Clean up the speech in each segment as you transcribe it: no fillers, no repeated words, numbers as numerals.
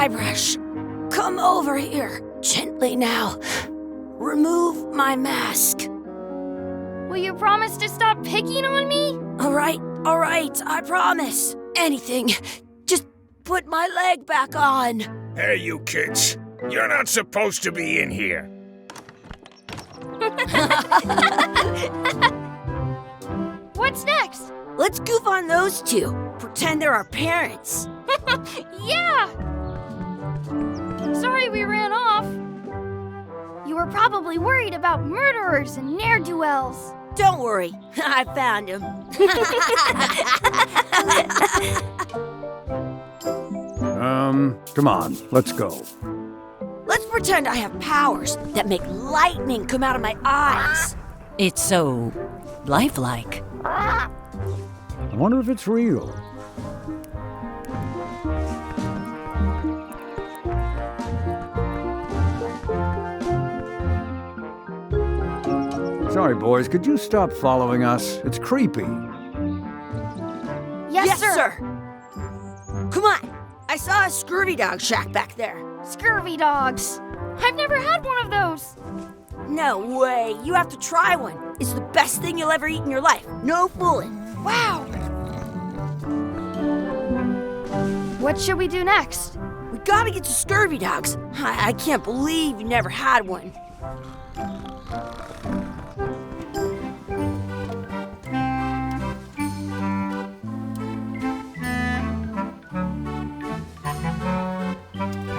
Guybrush, come over here. Gently now. Remove my mask. Will you promise to stop picking on me? All right, I promise. Anything. Just put my leg back on. Hey, you kids. You're not supposed to be in here. What's next? Let's goof on those two. Pretend they're our parents. Yeah! Sorry we ran off. You were probably worried about murderers and ne'er-do-wells. Don't worry, I found him. Come on, let's go. Let's pretend I have powers that make lightning come out of my eyes. It's so lifelike. I wonder if it's real. Sorry, boys, could you stop following us? It's creepy. Yes, sir. Come on, I saw a scurvy dog shack back there. Scurvy dogs. I've never had one of those. No way, you have to try one. It's the best thing you'll ever eat in your life. No fooling. Wow. What should we do next? We gotta get to scurvy dogs. I can't believe you never had one.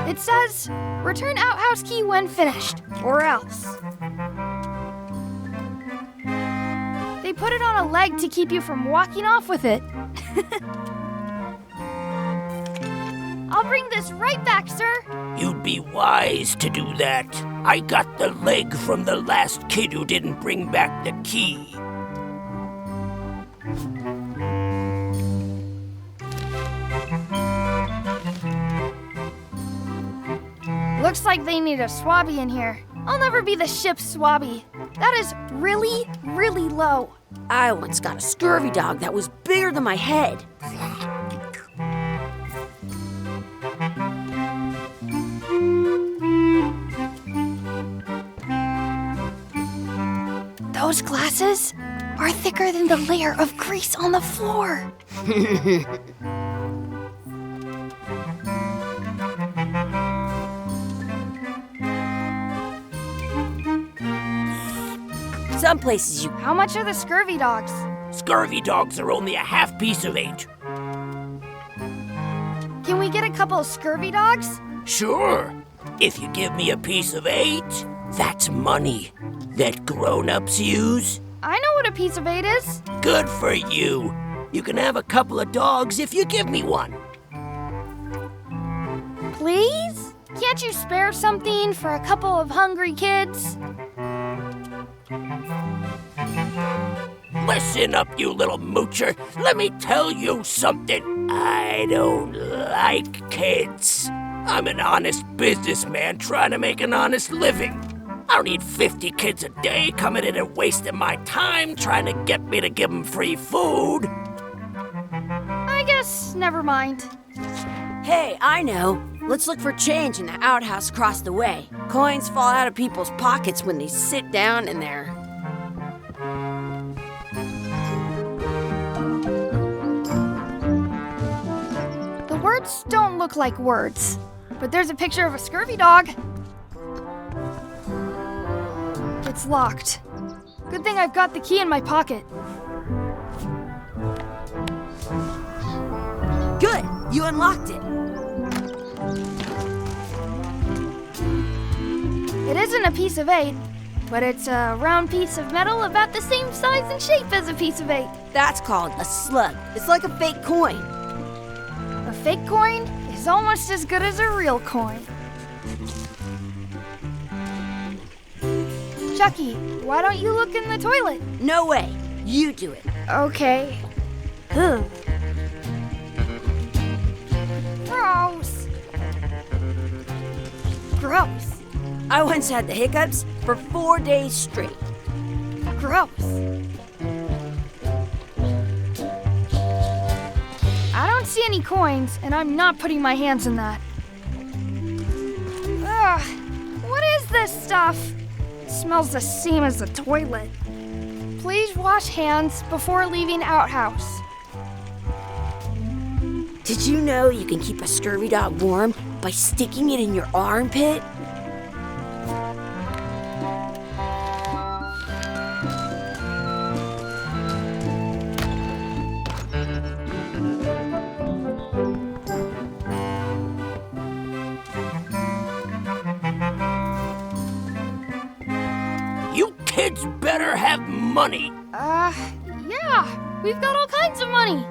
It says, return outhouse key when finished, or else. They put it on a leg to keep you from walking off with it. I'll bring this right back, sir. You'd be wise to do that. I got the leg from the last kid who didn't bring back the key. Looks like they need a swabby in here. I'll never be the ship's swabby. That is really, really low. I once got a scurvy dog that was bigger than my head. Those glasses are thicker than the layer of grease on the floor. Some places you... How much are the scurvy dogs? Scurvy dogs are only a half piece of 8. Can we get a couple of scurvy dogs? Sure. If you give me a piece of 8, that's money that grown-ups use. I know what a piece of 8 is. Good for you. You can have a couple of dogs if you give me one. Please? Can't you spare something for a couple of hungry kids? Listen up, you little moocher. Let me tell you something. I don't like kids. I'm an honest businessman trying to make an honest living. I don't need 50 kids a day coming in and wasting my time trying to get me to give them free food. I guess never mind. Hey, I know. Let's look for change in the outhouse across the way. Coins fall out of people's pockets when they sit down in there. The words don't look like words, but there's a picture of a scurvy dog. It's locked. Good thing I've got the key in my pocket. Good, you unlocked it. It isn't a piece of 8, but it's a round piece of metal about the same size and shape as a piece of 8. That's called a slug. It's like a fake coin. A fake coin is almost as good as a real coin. Chucky, why don't you look in the toilet? No way. You do it. Okay. Ugh. Gross. Gross. I once had the hiccups for 4 days straight. Gross. I don't see any coins, and I'm not putting my hands in that. Ugh, what is this stuff? It smells the same as the toilet. Please wash hands before leaving outhouse. Did you know you can keep a scurvy dog warm by sticking it in your armpit? You kids better have money. Yeah, we've got all kinds of money.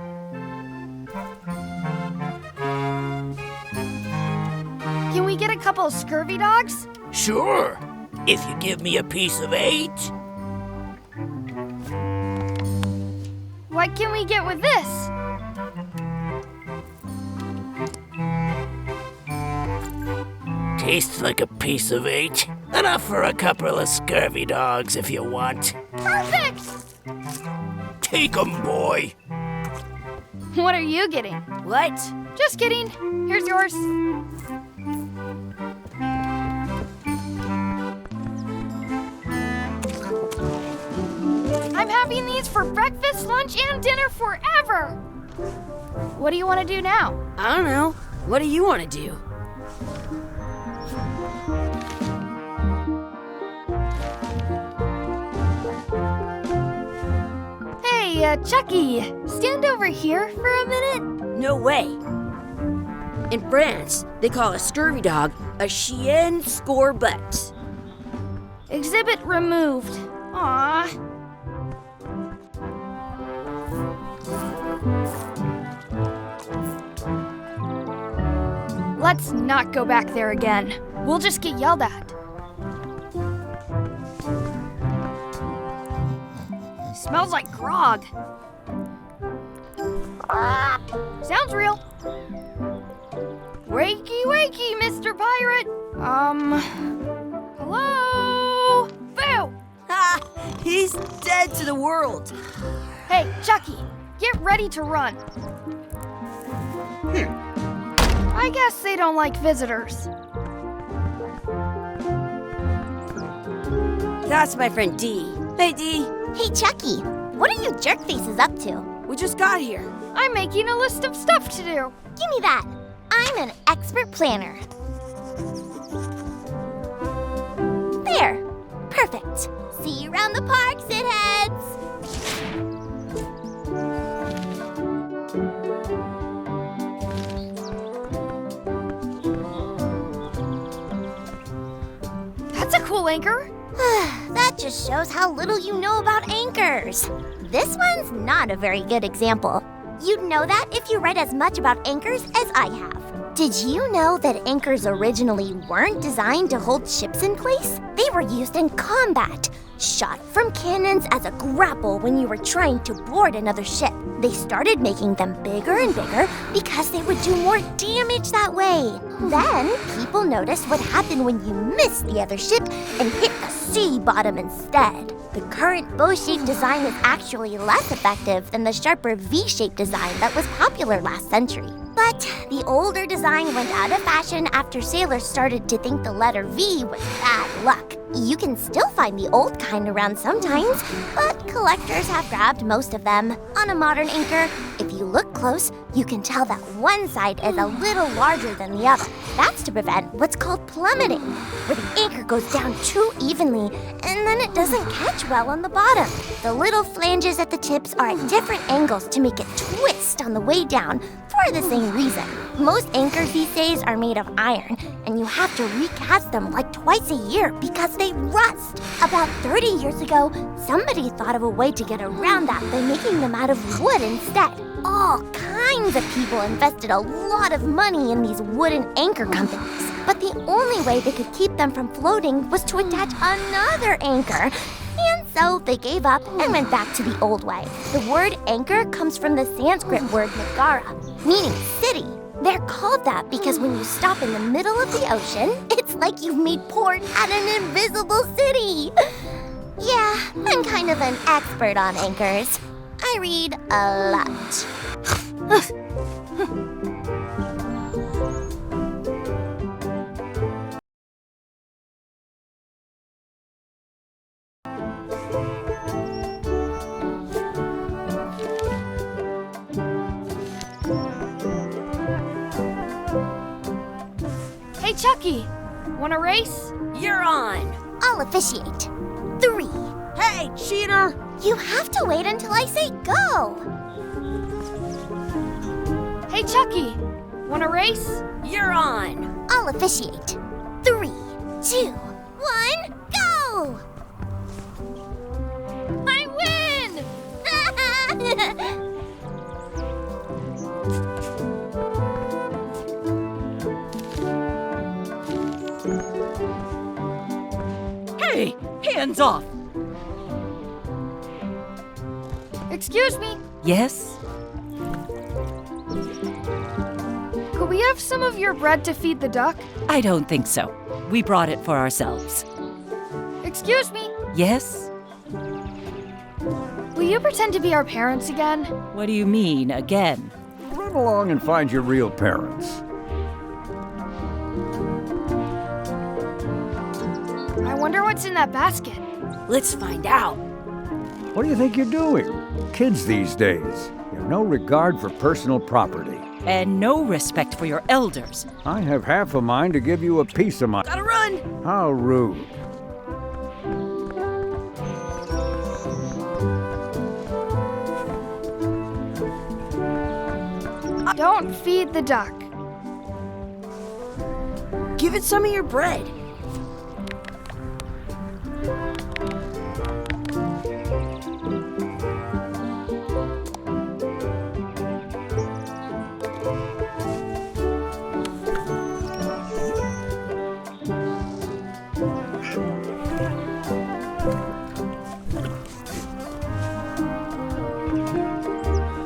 Can we get a couple of scurvy dogs? Sure, if you give me a piece of 8. What can we get with this? Tastes like a piece of 8. Enough for a couple of scurvy dogs if you want. Perfect! Take 'em, boy. What are you getting? What? Just kidding. Here's yours. I'm having these for breakfast, lunch, and dinner forever. What do you want to do now? I don't know. What do you want to do? Hey, Chucky, stand over here for a minute. No way. In France, they call a scurvy dog a chien scorbut. Exhibit removed. Aww. Let's not go back there again. We'll just get yelled at. Smells like grog. Sounds real. Wakey, wakey, Mr. Pirate. Hello? Boo! Ha! He's dead to the world. Hey, Chucky, get ready to run. I guess they don't like visitors. That's my friend Dee. Hey, Dee. Hey, Chucky, what are you jerk faces up to? We just got here. I'm making a list of stuff to do. Give me that. I'm an expert planner. There. Perfect. See you around the park, shitheads. That's a cool anchor. That just shows how little you know about anchors. This one's not a very good example. You'd know that if you read as much about anchors as I have. Did you know that anchors originally weren't designed to hold ships in place? They were used in combat, shot from cannons as a grapple when you were trying to board another ship. They started making them bigger and bigger because they would do more damage that way. Then, people noticed what happened when you missed the other ship and hit the sea bottom instead. The current bow-shaped design is actually less effective than the sharper V-shaped design that was popular last century. But the older design went out of fashion after sailors started to think the letter V was bad luck. You can still find the old kind around sometimes, but collectors have grabbed most of them. On a modern anchor, if you look close, you can tell that one side is a little larger than the other. That's to prevent what's called plummeting, where the anchor goes down too evenly and then it doesn't catch well on the bottom. The little flanges at the tips are at different angles to make it twist on the way down for the same reason. Most anchors these days are made of iron, and you have to recast them like twice a year because they rust. About 30 years ago, somebody thought of a way to get around that by making them out of wood instead. All kinds of people invested a lot of money in these wooden anchor companies, but the only way they could keep them from floating was to attach another anchor. And so they gave up and went back to the old way. The word anchor comes from the Sanskrit word nagara, meaning city. They're called that because when you stop in the middle of the ocean, it's like you've made port at an invisible city. Yeah, I'm kind of an expert on anchors. I read a lot. Chucky, wanna race? You're on. I'll officiate. 3. Hey, cheater! You have to wait until I say go. Hey Chucky, wanna race? You're on. I'll officiate. 3, 2, 1, go! I win! Hey, hands off! Excuse me, Yes? could we have some of your bread to feed the duck? I don't think so. We brought it for ourselves. Excuse me, Yes? will you pretend to be our parents again? What do you mean, again? Run along and find your real parents. I wonder what's in that basket. Let's find out. What do you think you're doing? Kids these days, you have no regard for personal property. And no respect for your elders. I have half a mind to give you a piece of my... Gotta run! How rude. Don't feed the duck. Give it some of your bread.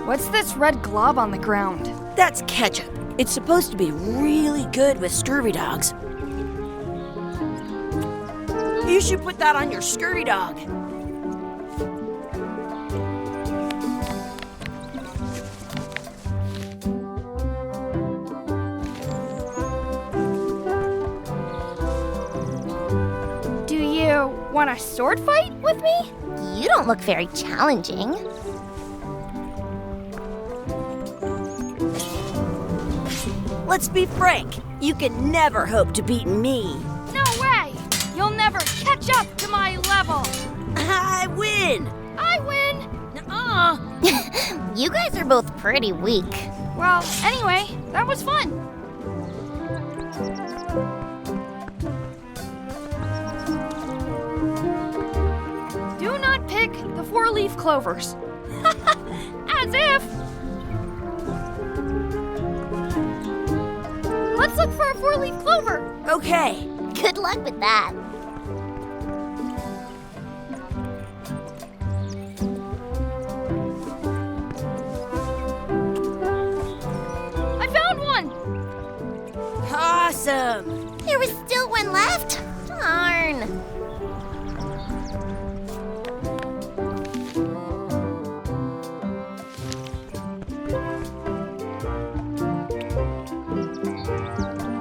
What's this red glob on the ground? That's ketchup. It's supposed to be really good with scurvy dogs. You should put that on your scurvy dog. Do you want a sword fight with me? You don't look very challenging. Let's be frank. You could never hope to beat me. No way! You'll never catch up to my level! I win. I win! Nuh-uh. You guys are both pretty weak. Well, anyway, that was fun. Do not pick the 4-leaf clovers. As if! Let's look for a 4-leaf clover. Okay. Good luck with that. I found one! Awesome. There was still one left. Darn.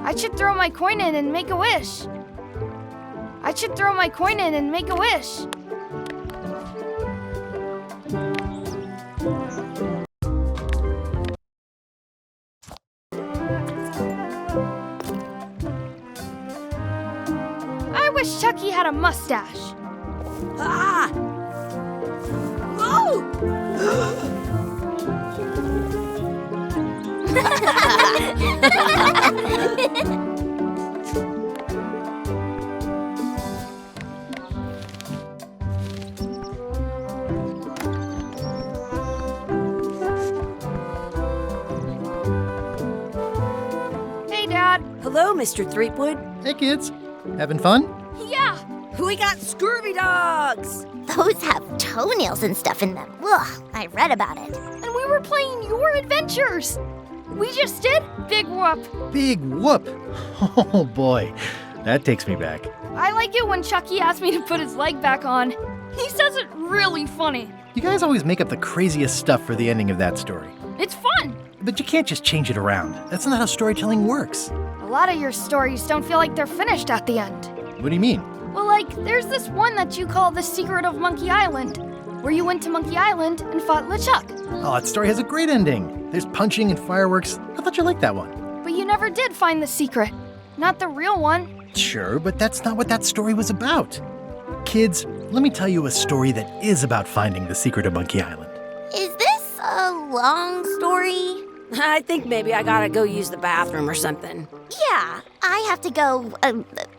I should throw my coin in and make a wish. I should throw my coin in and make a wish. I wish Chucky had a mustache. Ah! Whoa! Hey, Dad. Hello, Mr. Threepwood. Hey kids, having fun? Yeah. We got scurvy dogs. Those have toenails and stuff in them. Ugh, I read about it. And we were playing your adventures. We just did Big Whoop. Big whoop! Oh boy, that takes me back. I like it when Chucky asked me to put his leg back on. He says it really funny. You guys always make up the craziest stuff for the ending of that story. It's fun. But you can't just change it around. That's not how storytelling works. A lot of your stories don't feel like they're finished at the end. What do you mean? Well, like, there's this one that you call The Secret of Monkey Island, where you went to Monkey Island and fought LeChuck. Oh, that story has a great ending. There's punching and fireworks. I thought you liked that one. But you never did find the secret. not the real one. Sure, but that's not what that story was about. Kids, let me tell you a story that is about finding the secret of Monkey Island. Is this a long story? I think maybe I gotta go use the bathroom or something. Yeah, I have to go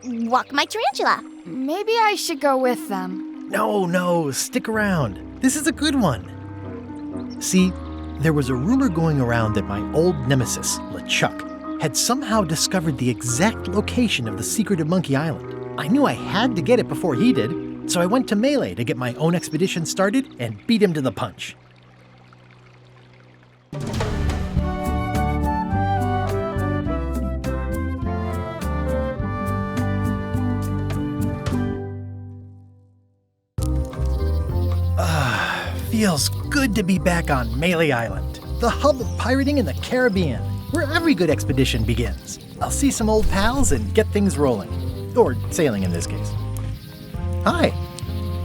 walk my tarantula. Maybe I should go with them. No, stick around. This is a good one. See, there was a rumor going around that my old nemesis, LeChuck, had somehow discovered the exact location of the secret of Monkey Island. I knew I had to get it before he did, so I went to Melee to get my own expedition started and beat him to the punch. Feels good to be back on Melee Island, the hub of pirating in the Caribbean, where every good expedition begins. I'll see some old pals and get things rolling. Or sailing in this case. Hi,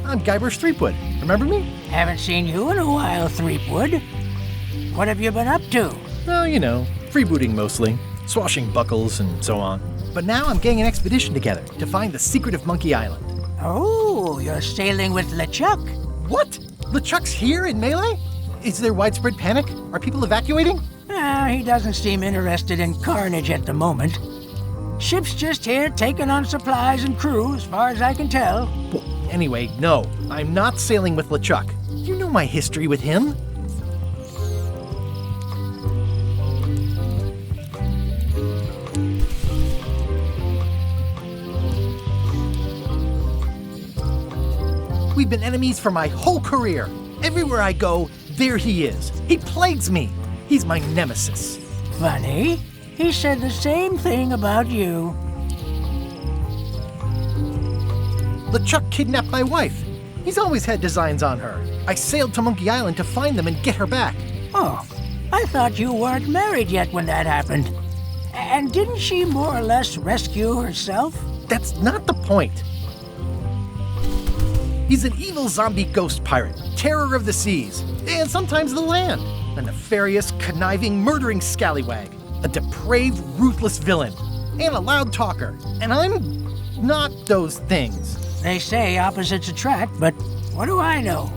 I'm Gilbert Threepwood. Remember me? Haven't seen you in a while, Threepwood. What have you been up to? Oh, you know, freebooting mostly, swashing buckles and so on. But now I'm getting an expedition together to find the secret of Monkey Island. Oh, you're sailing with LeChuck. What? LeChuck's here in Melee? Is there widespread panic? Are people evacuating? He doesn't seem interested in carnage at the moment. Ship's just here taking on supplies and crew, as far as I can tell. Well, anyway, no, I'm not sailing with LeChuck. You know my history with him. We've been enemies for my whole career. Everywhere I go, there he is. He plagues me. He's my nemesis. Funny. He said the same thing about you. LeChuck kidnapped my wife. He's always had designs on her. I sailed to Monkey Island to find them and get her back. Oh, I thought you weren't married yet when that happened. And didn't she more or less rescue herself? That's not the point. He's an evil zombie ghost pirate, terror of the seas, and sometimes the land. A nefarious, conniving, murdering scallywag. A depraved, ruthless villain. And a loud talker. And I'm not those things. They say opposites attract, but what do I know?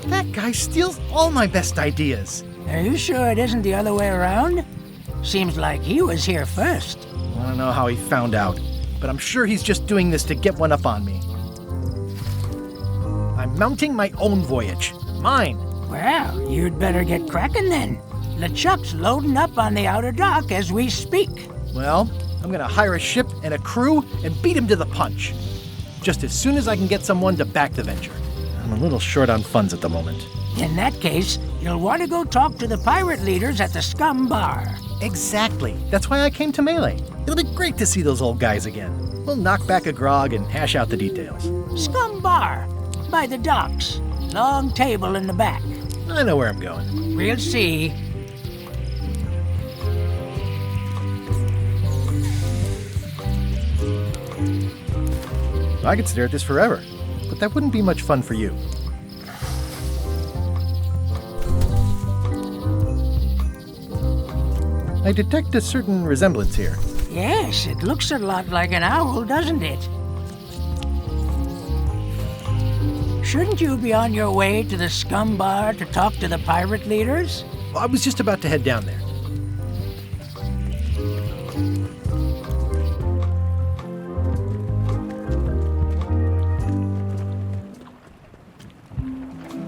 That guy steals all my best ideas. Are you sure it isn't the other way around? Seems like he was here first. I don't know how he found out, but I'm sure he's just doing this to get one up on me. I'm mounting my own voyage. Mine. Well, you'd better get cracking then. LeChuck's loading up on the outer dock as we speak. Well, I'm gonna hire a ship and a crew and beat him to the punch. Just as soon as I can get someone to back the venture. I'm a little short on funds at the moment. In that case, you'll want to go talk to the pirate leaders at the Scum Bar. Exactly. That's why I came to Melee. It'll be great to see those old guys again. We'll knock back a grog and hash out the details. Scum Bar, by the docks. Long table in the back. I know where I'm going. We'll see. I could stare at this forever, but that wouldn't be much fun for you. I detect a certain resemblance here. Yes, it looks a lot like an owl, doesn't it? Shouldn't you be on your way to the Scum Bar to talk to the pirate leaders? I was just about to head down there.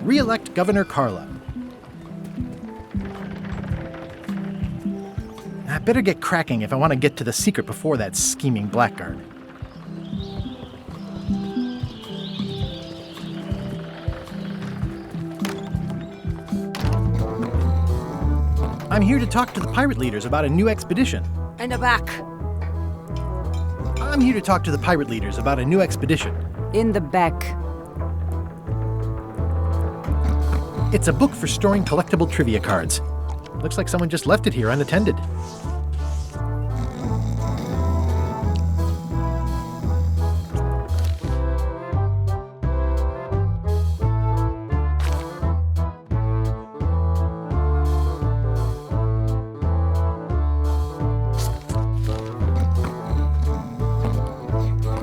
Re-elect Governor Carla. I better get cracking if I want to get to the secret before that scheming blackguard. I'm here to talk to the pirate leaders about a new expedition. In the back. I'm here to talk to the pirate leaders about a new expedition. In the back. It's a book for storing collectible trivia cards. Looks like someone just left it here unattended.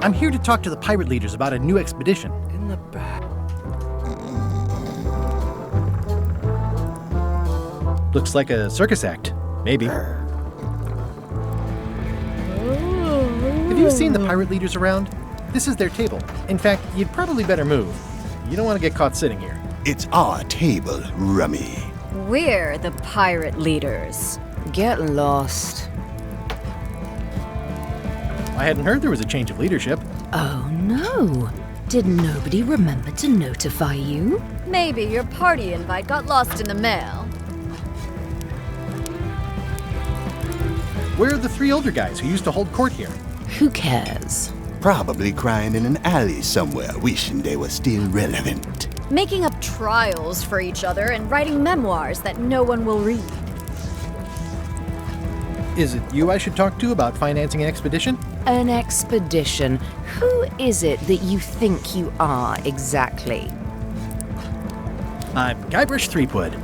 I'm here to talk to the pirate leaders about a new expedition. In the back. Looks like a circus act. Maybe. Have you seen the pirate leaders around? This is their table. In fact, you'd probably better move. You don't want to get caught sitting here. It's our table, Rummy. We're the pirate leaders. Get lost. I hadn't heard there was a change of leadership. Oh no. Did nobody remember to notify you? Maybe your party invite got lost in the mail. Where are the three older guys who used to hold court here? Who cares? Probably crying in an alley somewhere, wishing they were still relevant. Making up trials for each other and writing memoirs that no one will read. Is it you I should talk to about financing an expedition? An expedition? Who is it that you think you are exactly? I'm Guybrush Threepwood.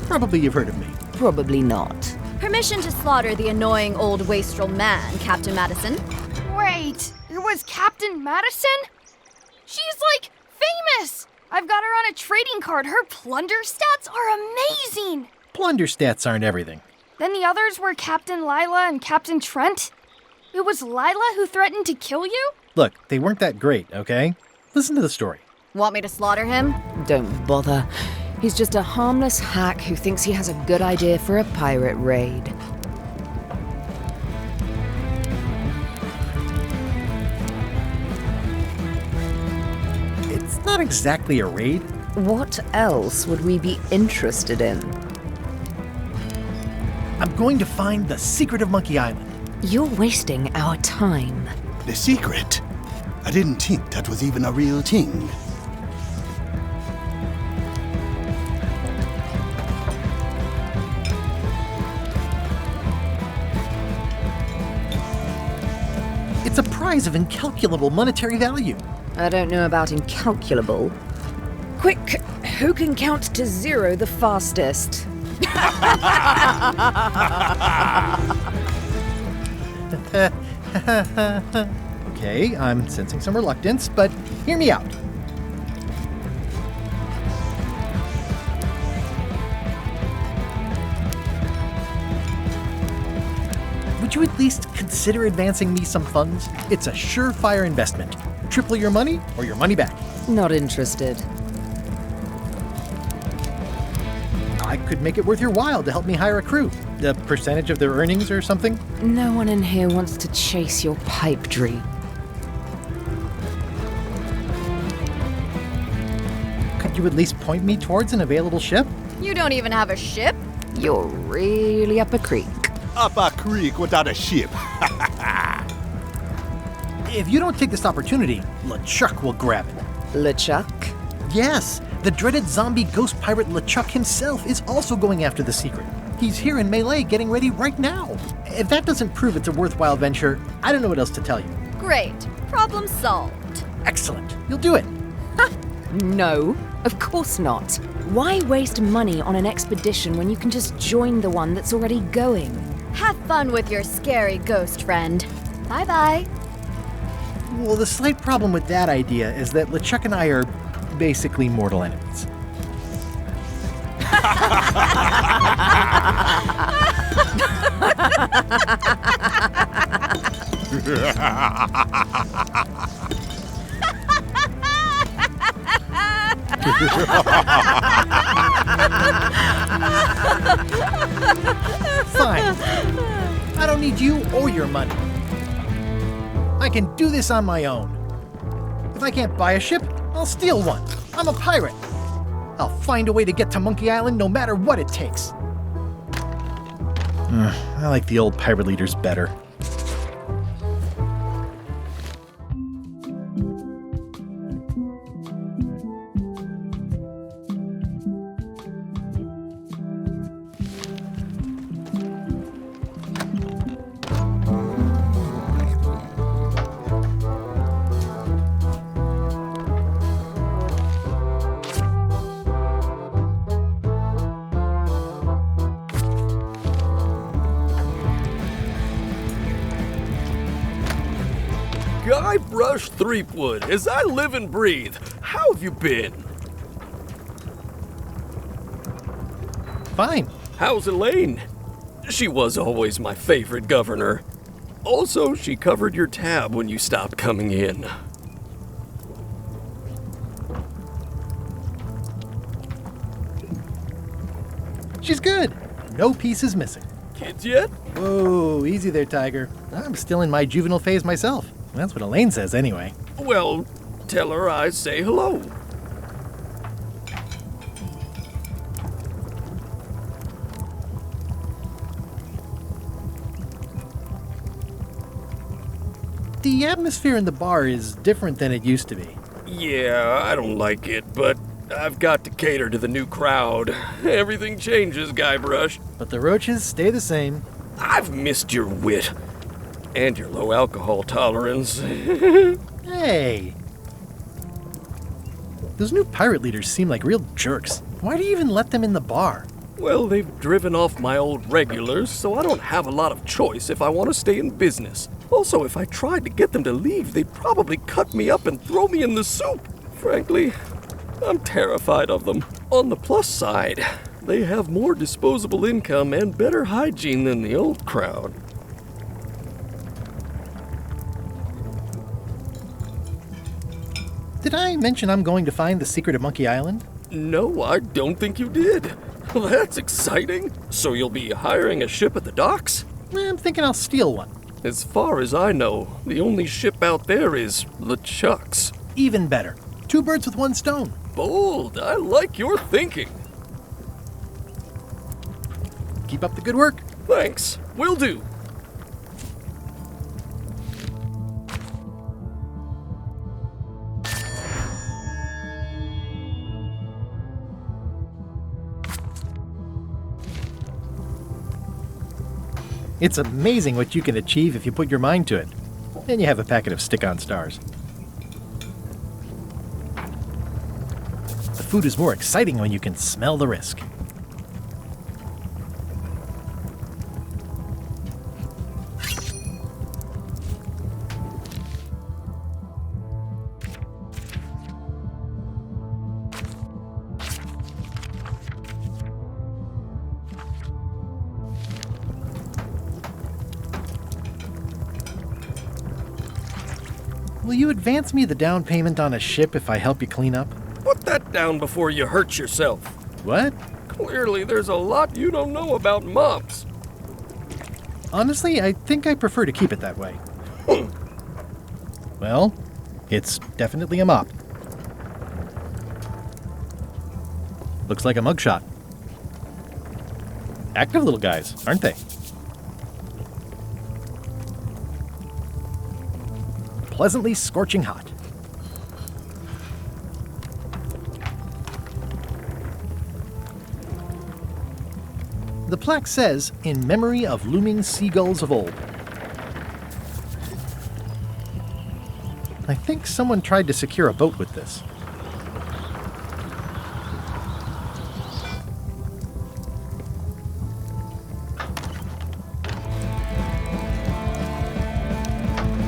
Probably you've heard of me. Probably not. Permission to slaughter the annoying old wastrel man, Captain Madison. Wait, it was Captain Madison? She's like famous! I've got her on a trading card. Her plunder stats are amazing! Plunder stats aren't everything. Then the others were Captain Lila and Captain Trent. It was Lila who threatened to kill you? Look, they weren't that great, okay? Listen to the story. Want me to slaughter him? Don't bother. He's just a harmless hack who thinks he has a good idea for a pirate raid. It's not exactly a raid. What else would we be interested in? I'm going to find the secret of Monkey Island. You're wasting our time. The secret? I didn't think that was even a real thing. It's a prize of incalculable monetary value. I don't know about incalculable. Quick, who can count to 0 the fastest? Okay, I'm sensing some reluctance, but hear me out. Would you at least consider advancing me some funds? It's a surefire investment. Triple your money or your money back. Not interested. I could make it worth your while to help me hire a crew. A percentage of their earnings or something? No one in here wants to chase your pipe dream. Could you at least point me towards an available ship? You don't even have a ship? You're really up a creek. Up a creek without a ship. If you don't take this opportunity, LeChuck will grab it. LeChuck? Yes, the dreaded zombie ghost pirate LeChuck himself is also going after the secret. He's here in Melee getting ready right now. If that doesn't prove it's a worthwhile venture, I don't know what else to tell you. Great. Problem solved. Excellent. You'll do it. No, of course not. Why waste money on an expedition when you can just join the one that's already going? Have fun with your scary ghost friend. Bye-bye. Well, the slight problem with that idea is that LeChuck and I are basically mortal enemies. Fine. I don't need you or your money. I can do this on my own. If I can't buy a ship, I'll steal one. I'm a pirate. I'll find a way to get to Monkey Island no matter what it takes. I like the old pirate leaders better. Guybrush Threepwood, as I live and breathe. How have you been? Fine. How's Elaine? She was always my favorite governor. Also, she covered your tab when you stopped coming in. She's good. No pieces missing. Kids yet? Whoa, easy there, Tiger. I'm still in my juvenile phase myself. That's what Elaine says anyway. Well, tell her I say hello. The atmosphere in the bar is different than it used to be. Yeah, I don't like it, but I've got to cater to the new crowd. Everything changes, Guybrush. But the roaches stay the same. I've missed your wit. And your low alcohol tolerance. Hey! Those new pirate leaders seem like real jerks. Why do you even let them in the bar? Well, they've driven off my old regulars, so I don't have a lot of choice if I want to stay in business. Also, if I tried to get them to leave, they'd probably cut me up and throw me in the soup. Frankly, I'm terrified of them. On the plus side, they have more disposable income and better hygiene than the old crowd. Did I mention I'm going to find the secret of Monkey Island? No, I don't think you did. Well, that's exciting. So you'll be hiring a ship at the docks? I'm thinking I'll steal one. As far as I know, the only ship out there is LeChuck's. Even better. 2 birds with 1 stone. Bold. I like your thinking. Keep up the good work. Thanks. Will do. It's amazing what you can achieve if you put your mind to it. Then you have a packet of stick-on stars. The food is more exciting when you can smell the risk. Will you advance me the down payment on a ship if I help you clean up? Put that down before you hurt yourself. What? Clearly, there's a lot you don't know about mops. Honestly, I think I prefer to keep it that way. Well, it's definitely a mop. Looks like a mugshot. Active little guys, aren't they? Pleasantly scorching hot. The plaque says, "In memory of looming seagulls of old." I think someone tried to secure a boat with this.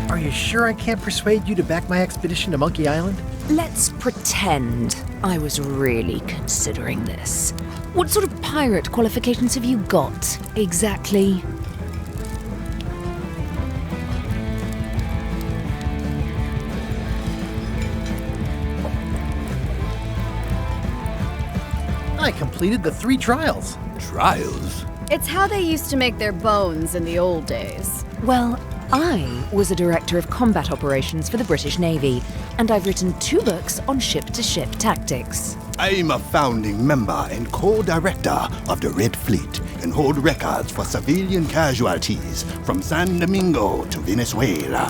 Are you sure I can't persuade you to back my expedition to Monkey Island? Let's pretend I was really considering this. What sort of pirate qualifications have you got, exactly? I completed the 3 trials. Trials? It's how they used to make their bones in the old days. Well, I was a director of combat operations for the British Navy, and I've written 2 books on ship-to-ship tactics. I'm a founding member and co-director of the Red Fleet and hold records for civilian casualties from San Domingo to Venezuela.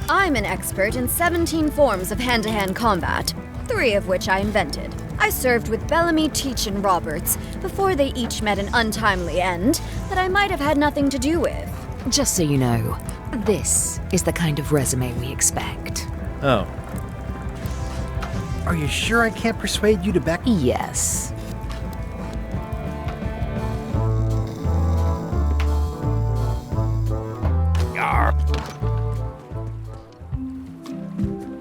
I'm an expert in 17 forms of hand-to-hand combat, 3 of which I invented. I served with Bellamy, Teach, and Roberts before they each met an untimely end that I might have had nothing to do with. Just so you know, this is the kind of resume we expect. Oh. Are you sure I can't persuade you to back? Yes.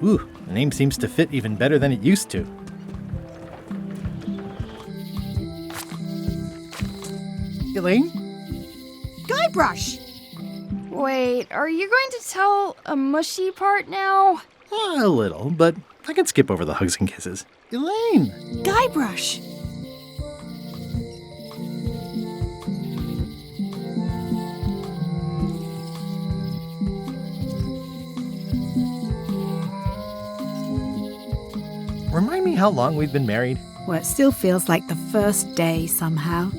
Ooh, the name seems to fit even better than it used to. Elaine? Guybrush! Wait, are you going to tell a mushy part now? A little, but I can skip over the hugs and kisses. Elaine! Guybrush! Remind me how long we've been married? Well, it still feels like the first day somehow.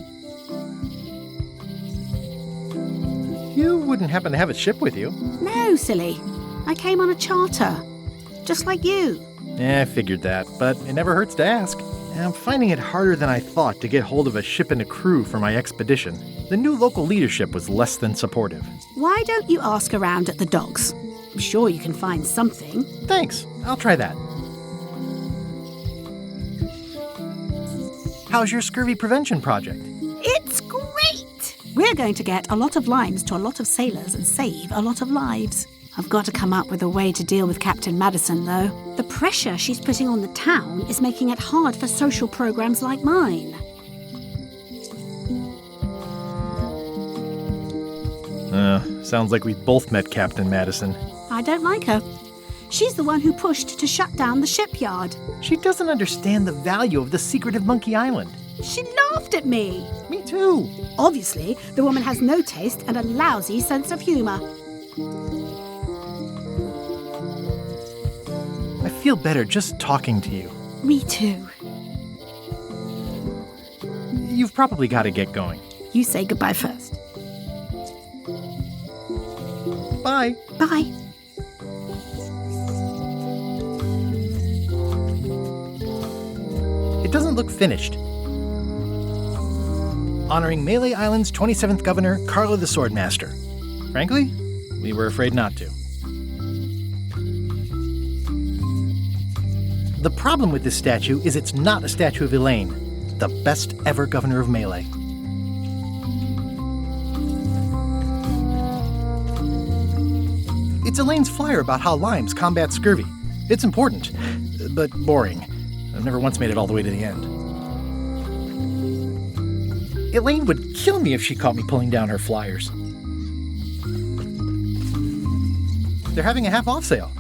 You wouldn't happen to have a ship with you? No, silly. I came on a charter. Just like you. I figured that, but it never hurts to ask. I'm finding it harder than I thought to get hold of a ship and a crew for my expedition. The new local leadership was less than supportive. Why don't you ask around at the docks? I'm sure you can find something. Thanks. I'll try that. How's your scurvy prevention project? It's great! We're going to get a lot of limes to a lot of sailors and save a lot of lives. I've got to come up with a way to deal with Captain Madison, though. The pressure she's putting on the town is making it hard for social programs like mine. Sounds like we both met Captain Madison. I don't like her. She's the one who pushed to shut down the shipyard. She doesn't understand the value of the secret of Monkey Island. She laughed at me. Me too. Obviously, the woman has no taste and a lousy sense of humor. I feel better just talking to you. Me too. You've probably got to get going. You say goodbye first. Bye. Bye. It doesn't look finished. Honoring Melee Island's 27th Governor, Carlo the Swordmaster. Frankly, we were afraid not to. The problem with this statue is it's not a statue of Elaine, the best ever governor of Melee. It's Elaine's flyer about how limes combat scurvy. It's important, but boring. I've never once made it all the way to the end. Elaine would kill me if she caught me pulling down her flyers. They're having a half-off sale.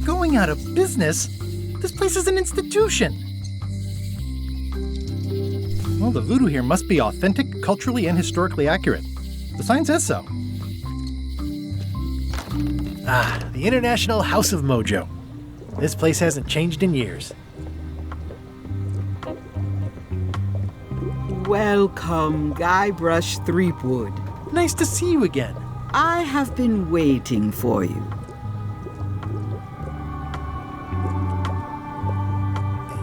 Going out of business? This place is an institution. Well, the voodoo here must be authentic, culturally, and historically accurate. The sign says so. The International House of Mojo. This place hasn't changed in years. Welcome, Guybrush Threepwood. Nice to see you again. I have been waiting for you.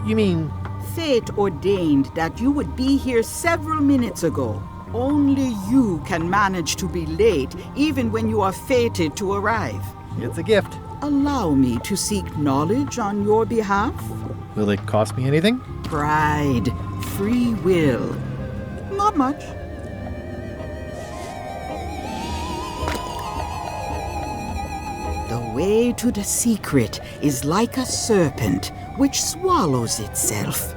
You mean... Fate ordained that you would be here several minutes ago. Only you can manage to be late, even when you are fated to arrive. It's a gift. Allow me to seek knowledge on your behalf. Will it cost me anything? Pride, free will. Not much. The way to the secret is like a serpent which swallows itself.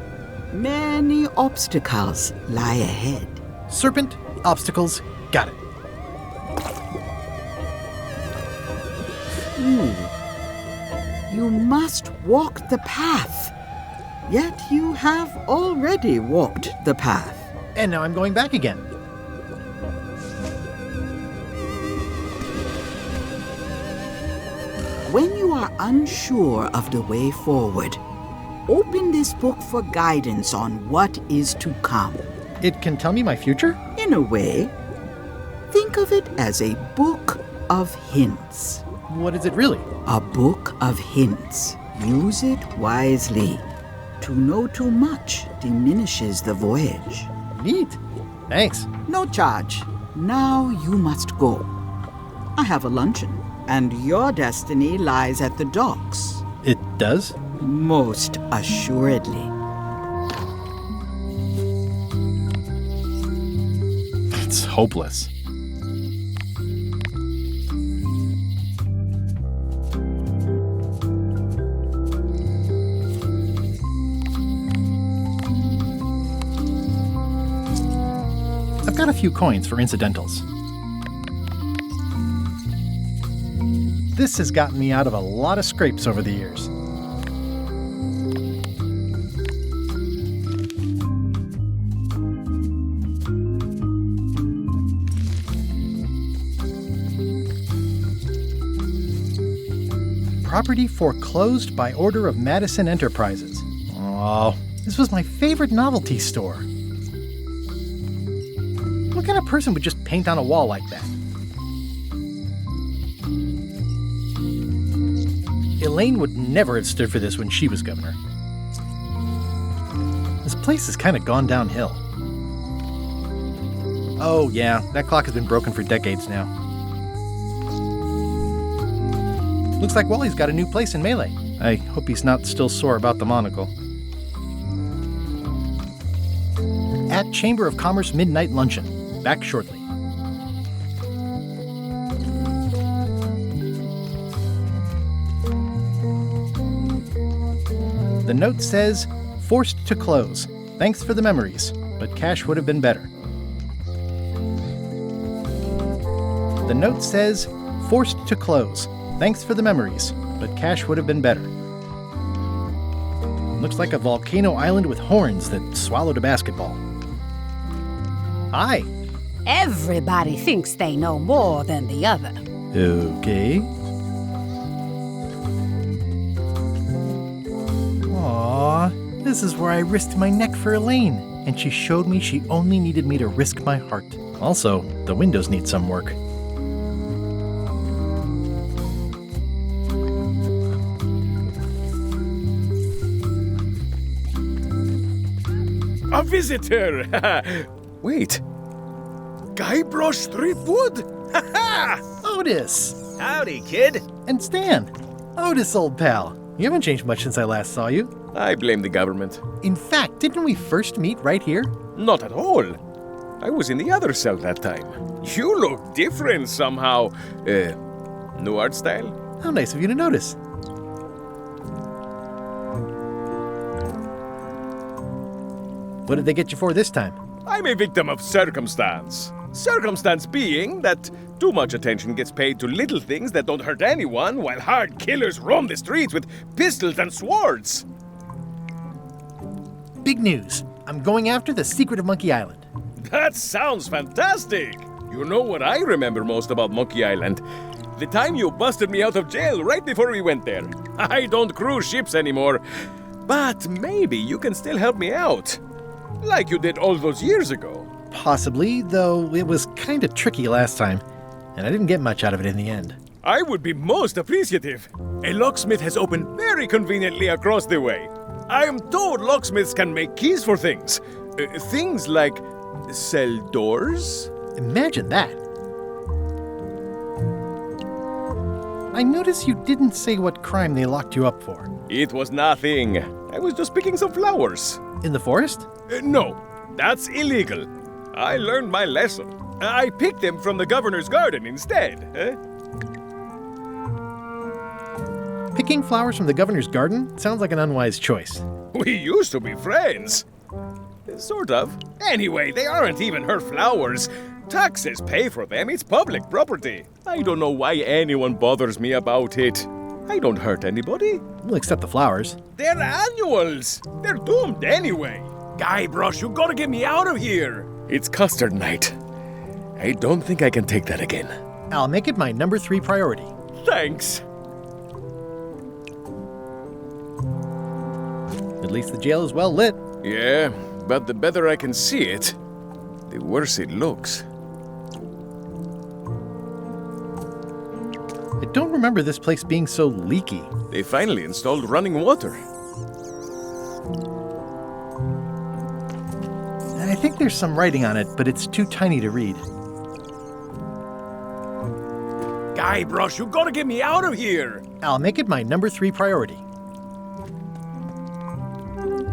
Many obstacles lie ahead. Serpent, obstacles, got it. You must walk the path. Yet you have already walked the path. And now I'm going back again. When you are unsure of the way forward, open this book for guidance on what is to come. It can tell me my future? In a way. Think of it as a book of hints. What is it really? A book of hints. Use it wisely. To know too much diminishes the voyage. Neat. Thanks. No charge. Now you must go. I have a luncheon, and your destiny lies at the docks. It does? Most assuredly. It's hopeless. got a few coins for incidentals. This has gotten me out of a lot of scrapes over the years. Property foreclosed by order of Madison Enterprises. Oh, this was my favorite novelty store. What kind of person would just paint on a wall like that? Elaine would never have stood for this when she was governor. This place has kind of gone downhill. Oh yeah, that clock has been broken for decades now. Looks like Wally's got a new place in Melee. I hope he's not still sore about the monocle. At Chamber of Commerce Midnight Luncheon. Back shortly. The note says, forced to close. Thanks for the memories, but cash would have been better. The note says, forced to close. Thanks for the memories, but cash would have been better. Looks like a volcano island with horns that swallowed a basketball. Hi. Everybody thinks they know more than the other. Okay. Aww, this is where I risked my neck for Elaine, and she showed me she only needed me to risk my heart. Also, the windows need some work. A visitor! Wait. Guybrush Threepwood? Otis! Howdy, kid. And Stan. Otis, old pal. You haven't changed much since I last saw you. I blame the government. In fact, didn't we first meet right here? Not at all. I was in the other cell that time. You look different somehow. New art style? How nice of you to notice. What did they get you for this time? I'm a victim of circumstance. Circumstance being that too much attention gets paid to little things that don't hurt anyone, while hard killers roam the streets with pistols and swords. Big news. I'm going after the secret of Monkey Island. That sounds fantastic. You know what I remember most about Monkey Island? The time you busted me out of jail right before we went there. I don't cruise ships anymore, but maybe you can still help me out. Like you did all those years ago. Possibly, though it was kind of tricky last time, and I didn't get much out of it in the end. I would be most appreciative. A locksmith has opened very conveniently across the way. I am told locksmiths can make keys for things. Things like cell doors. Imagine that. I notice you didn't say what crime they locked you up for. It was nothing. I was just picking some flowers. In the forest? No, that's illegal. I learned my lesson. I picked them from the governor's garden instead. Picking flowers from the governor's garden sounds like an unwise choice. We used to be friends. Sort of. Anyway, they aren't even her flowers. Taxes pay for them. It's public property. I don't know why anyone bothers me about it. I don't hurt anybody. We'll accept the flowers. They're annuals. They're doomed anyway. Guybrush, you gotta get me out of here. It's custard night. I don't think I can take that again. I'll make it my number 3 priority. Thanks. At least the jail is well lit. Yeah, but the better I can see it, the worse it looks. I don't remember this place being so leaky. They finally installed running water. I think there's some writing on it, but it's too tiny to read. Guybrush, you gotta get me out of here! I'll make it my number 3 priority.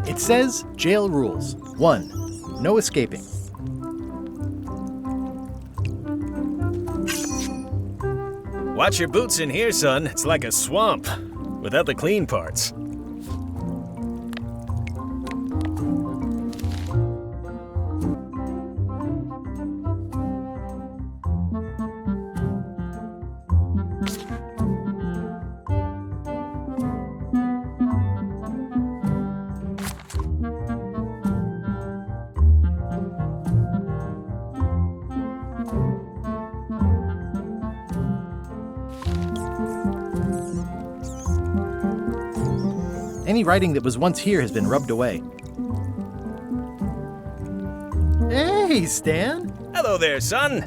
It says, jail rules. 1. No escaping. Watch your boots in here, son. It's like a swamp, without the clean parts. Any writing that was once here has been rubbed away. Hey, Stan! Hello there, son.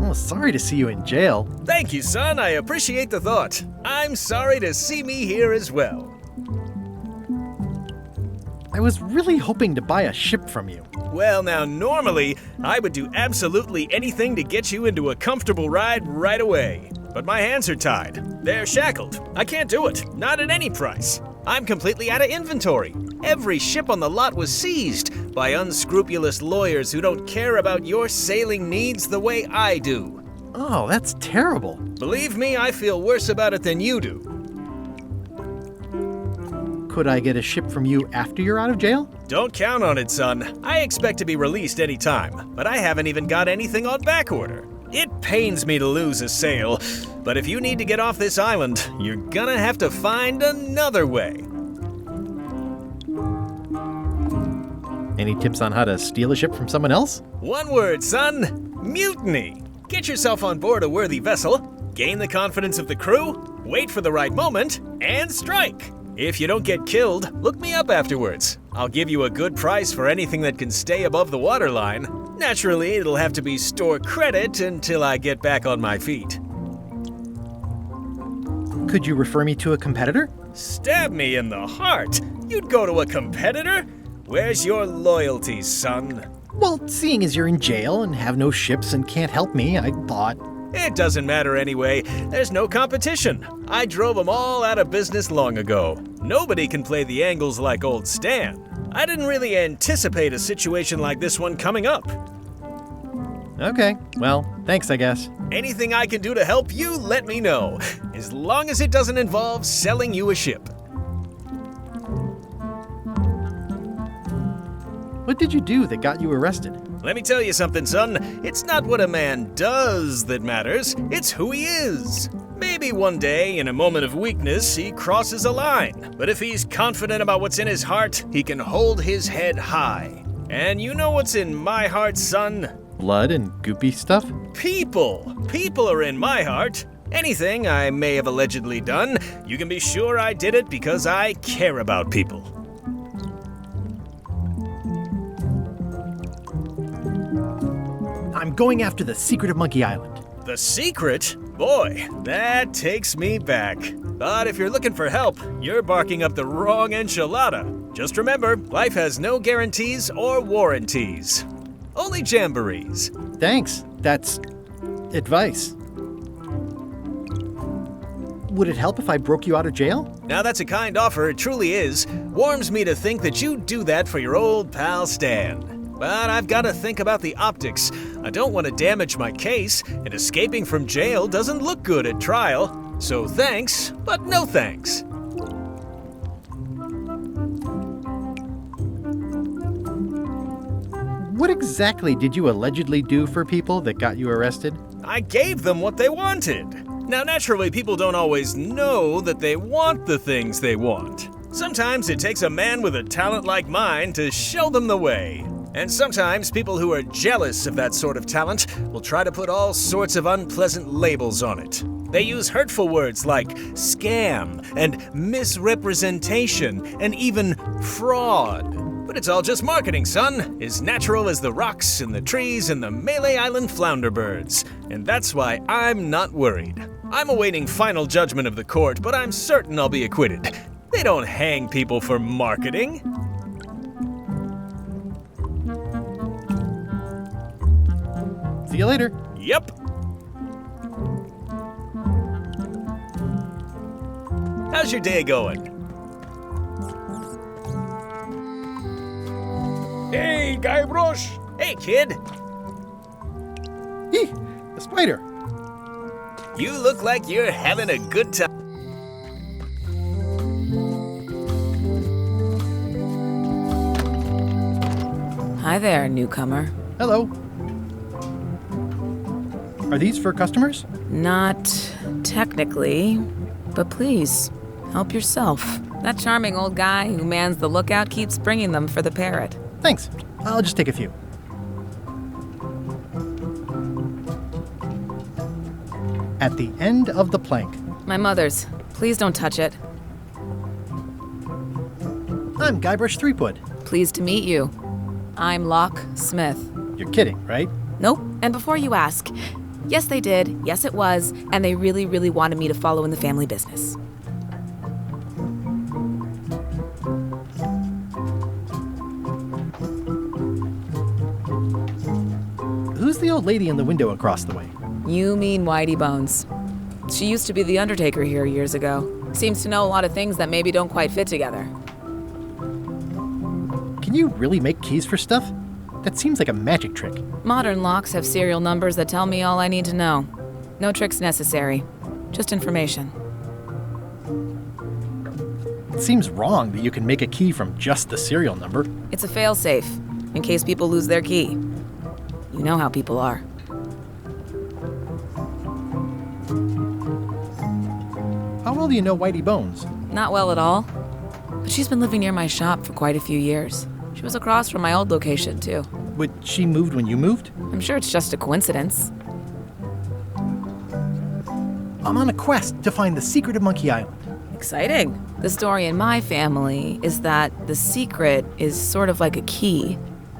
Oh, sorry to see you in jail. Thank you, son. I appreciate the thought. I'm sorry to see me here as well. I was really hoping to buy a ship from you. Well, now, normally, I would do absolutely anything to get you into a comfortable ride right away. But my hands are tied. They're shackled. I can't do it. Not at any price. I'm completely out of inventory. Every ship on the lot was seized by unscrupulous lawyers who don't care about your sailing needs the way I do. Oh, that's terrible. Believe me, I feel worse about it than you do. Could I get a ship from you after you're out of jail? Don't count on it, son. I expect to be released any time, but I haven't even got anything on back order. It pains me to lose a sale, but if you need to get off this island, you're gonna have to find another way. Any tips on how to steal a ship from someone else? One word, son. Mutiny. Get yourself on board a worthy vessel, gain the confidence of the crew, wait for the right moment, and strike. If you don't get killed, look me up afterwards. I'll give you a good price for anything that can stay above the waterline. Naturally, it'll have to be store credit until I get back on my feet. Could you refer me to a competitor? Stab me in the heart. You'd go to a competitor? Where's your loyalty, son? Well, seeing as you're in jail and have no ships and can't help me, I thought... It doesn't matter anyway. There's no competition. I drove them all out of business long ago. Nobody can play the angles like old Stan. I didn't really anticipate a situation like this one coming up. Okay, well, thanks, I guess. Anything I can do to help you, let me know. As long as it doesn't involve selling you a ship. What did you do that got you arrested? Let me tell you something, son. It's not what a man does that matters, it's who he is. Maybe one day, in a moment of weakness, he crosses a line. But if he's confident about what's in his heart, he can hold his head high. And you know what's in my heart, son? Blood and goopy stuff? People. People are in my heart. Anything I may have allegedly done, you can be sure I did it because I care about people. I'm going after the secret of Monkey Island. The secret? Boy, that takes me back. But if you're looking for help, you're barking up the wrong enchilada. Just remember, life has no guarantees or warranties. Only jamborees. Thanks. That's advice. Would it help if I broke you out of jail? Now that's a kind offer, it truly is. Warms me to think that you'd do that for your old pal Stan. But I've got to think about the optics. I don't want to damage my case, and escaping from jail doesn't look good at trial. So thanks, but no thanks. What exactly did you allegedly do for people that got you arrested? I gave them what they wanted. Now, naturally, people don't always know that they want the things they want. Sometimes it takes a man with a talent like mine to show them the way. And sometimes people who are jealous of that sort of talent will try to put all sorts of unpleasant labels on it. They use hurtful words like scam and misrepresentation and even fraud. But it's all just marketing, son. As natural as the rocks and the trees and the Malay Island flounderbirds. And that's why I'm not worried. I'm awaiting final judgment of the court, but I'm certain I'll be acquitted. They don't hang people for marketing. See you later. Yep. How's your day going? Hey, Guy Brosh! Hey, kid! Eeh, a spider! You look like you're having a good time. Hi there, newcomer. Hello. Are these for customers? Not technically, but please, help yourself. That charming old guy who mans the lookout keeps bringing them for the parrot. Thanks. I'll just take a few. At the end of the plank. My mother's. Please don't touch it. I'm Guybrush Threepwood. Pleased to meet you. I'm Locke Smith. You're kidding, right? Nope. And before you ask, yes, they did. Yes, it was. And they really, really wanted me to follow in the family business. Who's the old lady in the window across the way? You mean Whitey Bones. She used to be the Undertaker here years ago. Seems to know a lot of things that maybe don't quite fit together. Can you really make keys for stuff? That seems like a magic trick. Modern locks have serial numbers that tell me all I need to know. No tricks necessary. Just information. It seems wrong that you can make a key from just the serial number. It's a fail-safe, in case people lose their key. You know how people are. How well do you know Whitey Bones? Not well at all. But she's been living near my shop for quite a few years. She was across from my old location, too. But she moved when you moved? I'm sure it's just a coincidence. I'm on a quest to find the secret of Monkey Island. Exciting. The story in my family is that the secret is sort of like a key.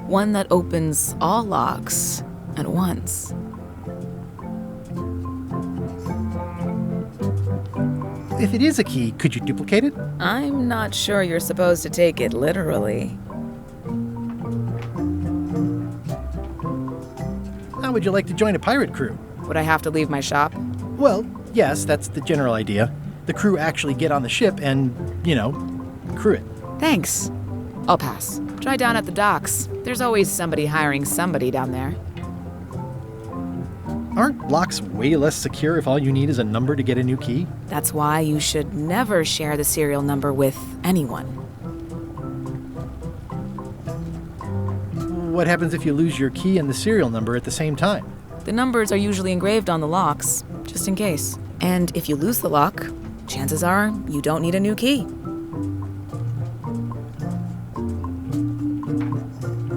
One that opens all locks at once. If it is a key, could you duplicate it? I'm not sure you're supposed to take it literally. How would you like to join a pirate crew? Would I have to leave my shop? Well, yes, that's the general idea. The crew actually get on the ship and, crew it. Thanks. I'll pass. Try down at the docks. There's always somebody hiring somebody down there. Aren't locks way less secure if all you need is a number to get a new key? That's why you should never share the serial number with anyone. What happens if you lose your key and the serial number at the same time? The numbers are usually engraved on the locks, just in case. And if you lose the lock, chances are you don't need a new key.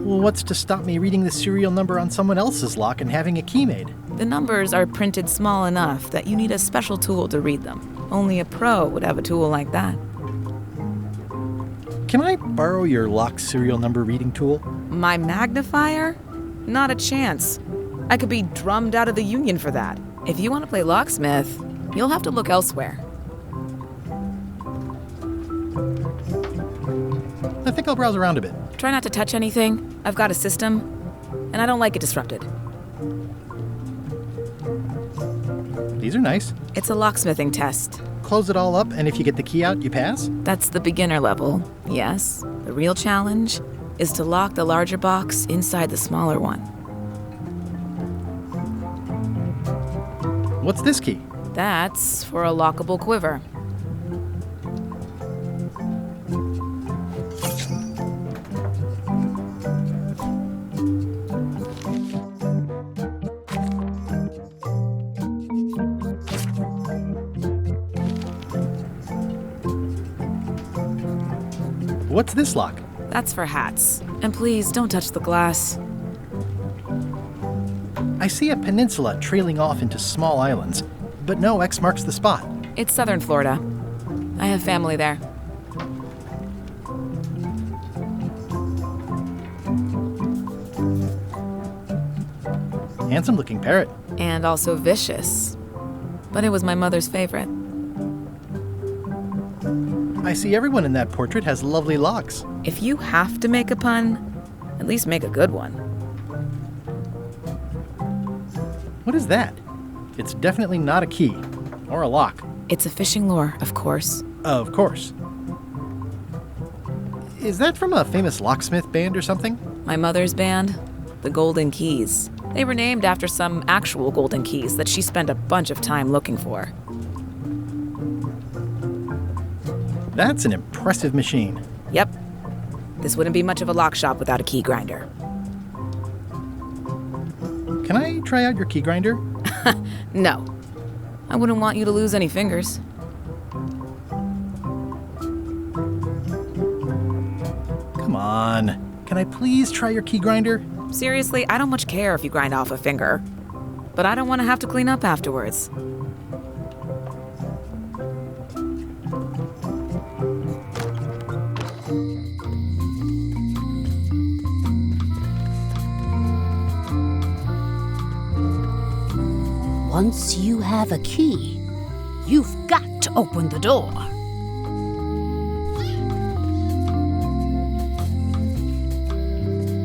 Well, what's to stop me reading the serial number on someone else's lock and having a key made? The numbers are printed small enough that you need a special tool to read them. Only a pro would have a tool like that. Can I borrow your lock serial number reading tool? My magnifier? Not a chance. I could be drummed out of the union for that. If you want to play locksmith, you'll have to look elsewhere. I think I'll browse around a bit. Try not to touch anything. I've got a system, and I don't like it disrupted. These are nice. It's a locksmithing test. Close it all up, and if you get the key out, you pass? That's the beginner level, yes. The real challenge is to lock the larger box inside the smaller one. What's this key? That's for a lockable quiver. What's this lock? That's for hats. And please, don't touch the glass. I see a peninsula trailing off into small islands, but no X marks the spot. It's southern Florida. I have family there. Handsome-looking parrot. And also vicious. But it was my mother's favorite. I see everyone in that portrait has lovely locks. If you have to make a pun, at least make a good one. What is that? It's definitely not a key. Or a lock. It's a fishing lure, of course. Of course. Is that from a famous locksmith band or something? My mother's band, the Golden Keys. They were named after some actual golden keys that she spent a bunch of time looking for. That's an impressive machine. Yep. This wouldn't be much of a lock shop without a key grinder. Can I try out your key grinder? No. I wouldn't want you to lose any fingers. Come on. Can I please try your key grinder? Seriously, I don't much care if you grind off a finger. But I don't want to have to clean up afterwards. Once you have a key, you've got to open the door.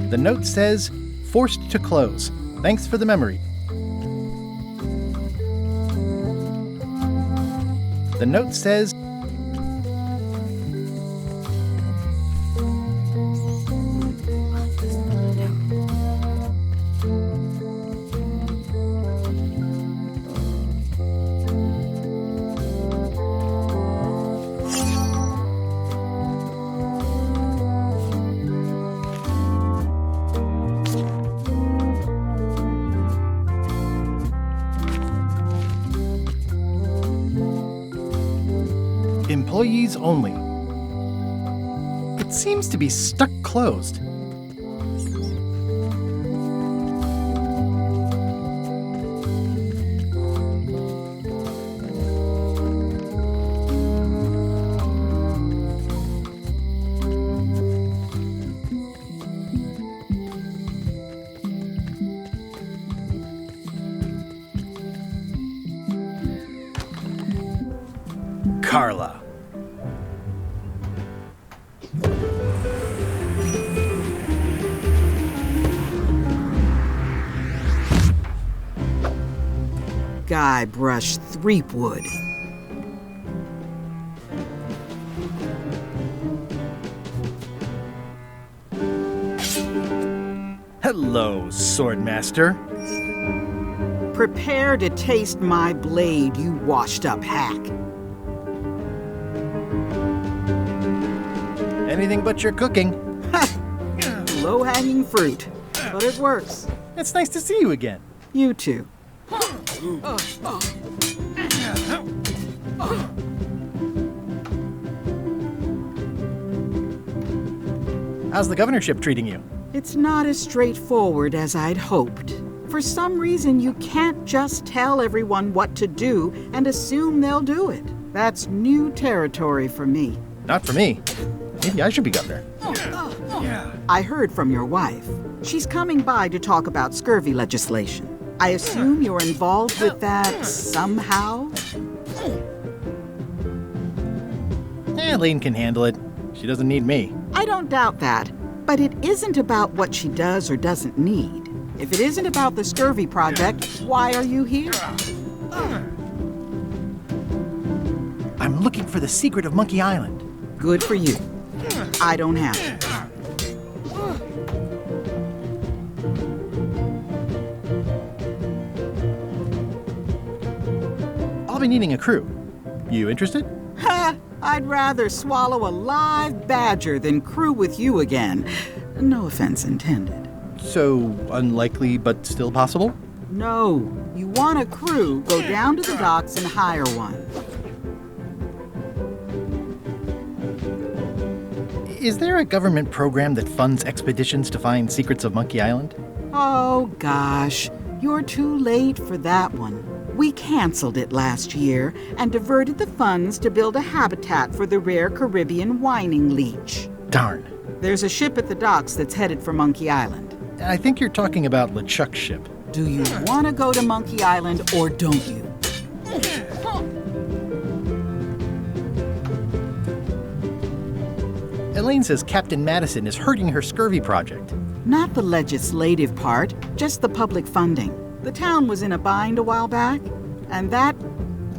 The note says, forced to close. Thanks for the memory. The note says, employees only. It seems to be stuck closed. Carla. Guybrush Threepwood. Hello, Swordmaster. Prepare to taste my blade, you washed-up hack. Anything but your cooking. Low-hanging fruit, but it works. It's nice to see you again. You too. How's the governorship treating you? It's not as straightforward as I'd hoped. For some reason, you can't just tell everyone what to do and assume they'll do it. That's new territory for me. Not for me. Maybe I should be governor. I heard from your wife. She's coming by to talk about scurvy legislation. I assume you're involved with that somehow? Elaine can handle it. She doesn't need me. I don't doubt that. But it isn't about what she does or doesn't need. If it isn't about the scurvy project, why are you here? I'm looking for the secret of Monkey Island. Good for you. I don't have it. I'll be needing a crew. You interested? Ha! I'd rather swallow a live badger than crew with you again. No offense intended. So unlikely, but still possible? No. You want a crew, go down to the docks and hire one. Is there a government program that funds expeditions to find secrets of Monkey Island? Oh, gosh. You're too late for that one. We canceled it last year and diverted the funds to build a habitat for the rare Caribbean whining leech. Darn. There's a ship at the docks that's headed for Monkey Island. I think you're talking about LeChuck's ship. Do you want to go to Monkey Island or don't you? Elaine says Captain Madison is hurting her scurvy project. Not the legislative part, just the public funding. The town was in a bind a while back, and that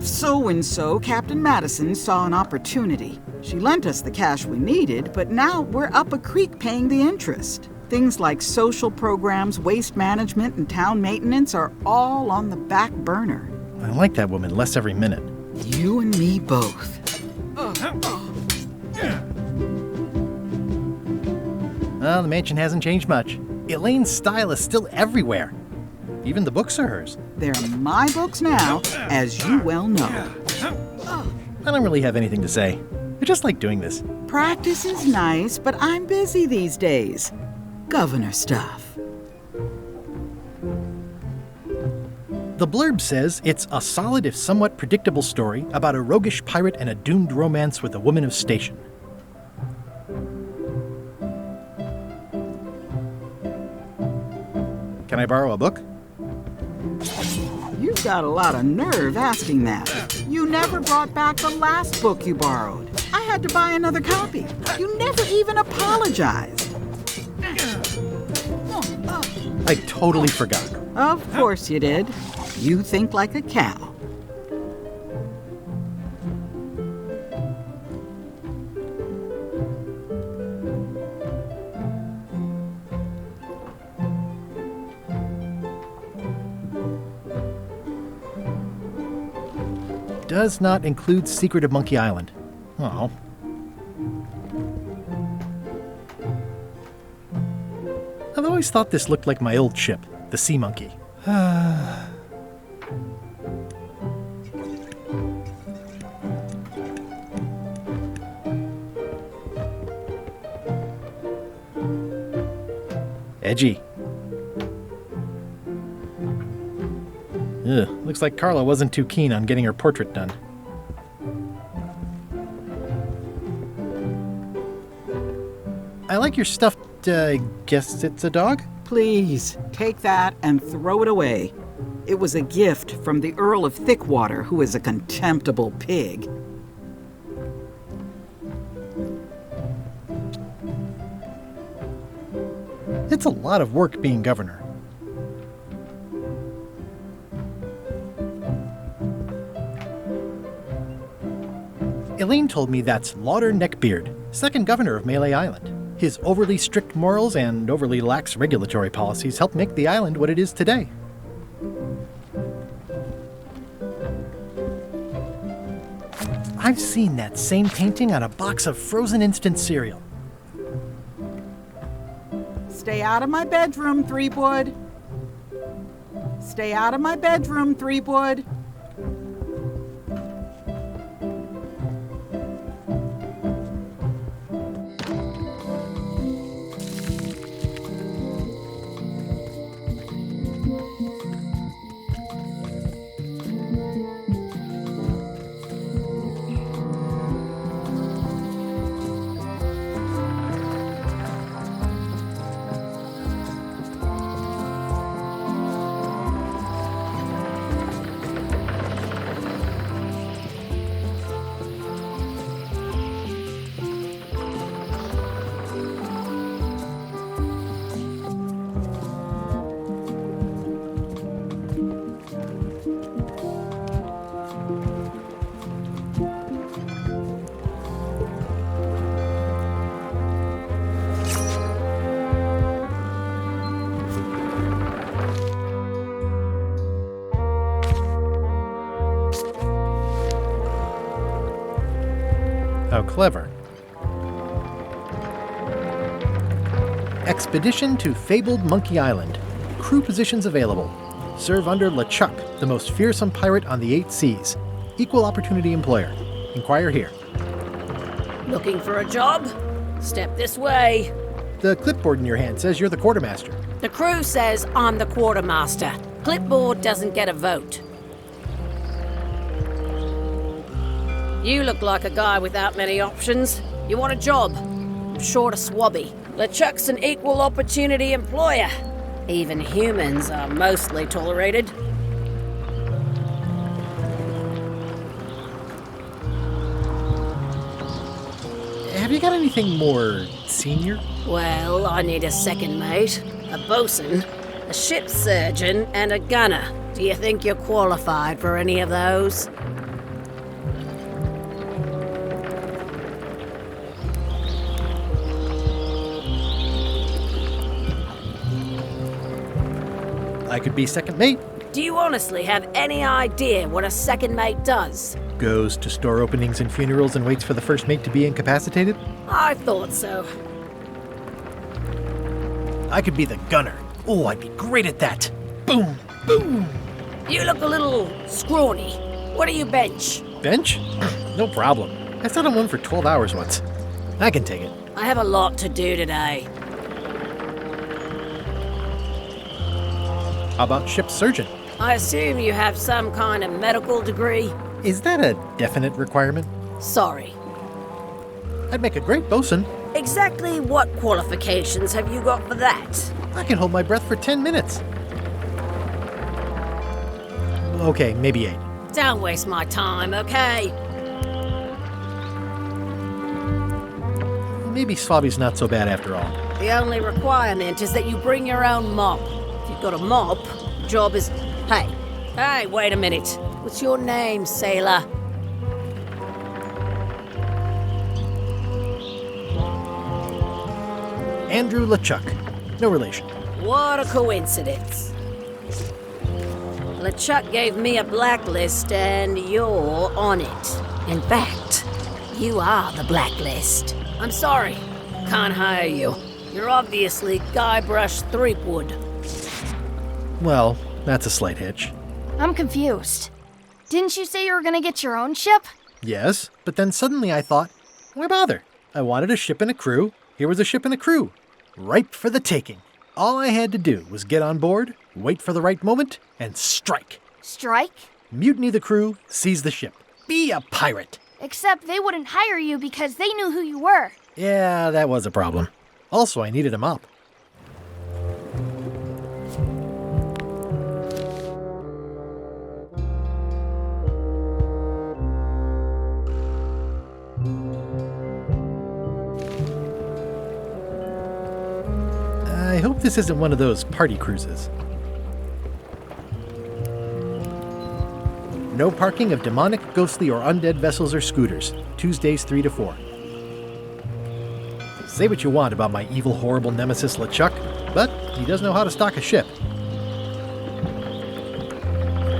so-and-so, Captain Madison, saw an opportunity. She lent us the cash we needed, but now we're up a creek paying the interest. Things like social programs, waste management, and town maintenance are all on the back burner. I like that woman less every minute. You and me both. Well, the mansion hasn't changed much. Elaine's style is still everywhere. Even the books are hers. They're my books now, as you well know. I don't really have anything to say. I just like doing this. Practice is nice, but I'm busy these days. Governor stuff. The blurb says it's a solid if somewhat predictable story about a roguish pirate and a doomed romance with a woman of station. Can I borrow a book? You've got a lot of nerve asking that. You never brought back the last book you borrowed. I had to buy another copy. You never even apologized. I totally forgot. Of course you did. You think like a cow. Does not include Secret of Monkey Island. Oh. I've always thought this looked like my old ship, the Sea Monkey. Edgy. Ugh, looks like Carla wasn't too keen on getting her portrait done. I like your stuffed, guess it's a dog? Please, take that and throw it away. It was a gift from the Earl of Thickwater, who is a contemptible pig. It's a lot of work being governor. Elaine told me that's Lauder Neckbeard, second governor of Melee Island. His overly strict morals and overly lax regulatory policies helped make the island what it is today. I've seen that same painting on a box of frozen instant cereal. Stay out of my bedroom, Threepwood. Stay out of my bedroom, Threepwood. How clever. Expedition to fabled Monkey Island. Crew positions available. Serve under LeChuck, the most fearsome pirate on the 8 seas. Equal opportunity employer. Inquire here. Looking for a job? Step this way. The clipboard in your hand says you're the quartermaster. The crew says I'm the quartermaster. Clipboard doesn't get a vote. You look like a guy without many options. You want a job? I'm short a swabby. LeChuck's an equal opportunity employer. Even humans are mostly tolerated. Have you got anything more senior? Well, I need a second mate, a bosun, a ship surgeon, and a gunner. Do you think you're qualified for any of those? I could be second mate. Do you honestly have any idea what a second mate does? Goes to store openings and funerals and waits for the first mate to be incapacitated? I thought so. I could be the gunner. Oh, I'd be great at that. Boom, boom. You look a little scrawny. What do you bench? Bench? No problem. I sat on one for 12 hours once. I can take it. I have a lot to do today. How about ship surgeon? I assume you have some kind of medical degree? Is that a definite requirement? Sorry. I'd make a great bosun. Exactly what qualifications have you got for that? I can hold my breath for 10 minutes. Okay, maybe 8. Don't waste my time, okay? Maybe Swabby's not so bad after all. The only requirement is that you bring your own mop. If you've got a mop, the job is... Hey, wait a minute. What's your name, sailor? Andrew LeChuck. No relation. What a coincidence. LeChuck gave me a blacklist and you're on it. In fact, you are the blacklist. I'm sorry, can't hire you. You're obviously Guybrush Threepwood. Well, that's a slight hitch. I'm confused. Didn't you say you were gonna get your own ship? Yes, but then suddenly I thought, why bother? I wanted a ship and a crew. Here was a ship and a crew. Ripe for the taking. All I had to do was get on board, wait for the right moment, and strike. Strike? Mutiny the crew, seize the ship. Be a pirate. Except they wouldn't hire you because they knew who you were. Yeah, that was a problem. Also, I needed a mop. I hope this isn't one of those party cruises. No parking of demonic, ghostly, or undead vessels or scooters. Tuesdays 3 to 4. Say what you want about my evil, horrible nemesis LeChuck, but he does know how to stock a ship.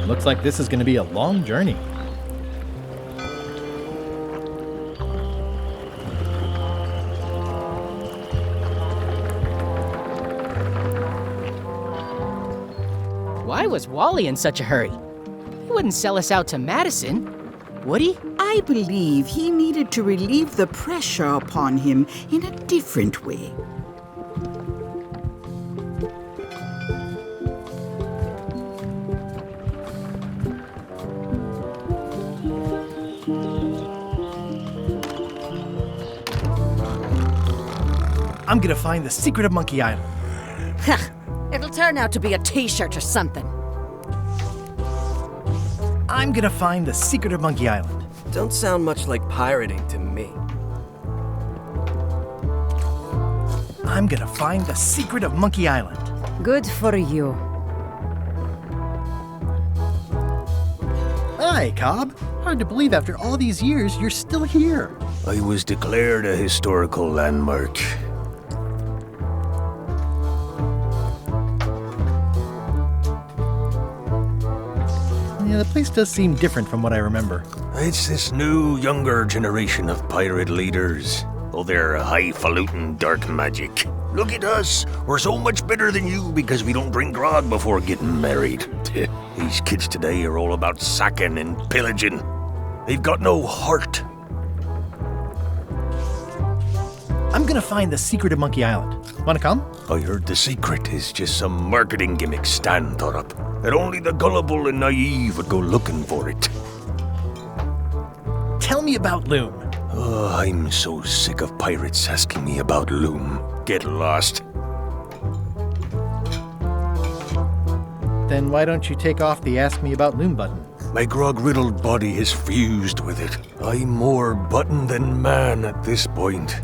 Looks like this is going to be a long journey. Why was Wally in such a hurry? He wouldn't sell us out to Madison, would he? I believe he needed to relieve the pressure upon him in a different way. I'm gonna find the secret of Monkey Island. It'll turn out to be a t-shirt or something. I'm gonna find the secret of Monkey Island. Don't sound much like pirating to me. I'm gonna find the secret of Monkey Island. Good for you. Hi, Cobb. Hard to believe after all these years you're still here. I was declared a historical landmark. Yeah, the place does seem different from what I remember. It's this new, younger generation of pirate leaders. Oh, they're highfalutin dark magic. Look at us. We're so much better than you because we don't drink grog before getting married. These kids today are all about sacking and pillaging. They've got no heart. I'm gonna find the secret of Monkey Island. Wanna come? I heard the secret is just some marketing gimmick Stan thought up. That only the gullible and naive would go looking for it. Tell me about Loom. Oh, I'm so sick of pirates asking me about Loom. Get lost. Then why don't you take off the Ask Me About Loom button? My grog-riddled body is fused with it. I'm more button than man at this point.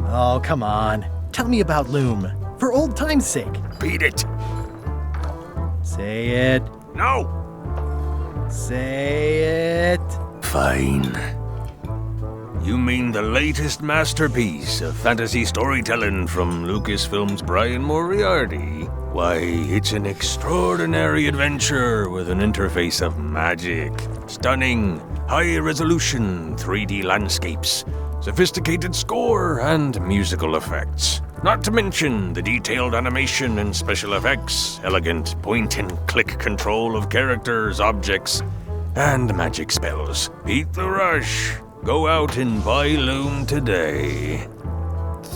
Oh, come on. Tell me about Loom. For old time's sake. Beat it. Say it. No. Say it. Fine. You mean the latest masterpiece of fantasy storytelling from Lucasfilm's Brian Moriarty? Why, it's an extraordinary adventure with an interface of magic, stunning, high-resolution 3D landscapes, sophisticated score, and musical effects. Not to mention the detailed animation and special effects, elegant point-and-click control of characters, objects, and magic spells. Beat the rush. Go out and buy Loom today.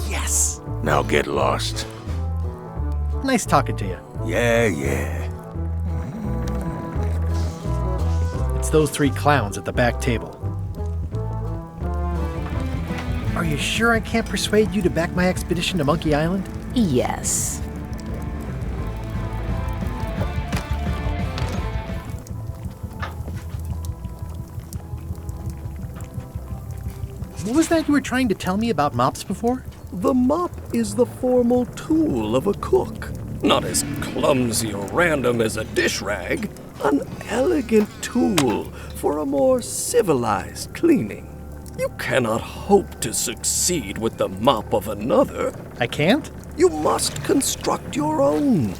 Yes! Now get lost. Nice talking to you. Yeah. It's those 3 clowns at the back table. Are you sure I can't persuade you to back my expedition to Monkey Island? Yes. What was that you were trying to tell me about mops before? The mop is the formal tool of a cook. Not as clumsy or random as a dish rag. An elegant tool for a more civilized cleaning. You cannot hope to succeed with the mop of another. I can't? You must construct your own.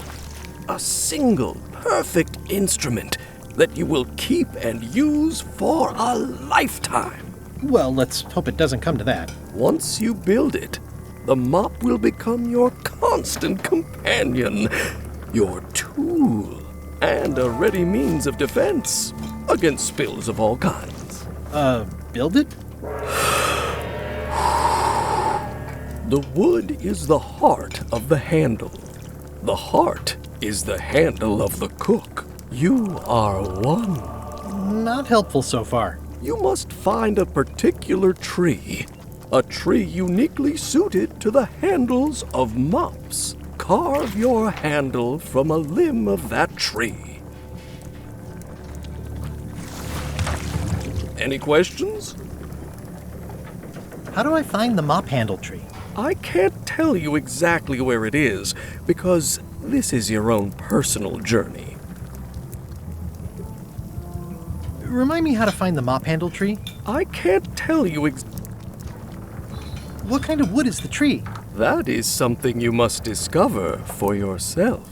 A single, perfect instrument that you will keep and use for a lifetime. Well, let's hope it doesn't come to that. Once you build it, the mop will become your constant companion, your tool, and a ready means of defense against spills of all kinds. Build it? The wood is the heart of the handle. The heart is the handle of the cook. You are one. Not helpful so far. You must find a particular tree. A tree uniquely suited to the handles of mops. Carve your handle from a limb of that tree. Any questions? How do I find the mop handle tree? I can't tell you exactly where it is, because this is your own personal journey. Remind me how to find the mop handle tree? I can't tell you What kind of wood is the tree? That is something you must discover for yourself.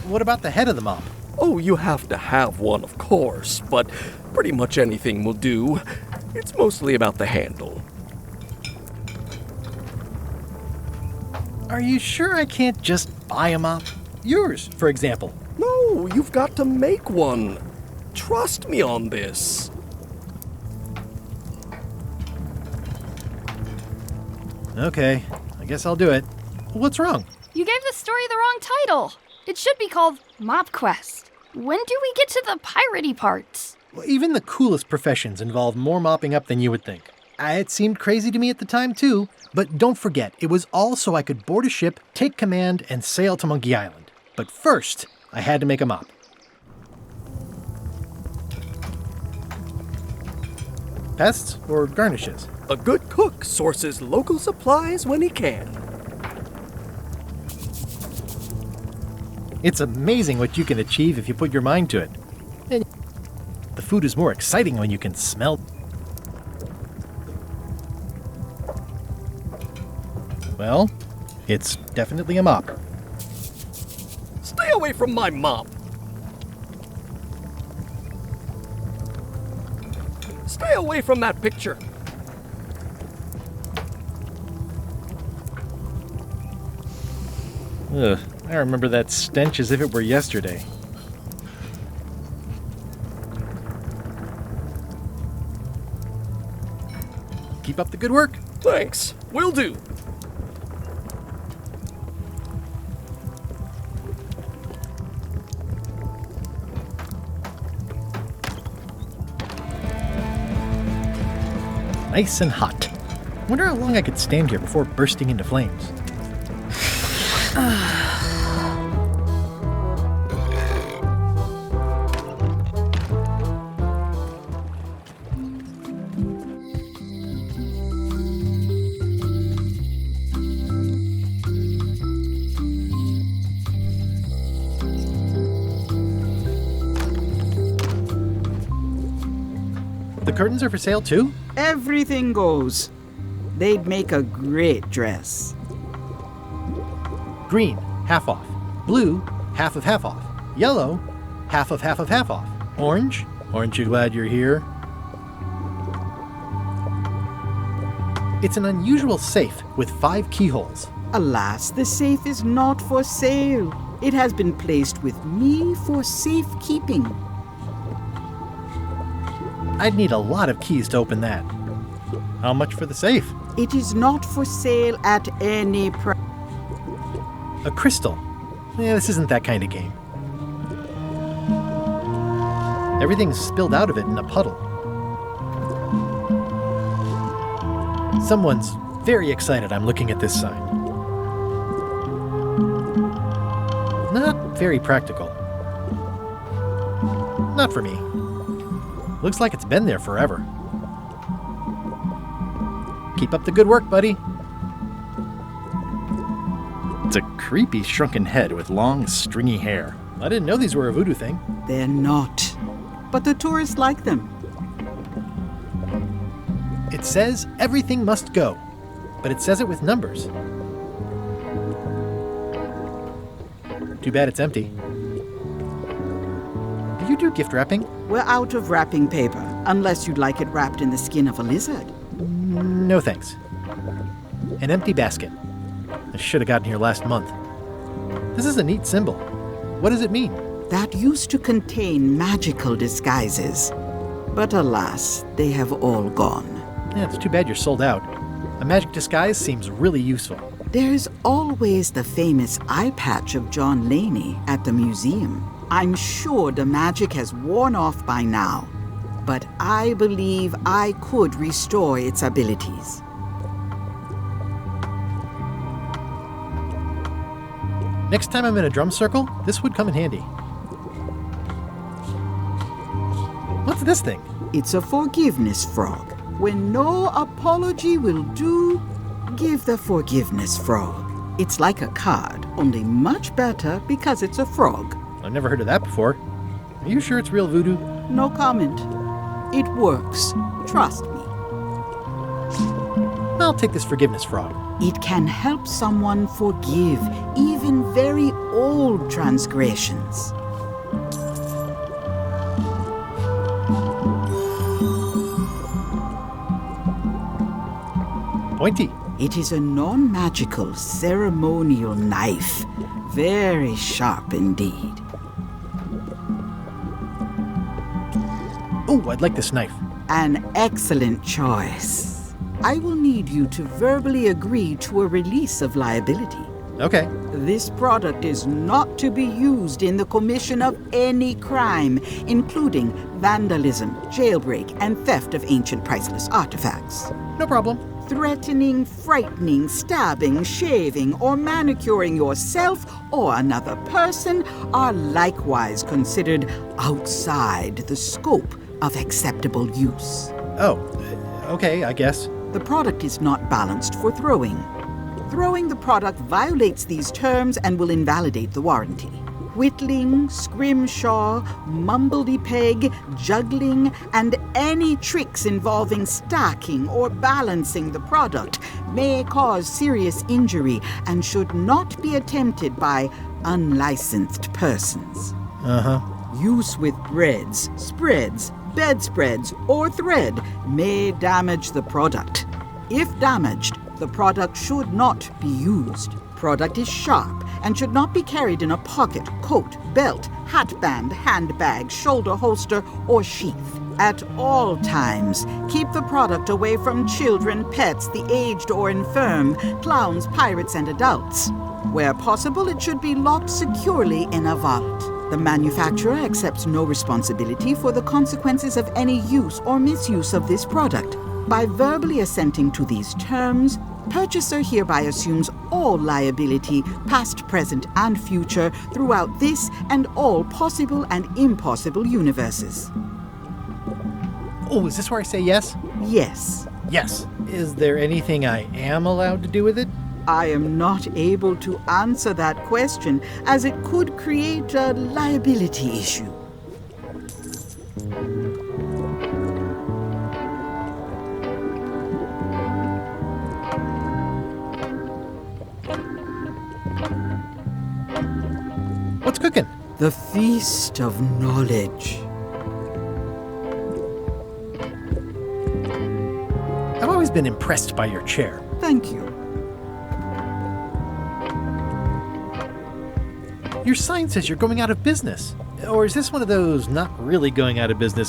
What about the head of the mop? Oh, you have to have one, of course, but pretty much anything will do. It's mostly about the handle. Are you sure I can't just buy a mop? Yours, for example. No, you've got to make one. Trust me on this. Okay, I guess I'll do it. What's wrong? You gave the story the wrong title. It should be called Mop Quest. When do we get to the piratey parts? Well, even the coolest professions involve more mopping up than you would think. It seemed crazy to me at the time, too. But don't forget, it was all so I could board a ship, take command, and sail to Monkey Island. But first, I had to make a mop. Pests or garnishes? A good cook sources local supplies when he can. It's amazing what you can achieve if you put your mind to it. And the food is more exciting when you can smell. Well, it's definitely a mop. Stay away from my mop. Stay away from that picture. Ugh, I remember that stench as if it were yesterday. Keep up the good work. Thanks. Will do. Nice and hot. Wonder how long I could stand here before bursting into flames. The curtains are for sale too? Everything goes. They'd make a great dress. Green, half off. Blue, half off. Yellow, half off. Orange, aren't you glad you're here? It's an unusual safe with 5 keyholes. Alas, the safe is not for sale. It has been placed with me for safekeeping. I'd need a lot of keys to open that. How much for the safe? It is not for sale at any price. A crystal. Yeah, this isn't that kind of game. Everything's spilled out of it in a puddle. Someone's very excited I'm looking at this sign. Not very practical. Not for me. Looks like it's been there forever. Keep up the good work, buddy. It's a creepy shrunken head with long, stringy hair. I didn't know these were a voodoo thing. They're not. But the tourists like them. It says everything must go, but it says it with numbers. Too bad it's empty. Do you do gift wrapping? We're out of wrapping paper, unless you'd like it wrapped in the skin of a lizard. No thanks. An empty basket. I should have gotten here last month. This is a neat symbol. What does it mean? That used to contain magical disguises. But alas, they have all gone. Yeah, it's too bad you're sold out. A magic disguise seems really useful. There's always the famous eye patch of John Laney at the museum. I'm sure the magic has worn off by now, but I believe I could restore its abilities. Next time I'm in a drum circle, this would come in handy. What's this thing? It's a forgiveness frog. When no apology will do, give the forgiveness frog. It's like a card, only much better because it's a frog. I've never heard of that before. Are you sure it's real voodoo? No comment. It works. Trust me. I'll take this forgiveness frog. It can help someone forgive even very old transgressions. Pointy. It is a non-magical ceremonial knife. Very sharp indeed. Oh, I'd like this knife. An excellent choice. I will need you to verbally agree to a release of liability. Okay. This product is not to be used in the commission of any crime, including vandalism, jailbreak, and theft of ancient priceless artifacts. No problem. Threatening, frightening, stabbing, shaving, or manicuring yourself or another person are likewise considered outside the scope of acceptable use. Oh, okay, I guess. The product is not balanced for throwing. Throwing the product violates these terms and will invalidate the warranty. Whittling, scrimshaw, mumbledy-peg, juggling, and any tricks involving stacking or balancing the product may cause serious injury and should not be attempted by unlicensed persons. Uh-huh. Use with breads, spreads, bedspreads, or thread may damage the product. If damaged, the product should not be used. Product is sharp and should not be carried in a pocket, coat, belt, hatband, handbag, shoulder holster, or sheath. At all times, keep the product away from children, pets, the aged or infirm, clowns, pirates, and adults. Where possible, it should be locked securely in a vault. The manufacturer accepts no responsibility for the consequences of any use or misuse of this product. By verbally assenting to these terms, purchaser hereby assumes all liability, past, present, and future, throughout this and all possible and impossible universes. Oh, is this where I say yes? Yes. Yes. Is there anything I am allowed to do with it? I am not able to answer that question, as it could create a liability issue. What's cooking? The Feast of Knowledge. I've always been impressed by your chair. Thank you. Your sign says you're going out of business. Or is this one of those not really going out of business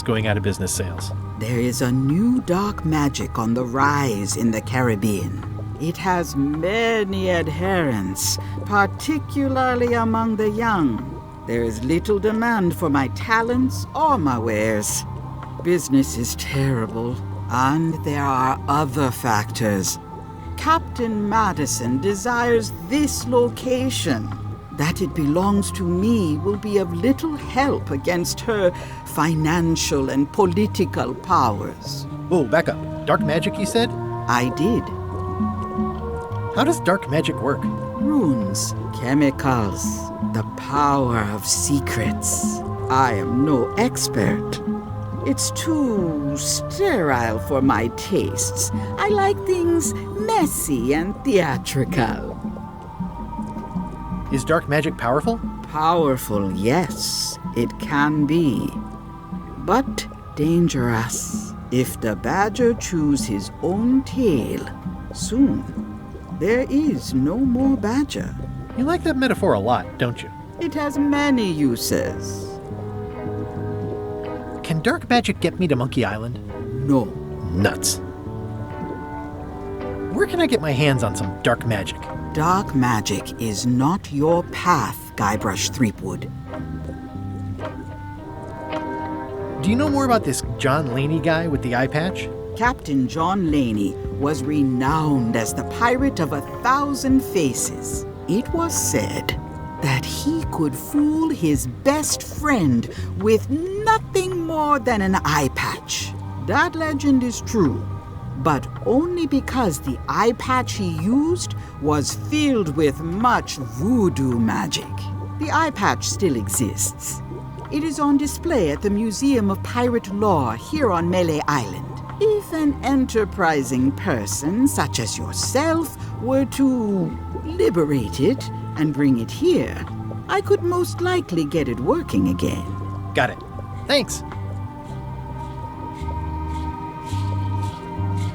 sales? There is a new dark magic on the rise in the Caribbean. It has many adherents, particularly among the young. There is little demand for my talents or my wares. Business is terrible, and there are other factors. Captain Madison desires this location. that it belongs to me will be of little help against her financial and political powers. Oh, back up. Dark magic, you said? I did. How does dark magic work? Runes, chemicals, the power of secrets. I am no expert. It's too sterile for my tastes. I like things messy and theatrical. Is dark magic powerful? Powerful, yes, it can be. But dangerous. If the badger chews his own tail, soon there is no more badger. You like that metaphor a lot, don't you? It has many uses. Can dark magic get me to Monkey Island? No. Nuts. Where can I get my hands on some dark magic? Dark magic is not your path, Guybrush Threepwood. Do you know more about this John Laney guy with the eye patch? Captain John Laney was renowned as the pirate of 1,000 faces. It was said that he could fool his best friend with nothing more than an eye patch. That legend is true, but only because the eye patch he used was filled with much voodoo magic. The eye patch still exists. It is on display at the Museum of Pirate Lore here on Melee Island. If an enterprising person such as yourself were to liberate it and bring it here, I could most likely get it working again. Got it. Thanks.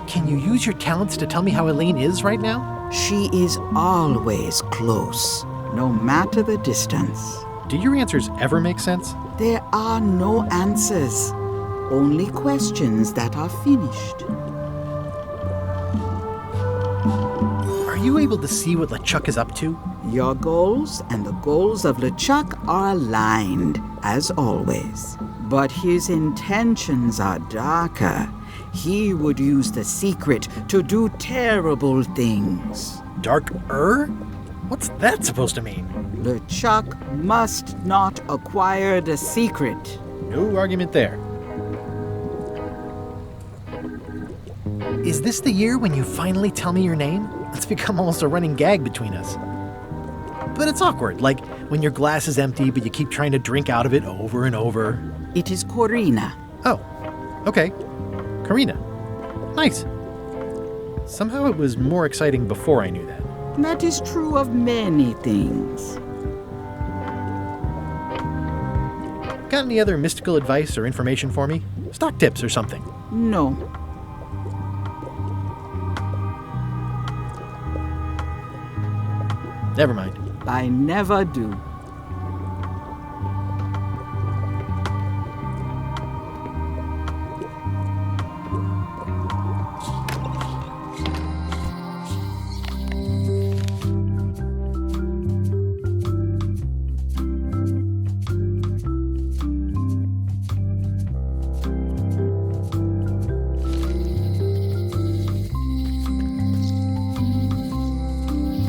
Can you use your talents to tell me how Elaine is right now? She is always close, no matter the distance. Do your answers ever make sense? There are no answers, only questions that are finished. Are you able to see what LeChuck is up to? Your goals and the goals of LeChuck are aligned, as always. But his intentions are darker. He would use the secret to do terrible things. Darker? What's that supposed to mean? LeChuck must not acquire the secret. No argument there. Is this the year when you finally tell me your name? It's become almost a running gag between us. But it's awkward, like when your glass is empty but you keep trying to drink out of it over and over. It is Corina. Oh, okay. Karina. Nice. Somehow it was more exciting before I knew that. That is true of many things. Got any other mystical advice or information for me? Stock tips or something? No. Never mind. I never do.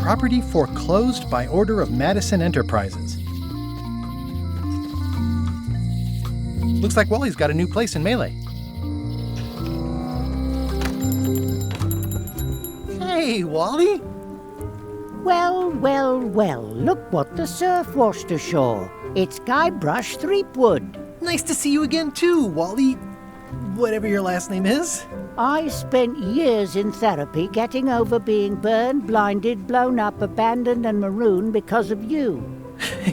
Property foreclosed by order of Madison Enterprises. Looks like Wally's got a new place in Melee. Hey, Wally! Well, well, well, look what the surf washed ashore. It's Guybrush Threepwood. Nice to see you again too, Wally. Whatever your last name is. I spent years in therapy getting over being burned, blinded, blown up, abandoned, and marooned because of you.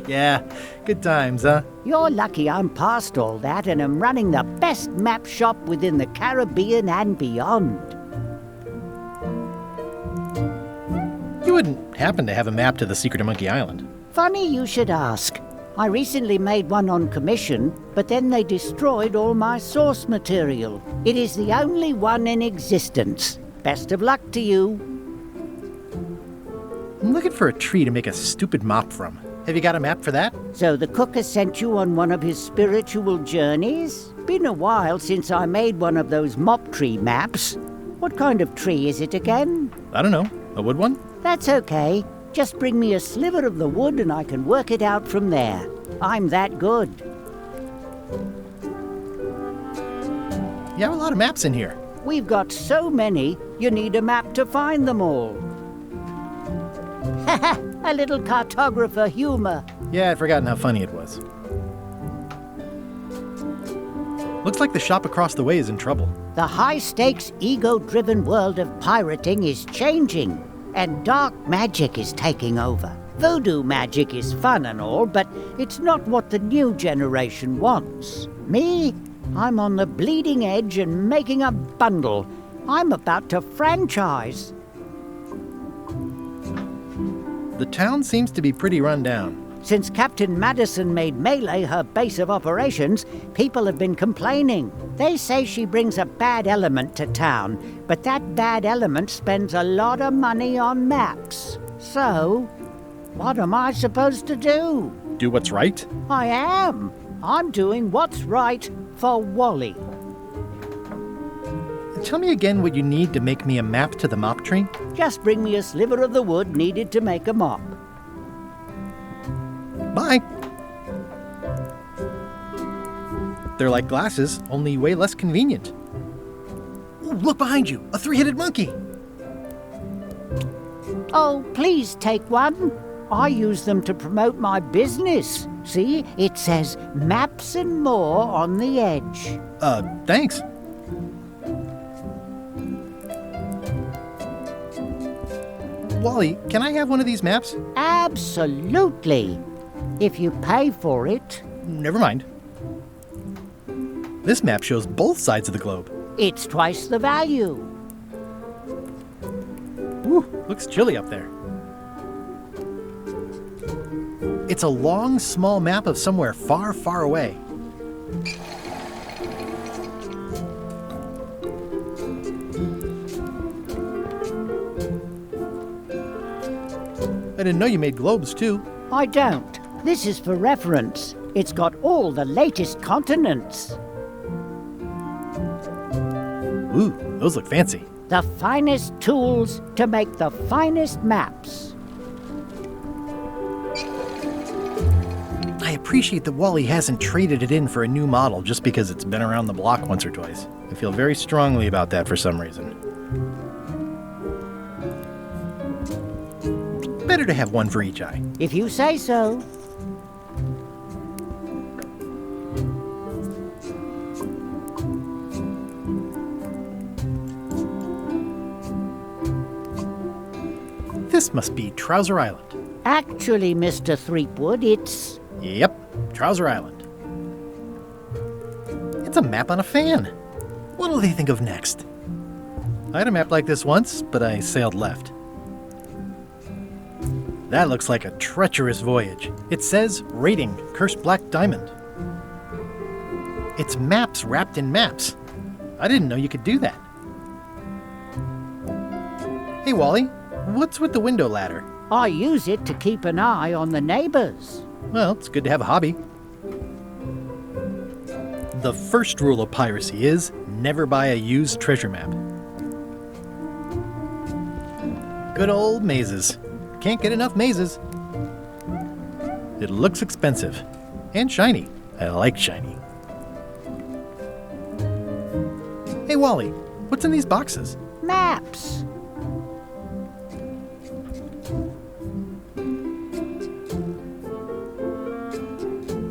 Yeah, good times, huh? You're lucky I'm past all that and am running the best map shop within the Caribbean and beyond. You wouldn't happen to have a map to the secret of Monkey Island? Funny you should ask. I recently made one on commission, but then they destroyed all my source material. It is the only one in existence. Best of luck to you. I'm looking for a tree to make a stupid mop from. Have you got a map for that? So the cook has sent you on one of his spiritual journeys? Been a while since I made one of those mop tree maps. What kind of tree is it again? I don't know. A wood one? That's okay. Just bring me a sliver of the wood and I can work it out from there. I'm that good. You have a lot of maps in here. We've got so many, you need a map to find them all. Haha, a little cartographer humor. Yeah, I'd forgotten how funny it was. Looks like the shop across the way is in trouble. The high-stakes, ego-driven world of pirating is changing, and dark magic is taking over. Voodoo magic is fun and all, but it's not what the new generation wants. Me? I'm on the bleeding edge and making a bundle. I'm about to franchise. The town seems to be pretty run down. Since Captain Madison made Melee her base of operations, people have been complaining. They say she brings a bad element to town, but that bad element spends a lot of money on maps. So, what am I supposed to do? Do what's right? I am. I'm doing what's right for Wally. Tell me again what you need to make me a map to the mop tree. Just bring me a sliver of the wood needed to make a mop. Bye. They're like glasses, only way less convenient. Ooh, look behind you, a three-headed monkey. Oh, please take one. I use them to promote my business. See, it says maps and more on the edge. Thanks. Wally, can I have one of these maps? Absolutely. If you pay for it. Never mind. This map shows both sides of the globe. It's twice the value. Ooh, looks chilly up there. It's a long, small map of somewhere far, far away. I didn't know you made globes, too. I don't. This is for reference. It's got all the latest continents. Ooh, those look fancy. The finest tools to make the finest maps. I appreciate that Wally hasn't traded it in for a new model just because it's been around the block once or twice. I feel very strongly about that for some reason. Better to have one for each eye. If you say so. This must be Trouser Island. Actually, Mr. Threepwood, it's... Yep, Trouser Island. It's a map on a fan. What'll they think of next? I had a map like this once, but I sailed left. That looks like a treacherous voyage. It says, rating, Cursed Black Diamond. It's maps wrapped in maps. I didn't know you could do that. Hey, Wally, what's with the window ladder? I use it to keep an eye on the neighbors. Well, it's good to have a hobby. The first rule of piracy is never buy a used treasure map. Good old mazes. Can't get enough mazes. It looks expensive. And shiny. I like shiny. Hey, Wally, what's in these boxes? Maps.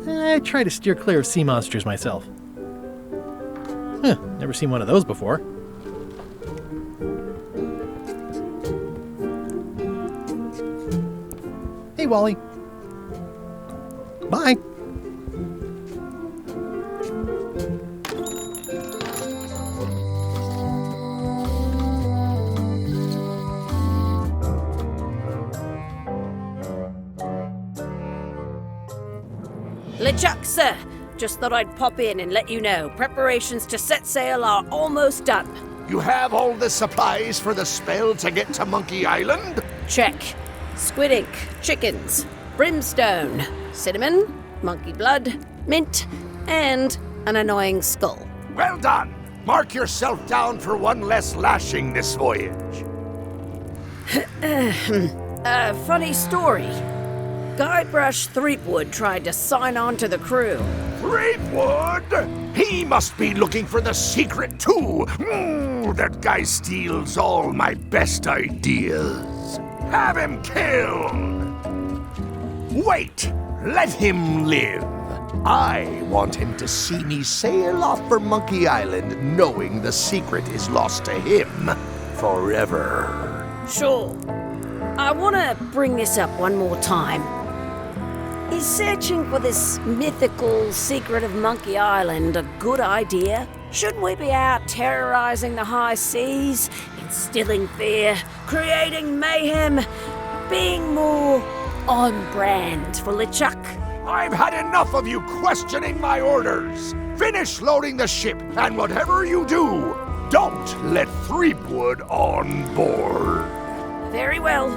I try to steer clear of sea monsters myself. Huh, never seen one of those before. Hey, Wally. Bye. LeChuck, sir. Just thought I'd pop in and let you know. Preparations to set sail are almost done. You have all the supplies for the spell to get to Monkey Island? Check. Squid ink, chickens, brimstone, cinnamon, monkey blood, mint, and an annoying skull. Well done! Mark yourself down for one less lashing this voyage. Funny story. Guybrush Threepwood tried to sign on to the crew. Threepwood? He must be looking for the secret too. That guy steals all my best ideas. Have him killed. Wait, let him live. I want him to see me sail off for Monkey Island knowing the secret is lost to him forever. Sure. I want to bring this up one more time. Is searching for this mythical secret of Monkey Island a good idea? Shouldn't we be out terrorizing the high seas, instilling fear, creating mayhem, being more on brand for LeChuck? I've had enough of you questioning my orders. Finish loading the ship, and whatever you do, don't let Threepwood on board. Very well.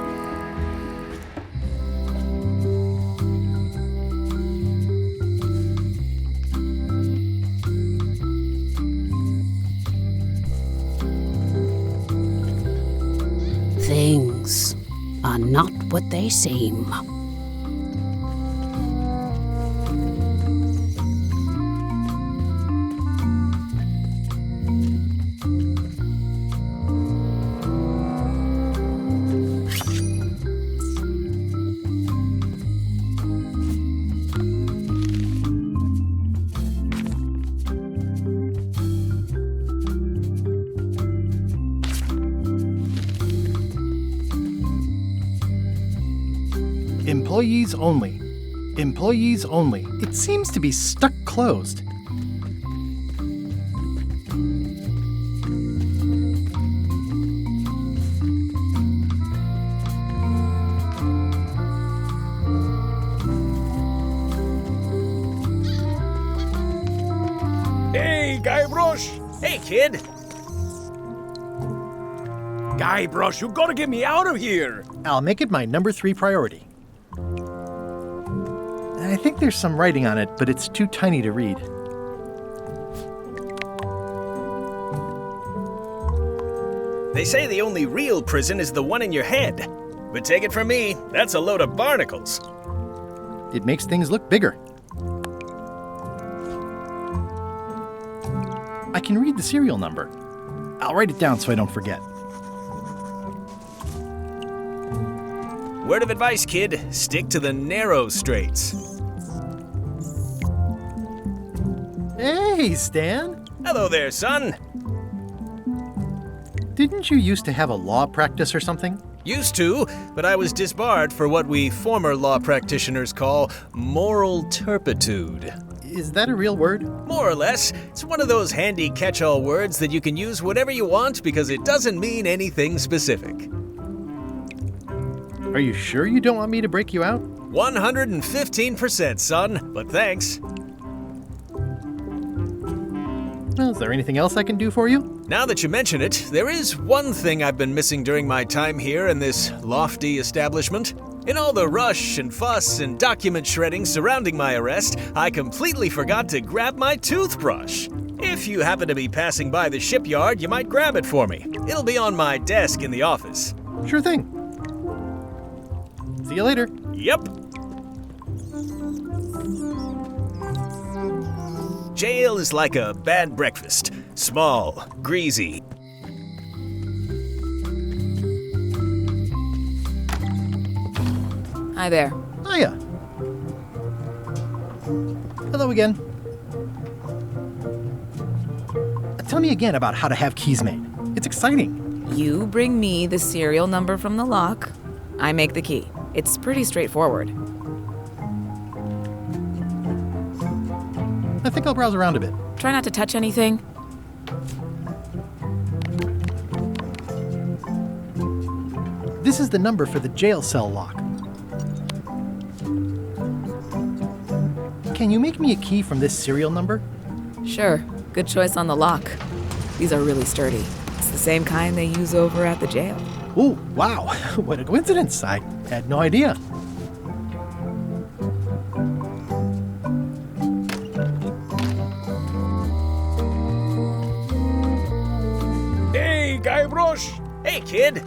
Things are not what they seem. Employees only. Employees only. It seems to be stuck closed. Hey, Guybrush! Hey, kid! Guybrush, you gotta get me out of here! I'll make it my number 3 priority. I think there's some writing on it, but it's too tiny to read. They say the only real prison is the one in your head. But take it from me, that's a load of barnacles. It makes things look bigger. I can read the serial number. I'll write it down so I don't forget. Word of advice, kid, stick to the narrow straights. Hey, Stan! Hello there, son. Didn't you used to have a law practice or something? Used to, but I was disbarred for what we former law practitioners call moral turpitude. Is that a real word? More or less. It's one of those handy catch-all words that you can use whatever you want because it doesn't mean anything specific. Are you sure you don't want me to break you out? 115%, son, but thanks. Well, is there anything else I can do for you? Now that you mention it, there is one thing I've been missing during my time here in this lofty establishment. In all the rush and fuss and document shredding surrounding my arrest, I completely forgot to grab my toothbrush. If you happen to be passing by the shipyard, you might grab it for me. It'll be on my desk in the office. Sure thing. See you later. Yep. Jail is like a bad breakfast. Small, greasy. Hi there. Hiya. Hello again. Tell me again about how to have keys made. It's exciting. You bring me the serial number from the lock. I make the key. It's pretty straightforward. I think I'll browse around a bit. Try not to touch anything. This is the number for the jail cell lock. Can you make me a key from this serial number? Sure. Good choice on the lock. These are really sturdy. It's the same kind they use over at the jail. Ooh, wow. What a coincidence. I had no idea. Hey, Guybrush! Hey, kid!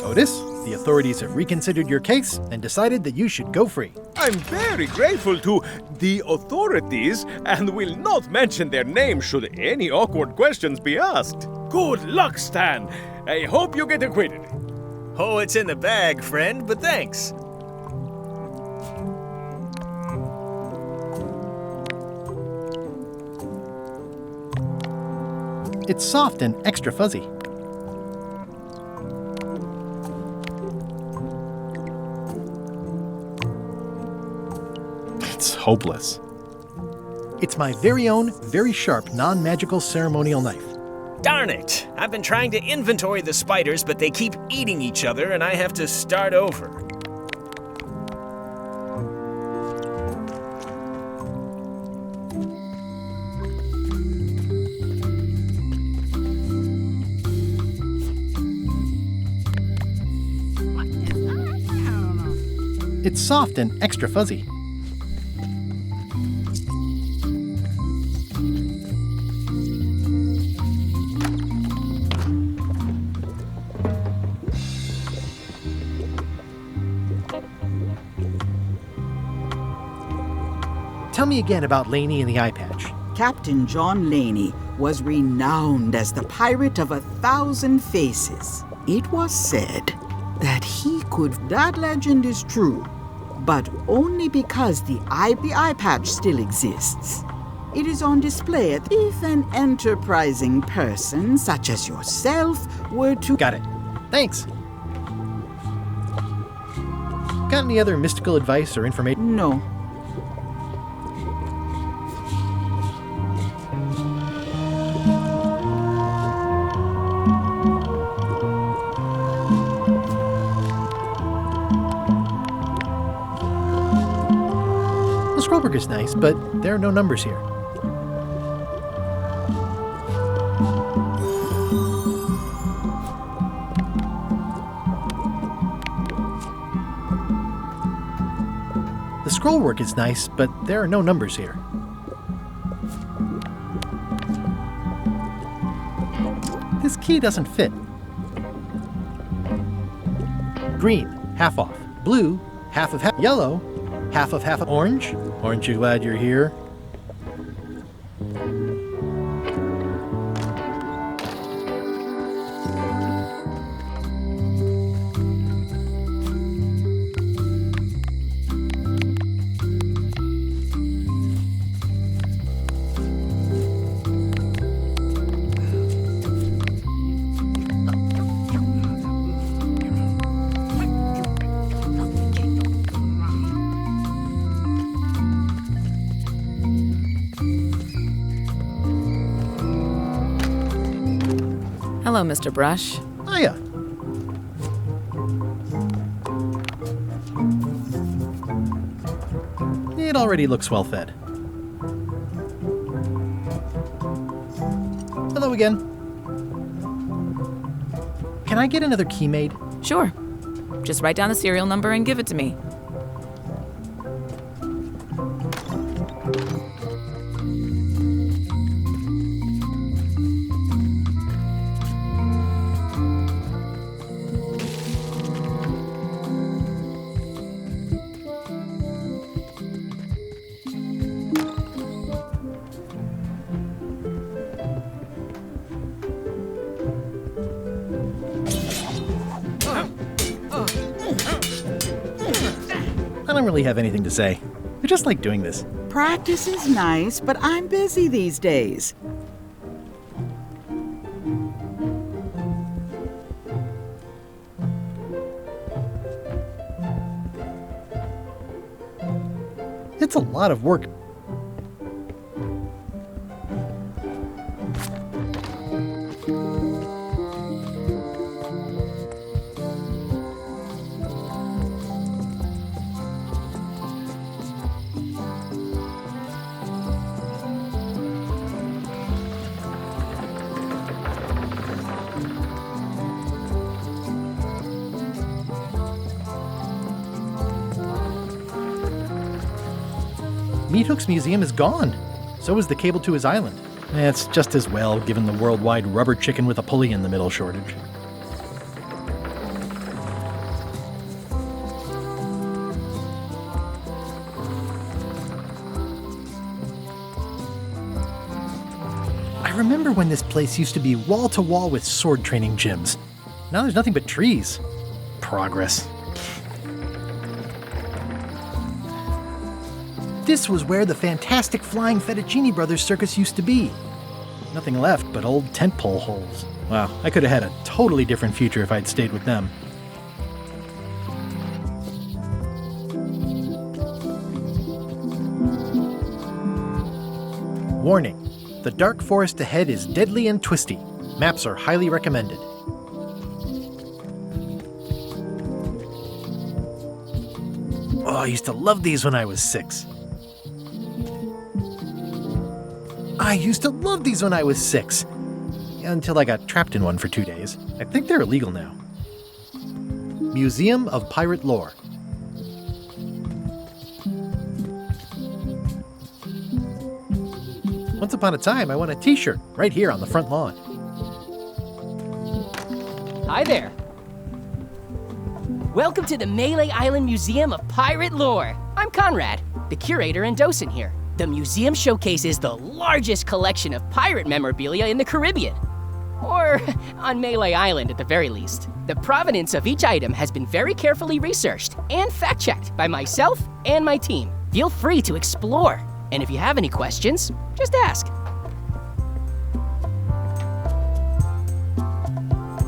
Otis, the authorities have reconsidered your case and decided that you should go free. I'm very grateful to the authorities and will not mention their name should any awkward questions be asked. Good luck, Stan. I hope you get acquitted. Oh, it's in the bag, friend, but thanks. It's soft and extra fuzzy. It's hopeless. It's my very own, very sharp, non-magical ceremonial knife. Darn it! I've been trying to inventory the spiders, but they keep eating each other, and I have to start over. It's soft and extra fuzzy. Tell me again about Laney and the eye patch. Captain John Laney was renowned as the pirate of 1,000 faces. It was said that he could. That legend is true, but only because the eye patch still exists. It is on display if an enterprising person such as yourself were to... Got it. Thanks. Got any other mystical advice or information? No. The scrollwork is nice, but there are no numbers here. The scrollwork is nice, but there are no numbers here. This key doesn't fit. Green, half off. Blue, half of half. Yellow, half of half. Orange? Aren't you glad you're here? Hello, Mr. Brush. Hiya. It already looks well fed. Hello again. Can I get another key made? Sure. Just write down the serial number and give it to me. I don't really have anything to say. I just like doing this. Practice is nice, but I'm busy these days. It's a lot of work. Meat Hook's museum is gone. So is the cable to his island. It's just as well, given the worldwide rubber chicken with a pulley in the middle shortage. I remember when this place used to be wall-to-wall with sword training gyms. Now there's nothing but trees. Progress. This was where the fantastic Flying Fettuccine Brothers circus used to be. Nothing left but old tentpole holes. Wow, I could have had a totally different future if I'd stayed with them. Warning. The dark forest ahead is deadly and twisty. Maps are highly recommended. Oh, I used to love these when I was 6. I used to love these when I was 6. Until I got trapped in one for 2 days. I think they're illegal now. Museum of Pirate Lore. Once upon a time, I won a t-shirt right here on the front lawn. Hi there. Welcome to the Melee Island Museum of Pirate Lore. I'm Conrad, the curator and docent here. The museum showcases the largest collection of pirate memorabilia in the Caribbean. Or on Melee Island at the very least. The provenance of each item has been very carefully researched and fact-checked by myself and my team. Feel free to explore. And if you have any questions, just ask.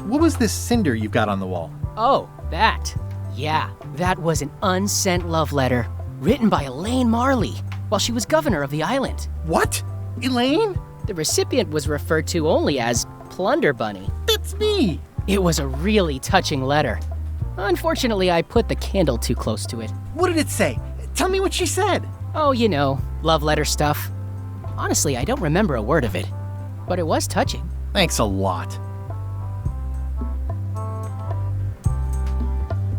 What was this cinder you've got on the wall? Oh, that. Yeah, that was an unsent love letter written by Elaine Marley while she was governor of the island. What? Elaine? The recipient was referred to only as Plunder Bunny. That's me! It was a really touching letter. Unfortunately, I put the candle too close to it. What did it say? Tell me what she said. Oh, you know, love letter stuff. Honestly, I don't remember a word of it, but it was touching. Thanks a lot.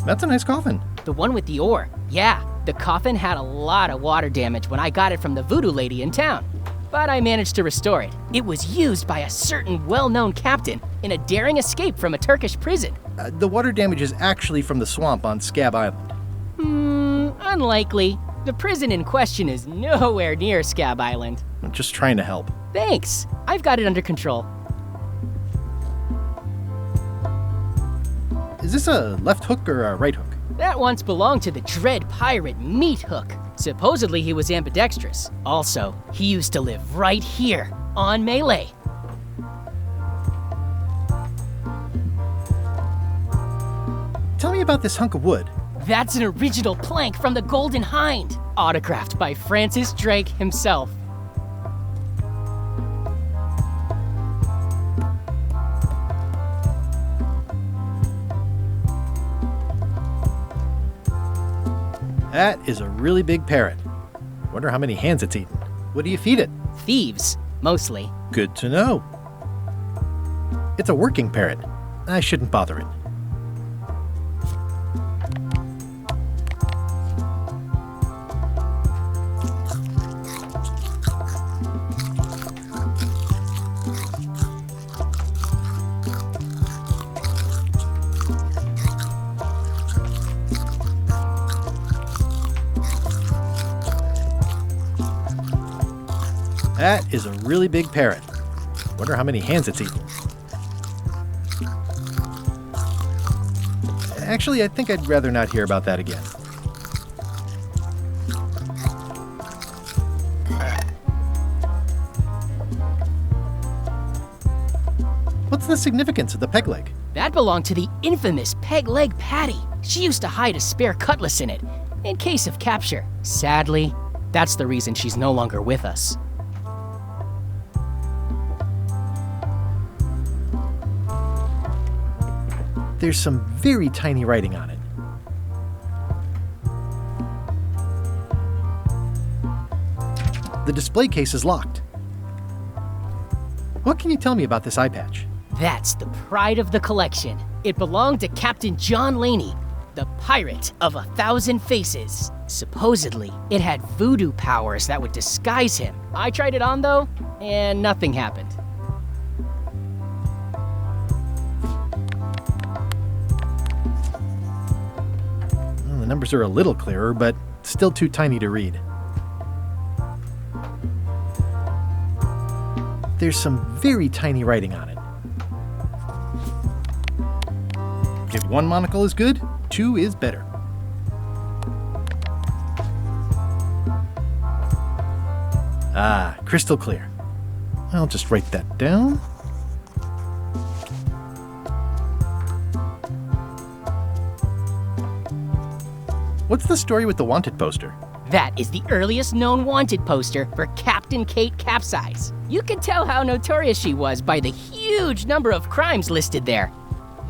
That's a nice coffin. The one with the ore. Yeah, the coffin had a lot of water damage when I got it from the voodoo lady in town. But I managed to restore it. It was used by a certain well-known captain in a daring escape from a Turkish prison. The water damage is actually from the swamp on Scab Island. Unlikely. The prison in question is nowhere near Scab Island. I'm just trying to help. Thanks. I've got it under control. Is this a left hook or a right hook? That once belonged to the dread pirate Meat Hook. Supposedly he was ambidextrous. Also, he used to live right here, on Melee. Tell me about this hunk of wood. That's an original plank from the Golden Hind, autographed by Francis Drake himself. That is a really big parrot. Wonder how many hands it's eaten. What do you feed it? Thieves, mostly. Good to know. It's a working parrot. I shouldn't bother it. That is a really big parrot. Wonder how many hands it's eaten. Actually, I think I'd rather not hear about that again. What's the significance of the peg leg? That belonged to the infamous Peg Leg Patty. She used to hide a spare cutlass in it, in case of capture. Sadly, that's the reason she's no longer with us. There's some very tiny writing on it. The display case is locked. What can you tell me about this eye patch? That's the pride of the collection. It belonged to Captain John Laney. The Pirate of 1,000 Faces. Supposedly, it had voodoo powers that would disguise him. I tried it on though, and nothing happened. Well, the numbers are a little clearer, but still too tiny to read. There's some very tiny writing on it. If one monocle is good, 2 is better. Ah, crystal clear. I'll just write that down. What's the story with the wanted poster? That is the earliest known wanted poster for Captain Kate Capsize. You can tell how notorious she was by the huge number of crimes listed there.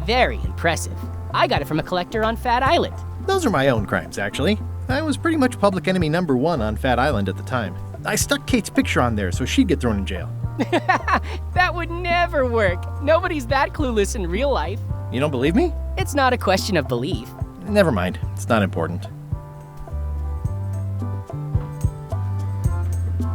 Very impressive. I got it from a collector on Fat Island. Those are my own crimes, actually. I was pretty much public enemy number 1 on Fat Island at the time. I stuck Kate's picture on there so she'd get thrown in jail. That would never work. Nobody's that clueless in real life. You don't believe me? It's not a question of belief. Never mind. It's not important.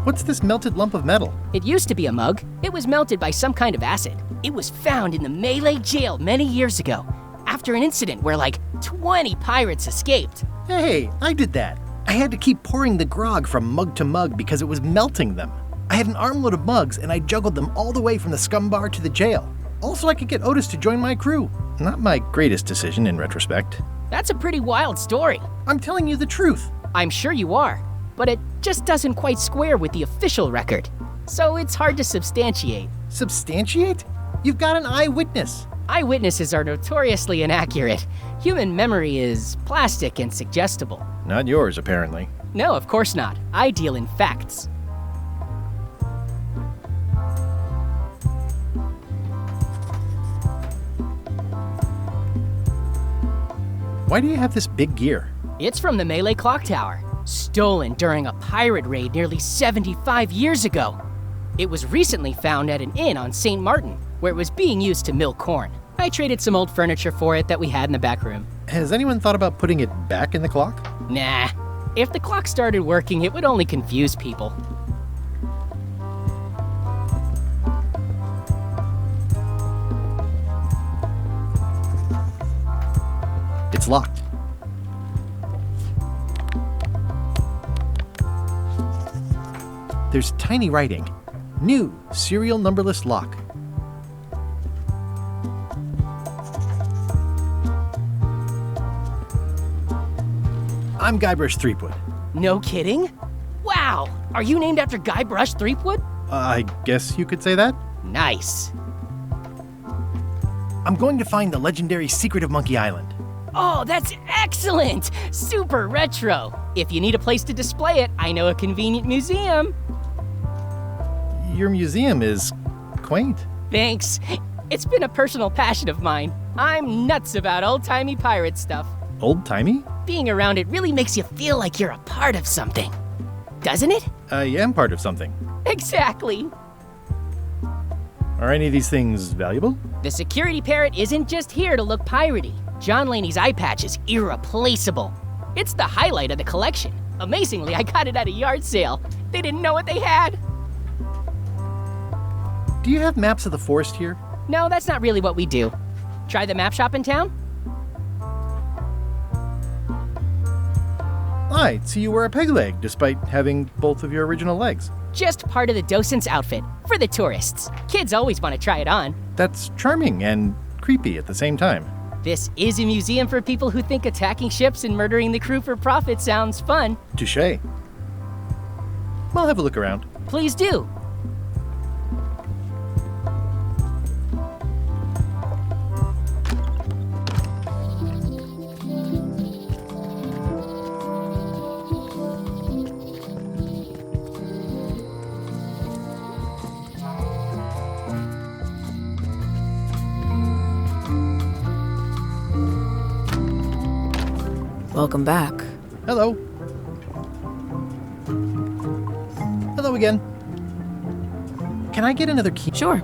What's this melted lump of metal? It used to be a mug. It was melted by some kind of acid. It was found in the Malay jail many years ago, after an incident where like 20 pirates escaped. Hey, I did that. I had to keep pouring the grog from mug to mug because it was melting them. I had an armload of mugs and I juggled them all the way from the scum bar to the jail. Also, I could get Otis to join my crew. Not my greatest decision in retrospect. That's a pretty wild story. I'm telling you the truth. I'm sure you are, but it just doesn't quite square with the official record. So it's hard to substantiate. Substantiate? You've got an eyewitness. Eyewitnesses are notoriously inaccurate. Human memory is plastic and suggestible. Not yours, apparently. No, of course not. I deal in facts. Why do you have this big gear? It's from the Malay Clock Tower, stolen during a pirate raid nearly 75 years ago. It was recently found at an inn on St. Martin, where it was being used to mill corn. I traded some old furniture for it that we had in the back room. Has anyone thought about putting it back in the clock? Nah. If the clock started working, it would only confuse people. It's locked. There's tiny writing. New serial numberless lock. I'm Guybrush Threepwood. No kidding? Wow! Are you named after Guybrush Threepwood? I guess you could say that. Nice. I'm going to find the legendary secret of Monkey Island. Oh, that's excellent! Super retro. If you need a place to display it, I know a convenient museum. Your museum is quaint. Thanks. It's been a personal passion of mine. I'm nuts about old-timey pirate stuff. Old-timey? Being around it really makes you feel like you're a part of something. Doesn't it? I am part of something. Exactly. Are any of these things valuable? The security parrot isn't just here to look piratey. John Laney's eye patch is irreplaceable. It's the highlight of the collection. Amazingly, I got it at a yard sale. They didn't know what they had. Do you have maps of the forest here? No, that's not really what we do. Try the map shop in town? I see you wear a peg leg despite having both of your original legs. Just part of the docent's outfit, for the tourists. Kids always want to try it on. That's charming and creepy at the same time. This is a museum for people who think attacking ships and murdering the crew for profit sounds fun. Touché. I'll have a look around. Please do. Welcome back. Hello. Hello again. Can I get another key? Sure.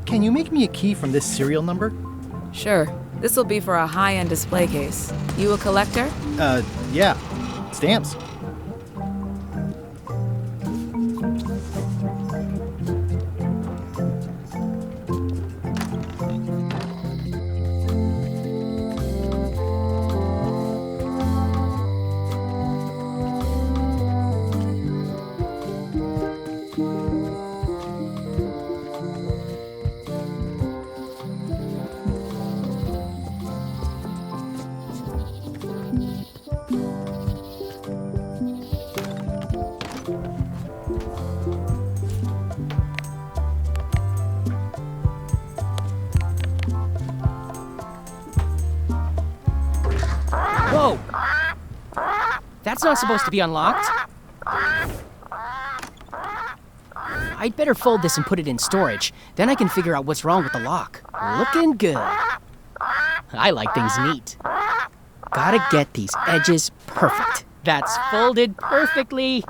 Can you make me a key from this serial number? Sure. This will be for a high-end display case. You a collector? Yeah. Stamps. Whoa! That's not supposed to be unlocked. I'd better fold this and put it in storage. Then I can figure out what's wrong with the lock. Looking good. I like things neat. Gotta get these edges perfect. That's folded perfectly.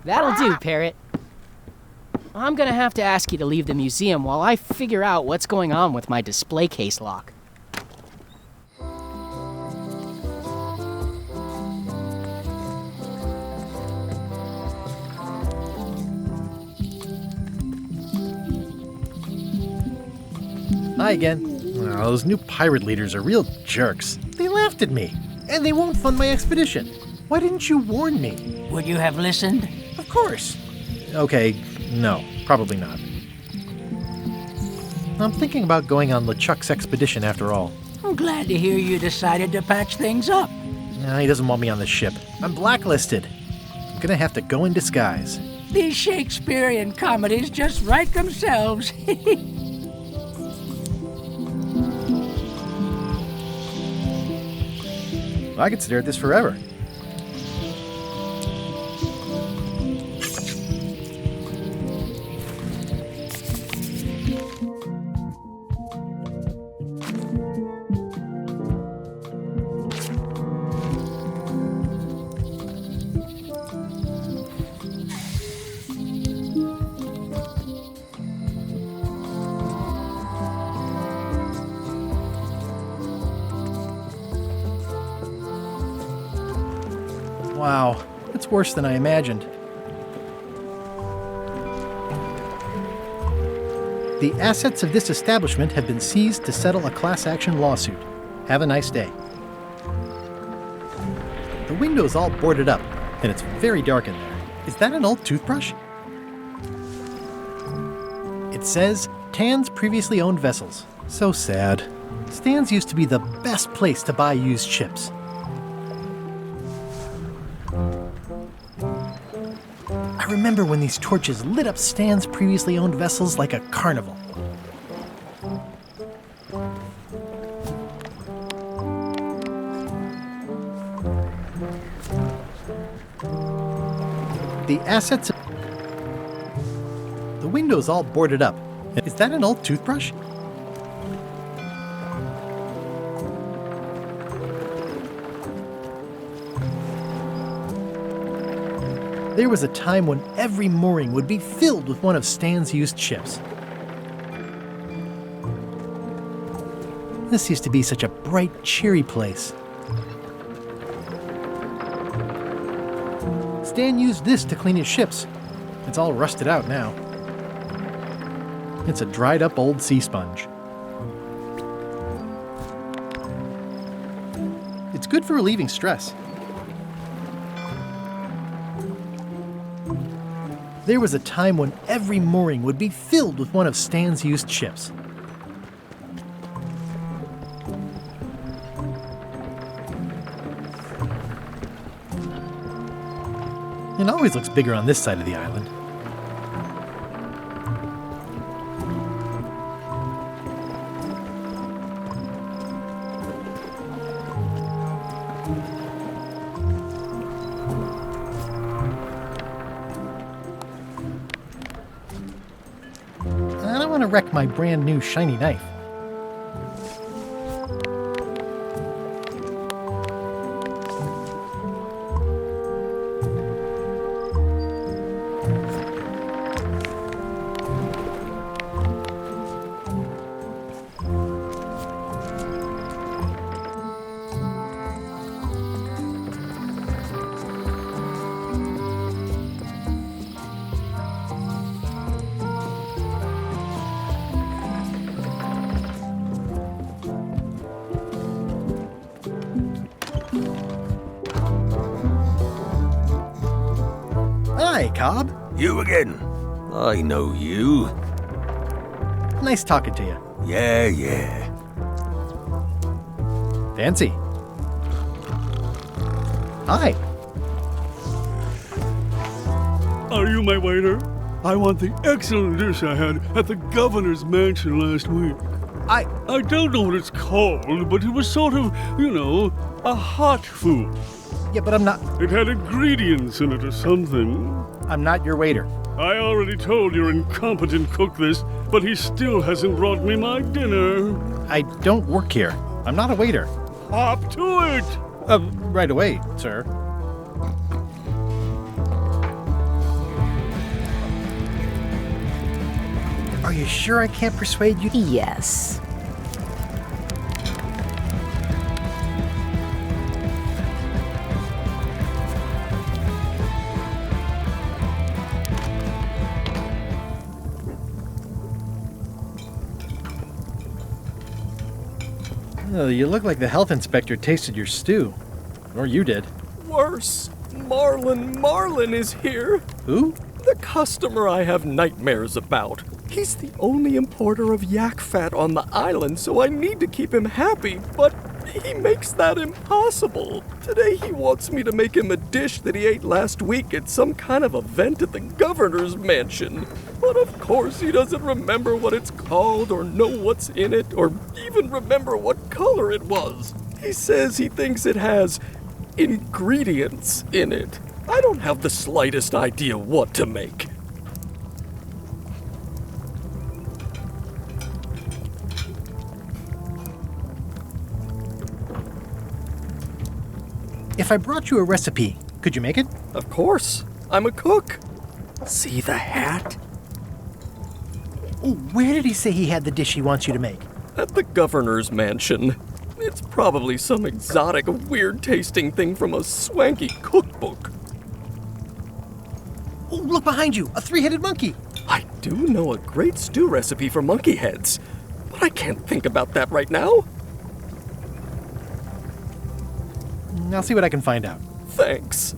That'll do, Parrot. I'm gonna have to ask you to leave the museum while I figure out what's going on with my display case lock. Hi again. Oh, those new pirate leaders are real jerks. They laughed at me, and they won't fund my expedition. Why didn't you warn me? Would you have listened? Of course. Okay, no, probably not. I'm thinking about going on LeChuck's expedition after all. I'm glad to hear you decided to patch things up. Nah, he doesn't want me on the ship. I'm blacklisted. I'm gonna have to go in disguise. These Shakespearean comedies just write themselves. I could stare at this forever. Wow, it's worse than I imagined. The assets of this establishment have been seized to settle a class action lawsuit. Have a nice day. The window's all boarded up, and it's very dark in there. Is that an old toothbrush? It says, Tan's previously owned vessels. So sad. Stan's used to be the best place to buy used ships. I remember when these torches lit up Stan's previously owned vessels like a carnival. The assets... The window's all boarded up. Is that an old toothbrush? There was a time when every mooring would be filled with one of Stan's used ships. This used to be such a bright, cheery place. Stan used this to clean his ships. It's all rusted out now. It's a dried up old sea sponge. It's good for relieving stress. There was a time when every mooring would be filled with one of Stan's used ships. It always looks bigger on this side of the island. I don't want to wreck my brand new shiny knife. Hi, Cobb. You again. I know you. Nice talking to you. Yeah. Fancy. Hi. Are you my waiter? I want the excellent dish I had at the governor's mansion last week. I don't know what it's called, but it was sort of, a hot food. Yeah, but I'm not... It had ingredients in it or something. I'm not your waiter. I already told your incompetent cook this, but he still hasn't brought me my dinner. I don't work here. I'm not a waiter. Hop to it! Right away, sir. Are you sure I can't persuade you? Yes. Oh, you look like the health inspector tasted your stew. Or you did. Worse. Marlin is here. Who? The customer I have nightmares about. He's the only importer of yak fat on the island, so I need to keep him happy, but he makes that impossible. Today he wants me to make him a dish that he ate last week at some kind of event at the governor's mansion. But of course he doesn't remember what it's called or know what's in it or even remember what color it was. He says he thinks it has ingredients in it. I don't have the slightest idea what to make. If I brought you a recipe, could you make it? Of course. I'm a cook. See the hat? Oh, where did he say he had the dish he wants you to make? At the governor's mansion. It's probably some exotic, weird-tasting thing from a swanky cookbook. Oh, look behind you! A three-headed monkey! I do know a great stew recipe for monkey heads, but I can't think about that right now. I'll see what I can find out. Thanks.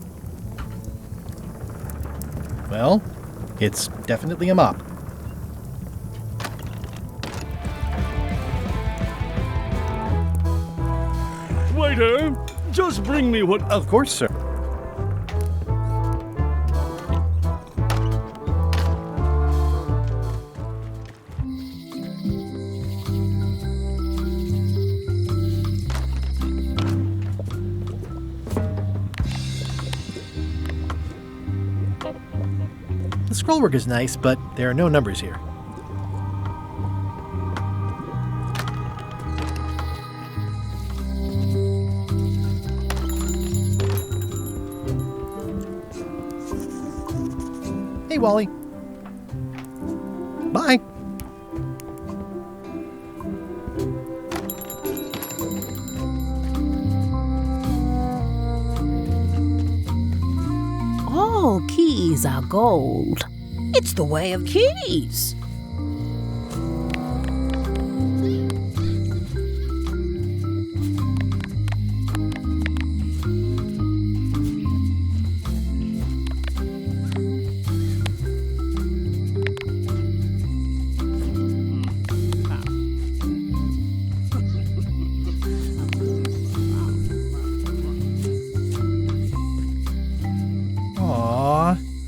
Well, it's definitely a mop. Waiter, just bring me what... Of course, sir. The scrollwork is nice, but there are no numbers here. Hey, Wally. Bye. All keys are gold. It's the way of keys.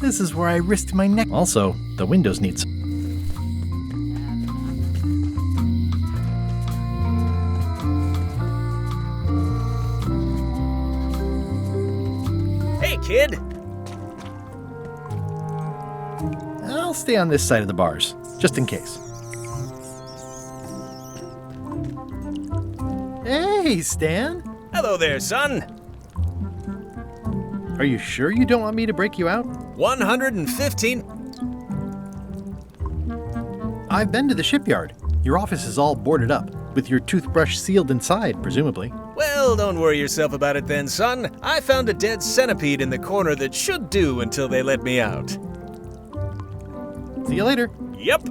This is where I risked my neck. Also, the windows need some. Hey, kid! I'll stay on this side of the bars, just in case. Hey, Stan! Hello there, son! Are you sure you don't want me to break you out? 115. I've been to the shipyard. Your office is all boarded up, with your toothbrush sealed inside, presumably. Well, don't worry yourself about it then, son. I found a dead centipede in the corner that should do until they let me out. See you later. Yep.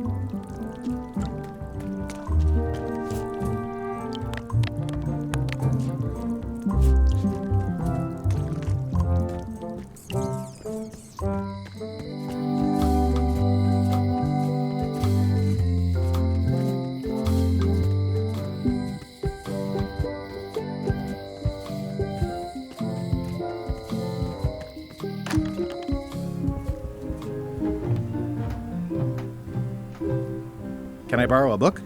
Can I borrow a book?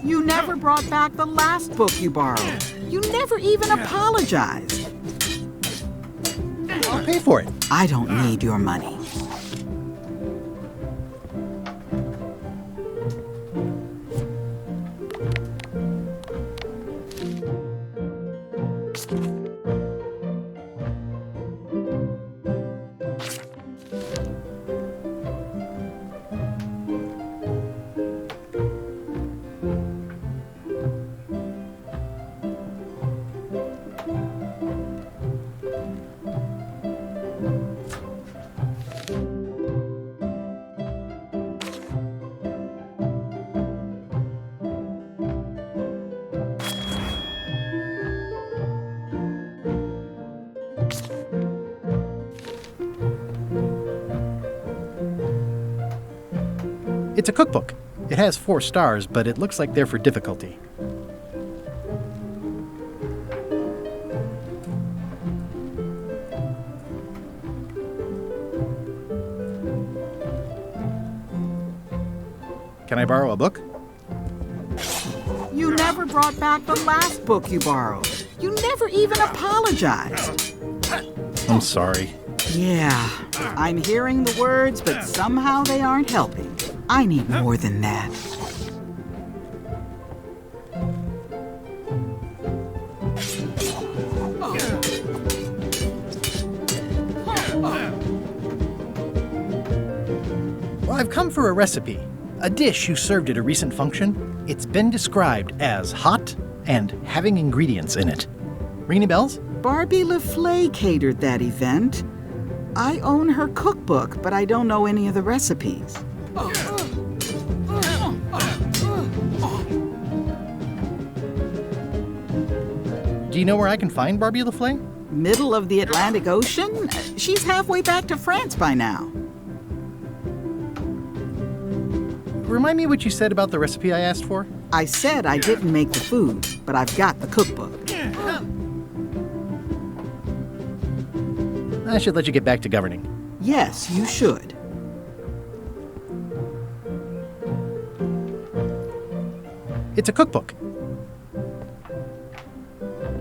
You never brought back the last book you borrowed. You never even apologized. I'll pay for it. I don't need your money. It's a cookbook. It has 4 stars, but it looks like they're for difficulty. Can I borrow a book? You never brought back the last book you borrowed. You never even apologized. I'm sorry. Yeah, I'm hearing the words, but somehow they aren't helping. I need more than that. Well, I've come for a recipe. A dish you served at a recent function. It's been described as hot and having ingredients in it. Ring any bells? Barbie LaFleur catered that event. I own her cookbook, but I don't know any of the recipes. Do you know where I can find Barbie LaFleur? Middle of the Atlantic Ocean? She's halfway back to France by now. Remind me what you said about the recipe I asked for? I said I didn't make the food, but I've got the cookbook. I should let you get back to governing. Yes, you should. It's a cookbook.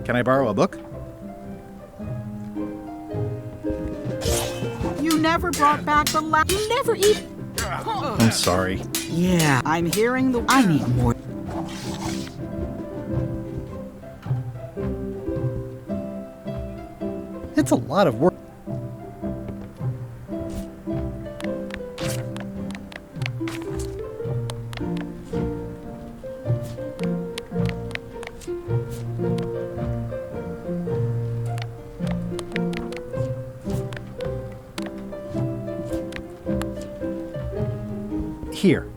Can I borrow a book? You never brought back the last... You never even... I'm sorry. Yeah, I'm hearing the... I need more. It's a lot of work. Here.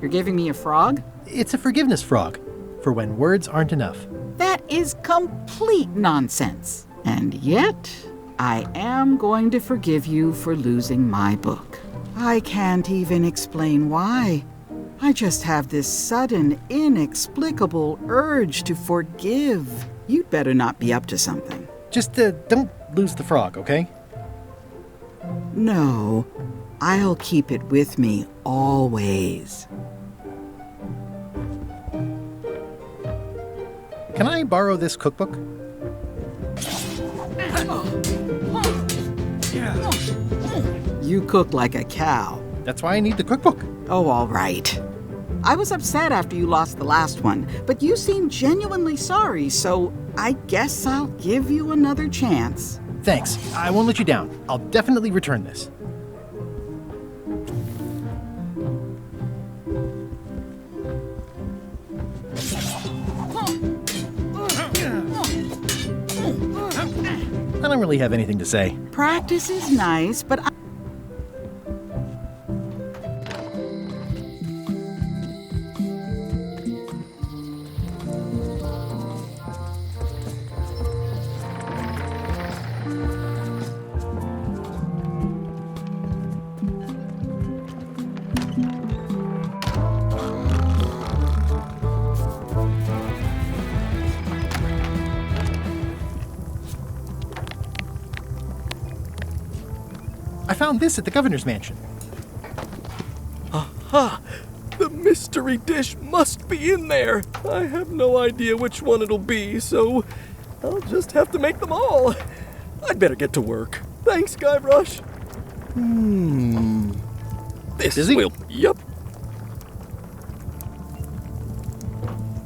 You're giving me a frog? It's a forgiveness frog, for when words aren't enough. That is complete nonsense. And yet, I am going to forgive you for losing my book. I can't even explain why. I just have this sudden, inexplicable urge to forgive. You'd better not be up to something. Just don't lose the frog, okay? No, I'll keep it with me always. Can I borrow this cookbook? You cook like a cow. That's why I need the cookbook. Oh, all right. I was upset after you lost the last one, but you seemed genuinely sorry, so I guess I'll give you another chance. Thanks. I won't let you down. I'll definitely return this. I don't really have anything to say. Practice is nice, but I found this at the governor's mansion. Aha! The mystery dish must be in there. I have no idea which one it'll be, so I'll just have to make them all. I'd better get to work. Thanks, Guybrush. This Busy? will... Yep.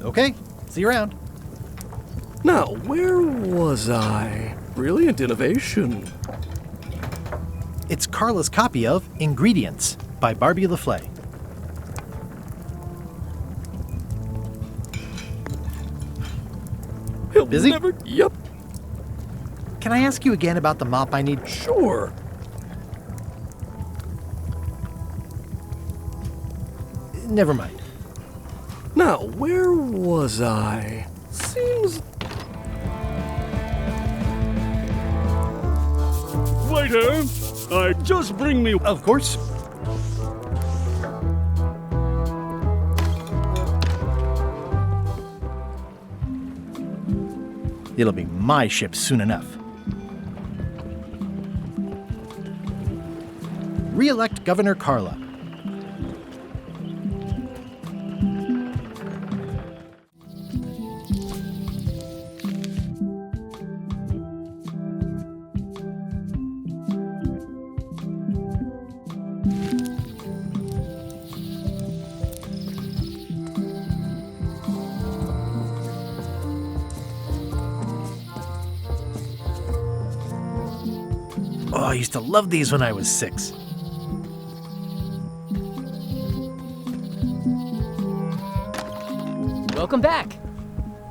Okay, see you around. Now, where was I? Brilliant innovation. It's Carla's copy of Ingredients by Barbie LaFlay. He'll Busy? never... Yep. Can I ask you again about the mop I need? Sure. Never mind. Now, where was I? Seems... Waiter, just bring me... Of course. It'll be my ship soon enough. Re-elect Governor Carla. Oh, I used to love these when I was 6. Welcome back.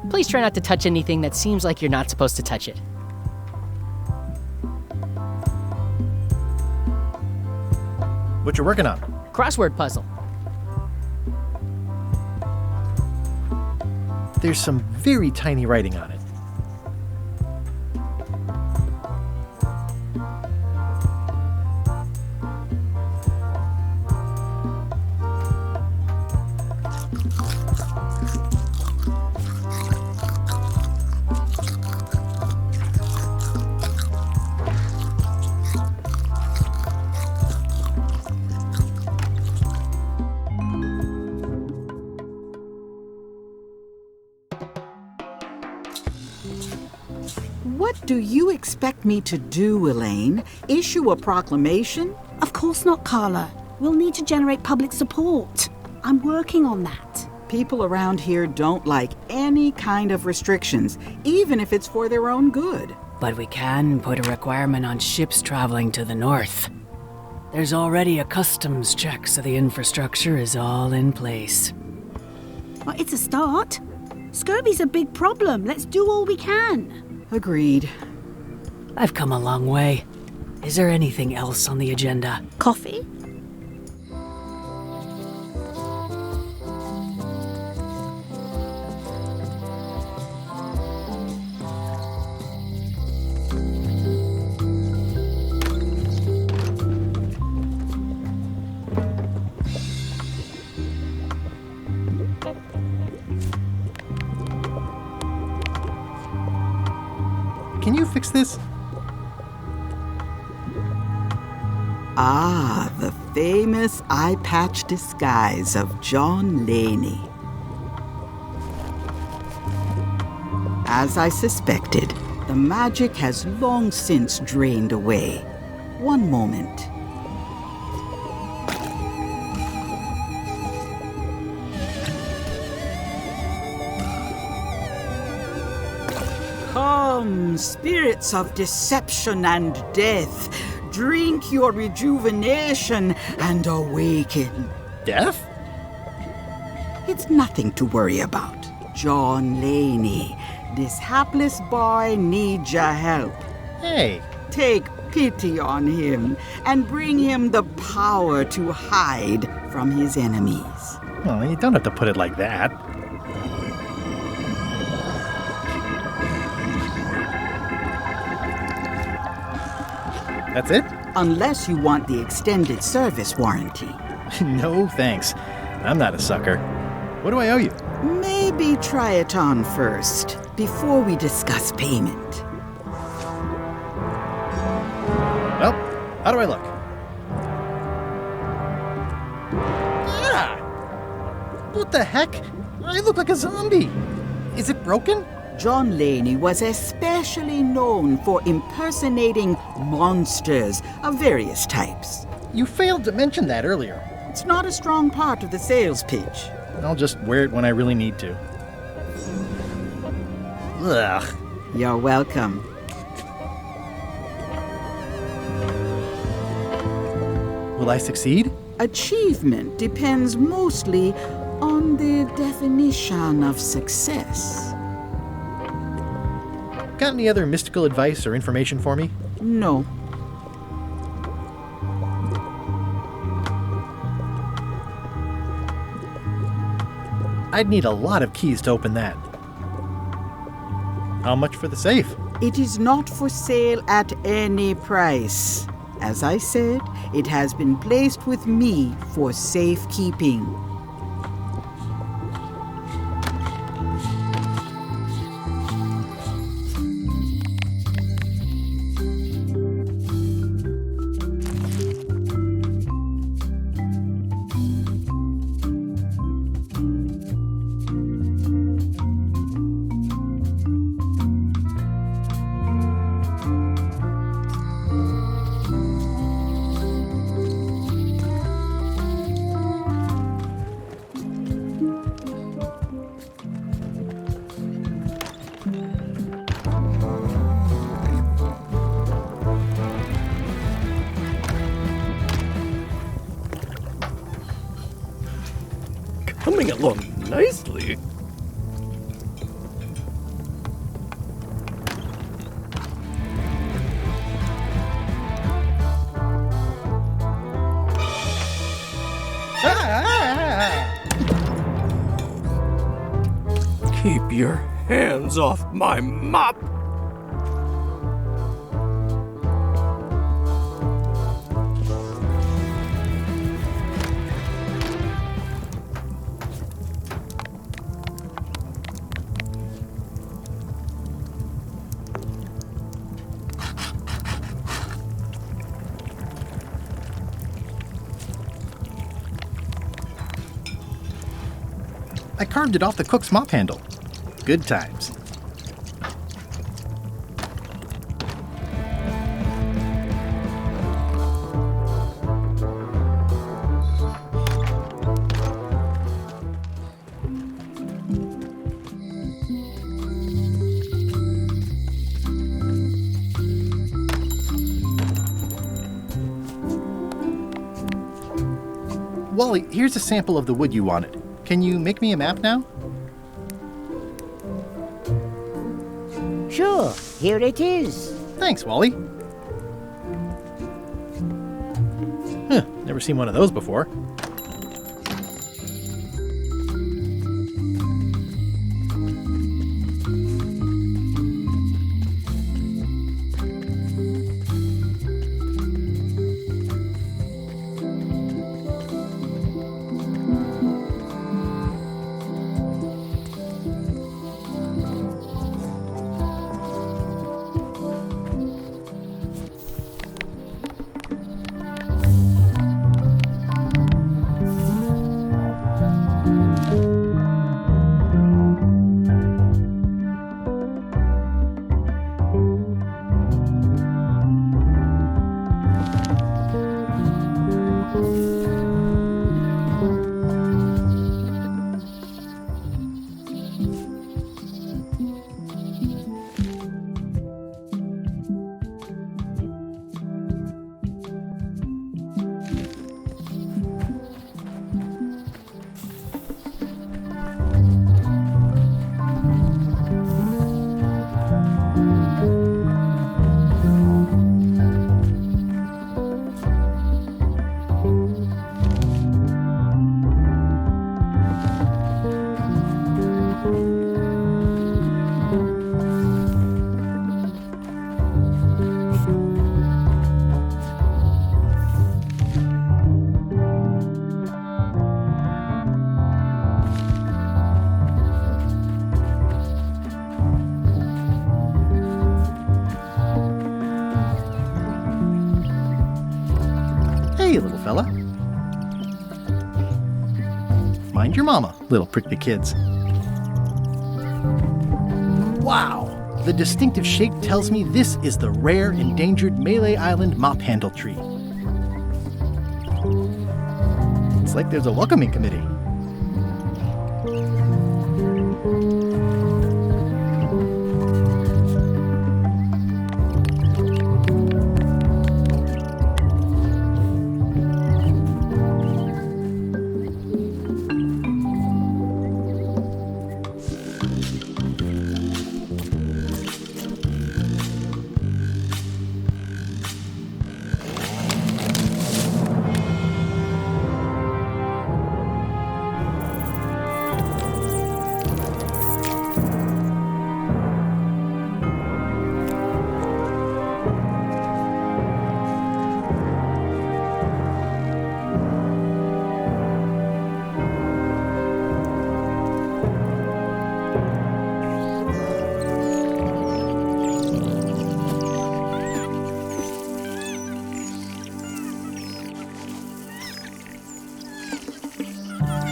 Please try not to touch anything that seems like you're not supposed to touch it. What you working on? Crossword puzzle. There's some very tiny writing on it. What do you expect me to do, Elaine? Issue a proclamation? Of course not, Carla. We'll need to generate public support. I'm working on that. People around here don't like any kind of restrictions, even if it's for their own good. But we can put a requirement on ships traveling to the north. There's already a customs check, so the infrastructure is all in place. Well, it's a start. Scurvy's a big problem. Let's do all we can. Agreed. I've come a long way. Is there anything else on the agenda? Coffee? Can you fix this? Ah, the famous eye patch disguise of John Laney. As I suspected, the magic has long since drained away. One moment. Come, spirits of deception and death, drink your rejuvenation and awaken. Death? It's nothing to worry about. John Laney, this hapless boy needs your help. Hey. Take pity on him and bring him the power to hide from his enemies. Well, you don't have to put it like that. That's it? Unless you want the extended service warranty. No, thanks. I'm not a sucker. What do I owe you? Maybe try it on first, before we discuss payment. Well, how do I look? What the heck? I look like a zombie. Is it broken? John Laney was especially known for impersonating monsters of various types. You failed to mention that earlier. It's not a strong part of the sales pitch. I'll just wear it when I really need to. Ugh. You're welcome. Will I succeed? Achievement depends mostly on the definition of success. Got any other mystical advice or information for me? No. I'd need a lot of keys to open that. How much for the safe? It is not for sale at any price. As I said, it has been placed with me for safekeeping. Coming along nicely. Keep your hands off my mop! I carved it off the cook's mop handle. Good times. Wally, here's a sample of the wood you wanted. Can you make me a map now? Sure, here it is. Thanks, Wally. Huh, never seen one of those before. Hey, little fella. Mind And your mama, little prickly kids. Wow! The distinctive shape tells me this is the rare, endangered Malay Island mop handle tree. It's like there's a welcoming committee.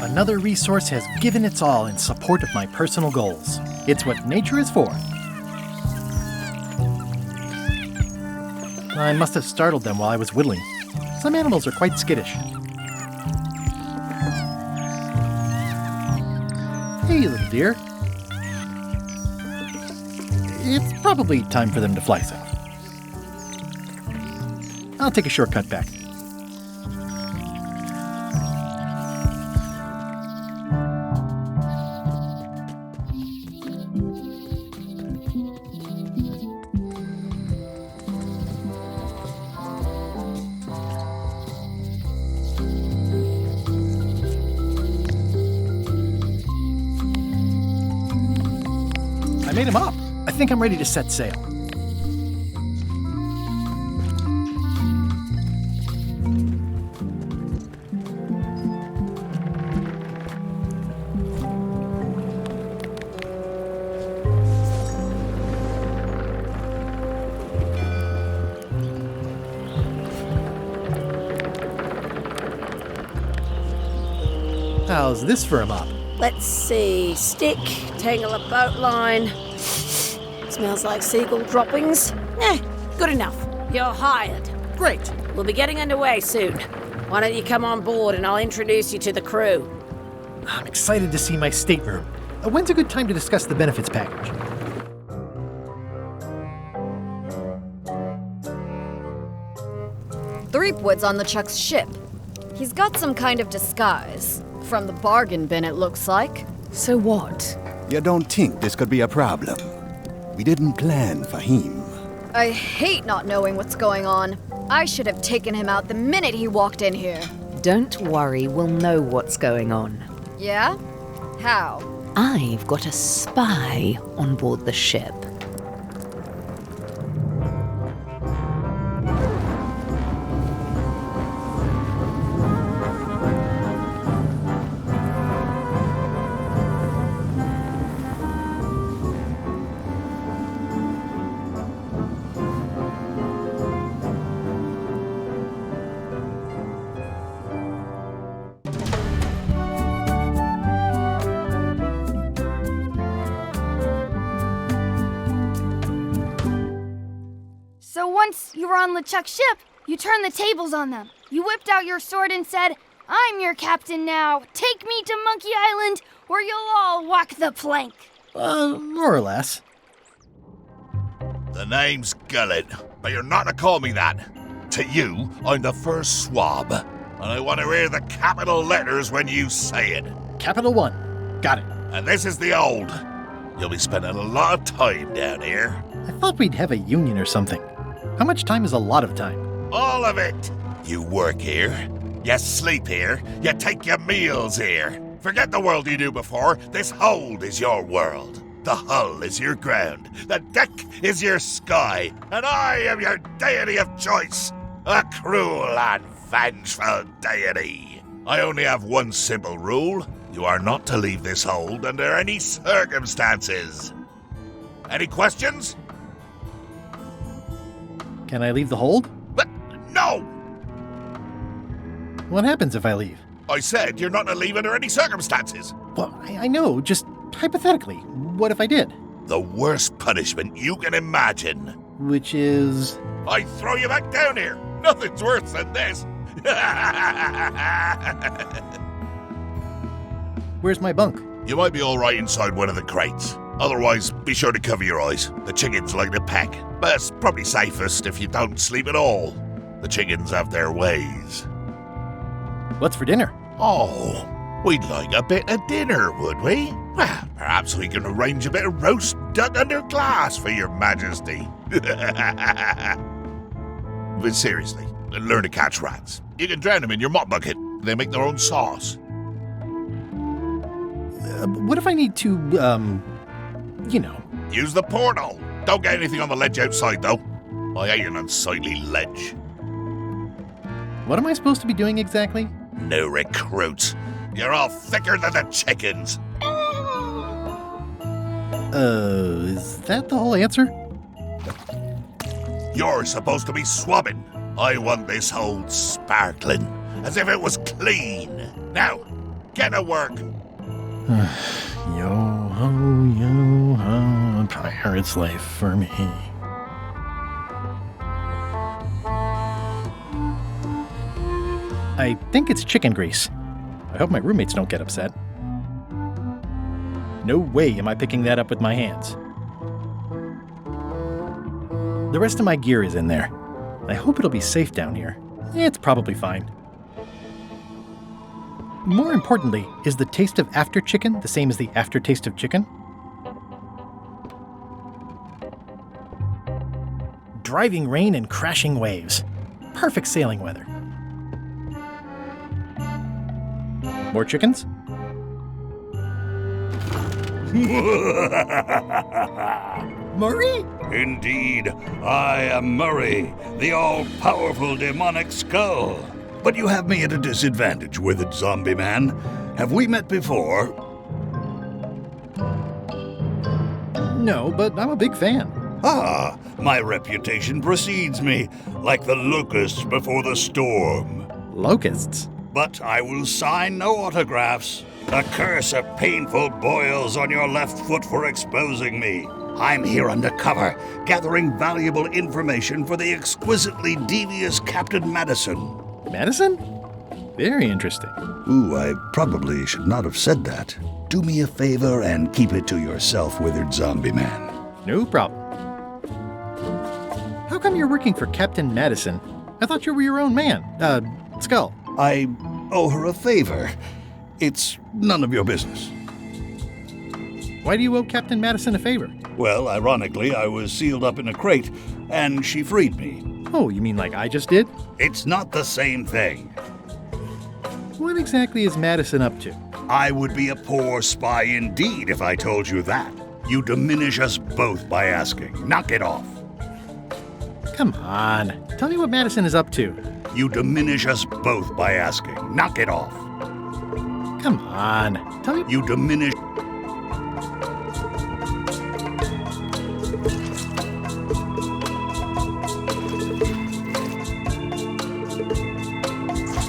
Another resource has given its all in support of my personal goals. It's what nature is for. I must have startled them while I was whittling. Some animals are quite skittish. Hey, little dear. It's probably time for them to fly south. I'll take a shortcut back. I made him up. I think I'm ready to set sail. How's this for a mop? Let's see. Stick, tangle a boat line. Smells like seagull droppings. Good enough. You're hired. Great. We'll be getting underway soon. Why don't you come on board and I'll introduce you to the crew. I'm excited to see my stateroom. When's a good time to discuss the benefits package? Threepwood's on LeChuck's ship. He's got some kind of disguise. From the bargain bin, it looks like. So what? You don't think this could be a problem? We didn't plan for him. I hate not knowing what's going on. I should have taken him out the minute he walked in here. Don't worry, we'll know what's going on. Yeah? How? I've got a spy on board the ship. So once you were on LeChuck's ship, you turned the tables on them. You whipped out your sword and said, "I'm your captain now. Take me to Monkey Island, or you'll all walk the plank." More or less. The name's Gilbert, but you're not to call me that. To you, I'm the first swab, and I want to hear the capital letters when you say it. Capital 1. Got it. And this is the old. You'll be spending a lot of time down here. I thought we'd have a union or something. How much time is a lot of time? All of it. You work here, you sleep here, you take your meals here. Forget the world you knew before. This hold is your world. The hull is your ground. The deck is your sky. And I am your deity of choice. A cruel and vengeful deity. I only have one simple rule. You are not to leave this hold under any circumstances. Any questions? Can I leave the hold? But no! What happens if I leave? I said you're not to leave under any circumstances. Well, I know, just hypothetically. What if I did? The worst punishment you can imagine. Which is? I throw you back down here. Nothing's worse than this. Where's my bunk? You might be all right inside one of the crates. Otherwise, be sure to cover your eyes. The chickens like to peck. But it's probably safest if you don't sleep at all. The chickens have their ways. What's for dinner? Oh, we'd like a bit of dinner, would we? Well, perhaps we can arrange a bit of roast duck under glass for your majesty. But seriously, learn to catch rats. You can drown them in your mop bucket. They make their own sauce. What if I need to, Use the portal. Don't get anything on the ledge outside, though. I hate an unsightly ledge. What am I supposed to be doing exactly? No recruits. You're all thicker than the chickens. Is that the whole answer? You're supposed to be swabbing. I want this hole sparkling, as if it was clean. Now, get to work. Yo-ho, pirate's life for me. I think it's chicken grease. I hope my roommates don't get upset. No way am I picking that up with my hands. The rest of my gear is in there. I hope it'll be safe down here. It's probably fine. More importantly, is the taste of after chicken the same as the aftertaste of chicken? Driving rain and crashing waves. Perfect sailing weather. More chickens? Murray? Indeed, I am Murray, the all-powerful demonic skull. But you have me at a disadvantage, withered zombie man. Have we met before? No, but I'm a big fan. Ah, my reputation precedes me, like the locusts before the storm. Locusts? But I will sign no autographs. A curse of painful boils on your left foot for exposing me. I'm here undercover, gathering valuable information for the exquisitely devious Captain Madison. Madison? Very interesting. Ooh, I probably should not have said that. Do me a favor and keep it to yourself, withered zombie man. No problem. How come you're working for Captain Madison? I thought you were your own man. Skull. I owe her a favor. It's none of your business. Why do you owe Captain Madison a favor? Well, ironically, I was sealed up in a crate, and she freed me. Oh, you mean like I just did? It's not the same thing. What exactly is Madison up to? I would be a poor spy indeed if I told you that. You diminish us both by asking. Knock it off. Come on. Tell me what Madison is up to. You diminish us both by asking. Knock it off. Come on. Tell me. You diminish.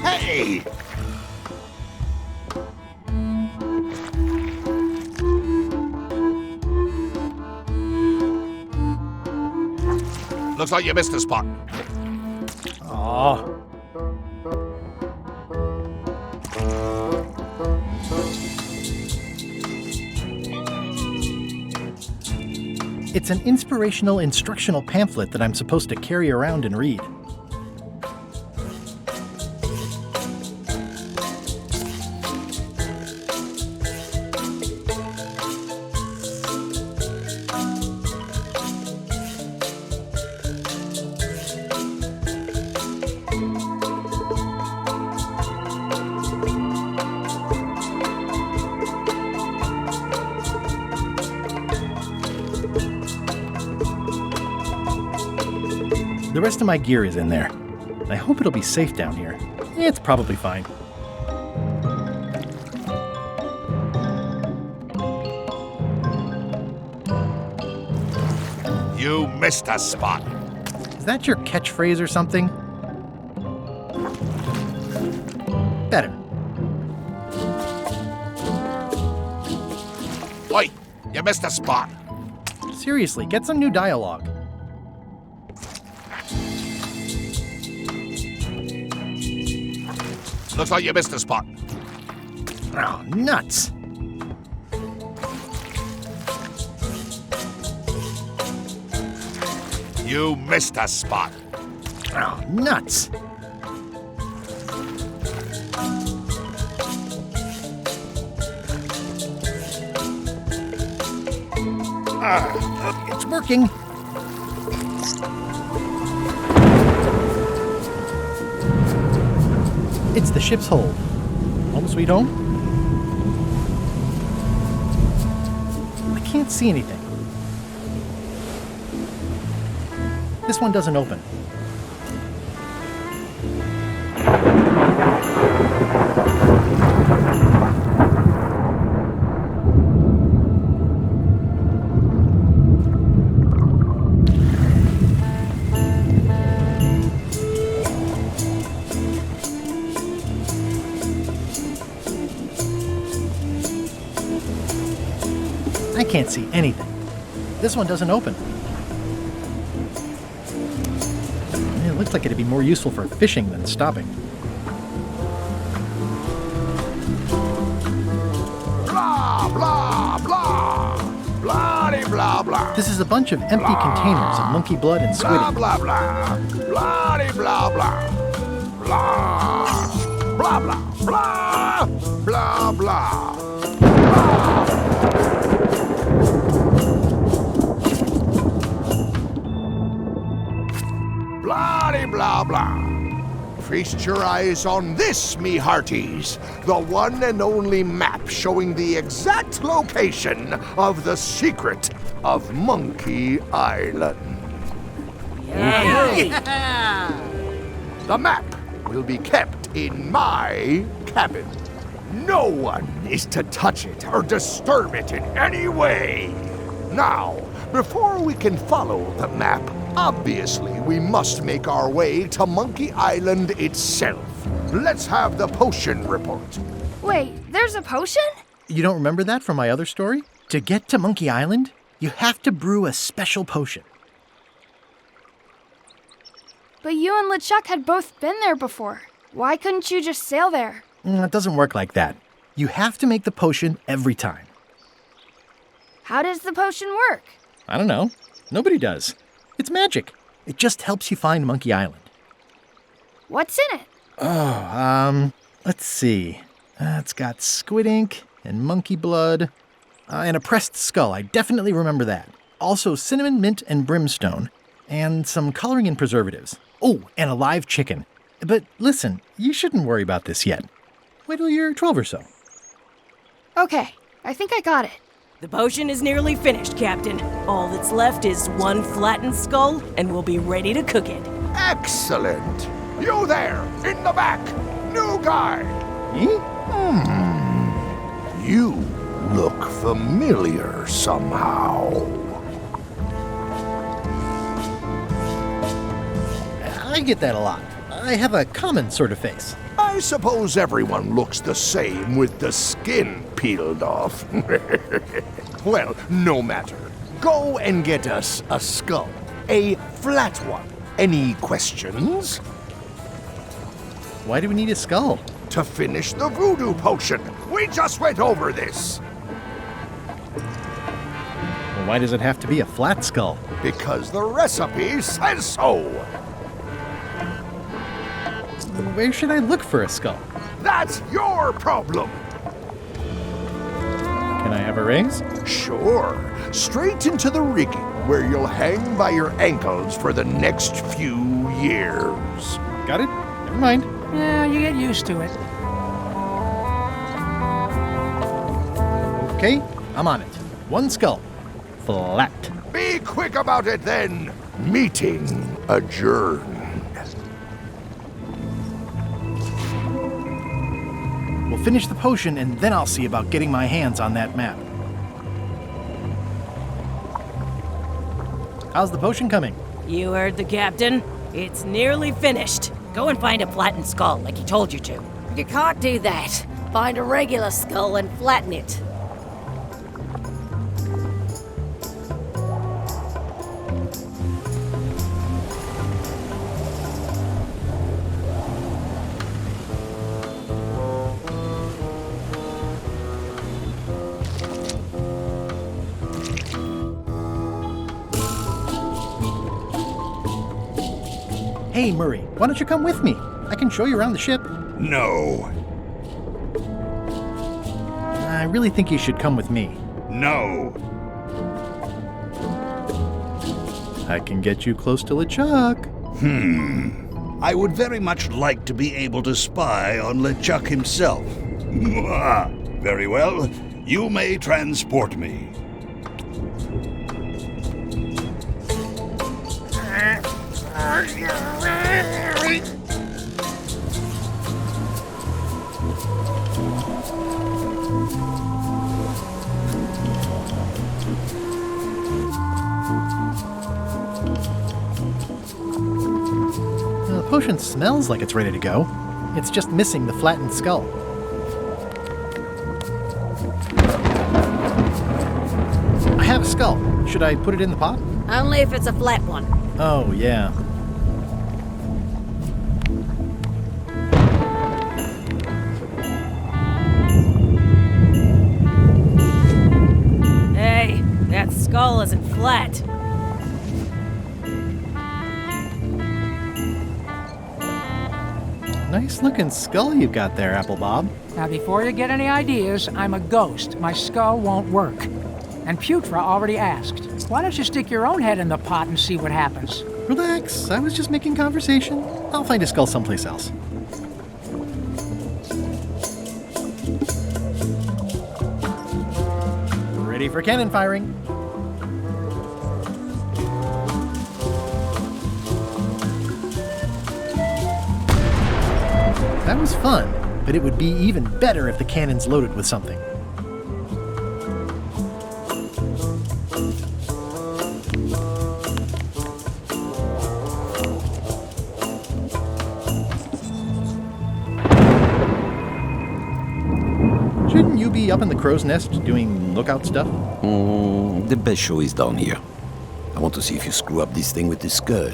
Hey! Looks like you missed a spot. Aw. It's an inspirational instructional pamphlet that I'm supposed to carry around and read. The rest of my gear is in there. I hope it'll be safe down here. It's probably fine. You missed a spot. Is that your catchphrase or something? Better. Oi, you missed a spot. Seriously, get some new dialogue. Looks like you missed a spot. Oh, nuts. You missed a spot. Oh, nuts. It's working. It's the ship's hold. Home sweet home? I can't see anything. This one doesn't open. I can't see anything. This one doesn't open. It looks like it'd be more useful for fishing than stopping. Blah, blah, blah. Blah, blah, blah. This is a bunch of empty containers of monkey blood and squidding. Blah, blah, blah. Blah, blah, blah. Blah. Blah, blah, blah. Blah, blah. Blah, blah, blah. Feast your eyes on this, me hearties. The one and only map showing the exact location of the secret of Monkey Island. The map will be kept in my cabin. No one is to touch it or disturb it in any way. Now, before we can follow the map, obviously we must make our way to Monkey Island itself. Let's have the potion report. Wait, there's a potion? You don't remember that from my other story? To get to Monkey Island, you have to brew a special potion. But you and LeChuck had both been there before. Why couldn't you just sail there? It doesn't work like that. You have to make the potion every time. How does the potion work? I don't know. Nobody does. It's magic. It just helps you find Monkey Island. What's in it? Oh, let's see. It's got squid ink and monkey blood and a pressed skull. I definitely remember that. Also cinnamon, mint, and brimstone, and some coloring and preservatives. Oh, and a live chicken. But listen, you shouldn't worry about this yet. Wait till you're 12 or so. Okay, I think I got it. The potion is nearly finished, Captain. All that's left is one flattened skull, and we'll be ready to cook it. Excellent. You there, in the back, new guy. You look familiar somehow. I get that a lot. I have a common sort of face. I suppose everyone looks the same with the skin peeled off. Well, no matter. Go and get us a skull. A flat one. Any questions? Why do we need a skull? To finish the voodoo potion. We just went over this. Well, why does it have to be a flat skull? Because the recipe says so. Where should I look for a skull? That's your problem. Can I have a raise? Sure. Straight into the rigging, where you'll hang by your ankles for the next few years. Got it? Never mind. Yeah, you get used to it. Okay, I'm on it. One skull. Flat. Be quick about it then. Meeting adjourned. We'll finish the potion and then I'll see about getting my hands on that map. How's the potion coming? You heard the captain. It's nearly finished. Go and find a flattened skull like he told you to. You can't do that. Find a regular skull and flatten it. Hey, Murray, why don't you come with me? I can show you around the ship. No. I really think you should come with me. No. I can get you close to LeChuck. I would very much like to be able to spy on LeChuck himself. Very well. You may transport me. The potion smells like it's ready to go. It's just missing the flattened skull. I have a skull. Should I put it in the pot? Only if it's a flat one. Oh, yeah. Hey, that skull isn't flat. Nice looking skull you got there, Apple Bob. Now, before you get any ideas, I'm a ghost. My skull won't work. And Putra already asked. Why don't you stick your own head in the pot and see what happens? Relax, I was just making conversation. I'll find a skull someplace else. Ready for cannon firing. That was fun, but it would be even better if the cannon's loaded with something. Shouldn't you be up in the crow's nest doing lookout stuff? The best show is down here. I want to see if you screw up this thing with this girl.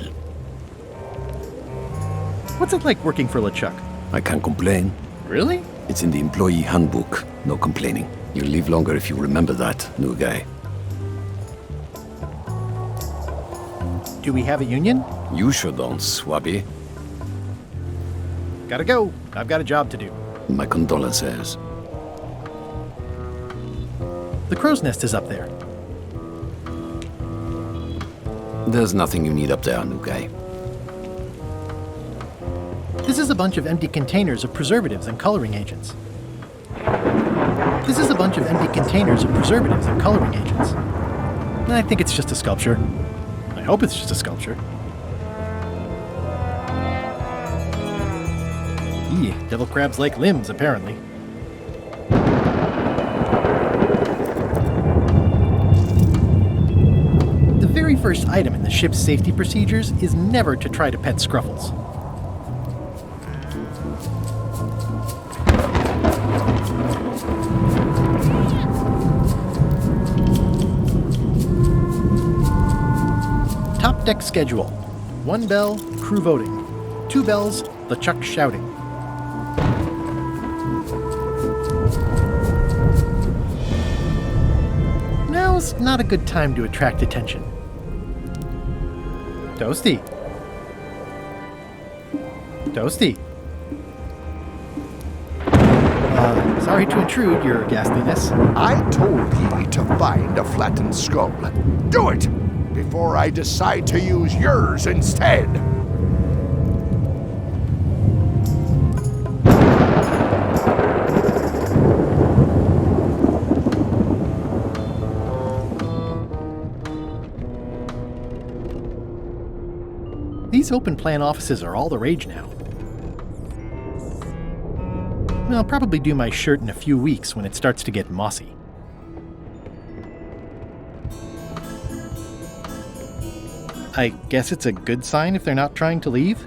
What's it like working for LeChuck? I can't complain. Really? It's in the employee handbook. No complaining. You'll live longer if you remember that, new guy. Do we have a union? You sure don't, Swabby. Gotta go. I've got a job to do. My condolences. The crow's nest is up there. There's nothing you need up there, new guy. This is a bunch of empty containers of preservatives and coloring agents. This is a bunch of empty containers of preservatives and coloring agents. I think it's just a sculpture. I hope it's just a sculpture. Devil crabs like limbs, apparently. The very first item in the ship's safety procedures is never to try to pet Scruffles. Top deck schedule. 1 bell, crew voting. 2 bells, LeChuck shouting. Now's not a good time to attract attention. Toasty. Toasty. Sorry to intrude, your ghastliness. I told ye to find a flattened skull. Do it! Before I decide to use yours instead. These open plan offices are all the rage now. I'll probably do my shirt in a few weeks when it starts to get mossy. I guess it's a good sign if they're not trying to leave?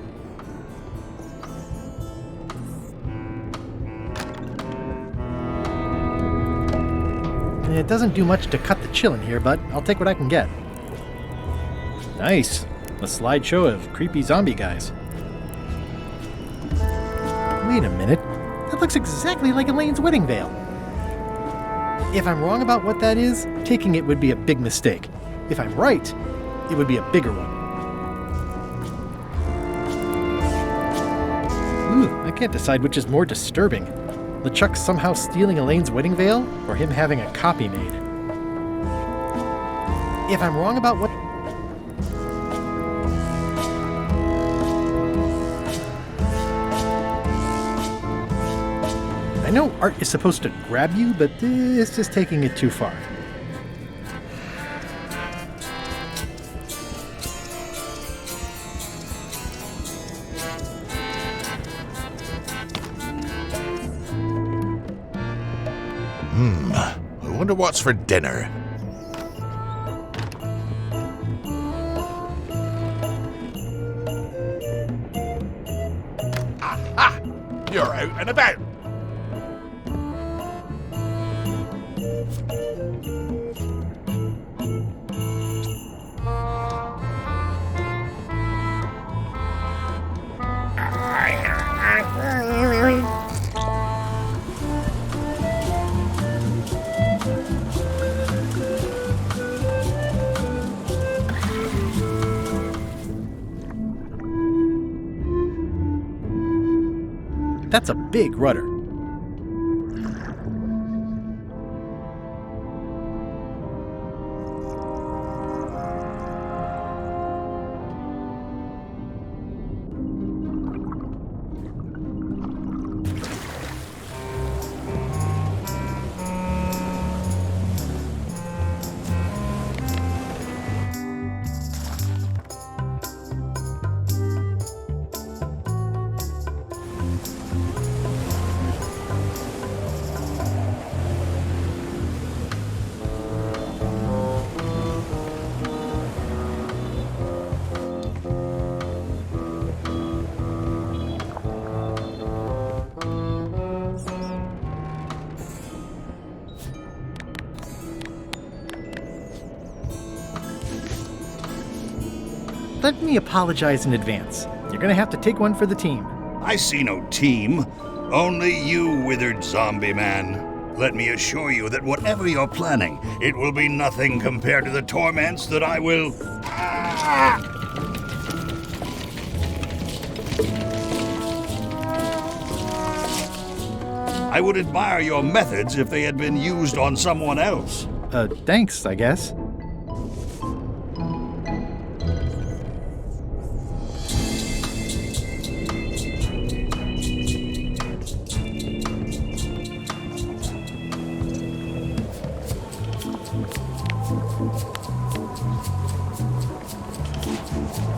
It doesn't do much to cut the chill in here, but I'll take what I can get. Nice. A slideshow of creepy zombie guys. Wait a minute. That looks exactly like Elaine's wedding veil. If I'm wrong about what that is, taking it would be a big mistake. If I'm right, it would be a bigger one. can't decide which is more disturbing. LeChuck somehow stealing Elaine's wedding veil, or him having a copy made. If I'm wrong about what... I know art is supposed to grab you, but this is taking it too far. I wonder what's for dinner. Aha! You're out and about. That's a big rudder. Let me apologize in advance. You're gonna have to take one for the team. I see no team. Only you, withered zombie man. Let me assure you that whatever you're planning, it will be nothing compared to the torments that I will... I would admire your methods if they had been used on someone else. Thanks, I guess.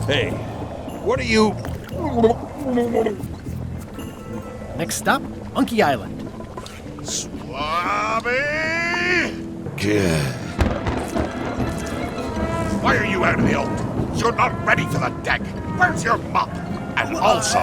Hey, what are you... Next stop, Monkey Island. Swabby! Why are you out of the oat? You're not ready for the deck. Where's your mop? And also...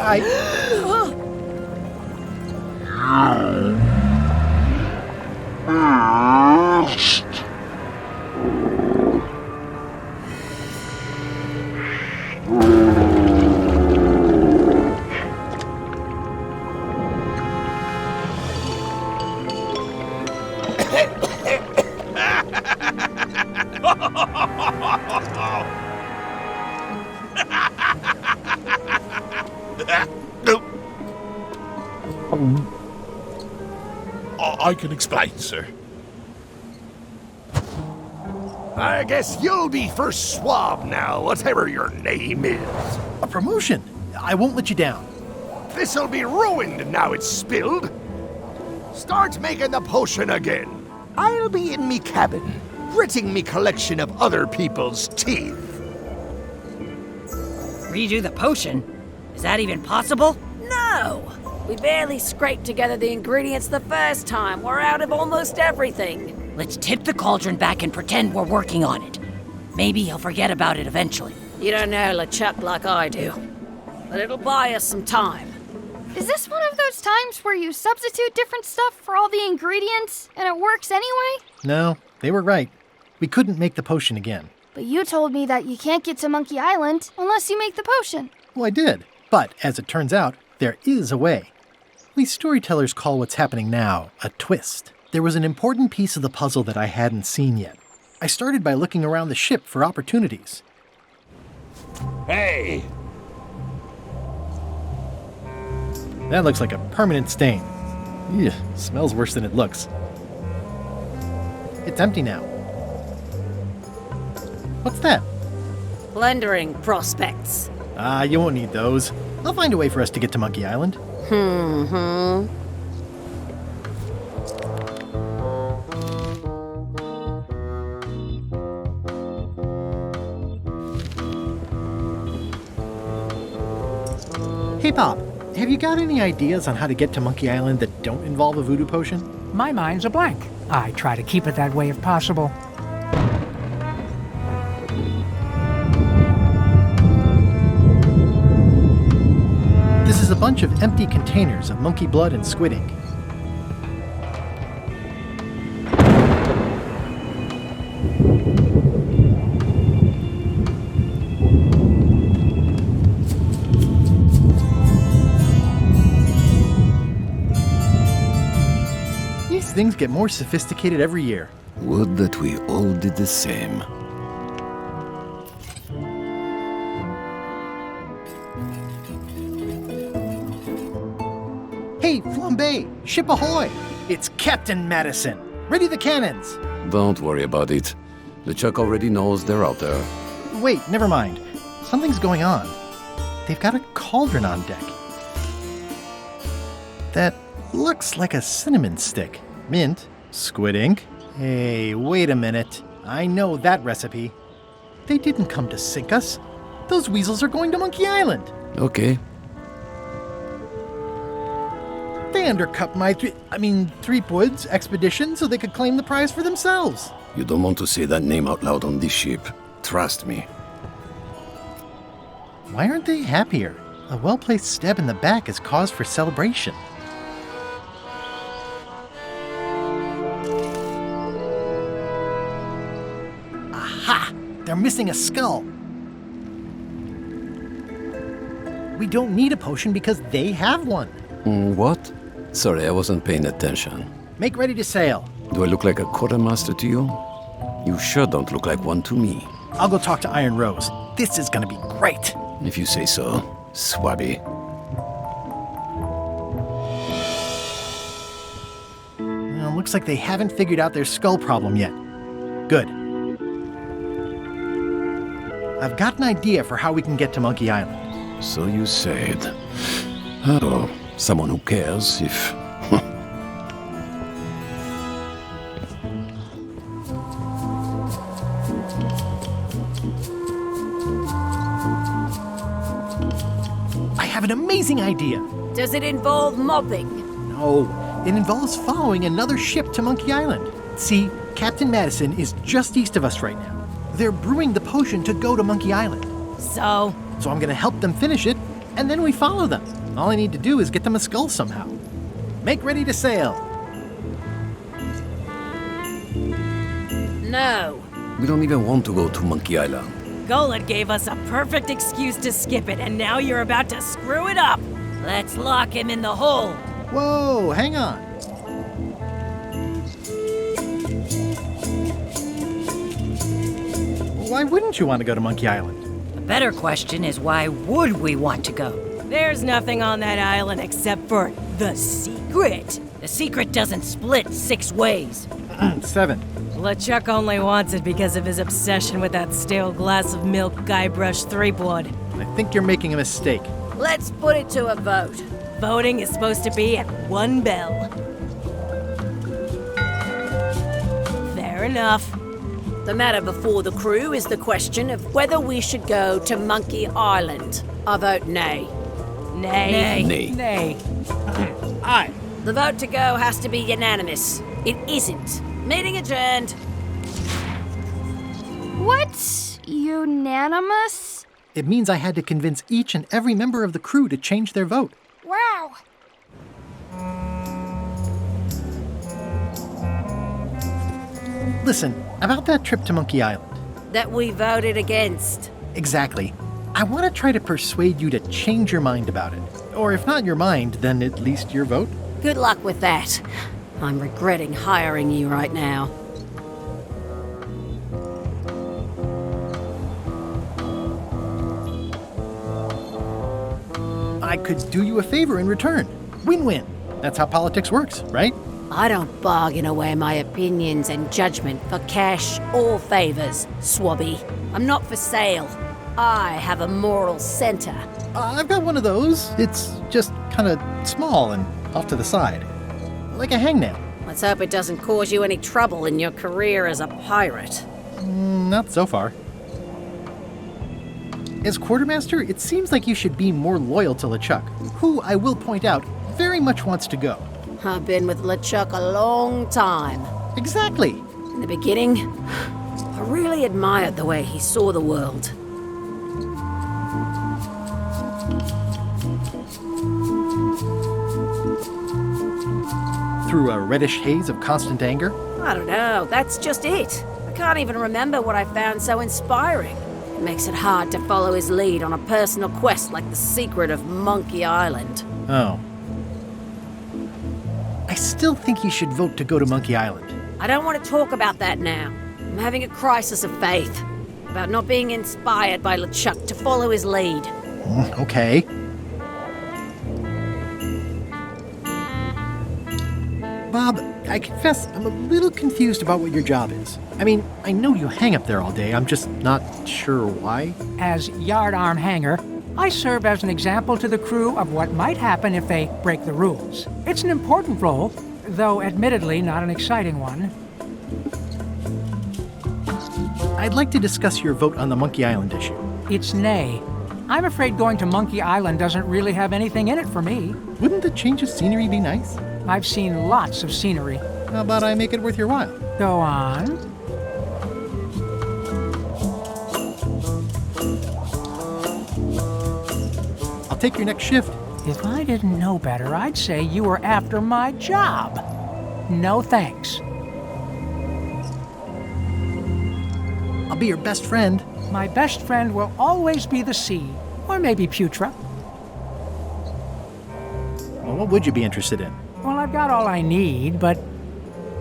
I can explain, sir. I guess you'll be first swab now, whatever your name is. A promotion. I won't let you down. This'll be ruined now it's spilled. Start making the potion again. I'll be in me cabin, gritting me collection of other people's teeth. Redo the potion? Is that even possible? No! We barely scraped together the ingredients the first time. We're out of almost everything. Let's tip the cauldron back and pretend we're working on it. Maybe he'll forget about it eventually. You don't know LeChuck like I do. But it'll buy us some time. Is this one of those times where you substitute different stuff for all the ingredients and it works anyway? No, they were right. We couldn't make the potion again. But you told me that you can't get to Monkey Island unless you make the potion. Well, I did. But as it turns out, there is a way. We storytellers call what's happening now a twist. There was an important piece of the puzzle that I hadn't seen yet. I started by looking around the ship for opportunities. Hey! That looks like a permanent stain. Ew, smells worse than it looks. It's empty now. What's that? Plundering prospects. You won't need those. I'll find a way for us to get to Monkey Island. Hey, Pop. Have you got any ideas on how to get to Monkey Island that don't involve a voodoo potion? My mind's a blank. I try to keep it that way if possible. This is a bunch of empty containers of monkey blood and squid ink. These things get more sophisticated every year. Would that we all did the same. Hey, Flambe! Ship ahoy! It's Captain Madison! Ready the cannons! Don't worry about it. LeChuck already knows they're out there. Wait, never mind. Something's going on. They've got a cauldron on deck. That looks like a cinnamon stick. Mint, squid ink. Hey, wait a minute. I know that recipe. They didn't come to sink us. Those weasels are going to Monkey Island. Okay. They undercut my Threepwood's expedition so they could claim the prize for themselves. You don't want to say that name out loud on this ship. Trust me. Why aren't they happier? A well-placed stab in the back is cause for celebration. Aha! They're missing a skull. We don't need a potion because they have one. What? Sorry, I wasn't paying attention. Make ready to sail. Do I look like a quartermaster to you? You sure don't look like one to me. I'll go talk to Iron Rose. This is gonna be great. If you say so, Swabby. Well, looks like they haven't figured out their skull problem yet. Good. I've got an idea for how we can get to Monkey Island. So you said. Oh, someone who cares if... I have an amazing idea. Does it involve mobbing? No, it involves following another ship to Monkey Island. See, Captain Madison is just east of us right now. They're brewing the potion to go to Monkey Island. So I'm gonna help them finish it, and then we follow them. All I need to do is get them a skull somehow. Make ready to sail. No. We don't even want to go to Monkey Island. Golett gave us a perfect excuse to skip it, and now you're about to screw it up. Let's lock him in the hole. Whoa, hang on. Why wouldn't you want to go to Monkey Island? The better question is, why would we want to go? There's nothing on that island except for the secret. The secret doesn't split 6 ways. 7. LeChuck only wants it because of his obsession with that stale glass of milk Guybrush Threepwood. I think you're making a mistake. Let's put it to a vote. Voting is supposed to be at 1 bell. Fair enough. The matter before the crew is the question of whether we should go to Monkey Island. I vote nay. Nay. Nay. Nay. Aye. The vote to go has to be unanimous. It isn't. Meeting adjourned. What's unanimous? It means I had to convince each and every member of the crew to change their vote. Wow. Listen, about that trip to Monkey Island. That we voted against. Exactly. I want to try to persuade you to change your mind about it. Or if not your mind, then at least your vote. Good luck with that. I'm regretting hiring you right now. I could do you a favor in return. Win-win. That's how politics works, right? I don't bargain away my opinions and judgment for cash or favors, Swabby. I'm not for sale. I have a moral center. I've got one of those. It's just kind of small and off to the side. Like a hangnail. Let's hope it doesn't cause you any trouble in your career as a pirate. Not so far. As quartermaster, it seems like you should be more loyal to LeChuck, who, I will point out, very much wants to go. I've been with LeChuck a long time. Exactly. In the beginning, I really admired the way he saw the world. Through a reddish haze of constant anger? I don't know, that's just it. I can't even remember what I found so inspiring. It makes it hard to follow his lead on a personal quest like the secret of Monkey Island. Oh. I still think you should vote to go to Monkey Island. I don't want to talk about that now. I'm having a crisis of faith about not being inspired by LeChuck to follow his lead. Okay. Bob, I confess I'm a little confused about what your job is. I mean, I know you hang up there all day, I'm just not sure why. As yardarm hanger, I serve as an example to the crew of what might happen if they break the rules. It's an important role, though admittedly not an exciting one. I'd like to discuss your vote on the Monkey Island issue. It's nay. I'm afraid going to Monkey Island doesn't really have anything in it for me. Wouldn't the change of scenery be nice? I've seen lots of scenery. How about I make it worth your while? Go on. I'll take your next shift. If I didn't know better, I'd say you were after my job. No thanks. I'll be your best friend. My best friend will always be the sea, or maybe Putra. Well, what would you be interested in? Well, I've got all I need, but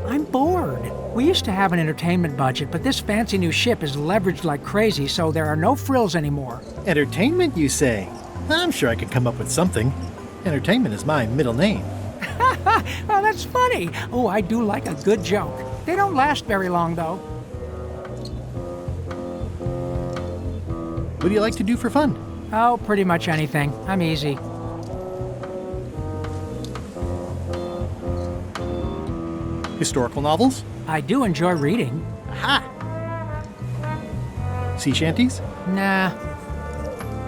I'm bored. We used to have an entertainment budget, but this fancy new ship is leveraged like crazy, so there are no frills anymore. Entertainment, you say? I'm sure I could come up with something. Entertainment is my middle name. Well, that's funny. Oh, I do like a good joke. They don't last very long, though. What do you like to do for fun? Oh, pretty much anything. I'm easy. Historical novels? I do enjoy reading. Aha! Sea shanties? Nah.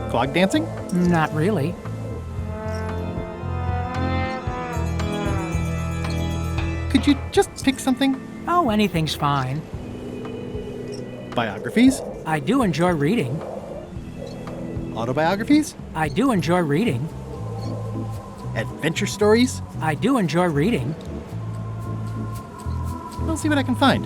Clog dancing? Not really. Could you just pick something? Oh, anything's fine. Biographies? I do enjoy reading. Autobiographies? I do enjoy reading. Adventure stories? I do enjoy reading. I'll see what I can find.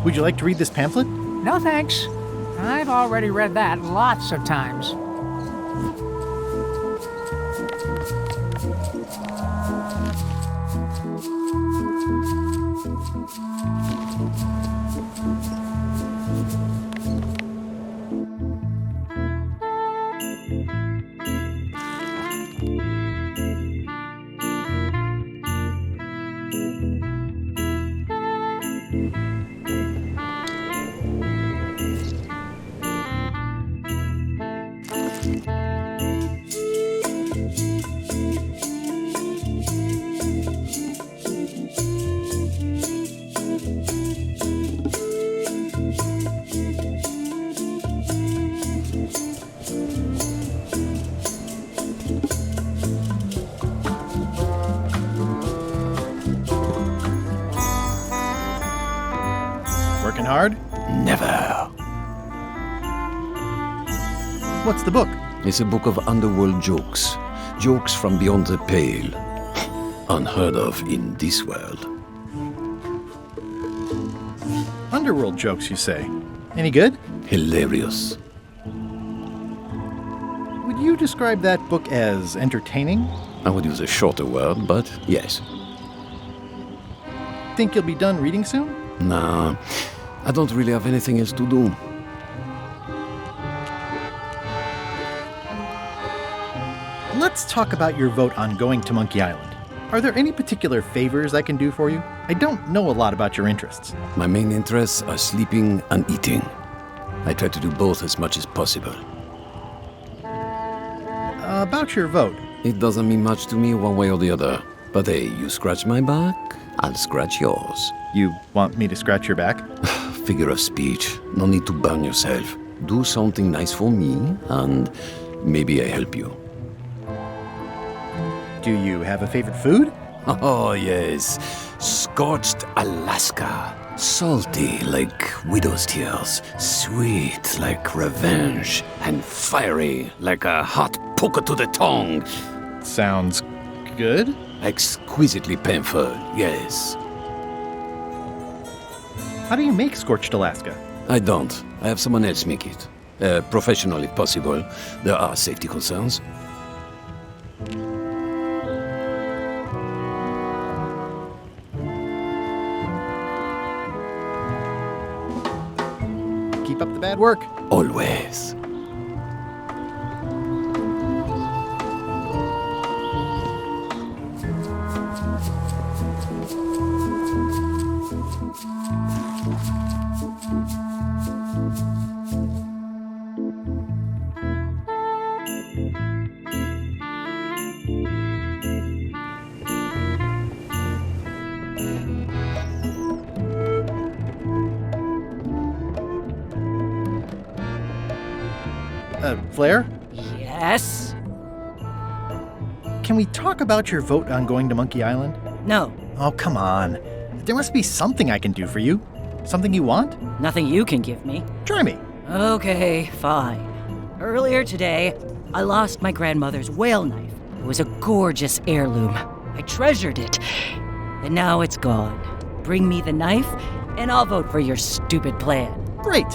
Would you like to read this pamphlet? No thanks. I've already read that lots of times. Working hard? Never. What's the book? It's a book of underworld jokes. Jokes from beyond the pale. Unheard of in this world. Underworld jokes, you say? Any good? Hilarious. Would you describe that book as entertaining? I would use a shorter word, but yes. Think you'll be done reading soon? Nah, I don't really have anything else to do. let's talk about your vote on going to Monkey Island. Are there any particular favors I can do for you? I don't know a lot about your interests. My main interests are sleeping and eating. I try to do both as much as possible. About your vote. It doesn't mean much to me one way or the other. But hey, you scratch my back, I'll scratch yours. You want me to scratch your back? Figure of speech. No need to burn yourself. Do something nice for me, and maybe I help you. Do you have a favorite food? Oh, yes. Scorched Alaska. Salty like widow's tears. Sweet like revenge. And fiery like a hot poker to the tongue. Sounds good? Exquisitely painful, yes. How do you make Scorched Alaska? I don't. I have someone else make it. Professional if possible. There are safety concerns. Keep up the bad work. Always. Flair? Yes? Can we talk about your vote on going to Monkey Island? No. Oh, come on. There must be something I can do for you. Something you want? Nothing you can give me. Try me. Okay, fine. Earlier today, I lost my grandmother's whale knife. It was a gorgeous heirloom. I treasured it. And now it's gone. Bring me the knife, and I'll vote for your stupid plan. Great.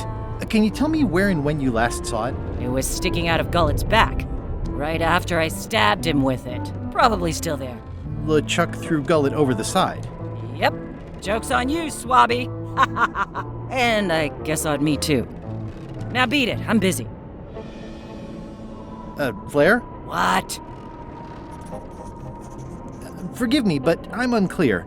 Can you tell me where and when you last saw it? It was sticking out of Gullet's back, right after I stabbed him with it. Probably still there. LeChuck threw Gullet over the side. Yep. Joke's on you, Swabby. And I guess on me, too. Now beat it. I'm busy. Flair? What? Forgive me, but I'm unclear.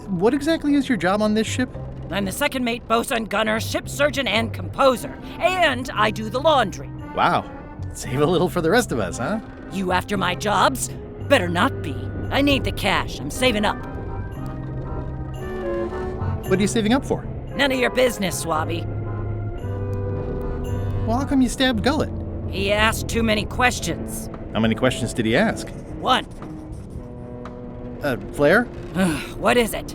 What exactly is your job on this ship? I'm the second mate, bosun, gunner, ship surgeon, and composer. And I do the laundry. Wow. Save a little for the rest of us, huh? You after my jobs? Better not be. I need the cash. I'm saving up. What are you saving up for? None of your business, Swabby. Well, how come you stabbed Gullet? He asked too many questions. How many questions did he ask? One. Flair? What is it?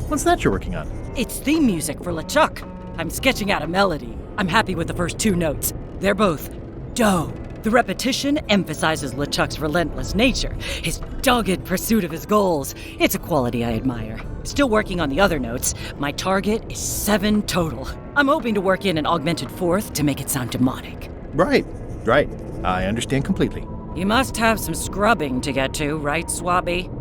What's that you're working on? It's theme music for LeChuck. I'm sketching out a melody. I'm happy with the first two notes. They're both dope. The repetition emphasizes LeChuck's relentless nature, his dogged pursuit of his goals. It's a quality I admire. Still working on the other notes. My target is 7 total. I'm hoping to work in an augmented fourth to make it sound demonic. Right. I understand completely. You must have some scrubbing to get to, right, Swabby?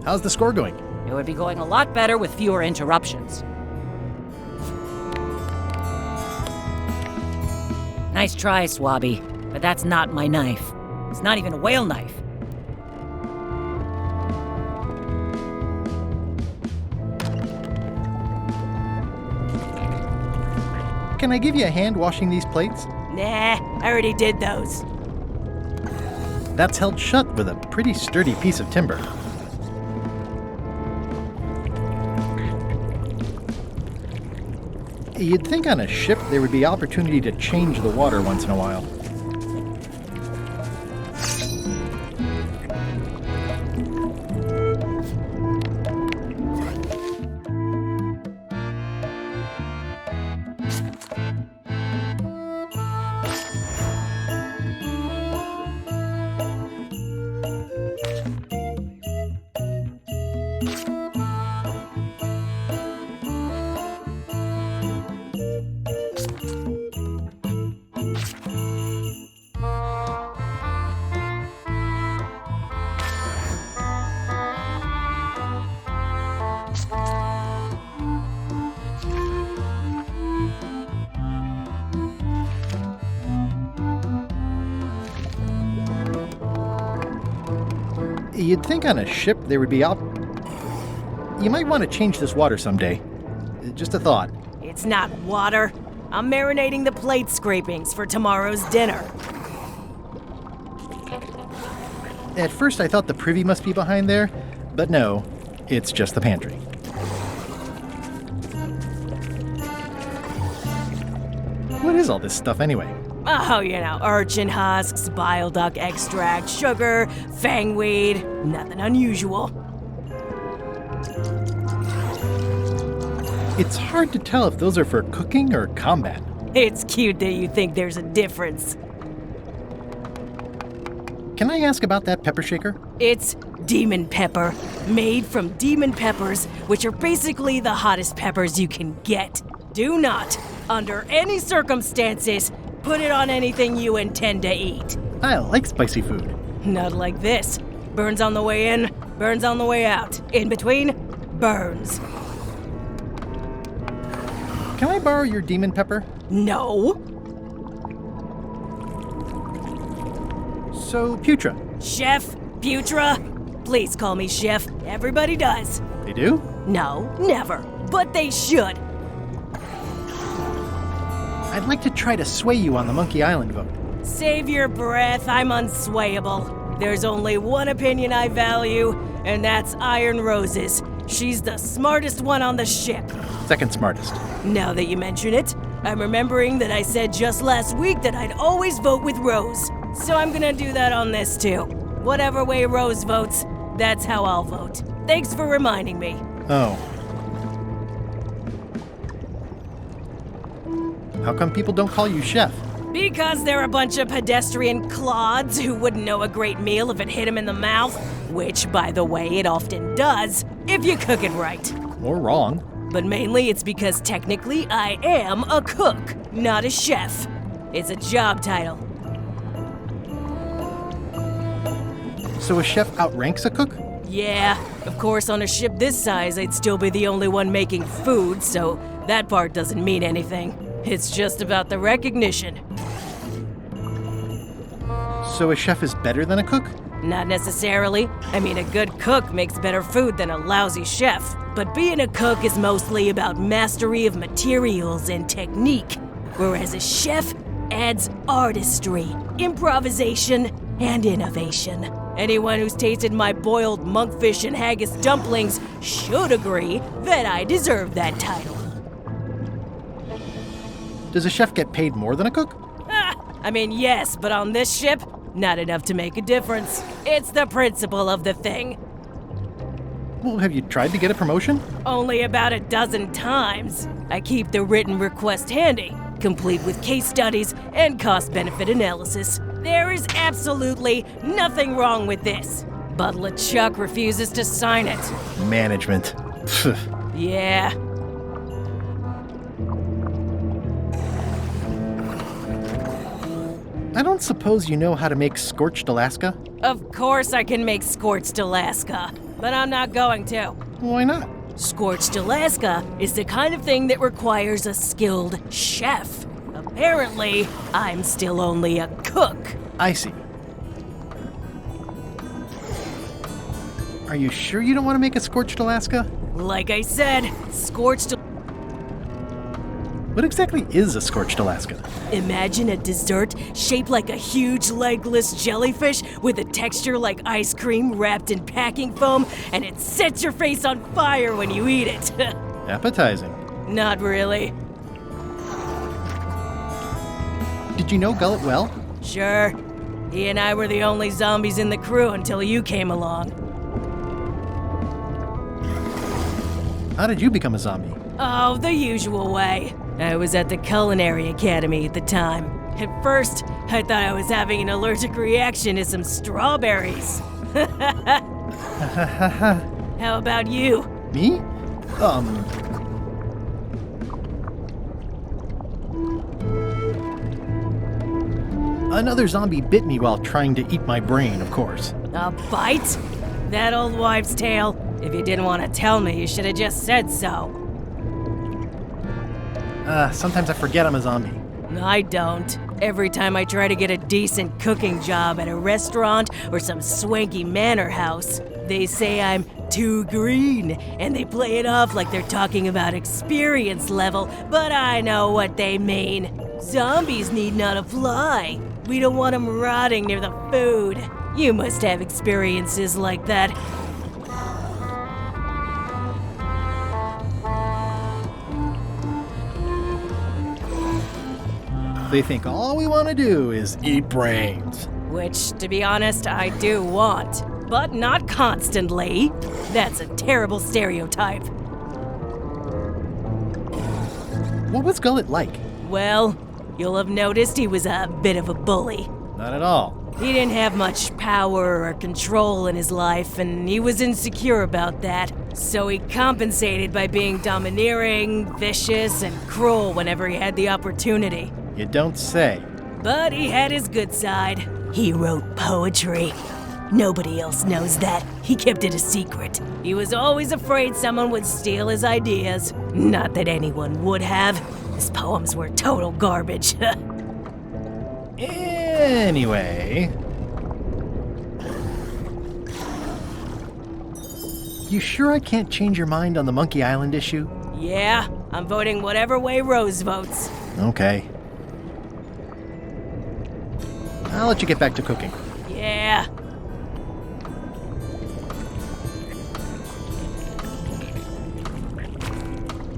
How's the score going? It would be going a lot better with fewer interruptions. Nice try, Swabby, but that's not my knife. It's not even a whale knife. Can I give you a hand washing these plates? Nah, I already did those. That's held shut with a pretty sturdy piece of timber. You'd think on a ship there would be opportunity to change the water once in a while. You'd think on a ship there would be You might want to change this water someday. Just a thought. It's not water. I'm marinating the plate scrapings for tomorrow's dinner. At first I thought the privy must be behind there, but no, it's just the pantry. What is all this stuff anyway? Oh, urchin husks, bile duck extract, sugar, fangweed. Nothing unusual. It's hard to tell if those are for cooking or combat. It's cute that you think there's a difference. Can I ask about that pepper shaker? It's demon pepper, made from demon peppers, which are basically the hottest peppers you can get. Do not, under any circumstances, put it on anything you intend to eat. I like spicy food. Not like this. Burns on the way in, burns on the way out. In between, burns. Can I borrow your demon pepper? No. So, Putra. Chef, Putra. Please call me Chef. Everybody does. They do? No, never. But they should. I'd like to try to sway you on the Monkey Island vote. Save your breath, I'm unswayable. There's only one opinion I value, and that's Iron Rose's. She's the smartest one on the ship. Second smartest. Now that you mention it, I'm remembering that I said just last week that I'd always vote with Rose. So I'm gonna do that on this too. Whatever way Rose votes, that's how I'll vote. Thanks for reminding me. Oh. How come people don't call you chef? Because they're a bunch of pedestrian clods who wouldn't know a great meal if it hit them in the mouth. Which, by the way, it often does, if you cook it right. Or wrong. But mainly it's because technically I am a cook, not a chef. It's a job title. So a chef outranks a cook? Yeah, of course on a ship this size I'd still be the only one making food, so that part doesn't mean anything. It's just about the recognition. So a chef is better than a cook? Not necessarily. I mean, a good cook makes better food than a lousy chef. But being a cook is mostly about mastery of materials and technique, whereas a chef adds artistry, improvisation, and innovation. Anyone who's tasted my boiled monkfish and haggis dumplings should agree that I deserve that title. Does a chef get paid more than a cook? I mean, yes, but on this ship, not enough to make a difference. It's the principle of the thing. Well, have you tried to get a promotion? Only about a dozen times. I keep the written request handy, complete with case studies and cost-benefit analysis. There is absolutely nothing wrong with this. But LeChuck refuses to sign it. Management. Yeah. I don't suppose you know how to make scorched Alaska? Of course I can make scorched Alaska, but I'm not going to. Why not? Scorched Alaska is the kind of thing that requires a skilled chef. Apparently, I'm still only a cook. I see. Are you sure you don't want to make a scorched Alaska? Like I said, scorched... What exactly is a scorched Alaska? Imagine a dessert shaped like a huge legless jellyfish with a texture like ice cream wrapped in packing foam, and it sets your face on fire when you eat it. Appetizing. Not really. Did you know Gullet well? Sure. He and I were the only zombies in the crew until you came along. How did you become a zombie? Oh, the usual way. I was at the Culinary Academy at the time. At first, I thought I was having an allergic reaction to some strawberries. How about you? Me? Another zombie bit me while trying to eat my brain, of course. A bite? That old wives' tale? If you didn't want to tell me, you should have just said so. Sometimes I forget I'm a zombie. I don't. Every time I try to get a decent cooking job at a restaurant or some swanky manor house, they say I'm too green, and they play it off like they're talking about experience level, but I know what they mean. Zombies need not apply. We don't want them rotting near the food. You must have experiences like that. They think all we want to do is eat brains. Which, to be honest, I do want. But not constantly. That's a terrible stereotype. What was Gullet like? Well, you'll have noticed he was a bit of a bully. Not at all. He didn't have much power or control in his life, and he was insecure about that. So he compensated by being domineering, vicious, and cruel whenever he had the opportunity. You don't say. But he had his good side. He wrote poetry. Nobody else knows that. He kept it a secret. He was always afraid someone would steal his ideas. Not that anyone would have. His poems were total garbage. Anyway... You sure I can't change your mind on the Monkey Island issue? Yeah, I'm voting whatever way Rose votes. Okay. I'll let you get back to cooking. Yeah.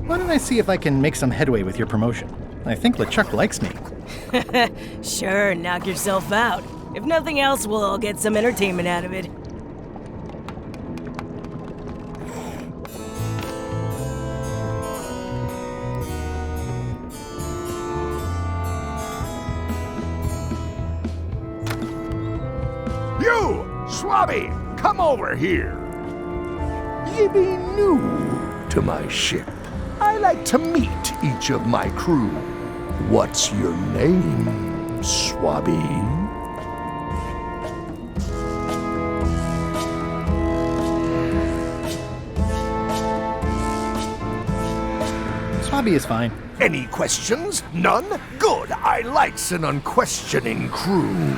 Why don't I see if I can make some headway with your promotion? I think LeChuck likes me. Sure, knock yourself out. If nothing else, we'll all get some entertainment out of it. You, Swabby, come over here. You be new to my ship. I like to meet each of my crew. What's your name, Swabby? Swabby is fine. Any questions? None? Good. I likes an unquestioning crew.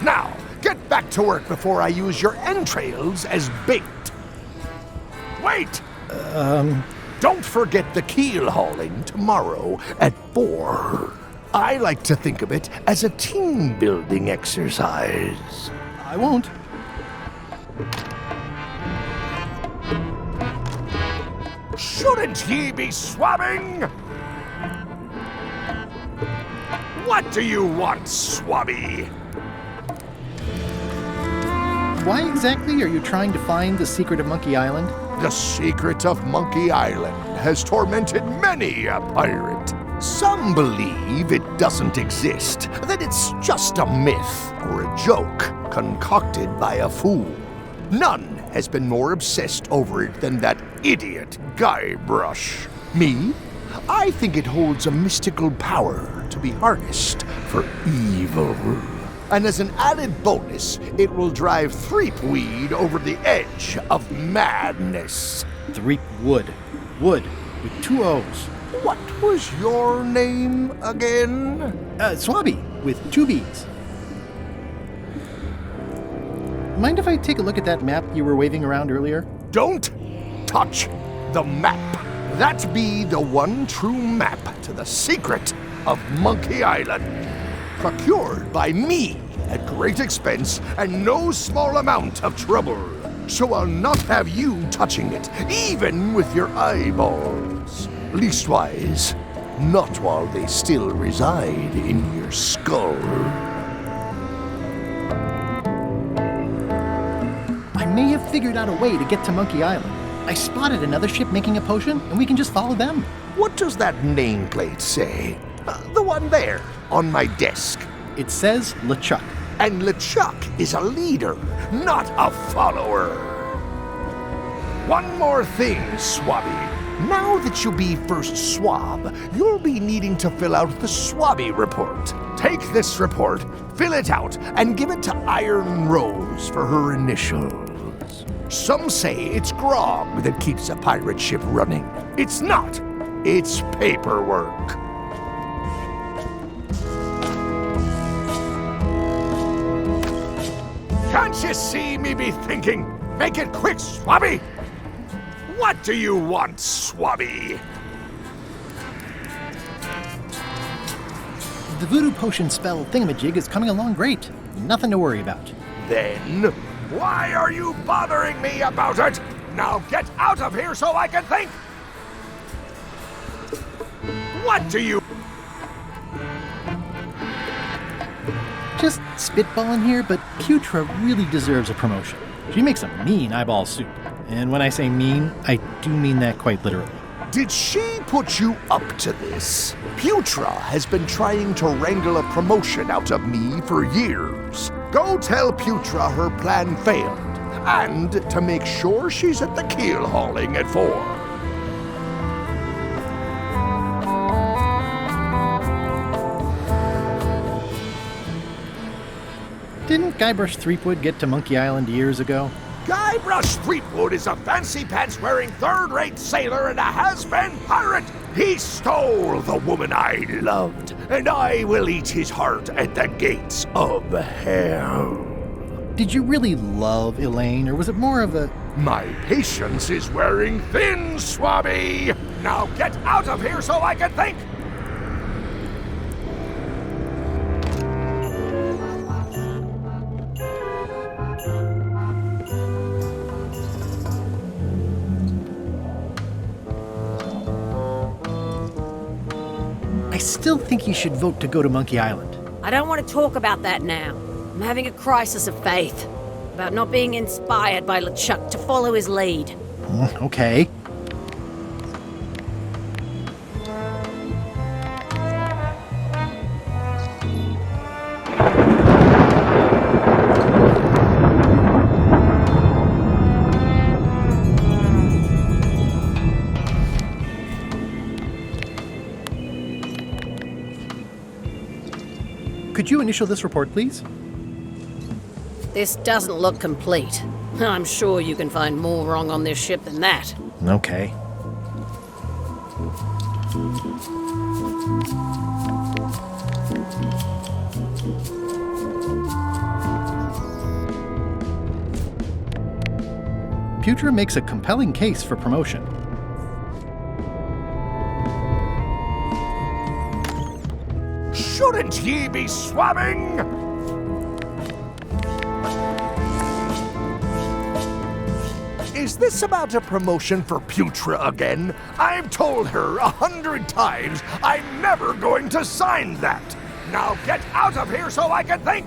Now, get back to work before I use your entrails as bait. Wait! Don't forget the keel hauling tomorrow at 4. I like to think of it as a team-building exercise. I won't. Shouldn't ye be swabbing? What do you want, Swabby? Why exactly are you trying to find the secret of Monkey Island? The secret of Monkey Island has tormented many a pirate. Some believe it doesn't exist, that it's just a myth or a joke concocted by a fool. None has been more obsessed over it than that idiot Guybrush. Me? I think it holds a mystical power to be harnessed for evil. And as an added bonus, it will drive Threepweed over the edge of madness. Threepwood. Wood, with 2 O's. What was your name again? Swabby, with 2 B's. Mind if I take a look at that map you were waving around earlier? Don't touch the map. That be the one true map to the secret of Monkey Island. Procured by me at great expense and no small amount of trouble. So I'll not have you touching it, even with your eyeballs. Leastwise, not while they still reside in your skull. I may have figured out a way to get to Monkey Island. I spotted another ship making a potion, and we can just follow them. What does that nameplate say? The one there, on my desk. It says LeChuck. And LeChuck is a leader, not a follower. One more thing, Swabby. Now that you'll be first swab, you'll be needing to fill out the Swabby report. Take this report, fill it out, and give it to Iron Rose for her initials. Some say it's grog that keeps a pirate ship running. It's not. It's paperwork. Can't you see me be thinking? Make it quick, Swabby! What do you want, Swabby? The voodoo potion spell thingamajig is coming along great. Nothing to worry about. Then, why are you bothering me about it? Now get out of here so I can think! What do you... Just spitballing here, but Putra really deserves a promotion. She makes a mean eyeball soup. And when I say mean, I do mean that quite literally. Did she put you up to this? Putra has been trying to wrangle a promotion out of me for years. Go tell Putra her plan failed, and to make sure she's at the keel hauling at 4. Didn't Guybrush Threepwood get to Monkey Island years ago? Guybrush Threepwood is a fancy-pants-wearing third-rate sailor and a has-been pirate. He stole the woman I loved, and I will eat his heart at the gates of hell. Did you really love Elaine, or was it more of a... My patience is wearing thin, Swabby! Now get out of here so I can think! I still think you should vote to go to Monkey Island. I don't want to talk about that now. I'm having a crisis of faith about not being inspired by LeChuck to follow his lead. Okay. Could you initial this report, please? This doesn't look complete. I'm sure you can find more wrong on this ship than that. Okay. Putra makes a compelling case for promotion. Shouldn't ye be swabbing? Is this about a promotion for Putra again? I've told her 100 times I'm never going to sign that. Now get out of here so I can think!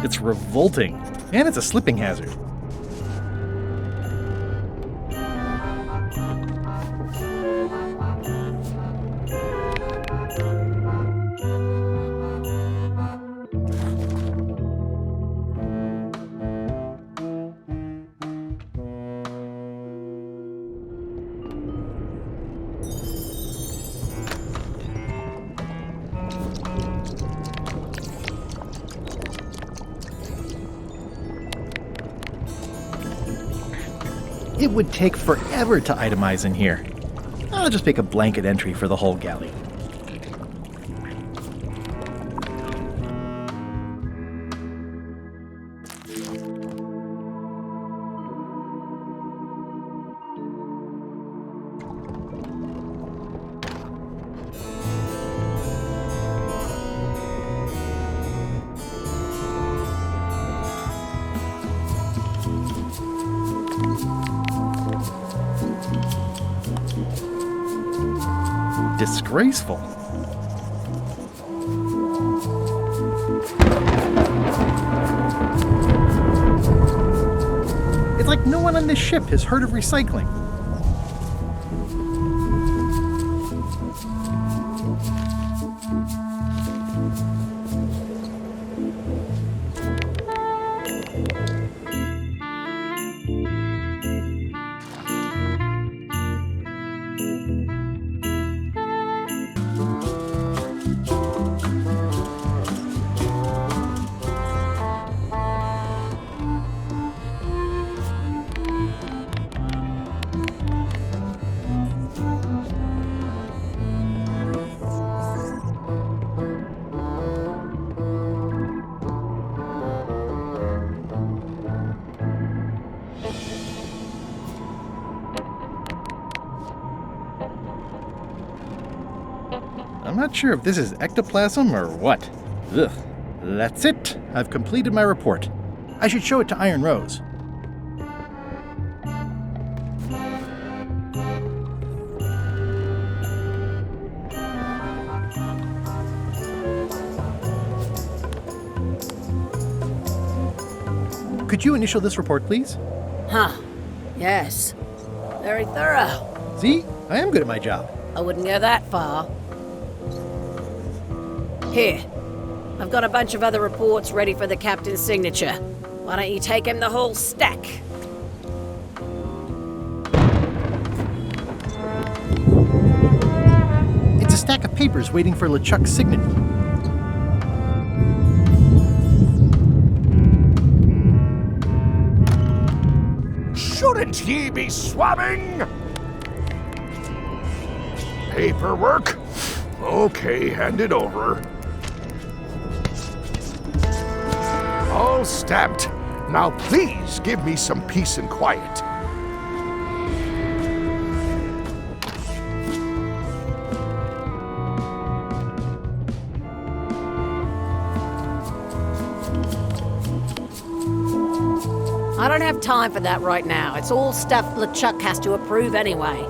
It's revolting, and it's a slipping hazard. It would take forever to itemize in here. I'll just make a blanket entry for the whole galley. disgraceful. It's like no one on this ship has heard of recycling. I'm not sure if this is ectoplasm or what. Ugh. That's it. I've completed my report. I should show it to Iron Rose. Could you initial this report, please? Huh. Yes. Very thorough. See? I am good at my job. I wouldn't go that far. Here. I've got a bunch of other reports ready for the captain's signature. Why don't you take him the whole stack? It's a stack of papers waiting for LeChuck's signature. Shouldn't ye be swabbing? Paperwork? Okay, hand it over. All stamped. Now please give me some peace and quiet. I don't have time for that right now. It's all stuff LeChuck has to approve anyway.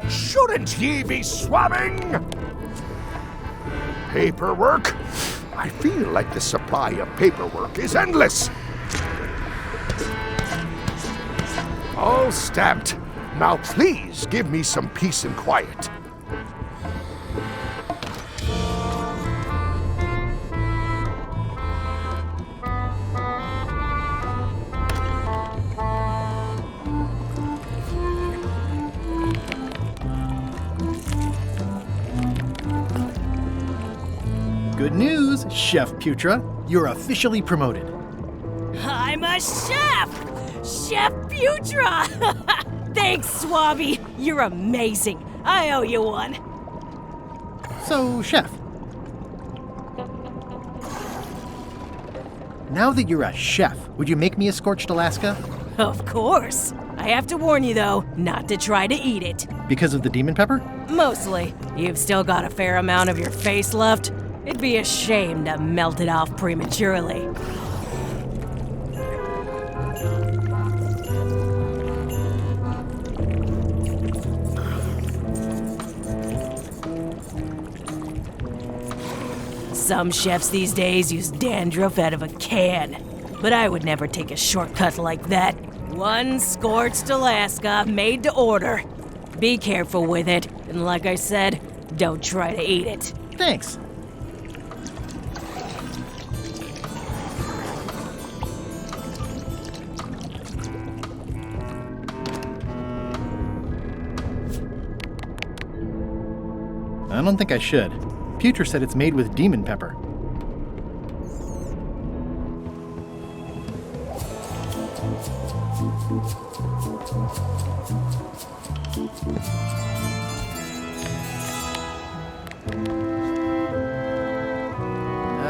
Shouldn't ye be swabbing? Paperwork? I feel like the supply of paperwork is endless. All stamped. Now please give me some peace and quiet. Good news, Chef Putra. You're officially promoted. I'm a chef! Chef Putra! Thanks, Swabby. You're amazing. I owe you one. So, Chef. Now that you're a chef, would you make me a scorched Alaska? Of course. I have to warn you, though, not to try to eat it. Because of the demon pepper? Mostly. You've still got a fair amount of your face left. It'd be a shame to melt it off prematurely. Some chefs these days use dandruff out of a can, but I would never take a shortcut like that. One scorched Alaska, made to order. Be careful with it, and like I said, don't try to eat it. Thanks. I don't think I should. Putra said it's made with demon pepper.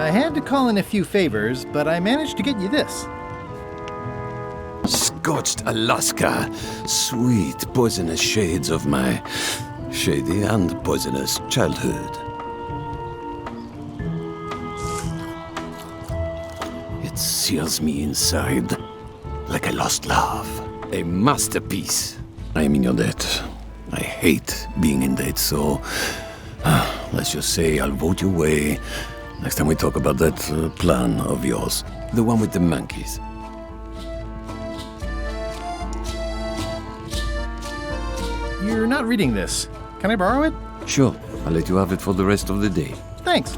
I had to call in a few favors, but I managed to get you this. Scorched Alaska, sweet poisonous shades of my shady and poisonous childhood. It seals me inside like a lost love. A masterpiece. I am in your debt. I hate being in debt, so let's just say I'll vote your way next time we talk about that plan of yours. The one with the monkeys. You're not reading this. Can I borrow it? Sure, I'll let you have it for the rest of the day. Thanks.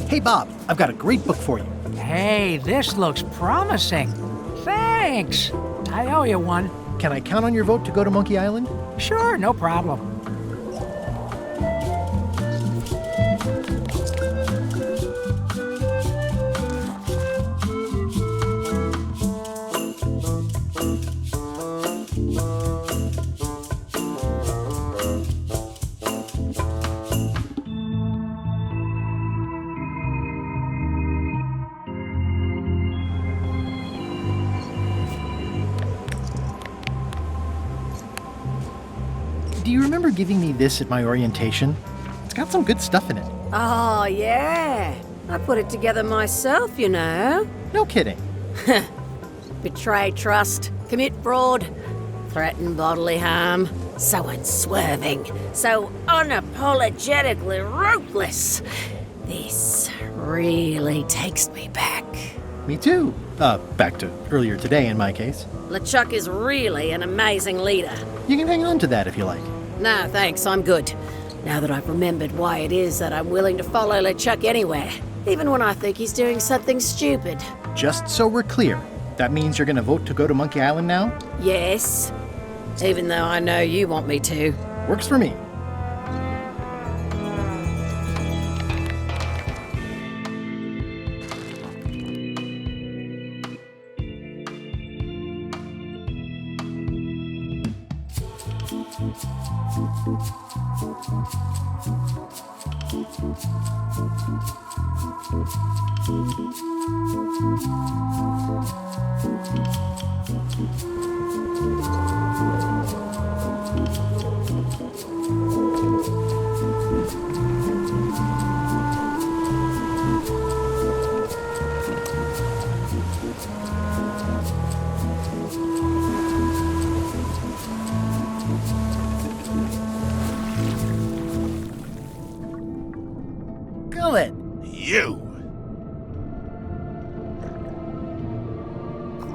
Hey, Bob, I've got a great book for you. Hey, this looks promising. Thanks. I owe you one. Can I count on your vote to go to Monkey Island? Sure, no problem. Do you remember giving me this at my orientation? It's got some good stuff in it. Oh, yeah. I put it together myself, you know. No kidding. Betray trust, commit fraud, threaten bodily harm. So unswerving, so unapologetically ruthless. This really takes me back. Me too. Back to earlier today in my case. LeChuck is really an amazing leader. You can hang on to that if you like. No, thanks, I'm good. Now that I've remembered why it is that I'm willing to follow LeChuck anywhere, even when I think he's doing something stupid. Just so we're clear, that means you're gonna vote to go to Monkey Island now? Yes, even though I know you want me to. Works for me. Gilbert! You!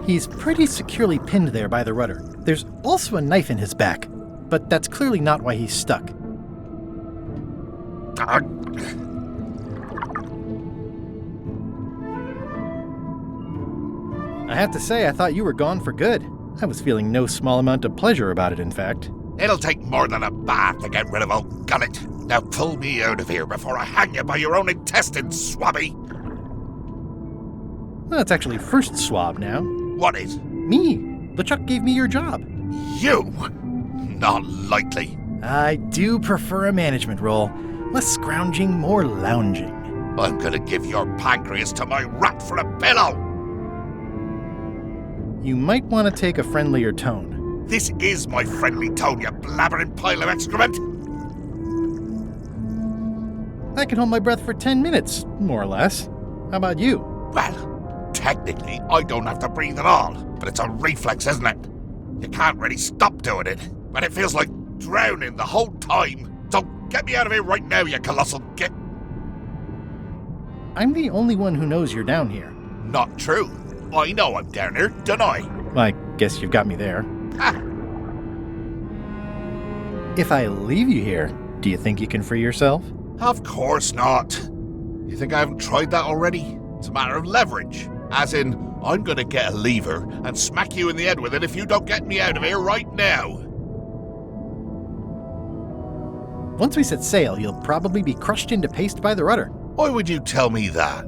He's pretty securely pinned there by the rudder. There's also a knife in his back, but that's clearly not why he's stuck. I have to say, I thought you were gone for good. I was feeling no small amount of pleasure about it, in fact. It'll take more than a bath to get rid of old Gullet. Now pull me out of here before I hang you by your own intestines, swabby! Well, it's actually first swab now. What is? Me. LeChuck gave me your job. You? Not likely. I do prefer a management role. Less scrounging, more lounging. I'm gonna give your pancreas to my rat for a pillow! You might want to take a friendlier tone. This is my friendly tone, you blabbering pile of excrement! I can hold my breath for 10 minutes, more or less. How about you? Well, technically, I don't have to breathe at all, but it's a reflex, isn't it? You can't really stop doing it, but it feels like drowning the whole time. So get me out of here right now, you colossal git! I'm the only one who knows you're down here. Not true. I know I'm down here, don't I? I guess you've got me there. If I leave you here, do you think you can free yourself? Of course not. You think I haven't tried that already? It's a matter of leverage. As in, I'm gonna get a lever and smack you in the head with it if you don't get me out of here right now. Once we set sail, you'll probably be crushed into paste by the rudder. Why would you tell me that?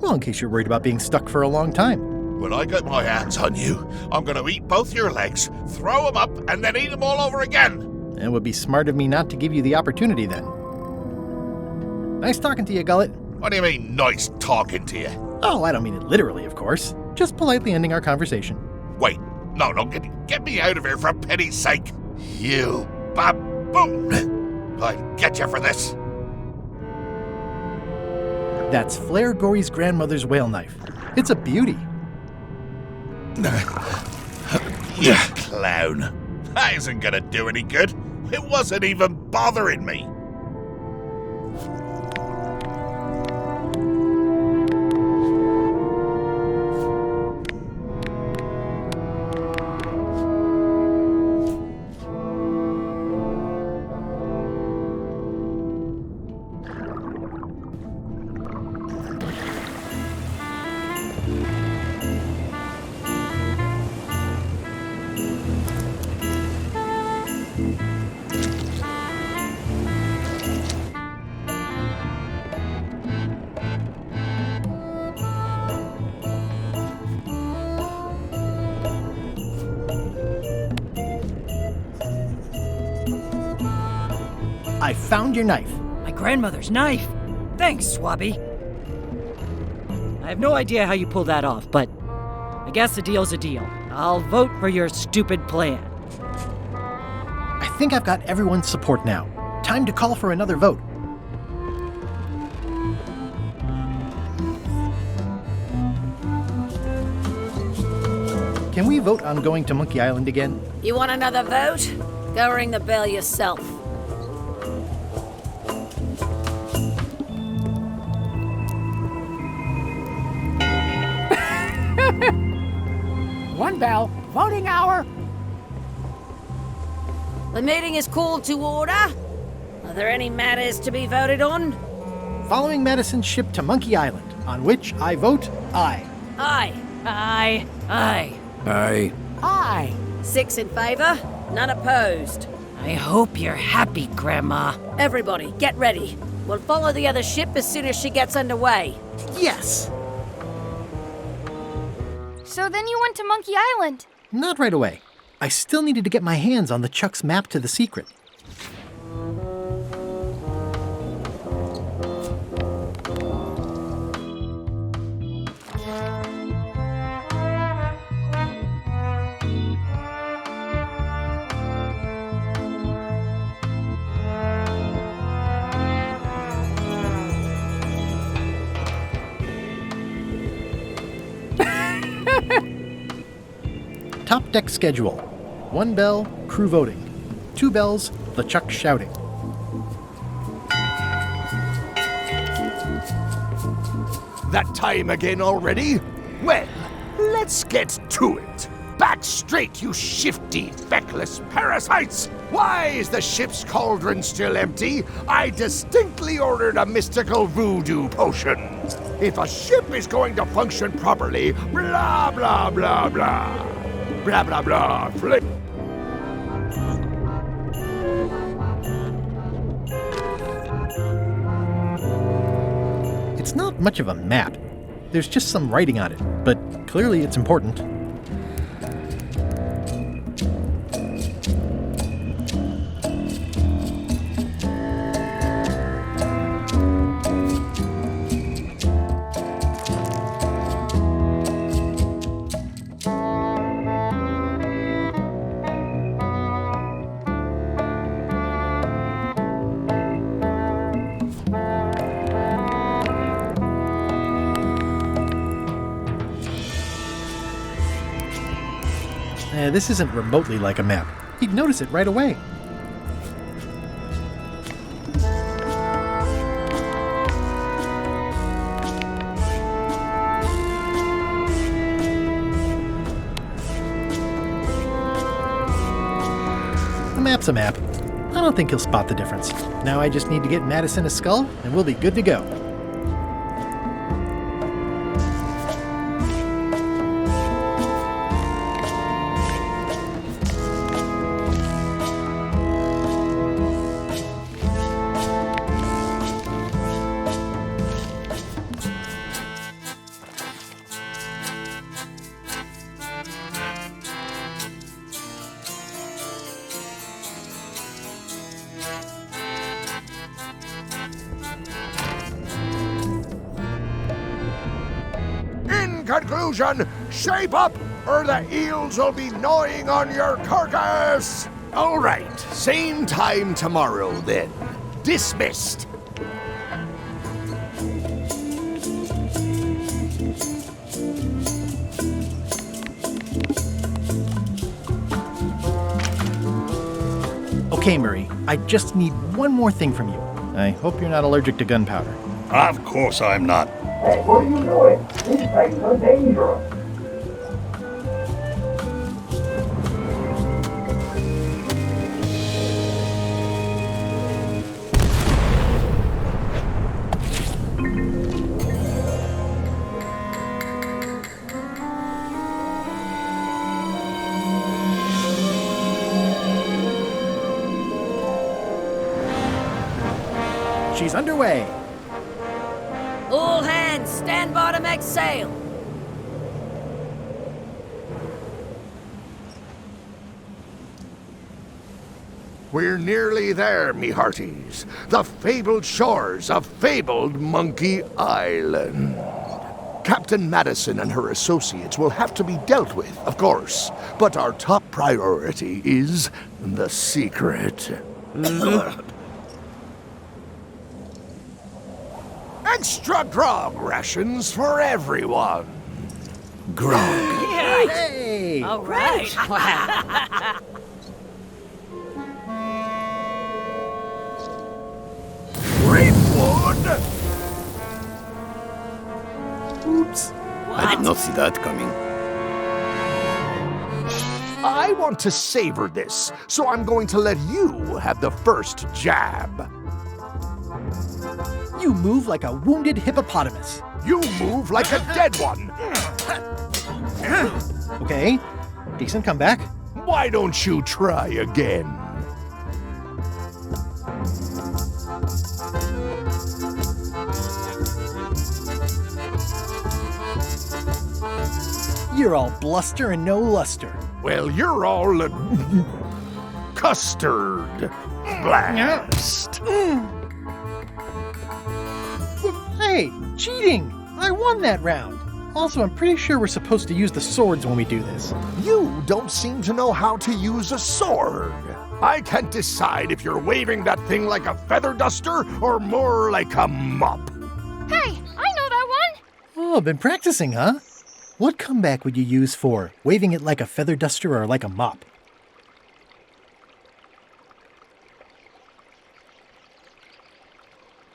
Well, in case you're worried about being stuck for a long time. When I get my hands on you, I'm gonna eat both your legs, throw them up, and then eat them all over again. It would be smart of me not to give you the opportunity then. Nice talking to you, Gullet. What do you mean, nice talking to you? Oh, I don't mean it literally, of course. Just politely ending our conversation. Wait, no, get me out of here for pity's sake. You baboon! I'll get you for this. That's Flair Gory's grandmother's whale knife. It's a beauty. You clown. That isn't gonna do any good. It wasn't even bothering me. I found your knife. My grandmother's knife? Thanks, Swabby. I have no idea how you pulled that off, but I guess a deal's a deal. I'll vote for your stupid plan. I think I've got everyone's support now. Time to call for another vote. Can we vote on going to Monkey Island again? You want another vote? Go ring the bell yourself. One bell. Voting hour. The meeting is called to order. Are there any matters to be voted on? Following Madison's ship to Monkey Island, on which I vote aye. Aye. Aye. Aye. Aye. Aye. 6 in favor, none opposed. I hope you're happy, Grandma. Everybody, get ready. We'll follow the other ship as soon as she gets underway. Yes! So then you went to Monkey Island? Not right away. I still needed to get my hands on the Chuck's map to the secret. Top deck schedule. 1 bell, crew voting. 2 bells, LeChuck shouting. That time again already? Well, let's get to it. Back straight, you shifty, feckless parasites! Why is the ship's cauldron still empty? I distinctly ordered a mystical voodoo potion. If a ship is going to function properly, blah, blah, blah, blah. Blah, blah, blah, flip. It's not much of a map. There's just some writing on it, but clearly it's important. This isn't remotely like a map. You'd notice it right away. A map's a map. I don't think he'll spot the difference. Now I just need to get Madison a skull, and we'll be good to go. conclusion. Shape up, or the eels will be gnawing on your carcass. All right, same time tomorrow then. Dismissed. Okay, Murray, I just need one more thing from you. I hope you're not allergic to gunpowder. Of course I'm not. Hey, what are you doing? These things are dangerous. She's underway. All hands, stand by to make sail. We're nearly there, me hearties. The fabled shores of fabled Monkey Island. Captain Madison and her associates will have to be dealt with, of course. But our top priority is the secret. Extra grog rations for everyone. Grog. Hey! All right. Greenwood! Oops. I did not see that coming. I want to savor this, so I'm going to let you have the first jab. You move like a wounded hippopotamus. You move like a dead one. Okay, decent comeback. Why don't you try again? You're all bluster and no luster. Well, you're all custard blast. Hey, cheating! I won that round. Also, I'm pretty sure we're supposed to use the swords when we do this. You don't seem to know how to use a sword. I can't decide if you're waving that thing like a feather duster or more like a mop. Hey, I know that one! Oh, been practicing, huh? What comeback would you use for waving it like a feather duster or like a mop?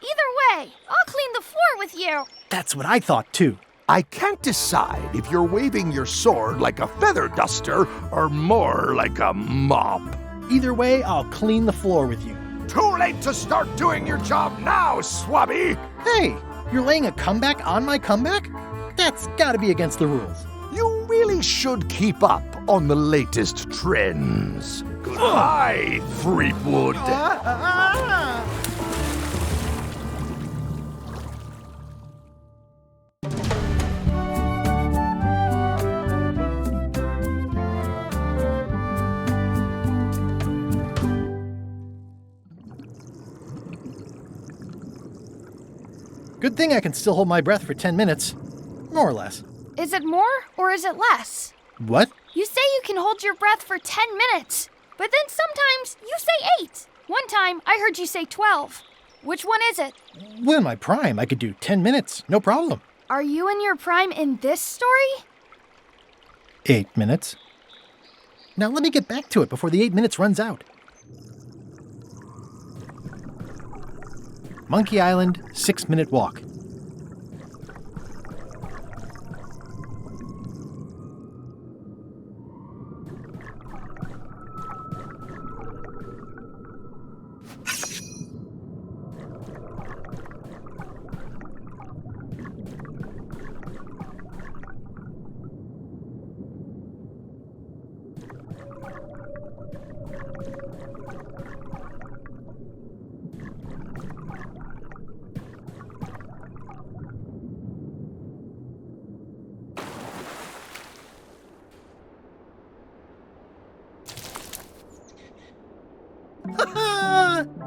Either way, I'll clean the floor with you. That's what I thought, too. I can't decide if you're waving your sword like a feather duster or more like a mop. Either way, I'll clean the floor with you. Too late to start doing your job now, Swabby! Hey, you're laying a comeback on my comeback? That's gotta be against the rules. You really should keep up on the latest trends. Goodbye, Threepwood. Good thing I can still hold my breath for 10 minutes. More or less. Is it more or is it less? What? You say you can hold your breath for 10 minutes, but then sometimes you say 8. One time I heard you say 12. Which one is it? Well, in my prime, I could do 10 minutes, no problem. Are you in your prime in this story? 8 minutes. Now let me get back to it before the 8 minutes runs out. Monkey Island, 6-minute walk.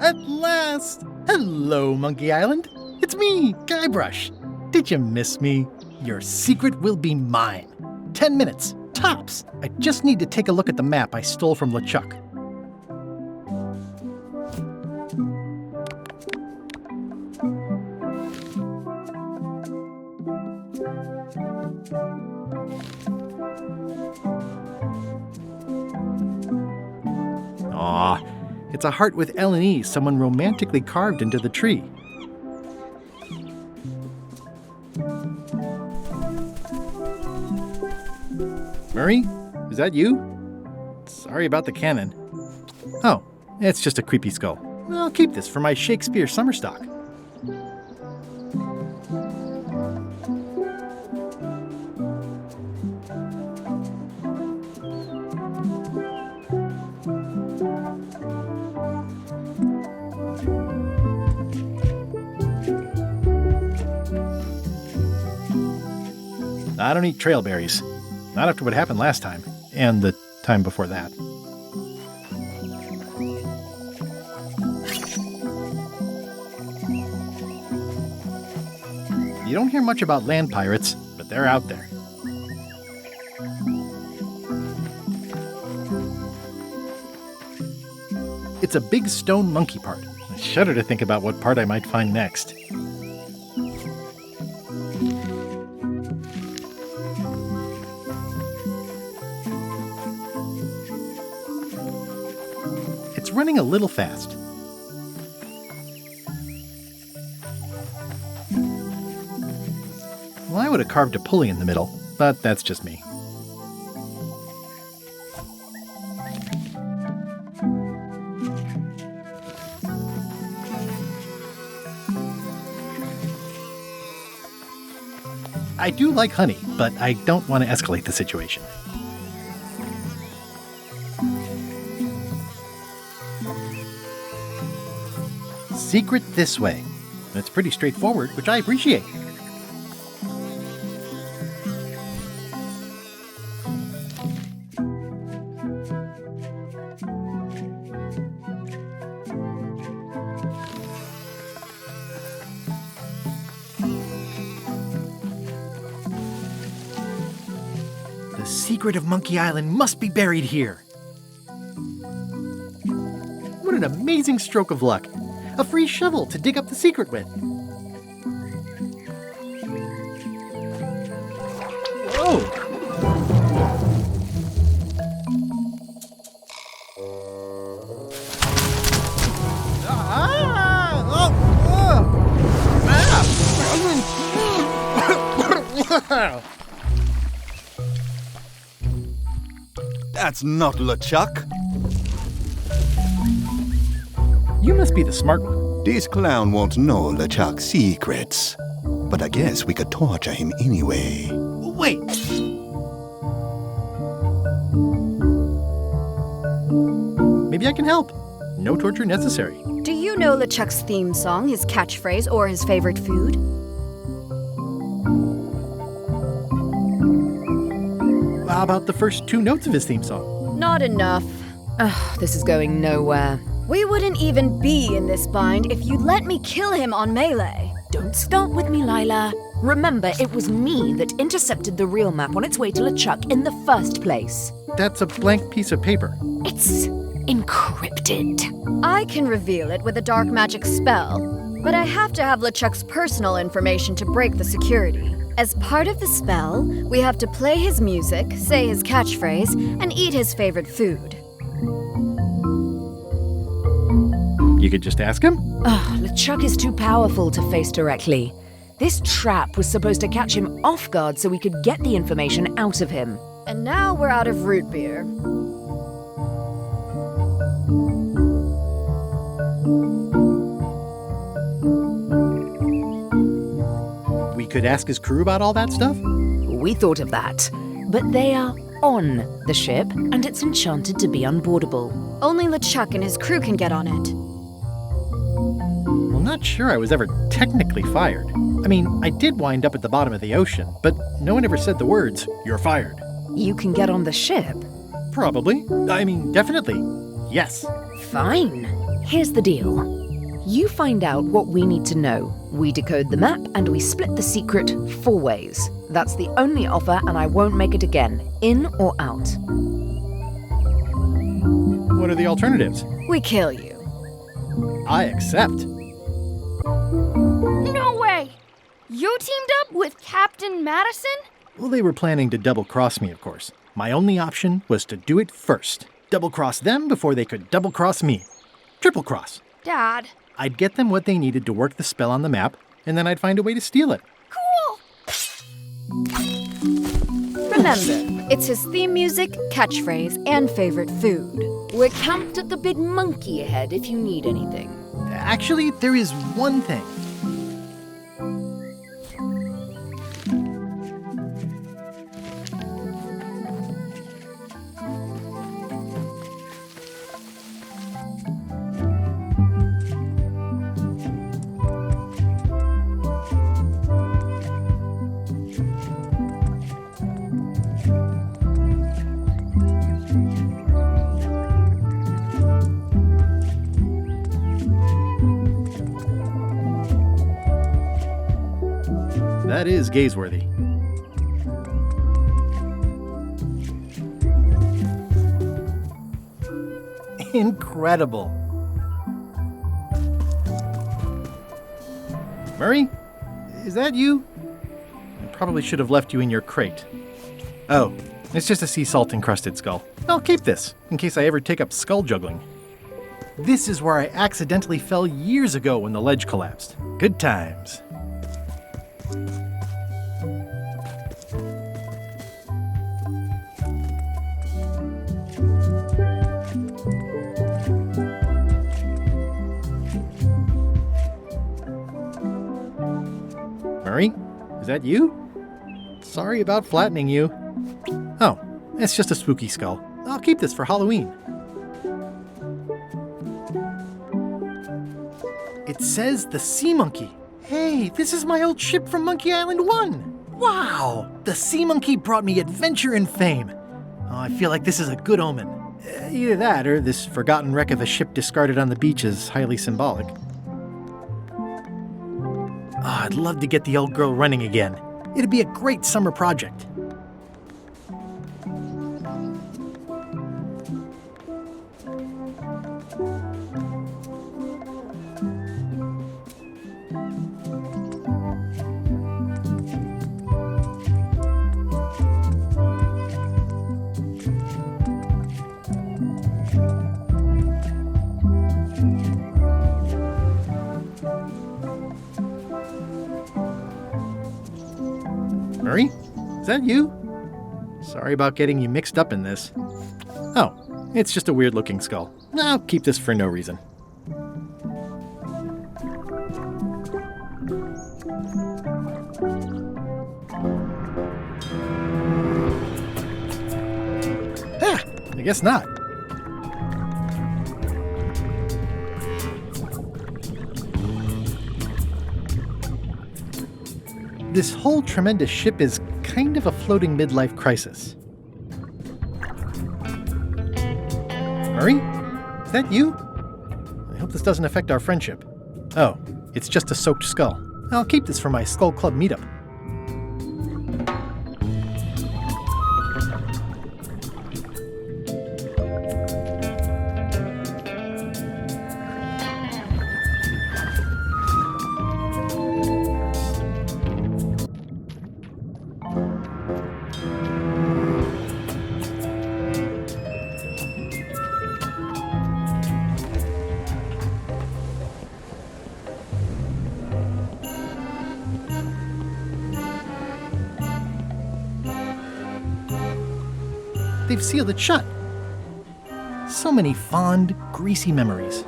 At last! Hello, Monkey Island. It's me, Guybrush. Did you miss me? Your secret will be mine. 10 minutes, tops. I just need to take a look at the map I stole from LeChuck. Aw, it's a heart with L and E someone romantically carved into the tree. Murray, is that you? Sorry about the cannon. Oh, it's just a creepy skull. I'll keep this for my Shakespeare summer stock. I don't eat trailberries. Not after what happened last time, and the time before that. You don't hear much about land pirates, but they're out there. It's a big stone monkey part. I shudder to think about what part I might find next. It's running a little fast. Well, I would have carved a pulley in the middle, but that's just me. I do like honey, but I don't want to escalate the situation. Secret this way. It's pretty straightforward, which I appreciate. The secret of Monkey Island must be buried here. What an amazing stroke of luck. A free shovel to dig up the secret with. Whoa! That's not LeChuck. You must be the smart one. This clown won't know LeChuck's secrets. But I guess we could torture him anyway. Wait! Maybe I can help. No torture necessary. Do you know LeChuck's theme song, his catchphrase, or his favorite food? How about the first 2 notes of his theme song? Not enough. Ugh, this is going nowhere. We wouldn't even be in this bind if you'd let me kill him on melee. Don't start with me, Lila. Remember, it was me that intercepted the real map on its way to LeChuck in the first place. That's a blank piece of paper. It's encrypted. I can reveal it with a dark magic spell, but I have to have LeChuck's personal information to break the security. As part of the spell, we have to play his music, say his catchphrase, and eat his favorite food. You could just ask him? Ugh, LeChuck is too powerful to face directly. This trap was supposed to catch him off guard so we could get the information out of him. And now we're out of root beer. We could ask his crew about all that stuff? We thought of that. But they are on the ship, and it's enchanted to be unboardable. Only LeChuck and his crew can get on it. Well, not sure I was ever technically fired. I mean, I did wind up at the bottom of the ocean, but no one ever said the words, "You're fired." You can get on the ship? Probably. I mean, definitely. Yes. Fine. Here's the deal. You find out what we need to know. We decode the map and we split the secret 4 ways. That's the only offer and I won't make it again. In or out. What are the alternatives? We kill you. I accept. No way! You teamed up with Captain Madison? Well, they were planning to double-cross me, of course. My only option was to do it first. Double-cross them before they could double-cross me. Triple-cross. Dad. I'd get them what they needed to work the spell on the map, and then I'd find a way to steal it. Cool! Remember, it's his theme music, catchphrase, and favorite food. We're camped at the Big Monkey ahead if you need anything. Actually, there is one thing. That is gazeworthy. Incredible. Murray? Is that you? I probably should have left you in your crate. Oh, it's just a sea salt encrusted skull. I'll keep this, in case I ever take up skull juggling. This is where I accidentally fell years ago when the ledge collapsed. Good times. Murray? Is that you? Sorry about flattening you. Oh, it's just a spooky skull. I'll keep this for Halloween. It says the Sea Monkey. Hey, this is my old ship from Monkey Island 1. Wow! The Sea Monkey brought me adventure and fame. Oh, I feel like this is a good omen. Either that or this forgotten wreck of a ship discarded on the beach is highly symbolic. Oh, I'd love to get the old girl running again. It'd be a great summer project. Murray? Is that you? Sorry about getting you mixed up in this. Oh, it's just a weird-looking skull. I'll keep this for no reason. Ah, I guess not. This whole tremendous ship is kind of a floating midlife crisis. Murray? Is that you? I hope this doesn't affect our friendship. Oh, it's just a soaked skull. I'll keep this for my Skull Club meetup. They've sealed it shut. So many fond, greasy memories.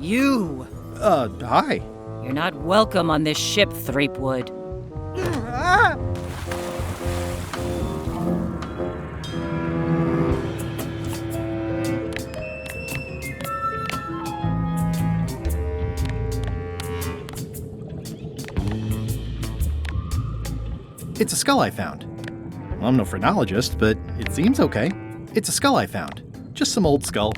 You! Hi. You're not welcome on this ship, Threepwood. It's a skull I found. Well, I'm no phrenologist, but it seems okay. It's a skull I found. Just some old skull.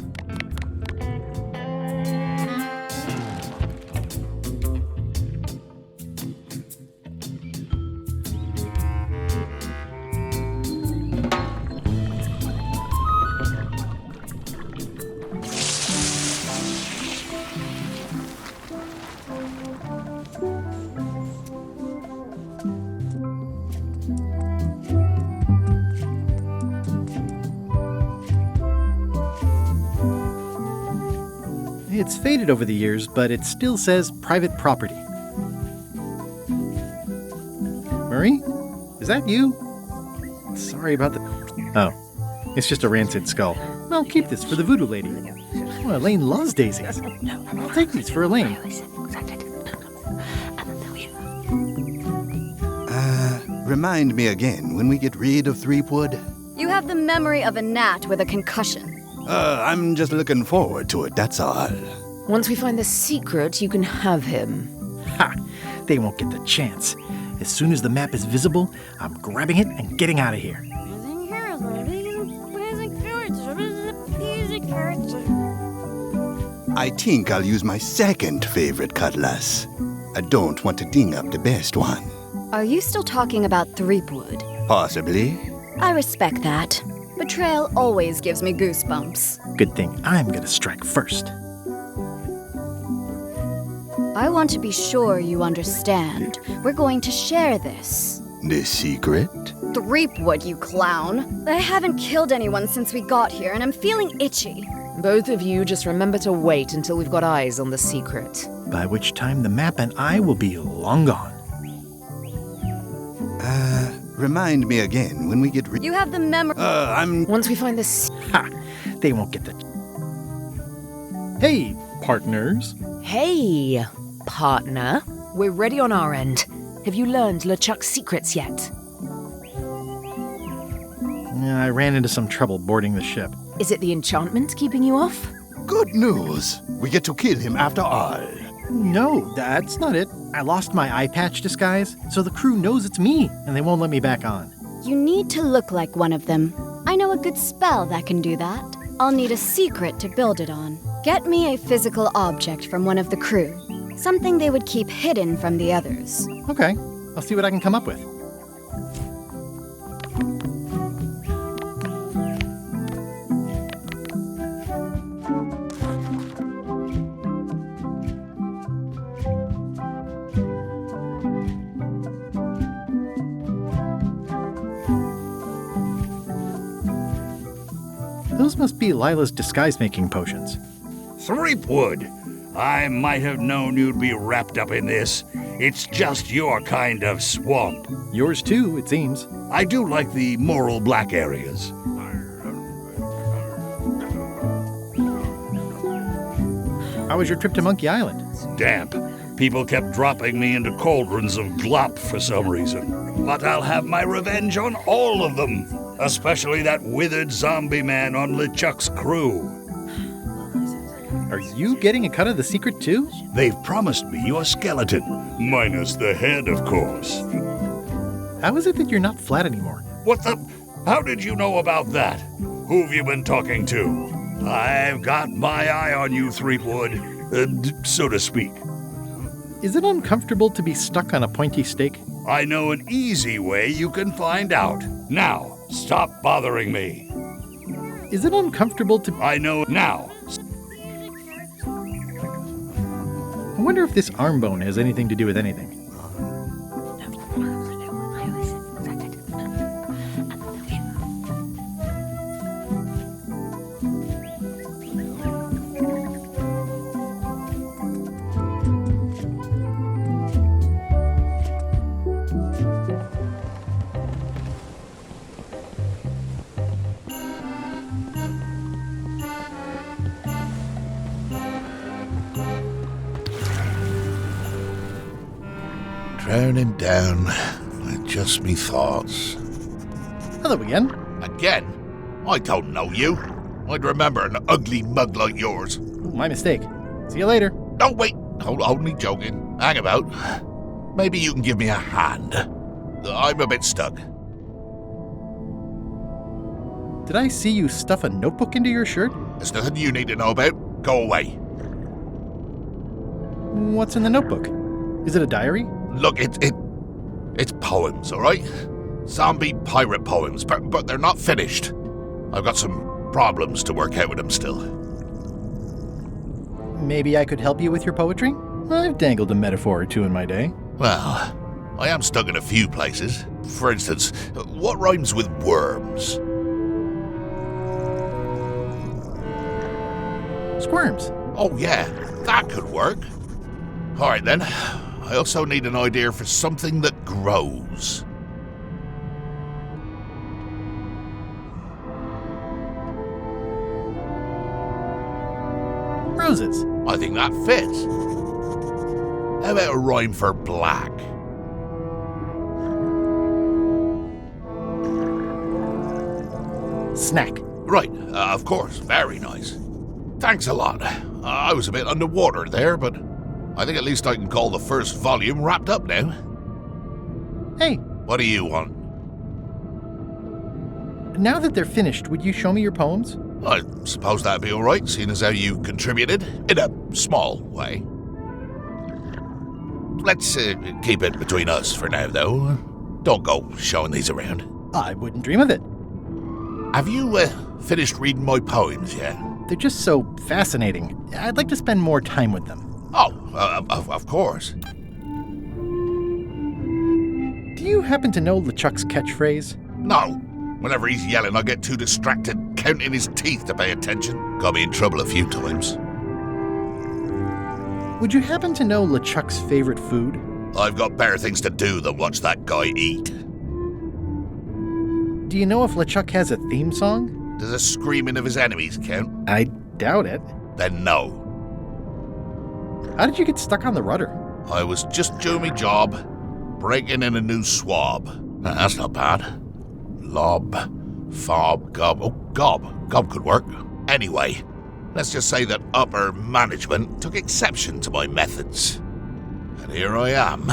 It's faded over the years, but it still says private property. Marie? Is that you? Sorry about the... Oh, it's just a rancid skull. I'll keep this for the voodoo lady. Oh, Elaine loves daisies. I'll take these for Elaine. Remind me again when we get rid of Threepwood. You have the memory of a gnat with a concussion. I'm just looking forward to it, that's all. Once we find the secret, you can have him. Ha! They won't get the chance. As soon as the map is visible, I'm grabbing it and getting out of here. I think I'll use my second favorite cutlass. I don't want to ding up the best one. Are you still talking about Threepwood? Possibly. I respect that. Betrayal always gives me goosebumps. Good thing I'm gonna strike first. I want to be sure you understand. We're going to share this. The secret? Threepwood, you clown. I haven't killed anyone since we got here, and I'm feeling itchy. Both of you just remember to wait until we've got eyes on the secret. By which time the map and I will be long gone. Remind me again when we get You have the memory. Once we find this... Ha! They won't get the... Hey, partners. Hey, partner. We're ready on our end. Have you learned LeChuck's secrets yet? I ran into some trouble boarding the ship. Is it the enchantment keeping you off? Good news. We get to kill him after all. No, that's not it. I lost my eye patch disguise, so the crew knows it's me, and they won't let me back on. You need to look like one of them. I know a good spell that can do that. I'll need a secret to build it on. Get me a physical object from one of the crew. Something they would keep hidden from the others. Okay, I'll see what I can come up with. Those must be Lila's disguise-making potions. Threepwood, I might have known you'd be wrapped up in this. It's just your kind of swamp. Yours too, it seems. I do like the moral black areas. How was your trip to Monkey Island? Damp. People kept dropping me into cauldrons of glop for some reason. But I'll have my revenge on all of them. Especially that withered zombie man on LeChuck's crew. Are you getting a cut of the secret too? They've promised me your skeleton, minus the head, of course. How is it that you're not flat anymore? What the? How did you know about that? Who've you been talking to? I've got my eye on you, Threepwood, so to speak. Is it uncomfortable to be stuck on a pointy stake? I know an easy way you can find out. Now, stop bothering me. Is it uncomfortable to... I know now. I wonder if this arm bone has anything to do with anything. Drowning down with just me thoughts. Hello again. Again? I don't know you. I'd remember an ugly mug like yours. My mistake. See you later. Oh, wait. Hold me joking. Hang about. Maybe you can give me a hand. I'm a bit stuck. Did I see you stuff a notebook into your shirt? There's nothing you need to know about. Go away. What's in the notebook? Is it a diary? Look, it's poems, all right? Zombie pirate poems, but they're not finished. I've got some problems to work out with them still. Maybe I could help you with your poetry? I've dangled a metaphor or two in my day. Well, I am stuck in a few places. For instance, what rhymes with worms? Squirms. Oh yeah, that could work. All right then. I also need an idea for something that grows. Roses. I think that fits. How about a rhyme for black? Snack. Right, of course. Very nice. Thanks a lot. I was a bit underwater there, but I think at least I can call the first volume wrapped up now. Hey. What do you want? Now that they're finished, would you show me your poems? I suppose that'd be all right, seeing as how you contributed, in a small way. Let's keep it between us for now, though. Don't go showing these around. I wouldn't dream of it. Have you finished reading my poems yet? They're just so fascinating. I'd like to spend more time with them. Oh, of course. Do you happen to know LeChuck's catchphrase? No. Whenever he's yelling, I get too distracted counting his teeth to pay attention. Got me in trouble a few times. Would you happen to know LeChuck's favorite food? I've got better things to do than watch that guy eat. Do you know if LeChuck has a theme song? Does the screaming of his enemies count? I doubt it. Then no. How did you get stuck on the rudder? I was just doing my job, breaking in a new swab. That's not bad. Lob, fob, gob. Oh, gob. Gob could work. Anyway, let's just say that upper management took exception to my methods. And here I am.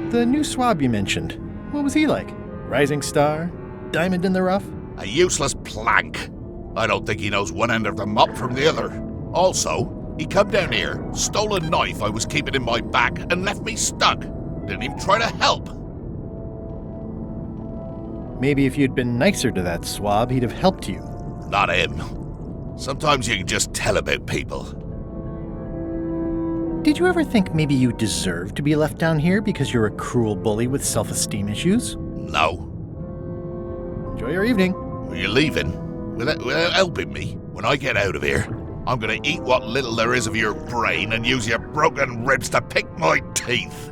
The new swab you mentioned, what was he like? Rising star? Diamond in the rough? A useless plank. I don't think he knows one end of the mop from the other. Also, he come down here, stole a knife I was keeping in my back, and left me stuck. Didn't even try to help. Maybe if you'd been nicer to that swab, he'd have helped you. Not him. Sometimes you can just tell about people. Did you ever think maybe you deserve to be left down here because you're a cruel bully with self-esteem issues? No. Enjoy your evening. Are you leaving? Without helping me? When I get out of here, I'm gonna eat what little there is of your brain and use your broken ribs to pick my teeth.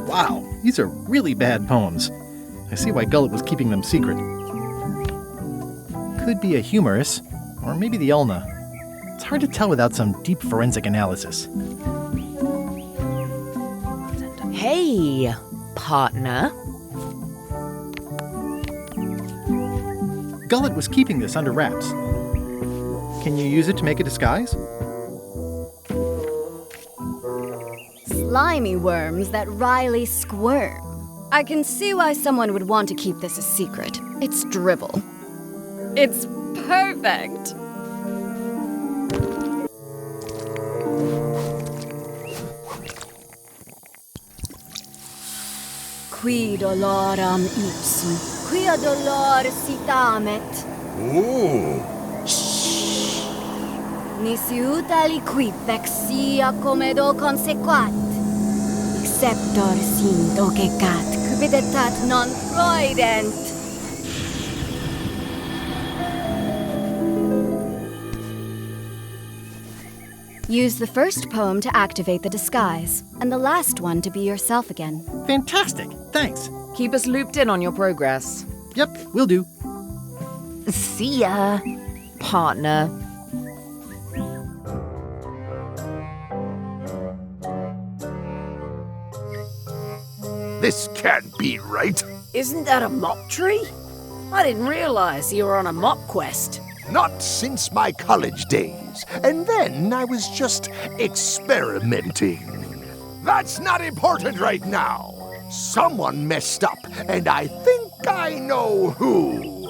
Wow, these are really bad poems. I see why Gullet was keeping them secret. Could be a humorous, or maybe the ulna. It's hard to tell without some deep forensic analysis. Hey, partner. Gullet was keeping this under wraps. Can you use it to make a disguise? Slimy worms that wryly squirm. I can see why someone would want to keep this a secret. It's drivel. It's perfect. Qui doloram ipsum, quia dolor sitamet. Ooh. Nisi utali qui vexia comedo consequat. Exceptor sint ocecat, cupiditat non proident. Use the first poem to activate the disguise, and the last one to be yourself again. Fantastic! Thanks. Keep us looped in on your progress. Yep, will do. See ya, partner. This can't be right. Isn't that a mop tree? I didn't realize you were on a mop quest. Not since my college days. And then I was just experimenting. That's not important right now. Someone messed up, and I think I know who.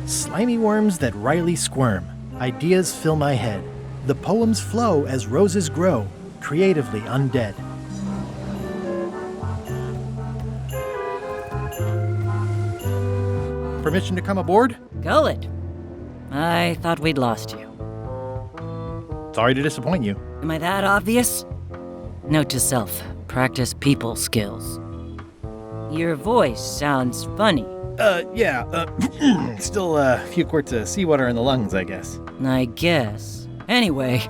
Slimy worms that wryly squirm. Ideas fill my head. The poems flow as roses grow, creatively undead. Permission to come aboard? Gullet. I thought we'd lost you. Sorry to disappoint you. Am I that obvious? Note to self, practice people skills. Your voice sounds funny. Still a few quarts of seawater in the lungs, I guess. I guess. Anyway,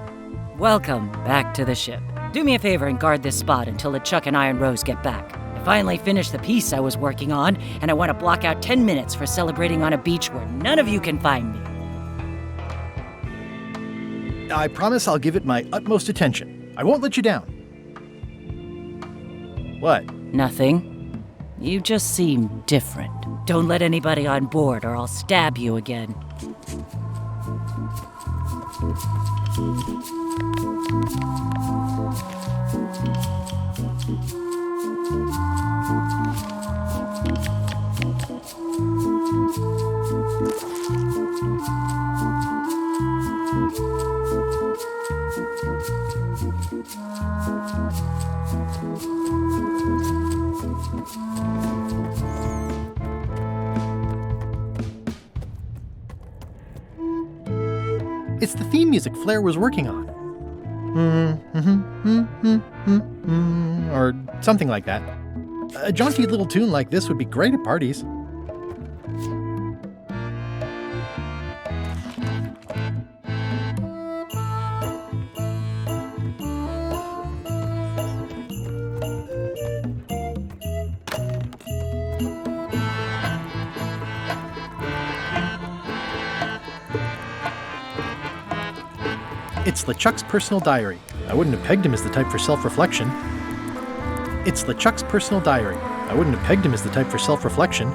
welcome back to the ship. Do me a favor and guard this spot until LeChuck and I and Rose get back. I finally finished the piece I was working on, and I want to block out 10 minutes for celebrating on a beach where none of you can find me. I promise I'll give it my utmost attention. I won't let you down. What? Nothing. You just seem different. Don't let anybody on board or I'll stab you again. It's the theme music Flair was working on. Or something like that. A jaunty little tune like this would be great at parties. It's LeChuck's personal diary. I wouldn't have pegged him as the type for self-reflection. It's LeChuck's personal diary. I wouldn't have pegged him as the type for self-reflection.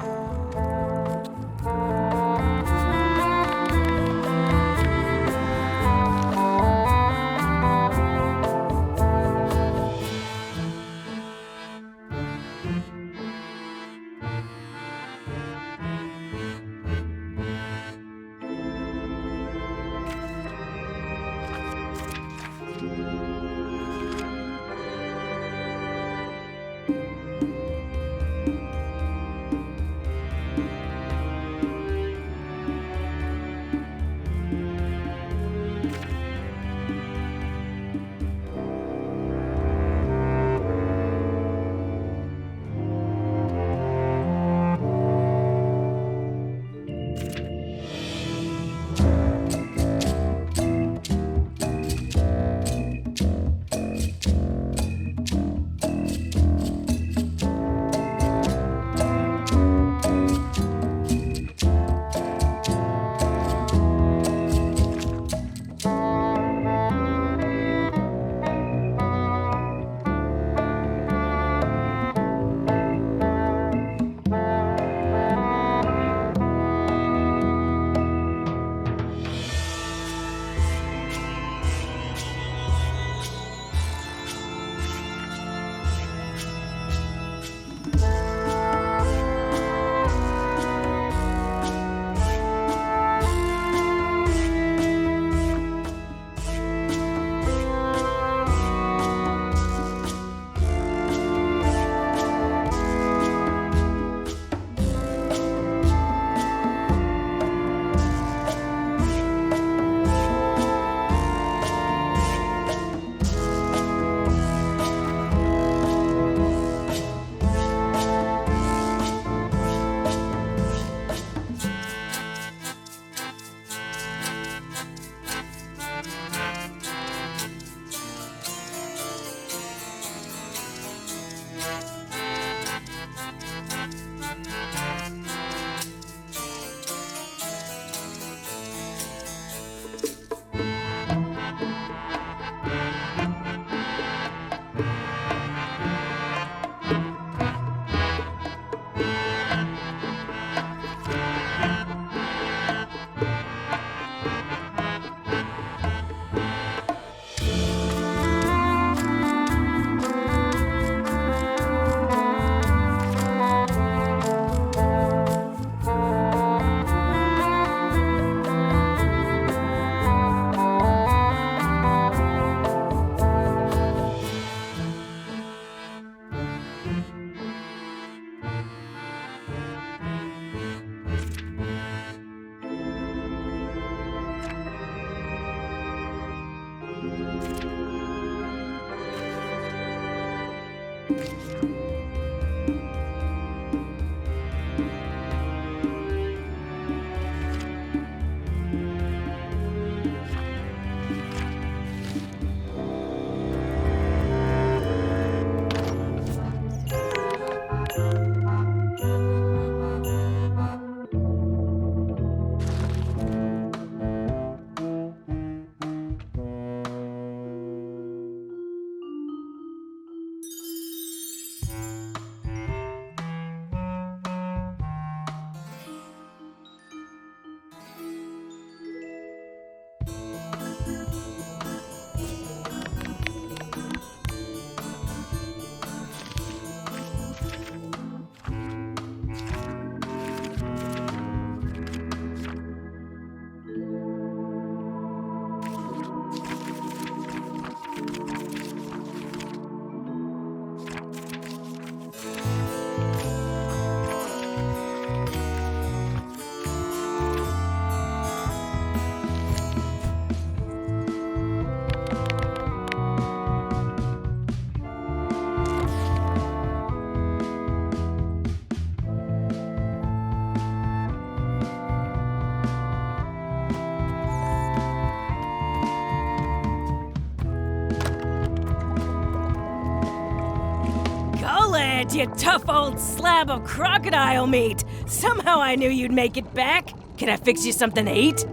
Gullet, you tough old slab of crocodile meat! Somehow I knew you'd make it back. Can I fix you something to eat?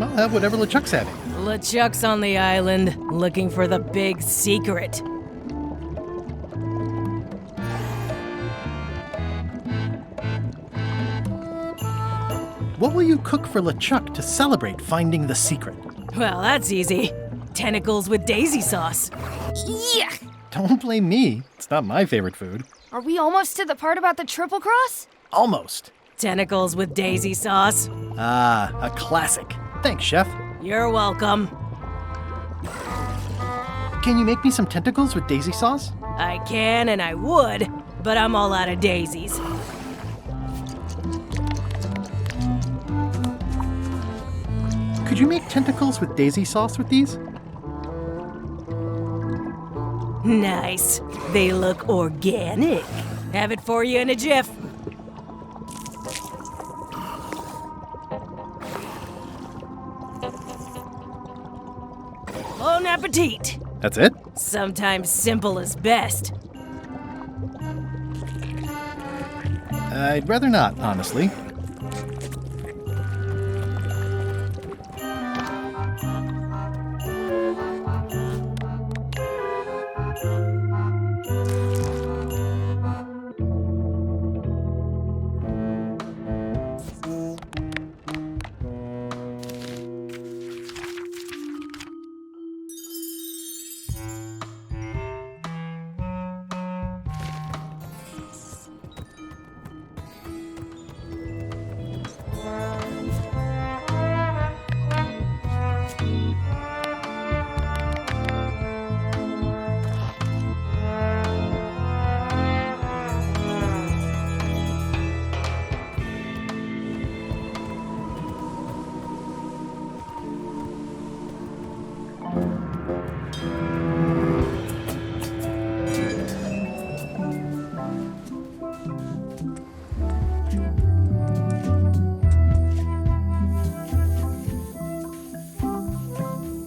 I'll have whatever LeChuck's having. LeChuck's on the island, looking for the big secret. What will you cook for LeChuck to celebrate finding the secret? Well, that's easy. Tentacles with daisy sauce. Yuck! Don't blame me. It's not my favorite food. Are we almost to the part about the triple cross? Almost. Tentacles with daisy sauce. Ah, a classic. Thanks, Chef. You're welcome. Can you make me some tentacles with daisy sauce? I can and I would, but I'm all out of daisies. Could you make tentacles with daisy sauce with these? Nice. They look organic. Have it for you in a jiff. Bon appetit. That's it? Sometimes simple is best. I'd rather not, honestly.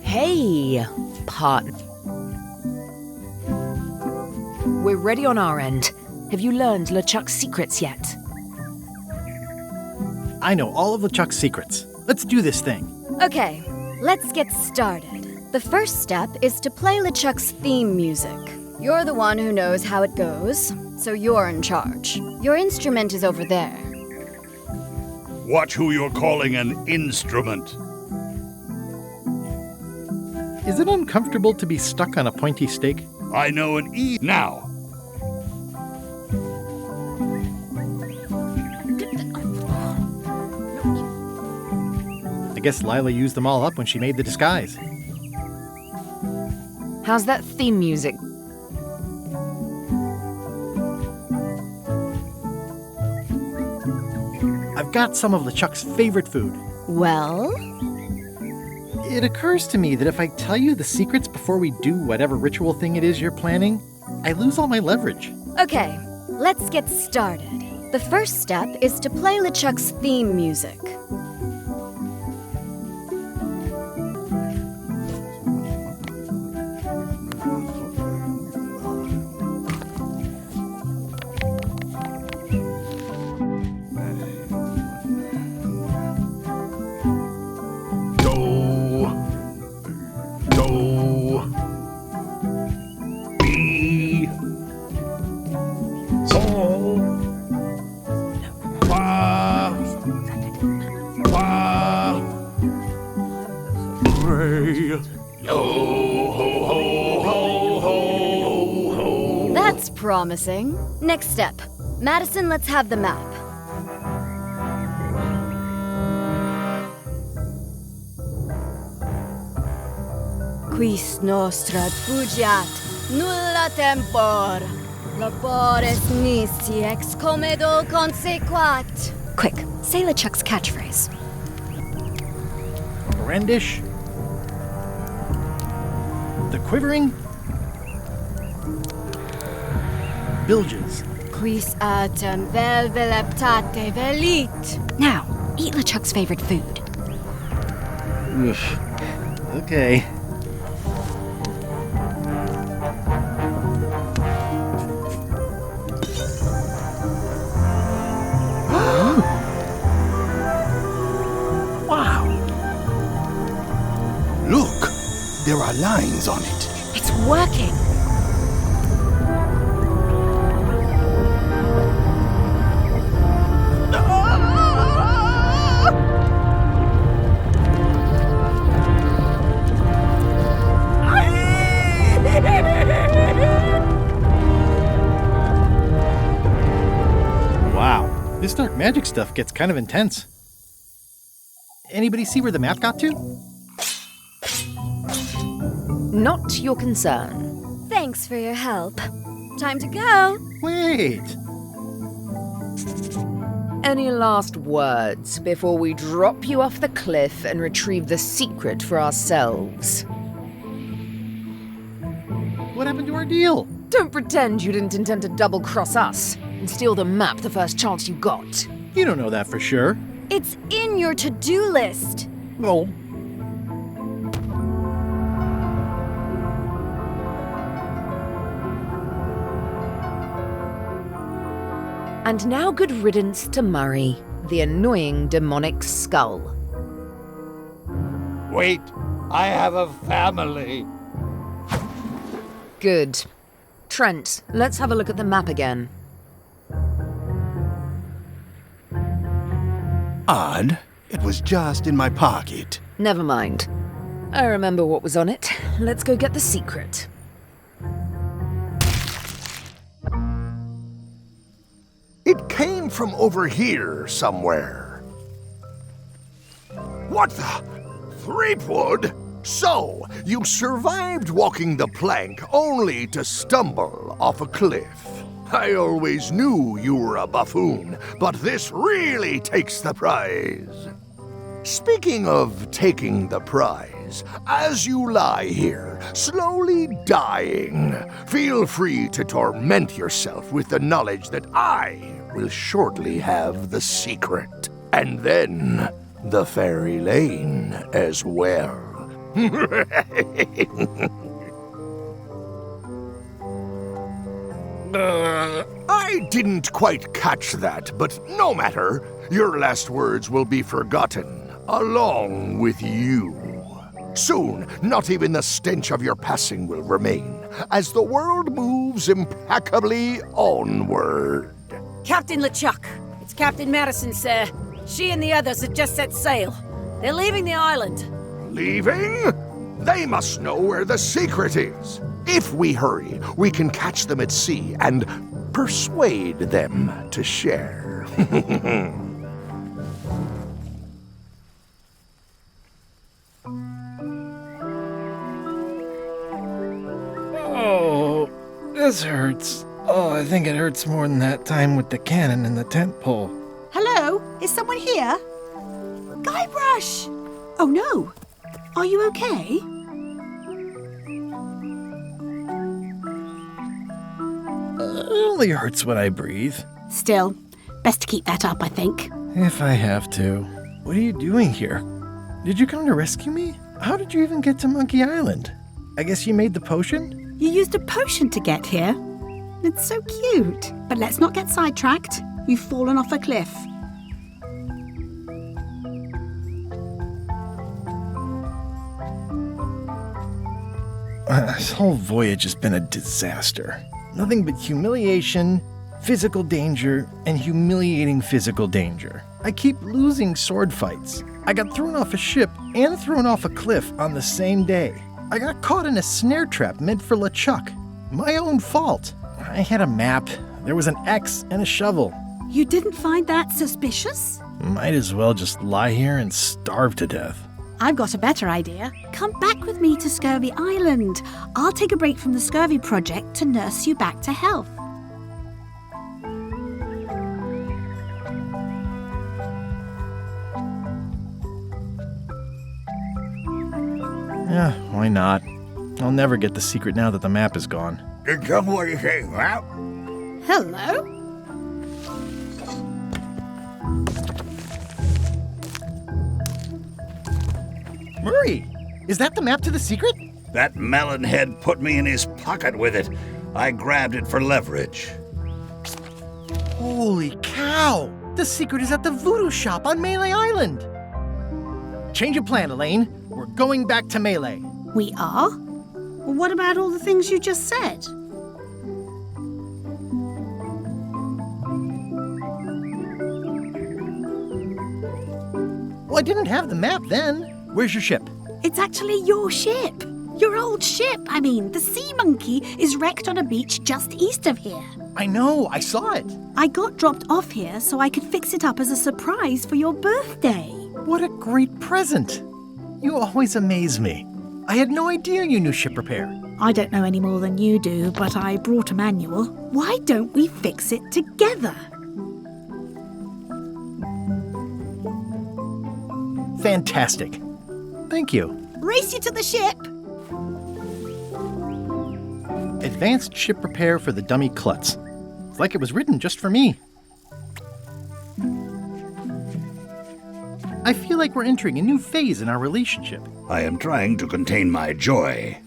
Hey, partner. We're ready on our end. Have you learned LeChuck's secrets yet? I know all of LeChuck's secrets. Let's do this thing. Okay, let's get started. The first step is to play LeChuck's theme music. You're the one who knows how it goes, so you're in charge. Your instrument is over there. Watch who you're calling an instrument. Is it uncomfortable to be stuck on a pointy stake? I know an E now. I guess Lila used them all up when she made the disguise. How's that theme music? I've got some of LeChuck's favorite food. Well? It occurs to me that if I tell you the secrets before we do whatever ritual thing it is you're planning, I lose all my leverage. Okay, let's get started. The first step is to play LeChuck's theme music. That's promising. Next step. Madison, let's have the map. Quis nostra fugiat, nulla tempor. Labores nisi ex comedo consequat. Quick, say LeChuck's catchphrase. Brandish. The quivering. Bilges. Quis autem vel veleptate velit. Now, eat LeChuck's favorite food. Oof. Okay. Wow. Look, there are lines on it. It's working. Wow, this dark magic stuff gets kind of intense. Anybody see where the map got to? Not your concern. Thanks for your help. Time to go. Wait. Any last words before we drop you off the cliff and retrieve the secret for ourselves? What happened to our deal? Don't pretend you didn't intend to double-cross us and steal the map the first chance you got. You don't know that for sure. It's in your to-do list. Well, and now good riddance to Murray, the annoying demonic skull. Wait, I have a family. Good. Trent, let's have a look at the map again. Odd. It was just in my pocket. Never mind. I remember what was on it. Let's go get the secret. It came from over here somewhere. What the? Threepwood? So, you survived walking the plank only to stumble off a cliff. I always knew you were a buffoon, but this really takes the prize. Speaking of taking the prize, as you lie here, slowly dying, feel free to torment yourself with the knowledge that I will shortly have the secret. And then the fairy lane as well. I didn't quite catch that, but no matter. Your last words will be forgotten, along with you. Soon, not even the stench of your passing will remain, as the world moves impeccably onward. Captain LeChuck, it's Captain Madison, sir. She and the others have just set sail. They're leaving the island. Leaving? They must know where the secret is. If we hurry, we can catch them at sea and persuade them to share. Oh, this hurts. Oh, I think it hurts more than that time with the cannon and the tent pole. Hello? Is someone here? Guybrush! Oh no! Are you okay? It only hurts when I breathe. Still, best to keep that up, I think. If I have to. What are you doing here? Did you come to rescue me? How did you even get to Monkey Island? I guess you made the potion? You used a potion to get here. It's so cute. But let's not get sidetracked. You've fallen off a cliff. This whole voyage has been a disaster. Nothing but humiliation, physical danger, and humiliating physical danger. I keep losing sword fights. I got thrown off a ship and thrown off a cliff on the same day. I got caught in a snare trap meant for LeChuck. My own fault. I had a map. There was an X and a shovel. You didn't find that suspicious? Might as well just lie here and starve to death. I've got a better idea. Come back with me to Scurvy Island. I'll take a break from the Scurvy project to nurse you back to health. Yeah, why not? I'll never get the secret now that the map is gone. Did somebody say map? Hello? Murray, is that the map to the secret? That melonhead put me in his pocket with it. I grabbed it for leverage. Holy cow! The secret is at the voodoo shop on Melee Island! Change of plan, Elaine. We're going back to Melee. We are? Well, what about all the things you just said? Well, I didn't have the map then. Where's your ship? It's actually your ship. Your old ship. I mean, the Sea Monkey is wrecked on a beach just east of here. I know, I saw it. I got dropped off here so I could fix it up as a surprise for your birthday. What a great present. You always amaze me. I had no idea you knew ship repair. I don't know any more than you do, but I brought a manual. Why don't we fix it together? Fantastic. Thank you. Race you to the ship! Advanced ship repair for the dummy klutz. It's like it was written just for me. I feel like we're entering a new phase in our relationship. I am trying to contain my joy.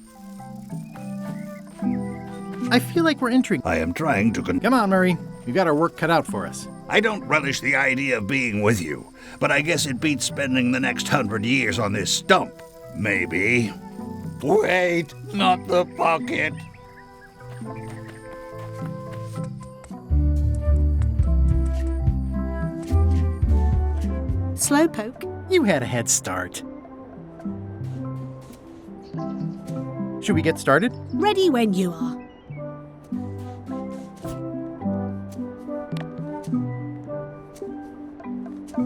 I feel like we're entering... I am trying to Come on, Murray. We've got our work cut out for us. I don't relish the idea of being with you, but I guess it beats spending the next 100 years on this stump. Maybe. Wait, not the pocket. Slowpoke. You had a head start. Should we get started? Ready when you are.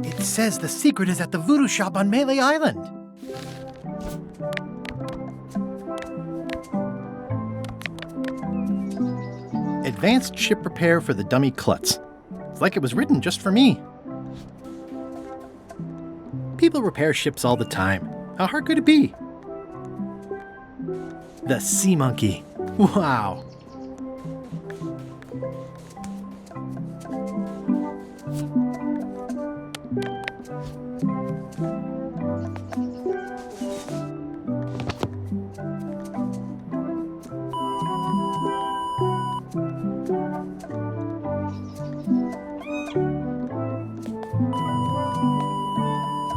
It says the secret is at the voodoo shop on Melee Island. Advanced ship repair for the dummy klutz. It's like it was written just for me. People repair ships all the time. How hard could it be? The Sea Monkey. Wow.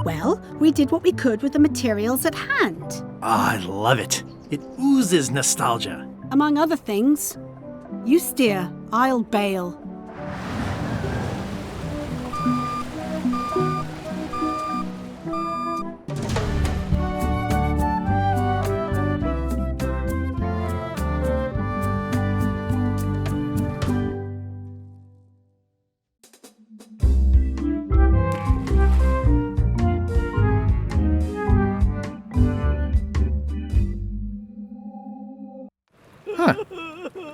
Well, we did what we could with the materials at hand. I love it. It oozes nostalgia. Among other things. You steer, I'll bail.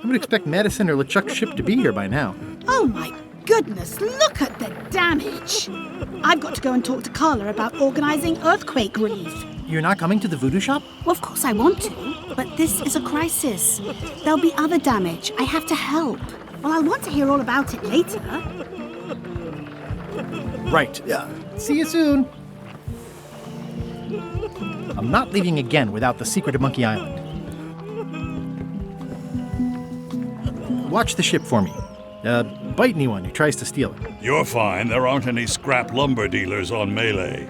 I would expect Madison or LeChuck's ship to be here by now. Oh my goodness, look at the damage! I've got to go and talk to Carla about organizing earthquake relief. You're not coming to the voodoo shop? Well, of course I want to, but this is a crisis. There'll be other damage. I have to help. Well, I'll want to hear all about it later. Right. See you soon. I'm not leaving again without the secret of Monkey Island. Watch the ship for me. Bite anyone who tries to steal it. You're fine. There aren't any scrap lumber dealers on Melee.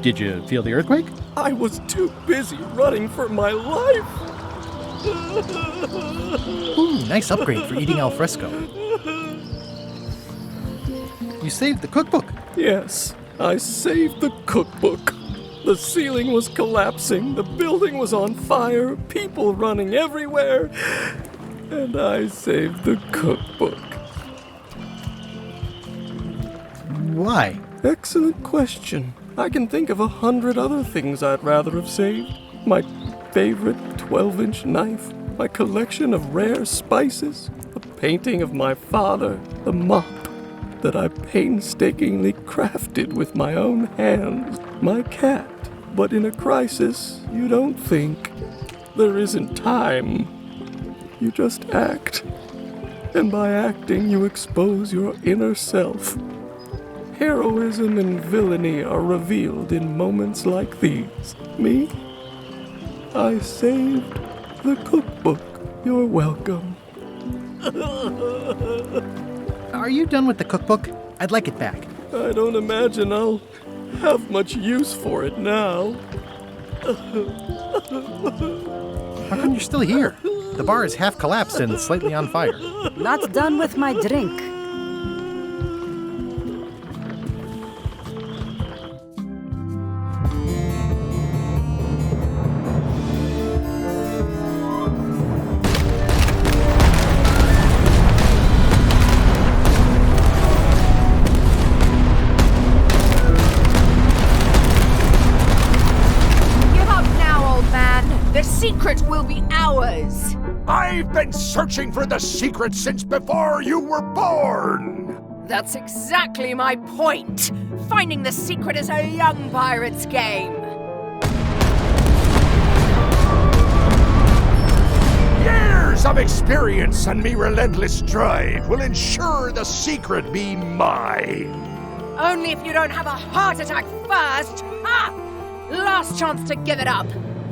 Did you feel the earthquake? I was too busy running for my life. Ooh, nice upgrade for eating al fresco. You saved the cookbook. Yes, I saved the cookbook. The ceiling was collapsing, the building was on fire, people running everywhere, and I saved the cookbook. Why? Excellent question. I can think of 100 other things I'd rather have saved. My favorite 12-inch knife, my collection of rare spices, the painting of my father, the mop that I painstakingly crafted with my own hands, my cat. But in a crisis, you don't think. There isn't time. You just act. And by acting, you expose your inner self. Heroism and villainy are revealed in moments like these. Me? I saved the cookbook. You're welcome. Are you done with the cookbook? I'd like it back. I don't imagine I'll have much use for it now. How come you're still here? The bar is half collapsed and slightly on fire. Not done with my drink. I've been searching for the secret since before you were born! That's exactly my point. Finding the secret is a young pirate's game. Years of experience and me relentless drive will ensure the secret be mine. Only if you don't have a heart attack first. Ha! Last chance to give it up.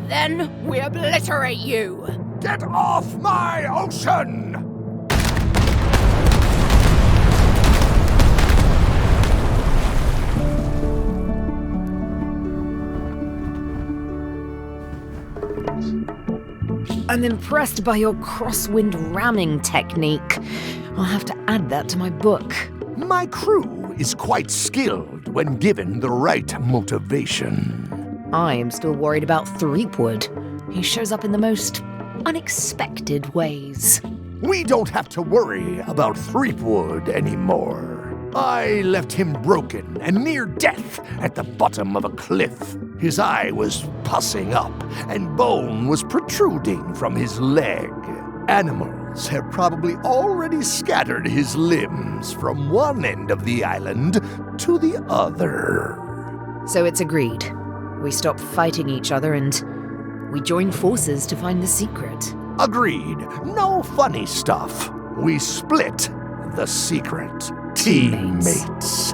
Then we obliterate you. Get off my ocean! I'm impressed by your crosswind ramming technique. I'll have to add that to my book. My crew is quite skilled when given the right motivation. I am still worried about Threepwood. He shows up in the most unexpected ways. We don't have to worry about Threepwood anymore. I left him broken and near death at the bottom of a cliff. His eye was pussing up and bone was protruding from his leg. Animals have probably already scattered his limbs from one end of the island to the other. So it's agreed. We stop fighting each other and we join forces to find the secret. Agreed. No funny stuff. We split the secret. Teammates.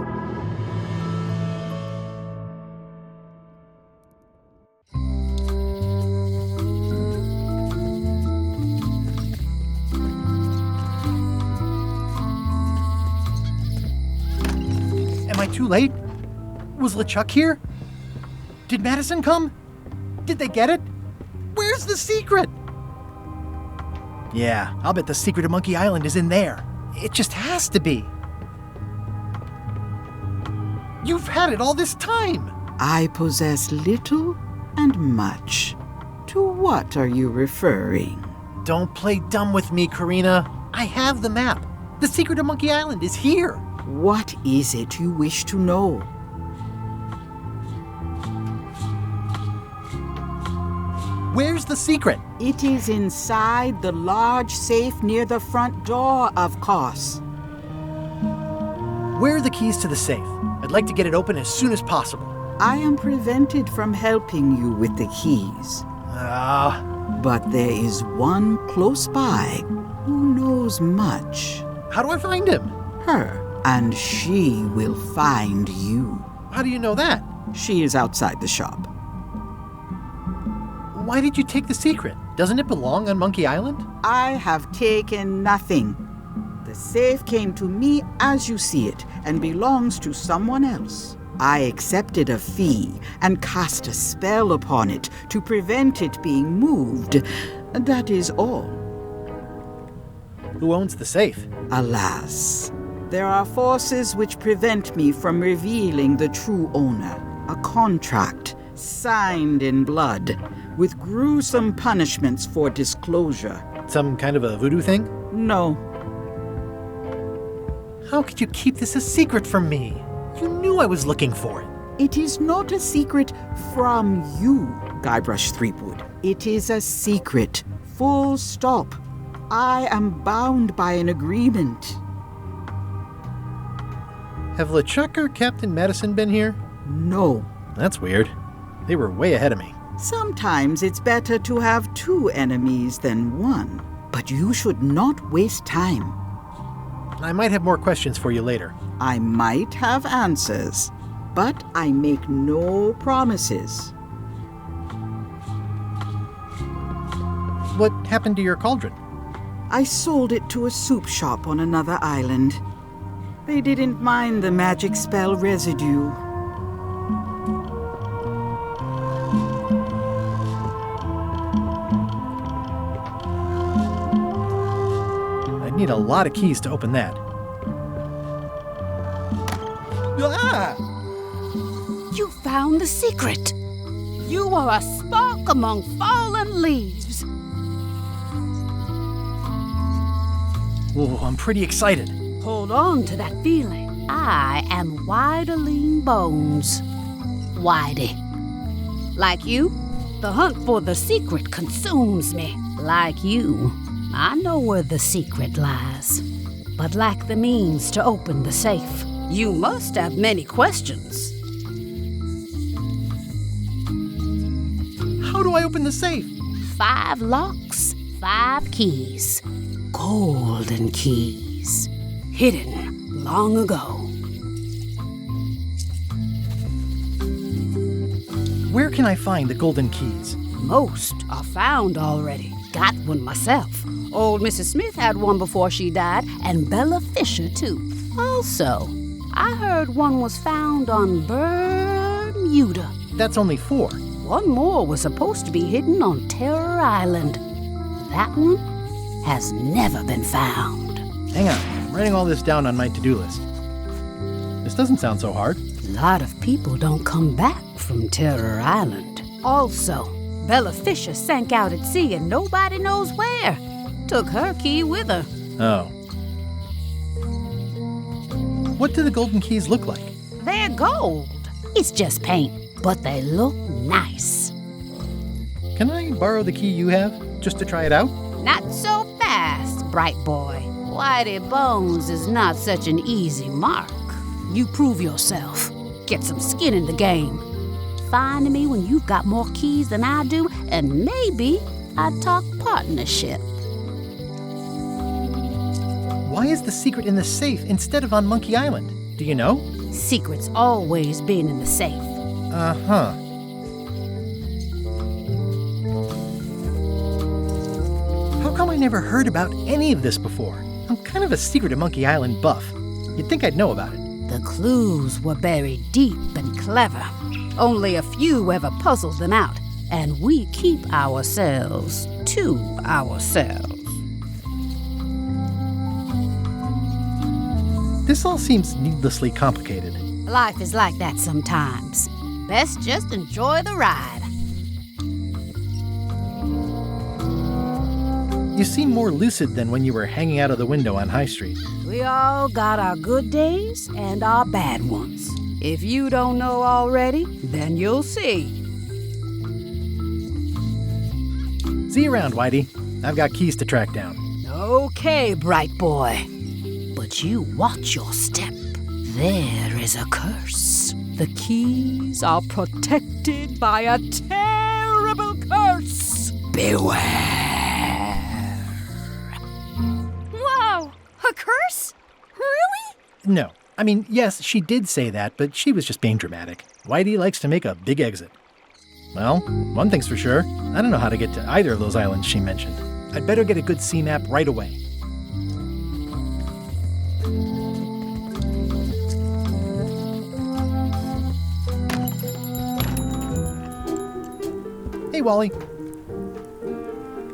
Am I too late? Was LeChuck here? Did Madison come? Did they get it? Where's the secret? Yeah, I'll bet the secret of Monkey Island is in there. It just has to be. You've had it all this time. I possess little and much. To what are you referring? Don't play dumb with me, Karina. I have the map. The secret of Monkey Island is here. What is it you wish to know? Where's the secret? It is inside the large safe near the front door, of course. Where are the keys to the safe? I'd like to get it open as soon as possible. I am prevented from helping you with the keys. But there is one close by who knows much. How do I find him? Her. And she will find you. How do you know that? She is outside the shop. Why did you take the secret? Doesn't it belong on Monkey Island? I have taken nothing. The safe came to me as you see it and belongs to someone else. I accepted a fee and cast a spell upon it to prevent it being moved. That is all. Who owns the safe? Alas, there are forces which prevent me from revealing the true owner. A contract signed in blood with gruesome punishments for disclosure. Some kind of a voodoo thing? No. How could you keep this a secret from me? You knew I was looking for it. It is not a secret from you, Guybrush Threepwood. It is a secret. Full stop. I am bound by an agreement. Have LeChuck or Captain Madison been here? No. That's weird. They were way ahead of me. Sometimes it's better to have two enemies than one. But you should not waste time. I might have more questions for you later. I might have answers, but I make no promises. What happened to your cauldron? I sold it to a soup shop on another island. They didn't mind the magic spell residue. I'd need a lot of keys to open that. Ah! You found the secret. You are a spark among fallen leaves. Whoa, I'm pretty excited. Hold on to that feeling. I am Whiteling Bones. Whitey. Like you, the hunt for the secret consumes me. Like you, I know where the secret lies, but lack the means to open the safe. You must have many questions. How do I open the safe? 5 locks, 5 keys. Golden keys. Hidden long ago. Where can I find the golden keys? Most are found already. Got one myself. Old Mrs. Smith had one before she died, and Bella Fisher, too. Also, I heard one was found on Bermuda. That's only 4. One more was supposed to be hidden on Terror Island. That one has never been found. Hang on, I'm writing all this down on my to-do list. This doesn't sound so hard. A lot of people don't come back from Terror Island. Also, Bella Fisher sank out at sea and nobody knows where. Took her key with her. Oh. What do the golden keys look like? They're gold. It's just paint, but they look nice. Can I borrow the key you have, just to try it out? Not so fast, bright boy. Whitey Bones is not such an easy mark. You prove yourself. Get some skin in the game. Find me when you've got more keys than I do, and maybe I'd talk partnership. Why is the secret in the safe instead of on Monkey Island? Do you know? Secret's always been in the safe. Uh-huh. How come I never heard about any of this before? I'm kind of a Secret of Monkey Island buff. You'd think I'd know about it. The clues were buried deep and clever. Only a few ever puzzled them out, and we keep ourselves to ourselves. This all seems needlessly complicated. Life is like that sometimes. Best just enjoy the ride. You seem more lucid than when you were hanging out of the window on High Street. We all got our good days and our bad ones. If you don't know already, then you'll see. See you around, Whitey. I've got keys to track down. Okay, bright boy. But you watch your step. There is a curse. The keys are protected by a terrible curse. Beware. Whoa! A curse? Really? No. I mean, yes, she did say that, but she was just being dramatic. Whitey likes to make a big exit. Well, one thing's for sure. I don't know how to get to either of those islands she mentioned. I'd better get a good sea map right away. Hey, Wally.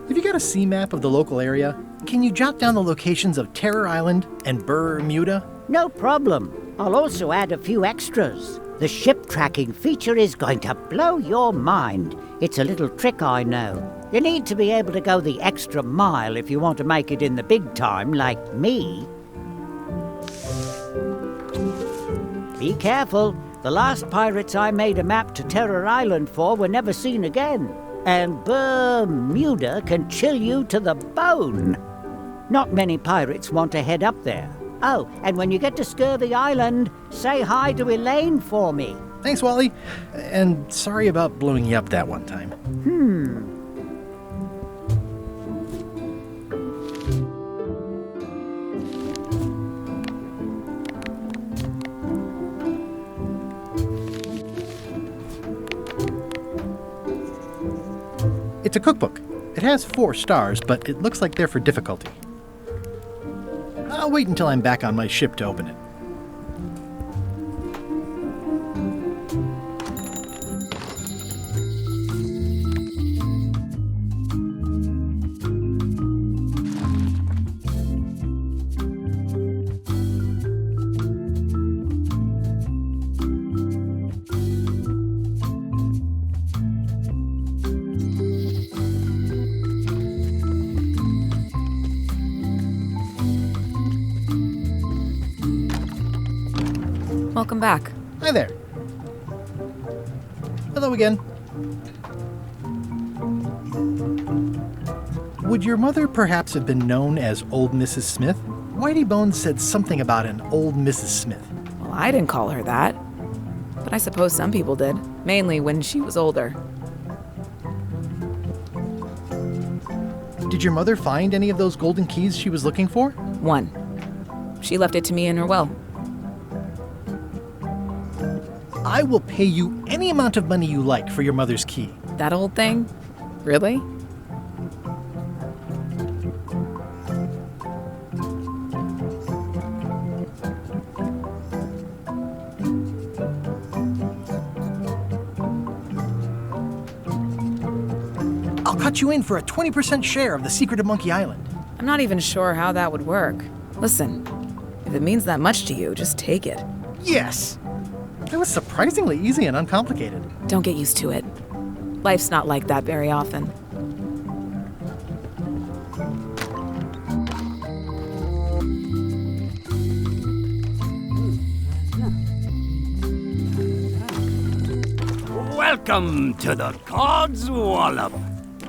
Have you got a sea map of the local area? Can you jot down the locations of Terror Island and Bermuda? No problem. I'll also add a few extras. The ship tracking feature is going to blow your mind. It's a little trick, I know. You need to be able to go the extra mile if you want to make it in the big time, like me. Be careful. The last pirates I made a map to Terror Island for were never seen again. And Bermuda can chill you to the bone. Not many pirates want to head up there. Oh, and when you get to Scurvy Island, say hi to Elaine for me. Thanks, Wally. And sorry about blowing you up that one time. It's a cookbook. It has 4 stars, but it looks like they're for difficulty. I'll wait until I'm back on my ship to open it. Welcome back. Hi there. Hello again. Would your mother perhaps have been known as Old Mrs. Smith? Whitey Bones said something about an Old Mrs. Smith. Well, I didn't call her that. But I suppose some people did, mainly when she was older. Did your mother find any of those golden keys she was looking for? 1. She left it to me in her will. I will pay you any amount of money you like for your mother's key. That old thing? Really? I'll cut you in for a 20% share of the secret of Monkey Island. I'm not even sure how that would work. Listen, if it means that much to you, just take it. Yes! It was surprisingly easy and uncomplicated. Don't get used to it. Life's not like that very often. Welcome to the God's Wallop.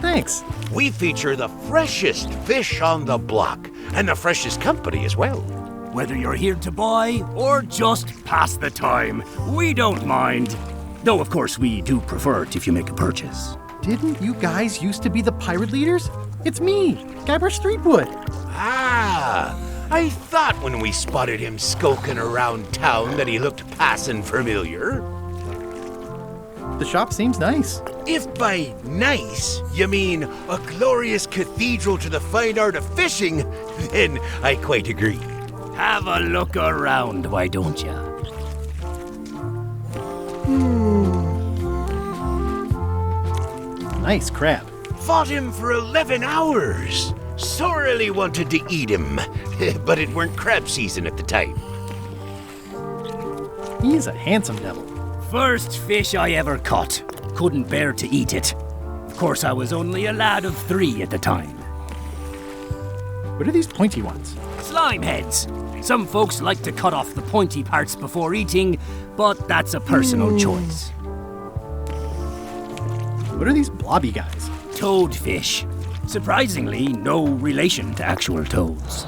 Thanks. We feature the freshest fish on the block, and the freshest company as well. Whether you're here to buy or just pass the time, we don't mind. Though, of course, we do prefer it if you make a purchase. Didn't you guys used to be the pirate leaders? It's me, Gilbert Streetwood. Ah, I thought when we spotted him skulking around town that he looked passing familiar. The shop seems nice. If by nice you mean a glorious cathedral to the fine art of fishing, then I quite agree. Have a look around, why don't ya? Nice crab. Fought him for 11 hours. Sorely wanted to eat him, but it weren't crab season at the time. He's a handsome devil. First fish I ever caught. Couldn't bear to eat it. Of course, I was only a lad of 3 at the time. What are these pointy ones? Slime heads. Some folks like to cut off the pointy parts before eating, but that's a personal choice. What are these blobby guys? Toadfish. Surprisingly, no relation to actual toads.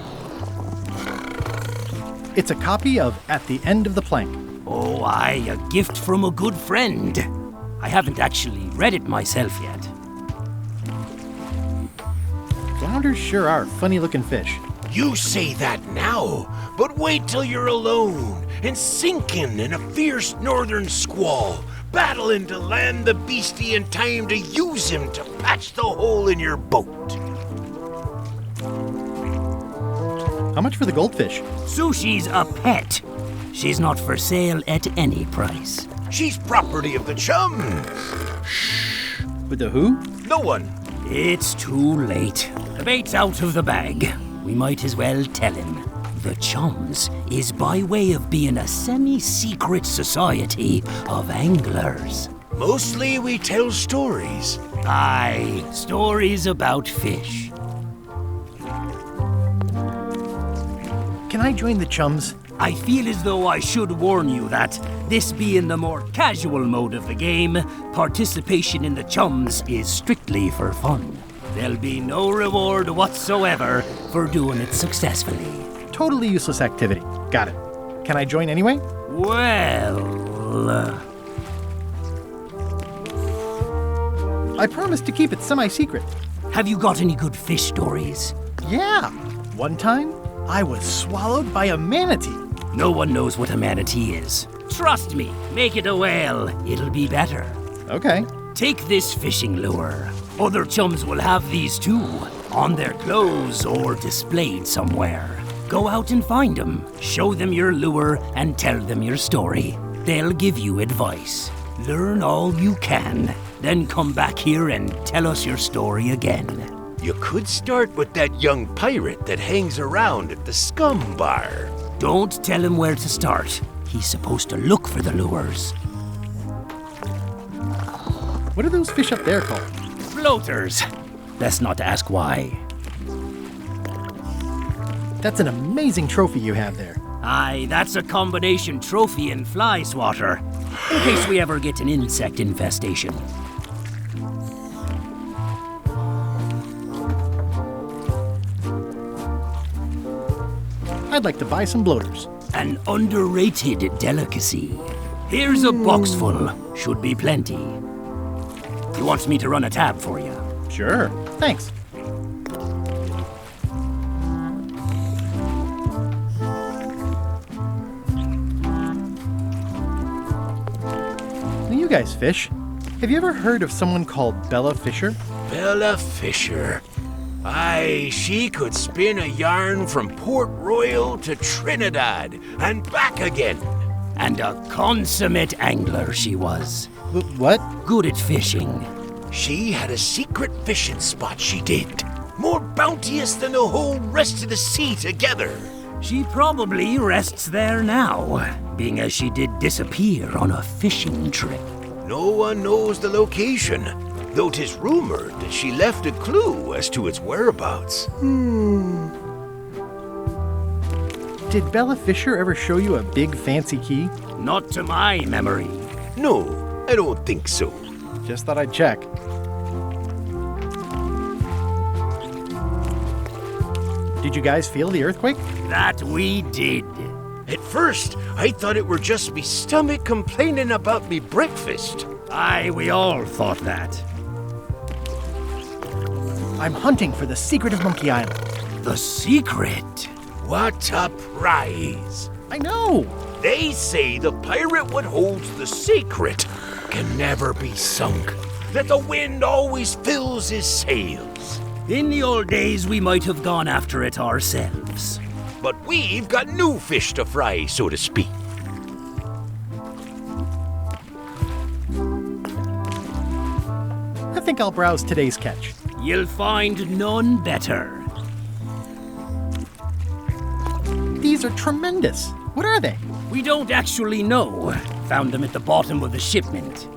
It's a copy of At the End of the Plank. Oh, aye, a gift from a good friend. I haven't actually read it myself yet. Flounders sure are funny-looking fish. You say that now, but wait till you're alone and sinking in a fierce northern squall, battling to land the beastie in time to use him to patch the hole in your boat. How much for the goldfish? Sushi's a pet. She's not for sale at any price. She's property of the chums. With the who? No one. It's too late. The bait's out of the bag. We might as well tell him. The Chums is by way of being a semi-secret society of anglers. Mostly we tell stories. Aye, stories about fish. Can I join the Chums? I feel as though I should warn you that, this being the more casual mode of the game, participation in the Chums is strictly for fun. There'll be no reward whatsoever for doing it successfully. Totally useless activity. Got it. Can I join anyway? Well... I promised to keep it semi-secret. Have you got any good fish stories? Yeah. One time, I was swallowed by a manatee. No one knows what a manatee is. Trust me, make it a whale. It'll be better. Okay. Take this fishing lure. Other Chums will have these too, on their clothes or displayed somewhere. Go out and find them, show them your lure, and tell them your story. They'll give you advice. Learn all you can, then come back here and tell us your story again. You could start with that young pirate that hangs around at the Scum Bar. Don't tell him where to start. He's supposed to look for the lures. What are those fish up there called? Floaters. Best not to ask why. That's an amazing trophy you have there. Aye, that's a combination trophy and fly swatter. In case we ever get an insect infestation. I'd like to buy some bloaters. An underrated delicacy. Here's a box full. Should be plenty. You want me to run a tab for you? Sure. Thanks. You guys fish. Have you ever heard of someone called Bella Fisher? Bella Fisher. Aye, she could spin a yarn from Port Royal to Trinidad and back again. And a consummate angler she was. What? Good at fishing. She had a secret fishing spot, she did. More bounteous than the whole rest of the sea together. She probably rests there now, being as she did disappear on a fishing trip. No one knows the location, though 'tis rumored that she left a clue as to its whereabouts. Did Bella Fisher ever show you a big fancy key? Not to my memory. No, I don't think so. Just thought I'd check. Did you guys feel the earthquake? That we did. At first, I thought it were just me stomach complaining about me breakfast. Aye, we all thought that. I'm hunting for the secret of Monkey Island. The secret? What a prize! I know! They say the pirate what holds the secret can never be sunk, that the wind always fills his sails. In the old days, we might have gone after it ourselves. But we've got new fish to fry, so to speak. I think I'll browse today's catch. You'll find none better. These are tremendous. What are they? We don't actually know. Found them at the bottom of the shipment.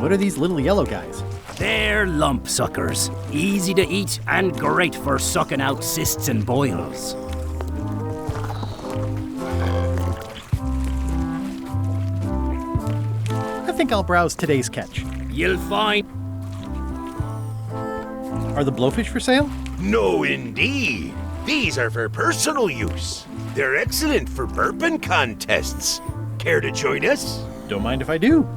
What are these little yellow guys? They're lump suckers. Easy to eat and great for sucking out cysts and boils. I think I'll browse today's catch. You'll find... Are the blowfish for sale? No, indeed. These are for personal use. They're excellent for burping contests. Care to join us? Don't mind if I do.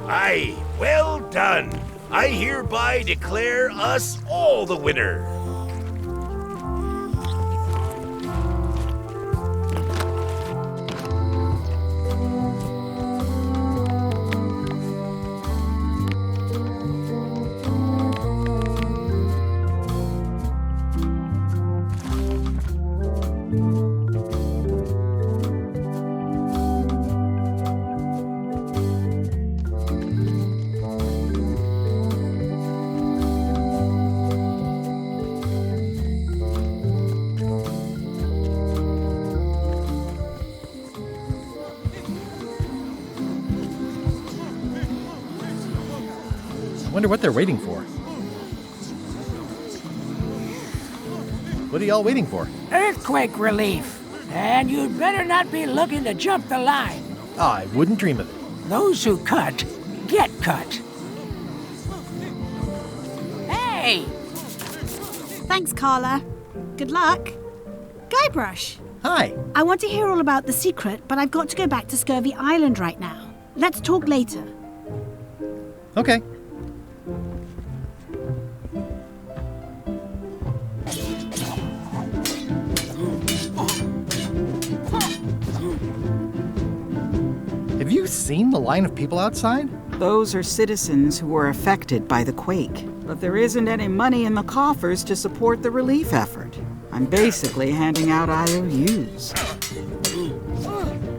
Aye, well done. I hereby declare us all the winner. I wonder what they're waiting for. What are y'all waiting for? Earthquake relief. And you'd better not be looking to jump the line. I wouldn't dream of it. Those who cut, get cut. Hey! Thanks, Carla. Good luck. Guybrush. Hi. I want to hear all about the secret, but I've got to go back to Scurvy Island right now. Let's talk later. Okay. Have you seen the line of people outside? Those are citizens who were affected by the quake. But there isn't any money in the coffers to support the relief effort. I'm basically handing out IOUs.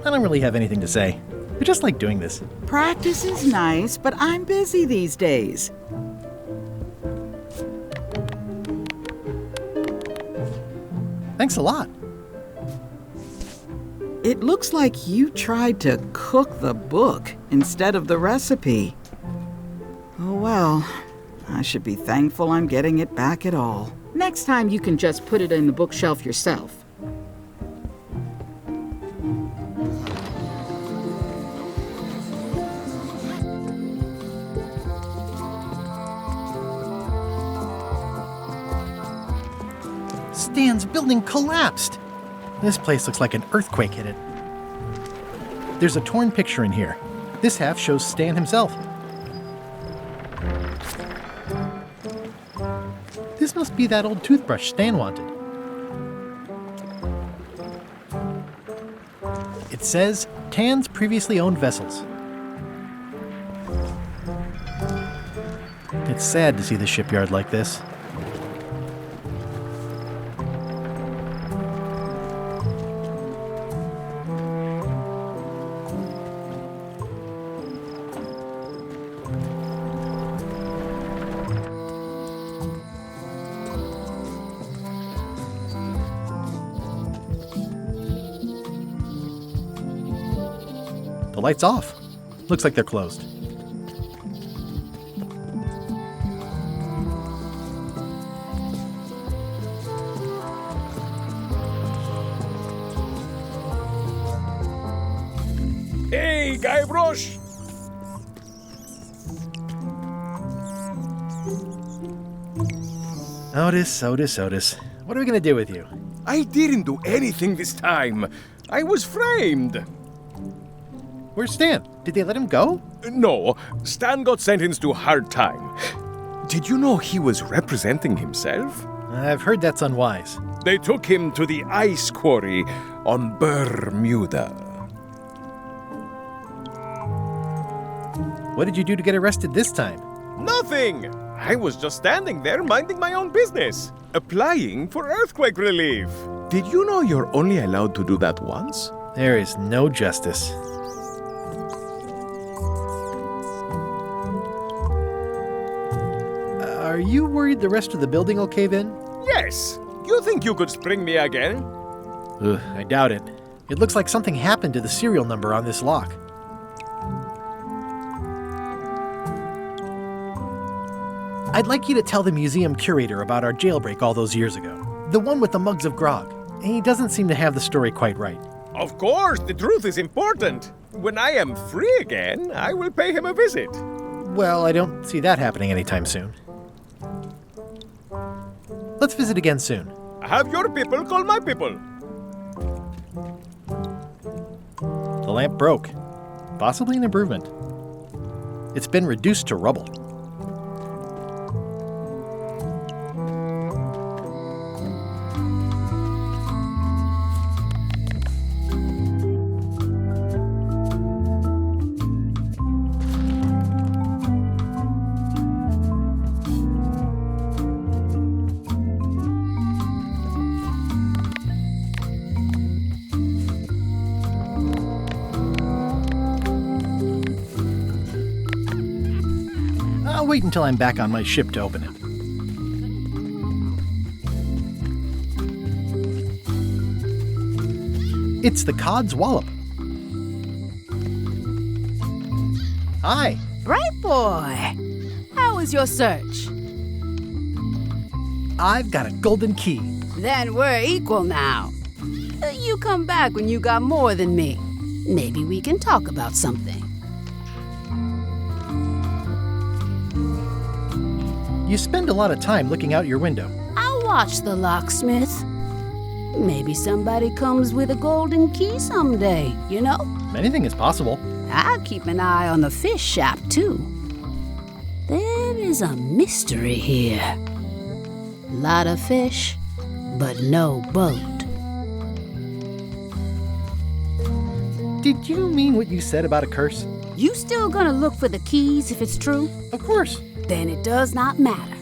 I don't really have anything to say. I just like doing this. Practice is nice, but I'm busy these days. Thanks a lot. It looks like you tried to cook the book instead of the recipe. Oh well, I should be thankful I'm getting it back at all. Next time you can just put it in the bookshelf yourself. Stan's building collapsed. This place looks like an earthquake hit it. There's a torn picture in here. This half shows Stan himself. This must be that old toothbrush Stan wanted. It says, Tan's previously owned vessels. It's sad to see the shipyard like this. The light's off. Looks like they're closed. Hey, Guybrush! Otis. What are we gonna do with you? I didn't do anything this time. I was framed. Where's Stan? Did they let him go? No, Stan got sentenced to hard time. Did you know he was representing himself? I've heard that's unwise. They took him to the ice quarry on Bermuda. What did you do to get arrested this time? Nothing! I was just standing there minding my own business, applying for earthquake relief. Did you know you're only allowed to do that once? There is no justice. Are Are you worried the rest of the building will cave in? Yes. You think you could spring me again? Ugh, I doubt it. It looks like something happened to the serial number on this lock. I'd like you to tell the museum curator about our jailbreak all those years ago. The one with the mugs of grog. He doesn't seem to have the story quite right. Of course, the truth is important. When I am free again, I will pay him a visit. Well, I don't see that happening anytime soon. Let's visit again soon. Have your people call my people. The lamp broke. Possibly an improvement. It's been reduced to rubble. I'll wait until I'm back on my ship to open it. It's the Cod's Wallop. Hi. Bright boy. How was your search? I've got a golden key. Then we're equal now. You come back when you got more than me. Maybe we can talk about something. You spend a lot of time looking out your window. I'll watch the locksmith. Maybe somebody comes with a golden key someday, you know? Anything is possible. I'll keep an eye on the fish shop, too. There is a mystery here. Lot of fish, but no boat. Did you mean what you said about a curse? You still gonna look for the keys if it's true? Of course. Then it does not matter.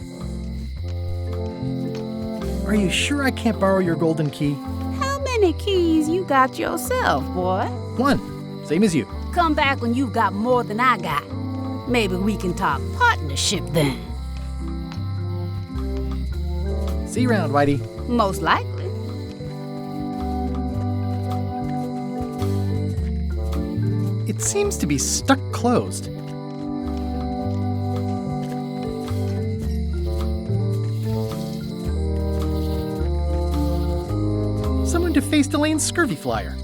Are you sure I can't borrow your golden key? How many keys you got yourself, boy? One. Same as you. Come back when you've got more than I got. Maybe we can talk partnership then. See you around, Whitey. Most likely. It seems to be stuck closed. Someone defaced Elaine's scurvy flyer.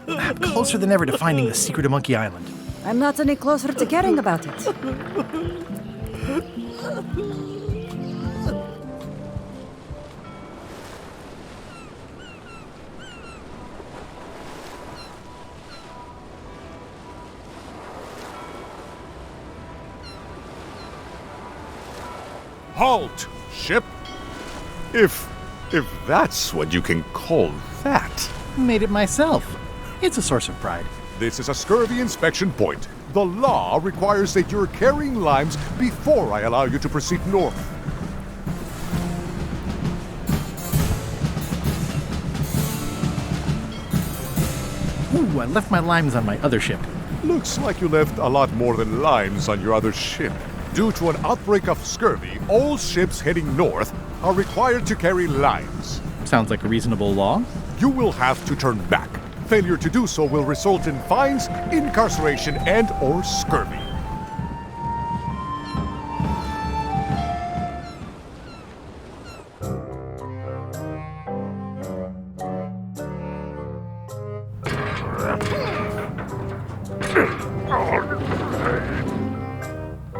I'm closer than ever to finding the secret of Monkey Island. I'm not any closer to caring about it. Halt, ship! If that's what you can call that. Made it myself. It's a source of pride. This is a scurvy inspection point. The law requires that you're carrying limes before I allow you to proceed north. Ooh, I left my limes on my other ship. Looks like you left a lot more than limes on your other ship. Due to an outbreak of scurvy, all ships heading north are required to carry limes. Sounds like a reasonable law. You will have to turn back. Failure to do so will result in fines, incarceration, and/or scurvy.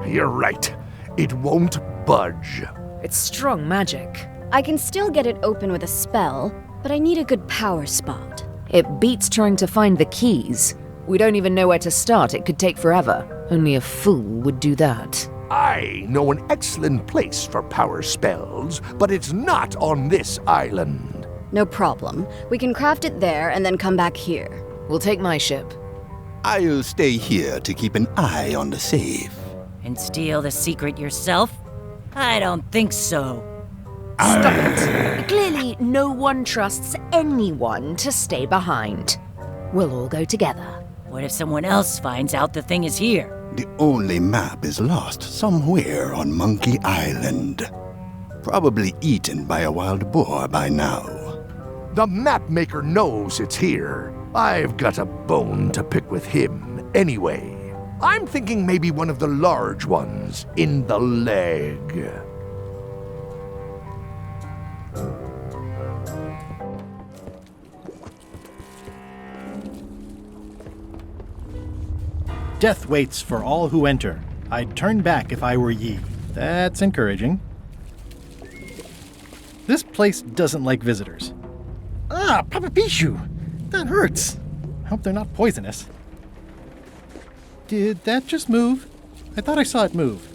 You're right. It won't budge. It's strong magic. I can still get it open with a spell, but I need a good power spot. It beats trying to find the keys. We don't even know where to start. It could take forever. Only a fool would do that. I know an excellent place for power spells, but it's not on this island. No problem. We can craft it there and then come back here. We'll take my ship. I'll stay here to keep an eye on the safe. And steal the secret yourself? I don't think so. Stop it. Clearly, no one trusts anyone to stay behind. We'll all go together. What if someone else finds out the thing is here? The only map is lost somewhere on Monkey Island. Probably eaten by a wild boar by now. The map maker knows it's here. I've got a bone to pick with him anyway. I'm thinking maybe one of the large ones in the leg. Death waits for all who enter. I'd turn back if I were ye. That's encouraging. This place doesn't like visitors. Ah, Papa Pichu! That hurts. Hope they're not poisonous. Did that just move? I thought I saw it move.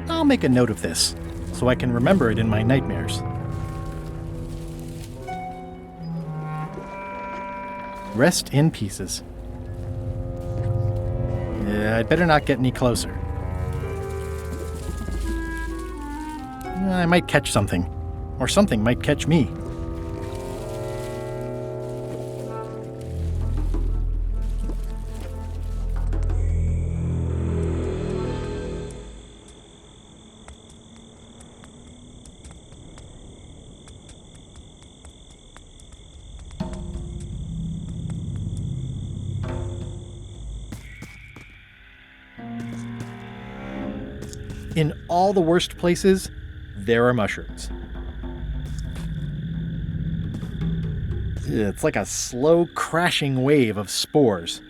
I'll make a note of this, so I can remember it in my nightmares. Rest in pieces. Yeah, I'd better not get any closer. I might catch something, or something might catch me. In all the worst places, there are mushrooms. It's like a slow crashing wave of spores.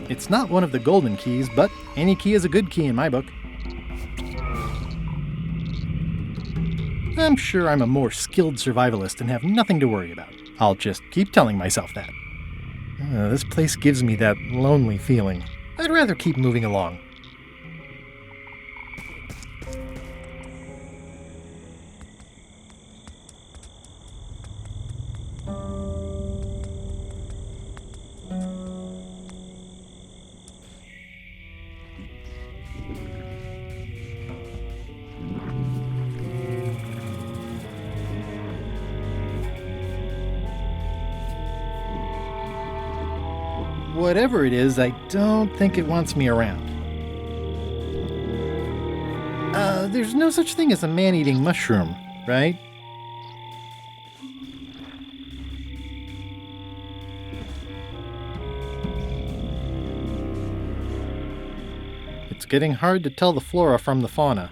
It's not one of the golden keys, but any key is a good key in my book. I'm sure I'm a more skilled survivalist and have nothing to worry about. I'll just keep telling myself that. This place gives me that lonely feeling. I'd rather keep moving along. Whatever it is, I don't think it wants me around. There's no such thing as a man-eating mushroom, right? It's getting hard to tell the flora from the fauna.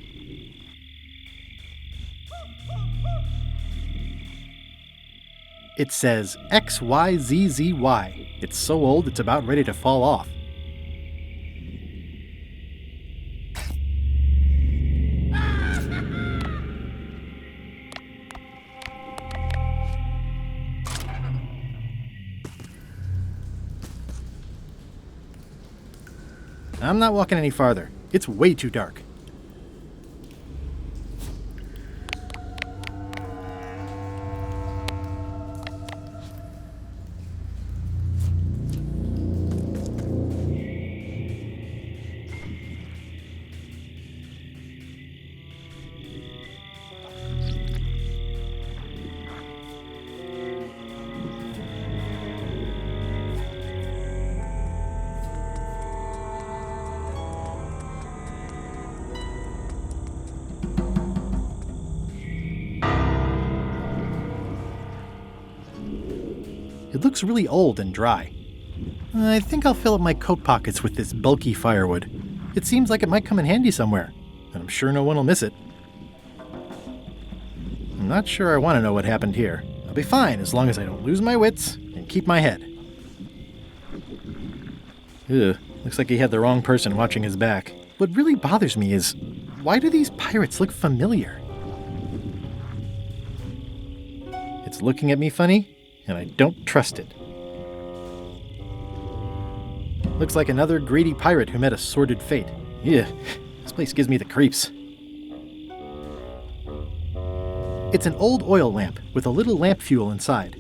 It says XYZZY. It's so old it's about ready to fall off. I'm not walking any farther. It's way too dark. It looks really old and dry. I think I'll fill up my coat pockets with this bulky firewood. It seems like it might come in handy somewhere, and I'm sure no one will miss it. I'm not sure I want to know what happened here. I'll be fine as long as I don't lose my wits and keep my head. Ugh, looks like he had the wrong person watching his back. What really bothers me is, why do these pirates look familiar? It's looking at me funny, and I don't trust it. Looks like another greedy pirate who met a sordid fate. Yeah, this place gives me the creeps. It's an old oil lamp with a little lamp fuel inside.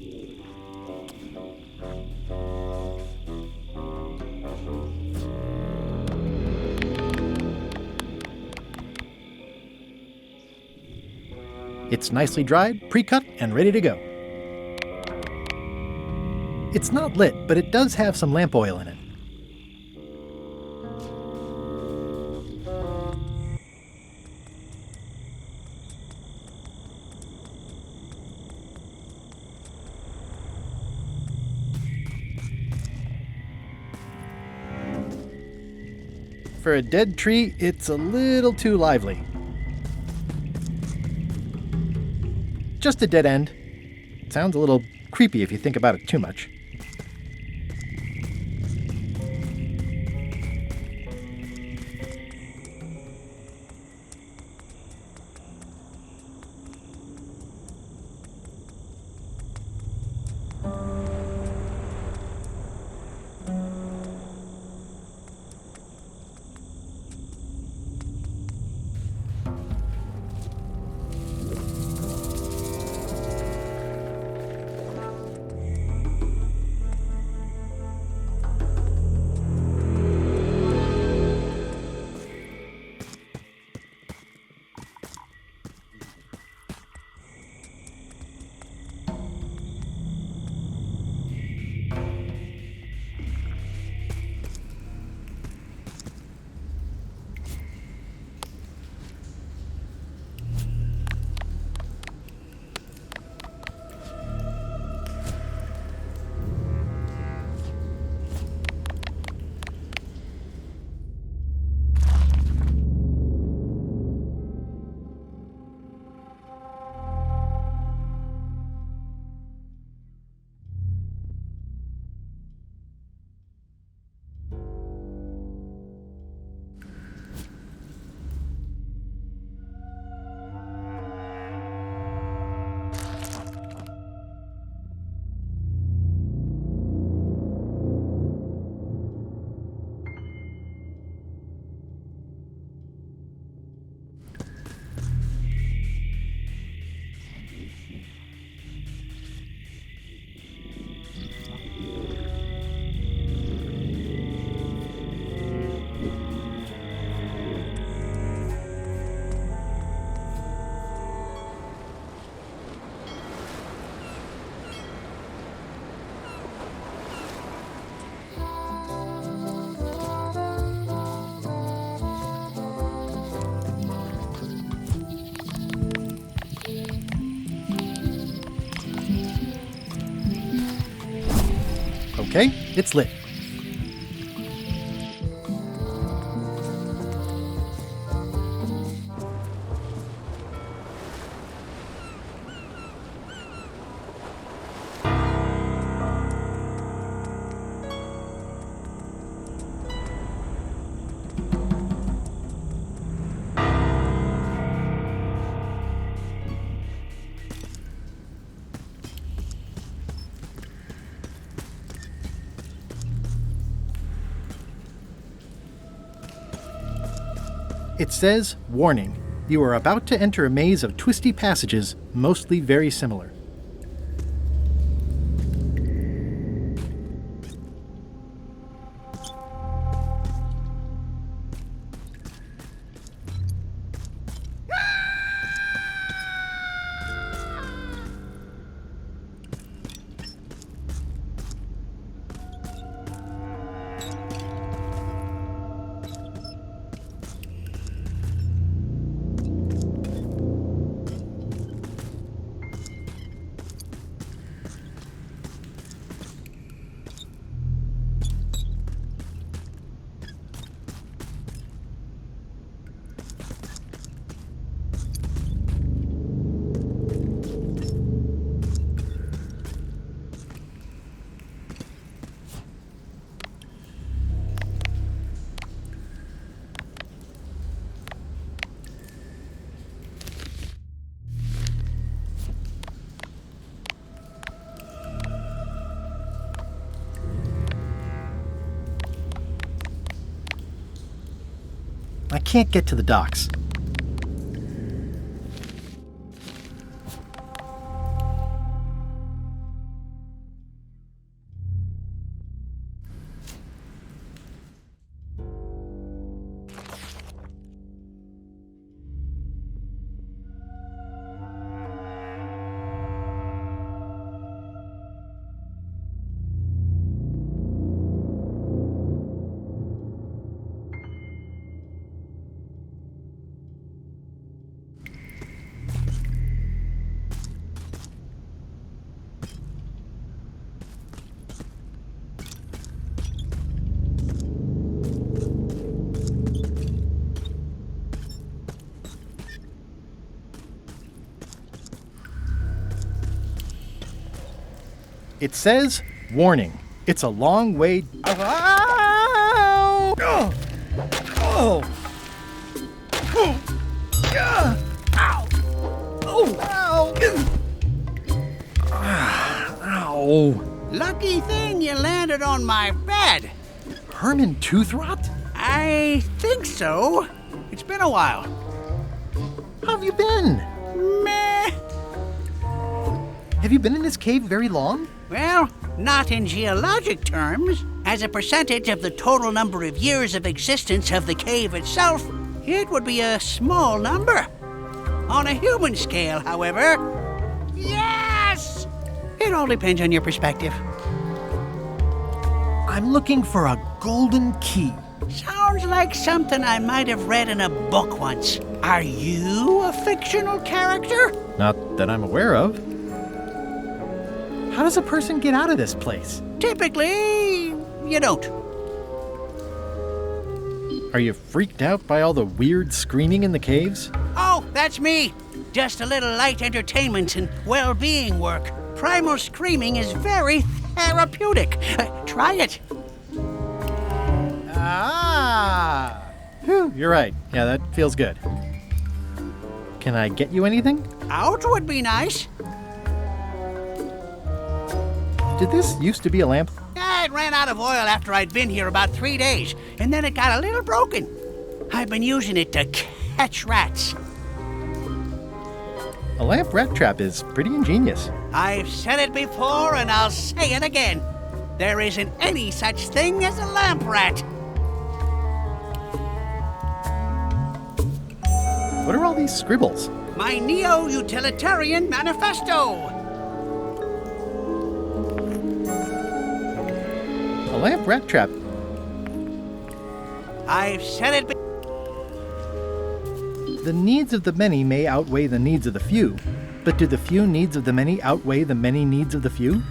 It's nicely dried, pre-cut, and ready to go. It's not lit, but it does have some lamp oil in it. For a dead tree, it's a little too lively. Just a dead end. It sounds a little creepy if you think about it too much. Okay, it's lit. It says, "Warning, you are about to enter a maze of twisty passages, mostly very similar." can't get to the docks. It says, warning, it's a long way... Ow! Oh! Oh! Ow! Oh! Ow! Lucky thing you landed on my bed. Herman tooth rot? I think so. It's been a while. How have you been? Meh. Have you been in this cave very long? Well, not in geologic terms. As a percentage of the total number of years of existence of the cave itself, it would be a small number. On a human scale, however, yes! It all depends on your perspective. I'm looking for a golden key. Sounds like something I might have read in a book once. Are you a fictional character? Not that I'm aware of. How does a person get out of this place? Typically, you don't. Are you freaked out by all the weird screaming in the caves? Oh, that's me. Just a little light entertainment and well-being work. Primal screaming is very therapeutic. Try it. Ah! Whew, you're right. Yeah, that feels good. Can I get you anything? Out would be nice. Did this used to be a lamp? It ran out of oil after I'd been here about 3 days, and then it got a little broken. I've been using it to catch rats. A lamp rat trap is pretty ingenious. I've said it before, and I'll say it again. There isn't any such thing as a lamp rat. What are all these scribbles? My neo-utilitarian manifesto. A lamp rat trap. I've said it. The needs of the many may outweigh the needs of the few, but do the few needs of the many outweigh the many needs of the few?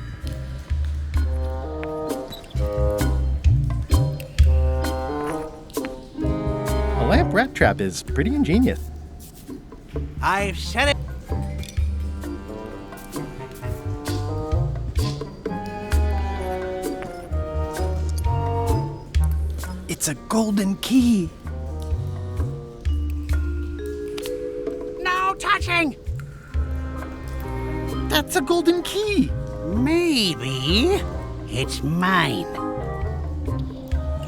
A lamp rat trap is pretty ingenious. I've said it. It's a golden key. No touching! That's a golden key. Maybe it's mine.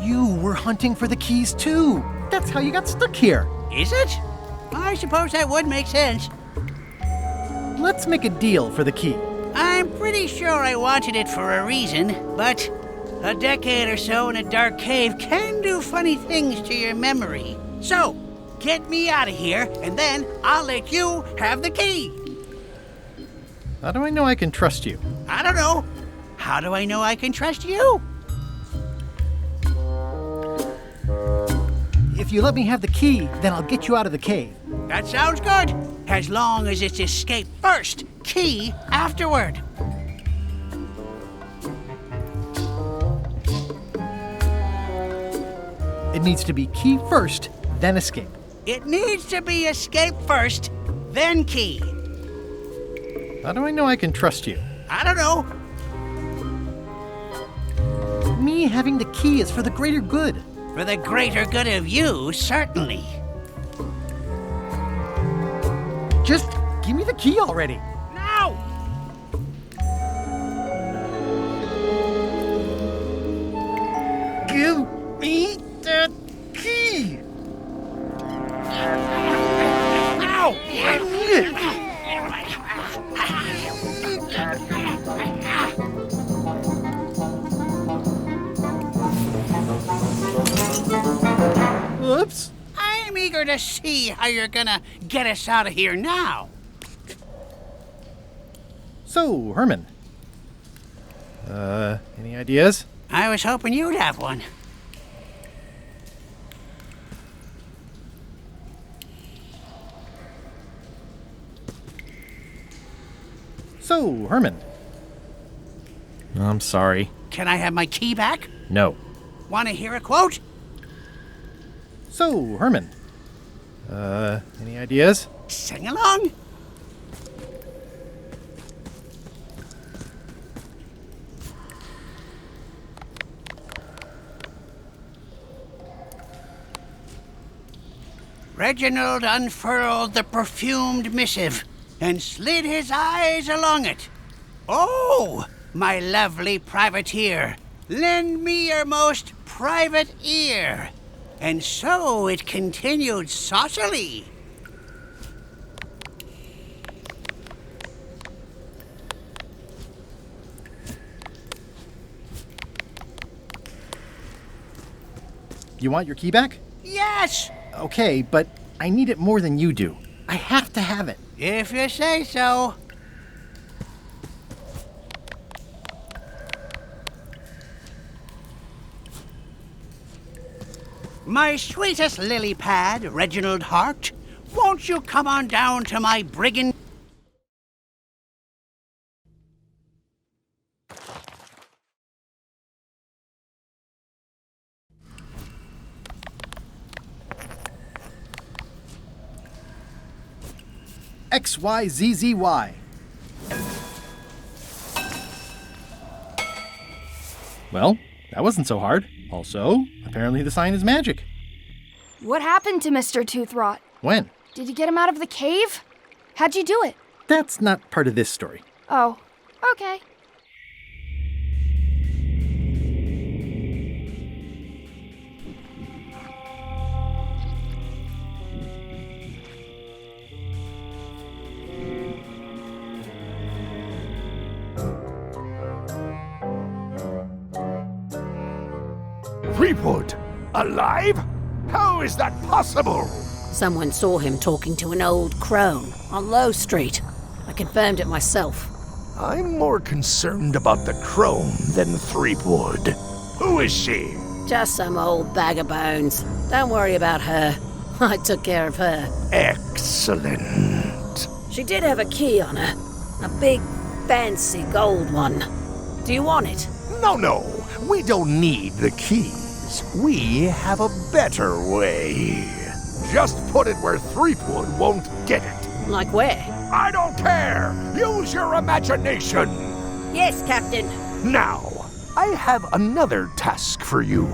You were hunting for the keys too. That's how you got stuck here. Is it? I suppose that would make sense. Let's make a deal for the key. I'm pretty sure I wanted it for a reason, but a decade or so in a dark cave can do funny things to your memory. So, get me out of here, and then I'll let you have the key. How do I know I can trust you? I don't know. How do I know I can trust you? If you let me have the key, then I'll get you out of the cave. That sounds good. As long as it's escape first, key afterward. It needs to be key first, then escape. It needs to be escape first, then key. How do I know I can trust you? I don't know. Me having the key is for the greater good. For the greater good of you, certainly. Just give me the key already. No! Give me the key! eager to see how you're gonna get us out of here now. So, Herman. Any ideas? I was hoping you'd have one. So, Herman. I'm sorry. Can I have my key back? No. Want to hear a quote? So, Herman. Any ideas? Sing along. Reginald unfurled the perfumed missive and slid his eyes along it. Oh, my lovely privateer, lend me your most private ear. And so it continued saucily. You want your key back? Yes! Okay, but I need it more than you do. I have to have it. If you say so. My sweetest lily pad, Reginald Hart, won't you come on down to my brigand... XYZZY. Well, that wasn't so hard. Also, apparently the sign is magic. What happened to Mr. Toothrot? When? Did you get him out of the cave? How'd you do it? That's not part of this story. Oh, okay. Threepwood? Alive? How is that possible? Someone saw him talking to an old crone on Low Street. I confirmed it myself. I'm more concerned about the crone than Threepwood. Who is she? Just some old bag of bones. Don't worry about her. I took care of her. Excellent. She did have a key on her. A big, fancy gold one. Do you want it? No. We don't need the keys. We have a better way. Just put it where Threepwood won't get it. Like where? I don't care. Use your imagination. Yes, Captain. Now, I have another task for you.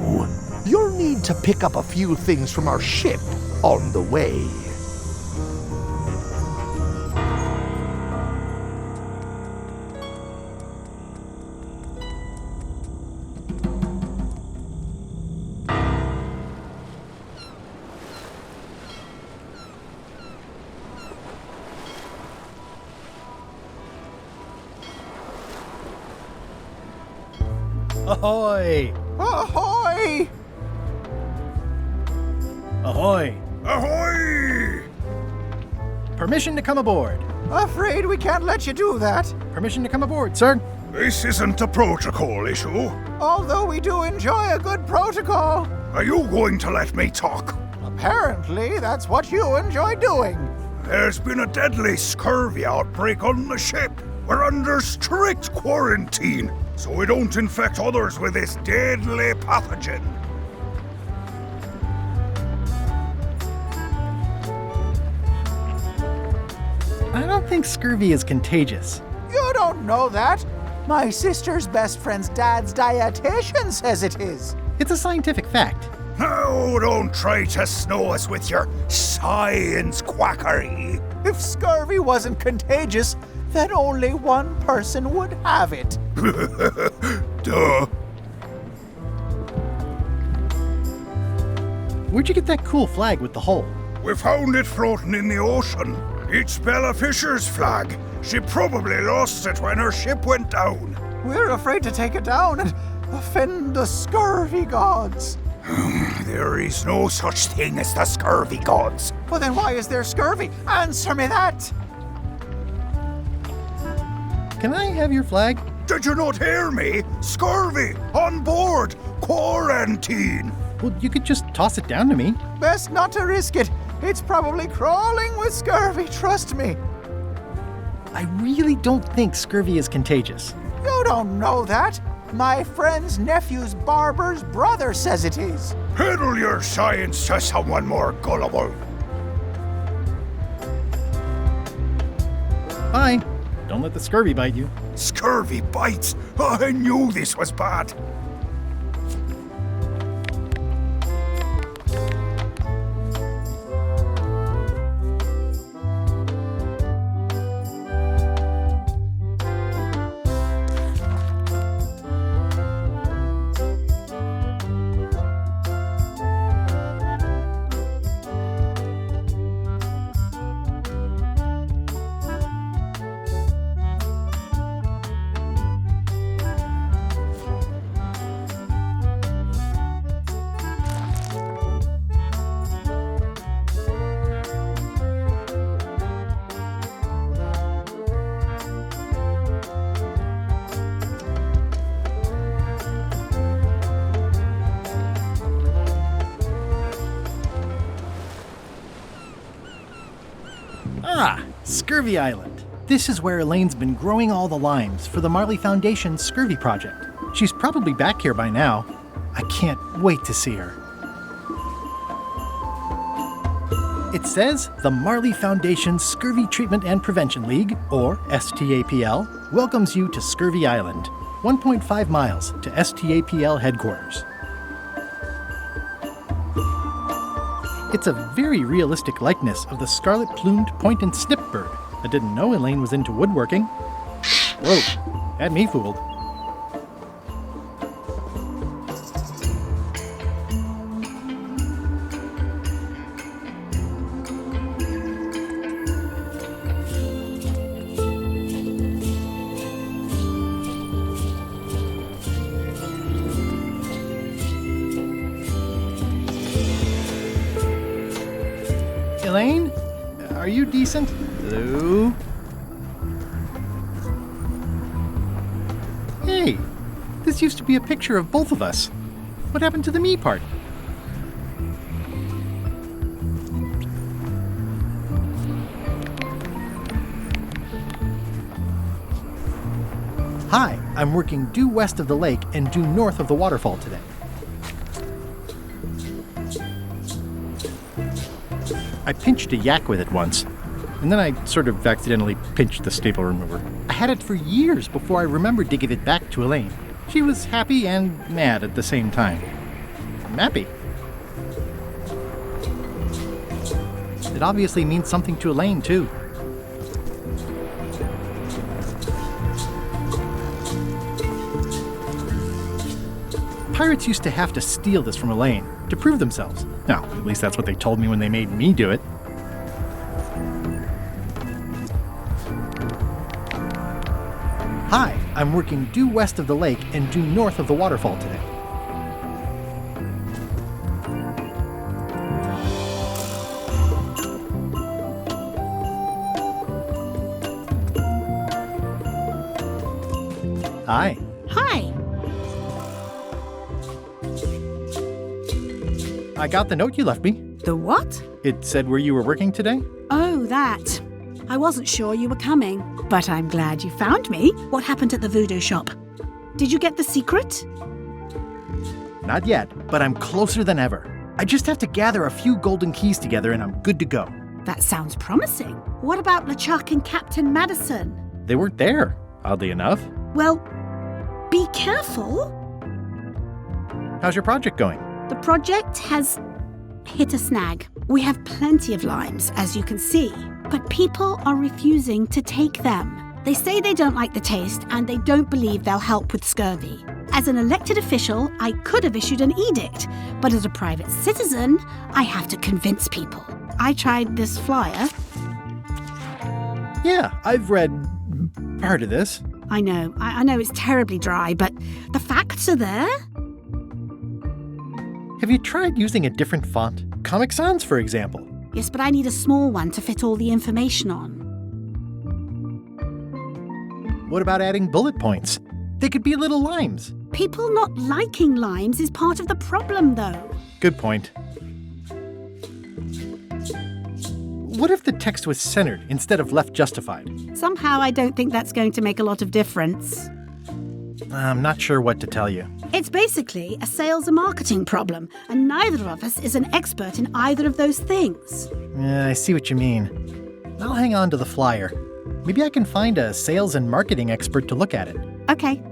You'll need to pick up a few things from our ship on the way. Ahoy! Ahoy! Ahoy! Ahoy! Permission to come aboard. Afraid we can't let you do that. Permission to come aboard, sir. This isn't a protocol issue. Although we do enjoy a good protocol. Are you going to let me talk? Apparently, that's what you enjoy doing. There's been a deadly scurvy outbreak on the ship. We're under strict quarantine, so we don't infect others with this deadly pathogen. I don't think scurvy is contagious. You don't know that. My sister's best friend's dad's dietitian says it is. It's a scientific fact. No, don't try to snow us with your science quackery. If scurvy wasn't contagious, then only one person would have it. Duh. Where'd you get that cool flag with the hole? We found it floating in the ocean. It's Bella Fisher's flag. She probably lost it when her ship went down. We're afraid to take it down and offend the scurvy gods. There is no such thing as the scurvy gods. Well, then why is there scurvy? Answer me that! Can I have your flag? Did you not hear me? Scurvy! On board! Quarantine! Well, you could just toss it down to me. Best not to risk it. It's probably crawling with scurvy, trust me. I really don't think scurvy is contagious. You don't know that. My friend's nephew's barber's brother says it is. Peddle your science to someone more gullible. Bye. Don't let the scurvy bite you. Scurvy bites? I knew this was bad. Ah, Scurvy Island. This is where Elaine's been growing all the limes for the Marley Foundation's Scurvy project. She's probably back here by now. I can't wait to see her. It says the Marley Foundation's Scurvy Treatment and Prevention League, or STAPL, welcomes you to Scurvy Island, 1.5 miles to STAPL headquarters. It's a very realistic likeness of the scarlet-plumed point and snip bird. I didn't know Elaine was into woodworking. Whoa, had me fooled. Elaine? Are you decent? Hello? Hey, this used to be a picture of both of us. What happened to the me part? Hi, I'm working due west of the lake and due north of the waterfall today. I pinched a yak with it once, and then I sort of accidentally pinched the staple remover. I had it for years before I remembered to give it back to Elaine. She was happy and mad at the same time. I'm happy. It obviously means something to Elaine, too. Pirates used to have to steal this from Elaine to prove themselves. Now, at least that's what they told me when they made me do it. Hi, I'm working due west of the lake and due north of the waterfall today. Hi. Hi. I got the note you left me. The what? It said where you were working today. Oh, that. I wasn't sure you were coming, but I'm glad you found me. What happened at the voodoo shop? Did you get the secret? Not yet, but I'm closer than ever. I just have to gather a few golden keys together and I'm good to go. That sounds promising. What about LeChuck and Captain Madison? They weren't there, oddly enough. Well, be careful. How's your project going? The project has hit a snag. We have plenty of limes, as you can see, but people are refusing to take them. They say they don't like the taste and they don't believe they'll help with scurvy. As an elected official, I could have issued an edict, but as a private citizen, I have to convince people. I tried this flyer. Yeah, I've read part of this. I know it's terribly dry, but the facts are there. Have you tried using a different font? Comic Sans, for example. Yes, but I need a small one to fit all the information on. What about adding bullet points? They could be little limes. People not liking limes is part of the problem, though. Good point. What if the text was centered instead of left justified? Somehow I don't think that's going to make a lot of difference. I'm not sure what to tell you. It's basically a sales and marketing problem, and neither of us is an expert in either of those things. Yeah, I see what you mean. I'll hang on to the flyer. Maybe I can find a sales and marketing expert to look at it. Okay.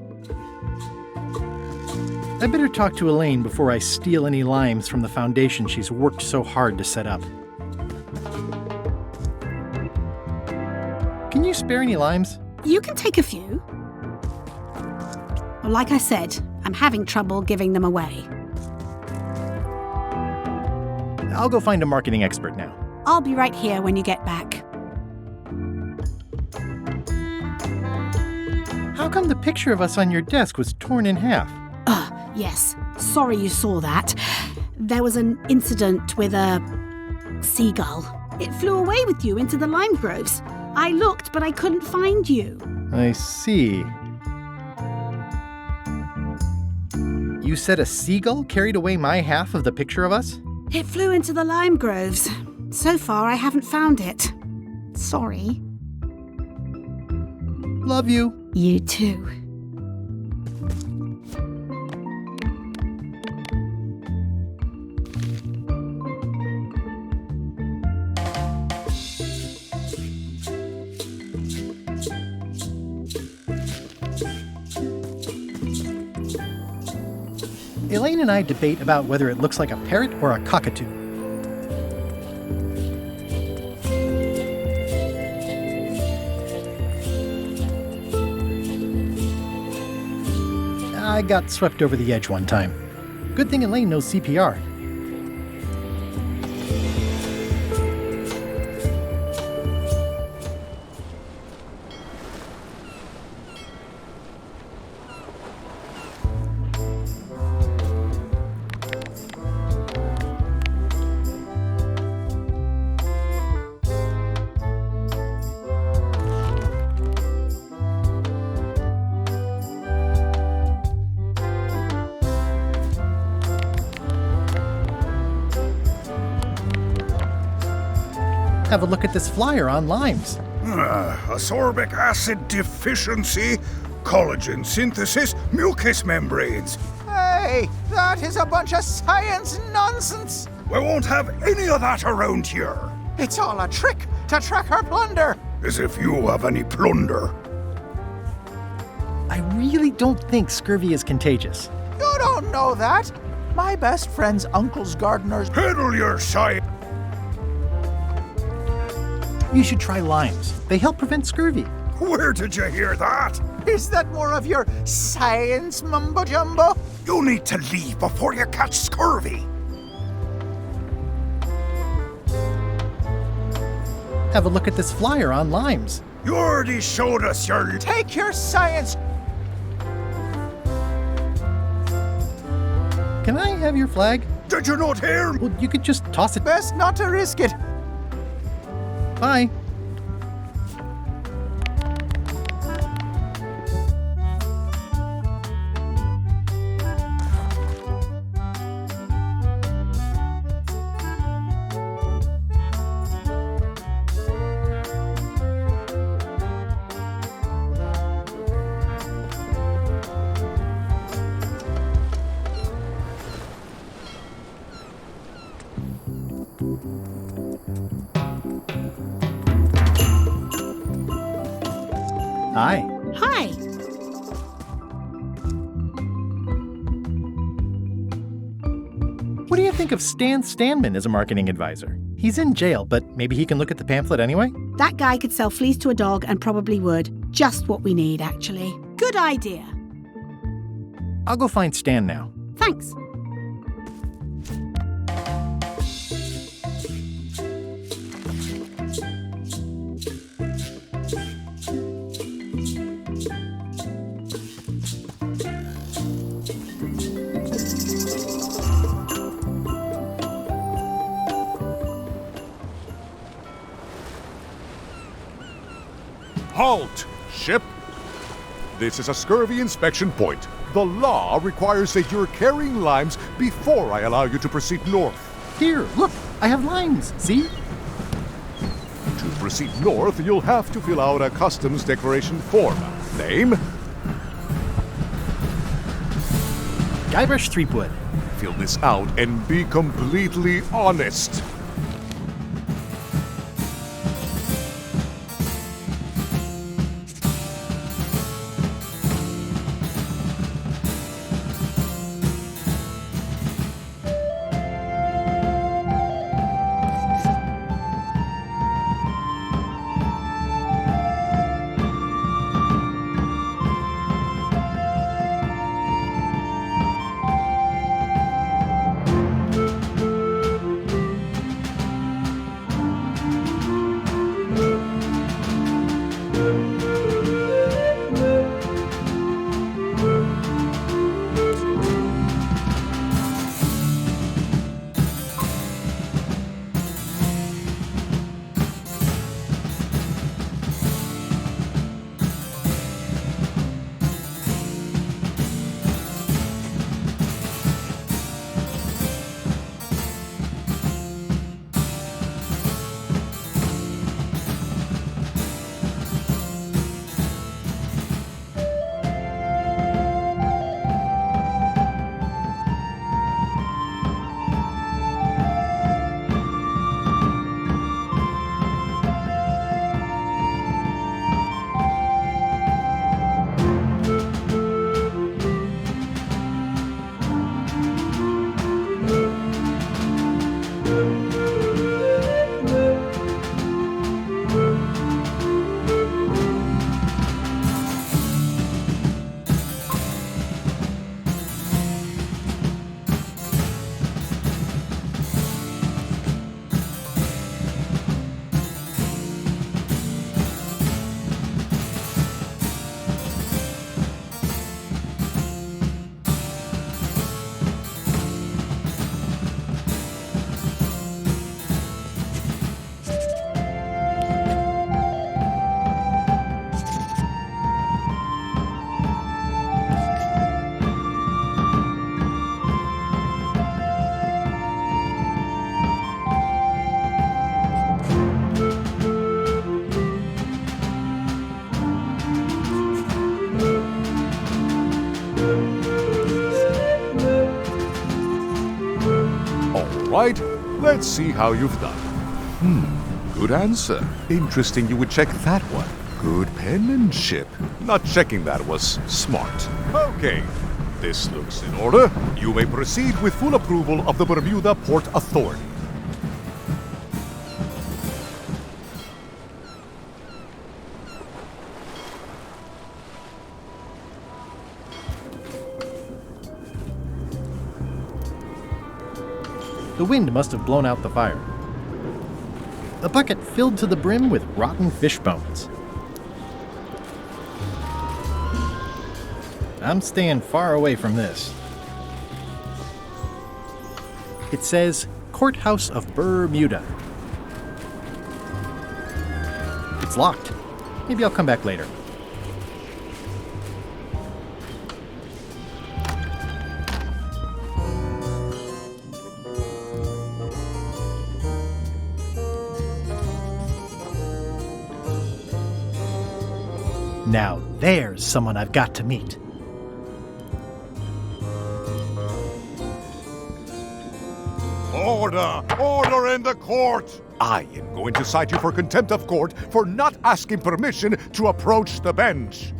I better talk to Elaine before I steal any limes from the foundation she's worked so hard to set up. Can you spare any limes? You can take a few. Well, like I said, I'm having trouble giving them away. I'll go find a marketing expert now. I'll be right here when you get back. How come the picture of us on your desk was torn in half? Yes. Sorry you saw that. There was an incident with a seagull. It flew away with you into the lime groves. I looked, but I couldn't find you. I see. You said a seagull carried away my half of the picture of us? It flew into the lime groves. So far, I haven't found it. Sorry. Love you. You too. Elaine and I debate about whether it looks like a parrot or a cockatoo. I got swept over the edge one time. Good thing Elaine knows CPR. Have a look at this flyer on limes. Ascorbic acid deficiency, collagen synthesis, mucous membranes. Hey, that is a bunch of science nonsense. We won't have any of that around here. It's all a trick to track our plunder. As if you have any plunder. I really don't think scurvy is contagious. You don't know that. My best friend's uncle's gardener's... Peddle your science. You should try limes. They help prevent scurvy. Where did you hear that? Is that more of your science mumbo-jumbo? You need to leave before you catch scurvy. Have a look at this flyer on limes. You already showed us your... Take your science... Can I have your flag? Did you not hear? Well, you could just toss it. Best not to risk it. Bye. Hi. Hi. What do you think of Stan Stanman as a marketing advisor? He's in jail, but maybe he can look at the pamphlet anyway? That guy could sell fleas to a dog and probably would. Just what we need, actually. Good idea. I'll go find Stan now. Thanks. Halt, ship! This is a scurvy inspection point. The law requires that you're carrying limes before I allow you to proceed north. Here, look, I have limes, see? To proceed north, you'll have to fill out a customs declaration form. Name? Guybrush Threepwood. Fill this out and be completely honest. Right, let's see how you've done. Good answer. Interesting you would check that one. Good penmanship. Not checking that was smart. Okay, this looks in order. You may proceed with full approval of the Bermuda Port Authority. The wind must have blown out the fire. A bucket filled to the brim with rotten fish bones. I'm staying far away from this. It says Courthouse of Bermuda. It's locked. Maybe I'll come back later. Now there's someone I've got to meet. Order! Order in the court! I am going to cite you for contempt of court for not asking permission to approach the bench.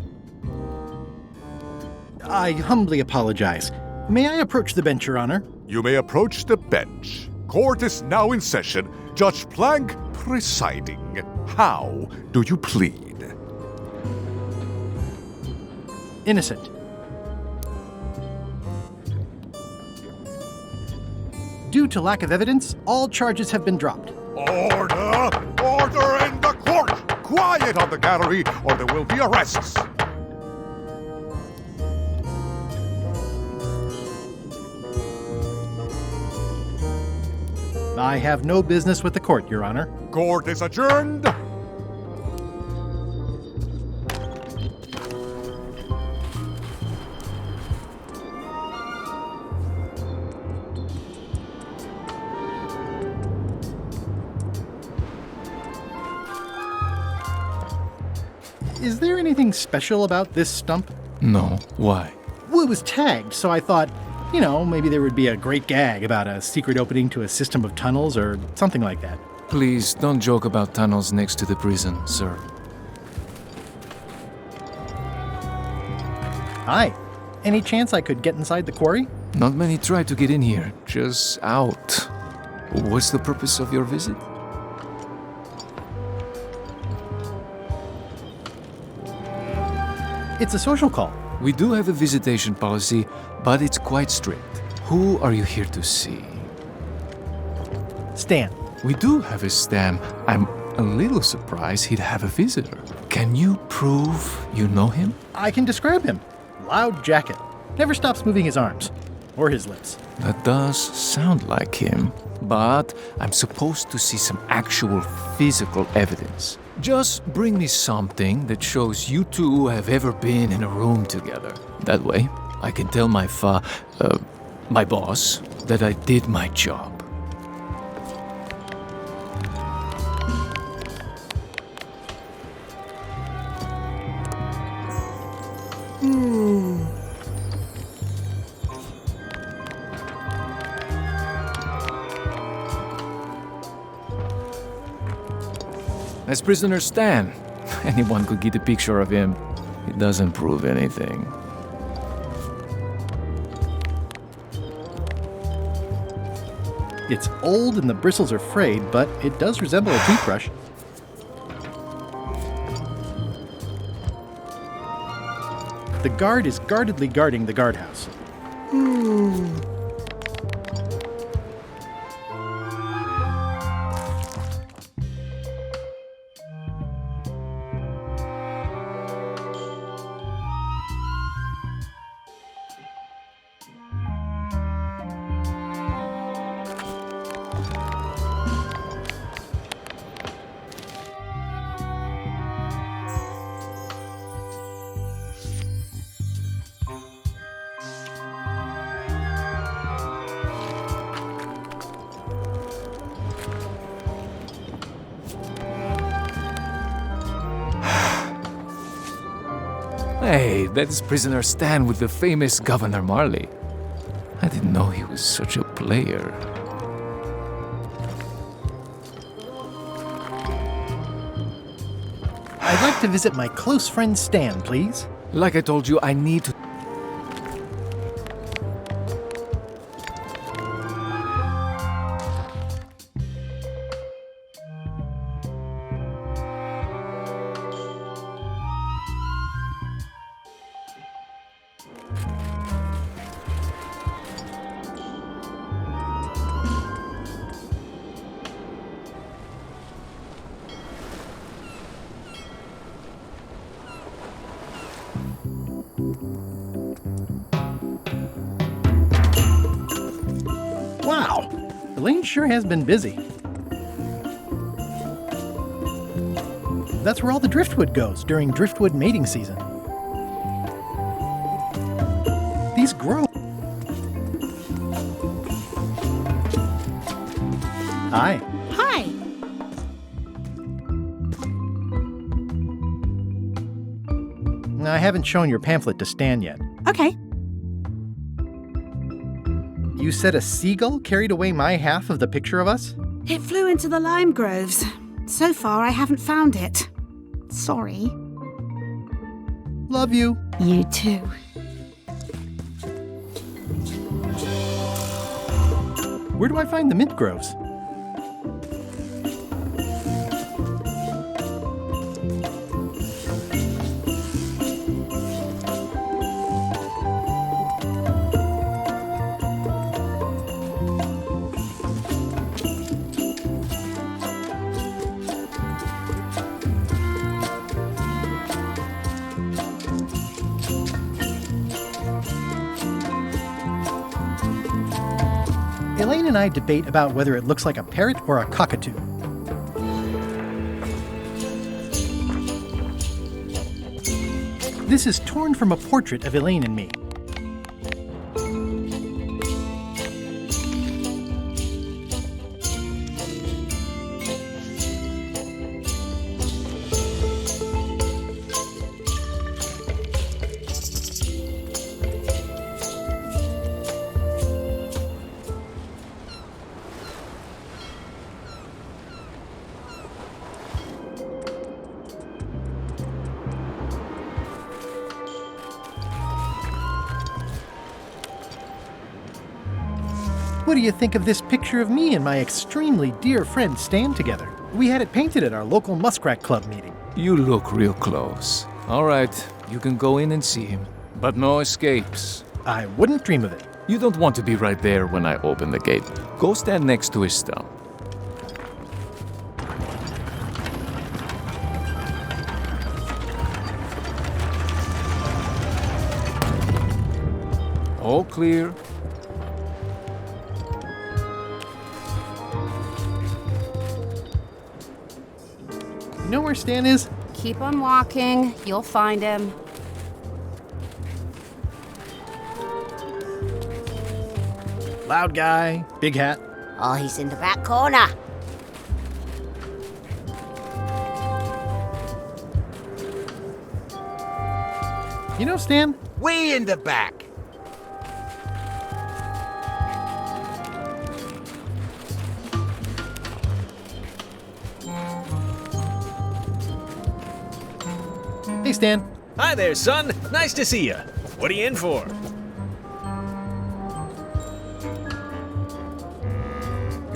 I humbly apologize. May I approach the bench, Your Honor? You may approach the bench. Court is now in session. Judge Plank presiding. How do you plead? Innocent. Due to lack of evidence, all charges have been dropped. Order! Order in the court! Quiet on the gallery, or there will be arrests! I have no business with the court, Your Honor. Court is adjourned! Is there anything special about this stump? No, why? Well, it was tagged, so I thought, maybe there would be a great gag about a secret opening to a system of tunnels or something like that. Please don't joke about tunnels next to the prison, sir. Hi. Any chance I could get inside the quarry? Not many try to get in here, just out. What's the purpose of your visit? It's a social call. We do have a visitation policy, but it's quite strict. Who are you here to see? Stan. We do have a Stan. I'm a little surprised he'd have a visitor. Can you prove you know him? I can describe him. Loud jacket. Never stops moving his arms. Or his lips. That does sound like him. But I'm supposed to see some actual physical evidence. Just bring me something that shows you two have ever been in a room together. That way, I can tell my boss that I did my job. That's prisoner Stan. Anyone could get a picture of him. It doesn't prove anything. It's old and the bristles are frayed, but it does resemble a toothbrush. The guard is guardedly guarding the guardhouse. Hey, that's prisoner Stan with the famous Governor Marley. I didn't know he was such a player. I'd like to visit my close friend Stan, please. Like I told you, I need to... Wow, Elaine sure has been busy. That's where all the driftwood goes during driftwood mating season. These grow. Hi. Hi. I haven't shown your pamphlet to Stan yet. Okay. You said a seagull carried away my half of the picture of us? It flew into the lime groves. So far, I haven't found it. Sorry. Love you. You too. Where do I find the mint groves? Elaine and I debate about whether it looks like a parrot or a cockatoo. This is torn from a portrait of Elaine and me. What do you think of this picture of me and my extremely dear friend Stan together? We had it painted at our local Muskrat Club meeting. You look real close. All right, you can go in and see him. But no escapes. I wouldn't dream of it. You don't want to be right there when I open the gate. Go stand next to his stump. All clear. You know where Stan is? Keep on walking. You'll find him. Loud guy, big hat. Oh, he's in the back corner. You know Stan? Way in the back. Hey, Stan. Hi there, son. Nice to see you. What are you in for?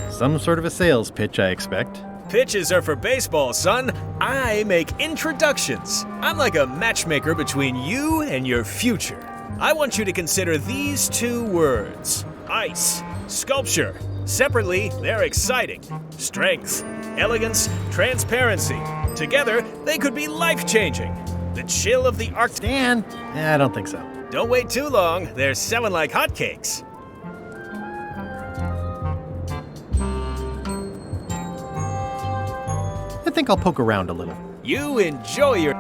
Some sort of a sales pitch, I expect. Pitches are for baseball, son. I make introductions. I'm like a matchmaker between you and your future. I want you to consider these two words: ice, sculpture. Separately, they're exciting. Strength, elegance, transparency. Together, they could be life-changing. The chill of the Arctic. Stan? I don't think so. Don't wait too long. They're selling like hotcakes. I think I'll poke around a little. You enjoy your...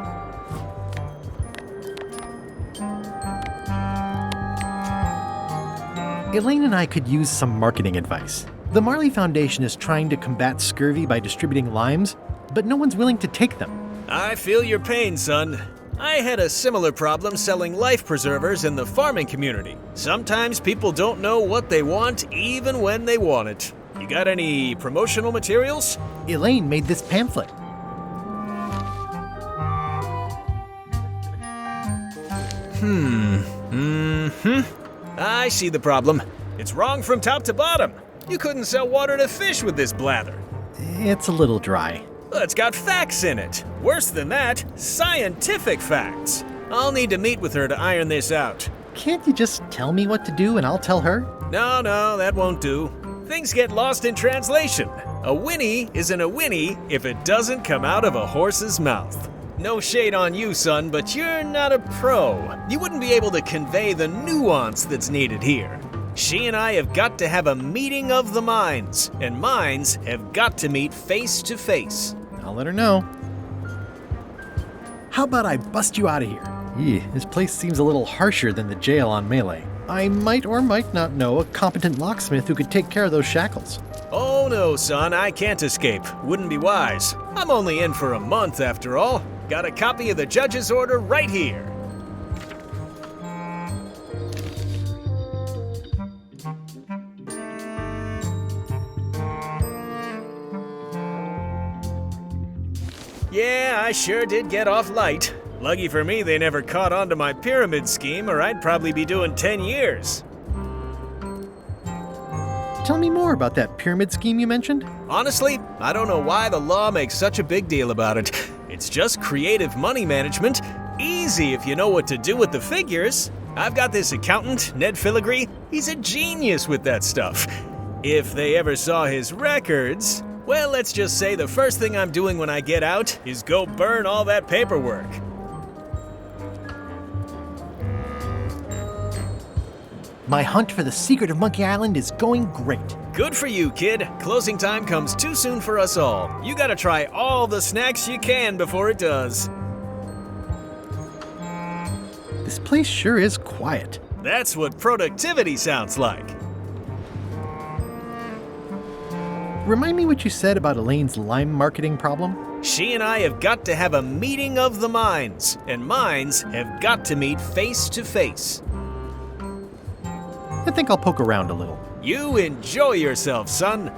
Elaine and I could use some marketing advice. The Marley Foundation is trying to combat scurvy by distributing limes, but no one's willing to take them. I feel your pain, son. I had a similar problem selling life preservers in the farming community. Sometimes people don't know what they want, even when they want it. You got any promotional materials? Elaine made this pamphlet. I see the problem. It's wrong from top to bottom. You couldn't sell water to fish with this blather. It's a little dry. Well, it's got facts in it. Worse than that, scientific facts. I'll need to meet with her to iron this out. Can't you just tell me what to do and I'll tell her? No, that won't do. Things get lost in translation. A whinny isn't a whinny if it doesn't come out of a horse's mouth. No shade on you, son, but you're not a pro. You wouldn't be able to convey the nuance that's needed here. She and I have got to have a meeting of the minds, and minds have got to meet face to face. I'll let her know. How about I bust you out of here? This place seems a little harsher than the jail on Melee. I might or might not know a competent locksmith who could take care of those shackles. Oh no, son, I can't escape. Wouldn't be wise. I'm only in for a month after all. Got a copy of the judge's order right here. Yeah, I sure did get off light. Lucky for me, they never caught on to my pyramid scheme, or I'd probably be doing 10 years. Tell me more about that pyramid scheme you mentioned. Honestly, I don't know why the law makes such a big deal about it. It's just creative money management. Easy if you know what to do with the figures. I've got this accountant, Ned Filigree. He's a genius with that stuff. If they ever saw his records, well, let's just say the first thing I'm doing when I get out is go burn all that paperwork. My hunt for the secret of Monkey Island is going great. Good for you, kid. Closing time comes too soon for us all. You gotta try all the snacks you can before it does. This place sure is quiet. That's what productivity sounds like. Remind me what you said about Elaine's lime marketing problem? She and I have got to have a meeting of the minds, and minds have got to meet face to face. I think I'll poke around a little. You enjoy yourself, son.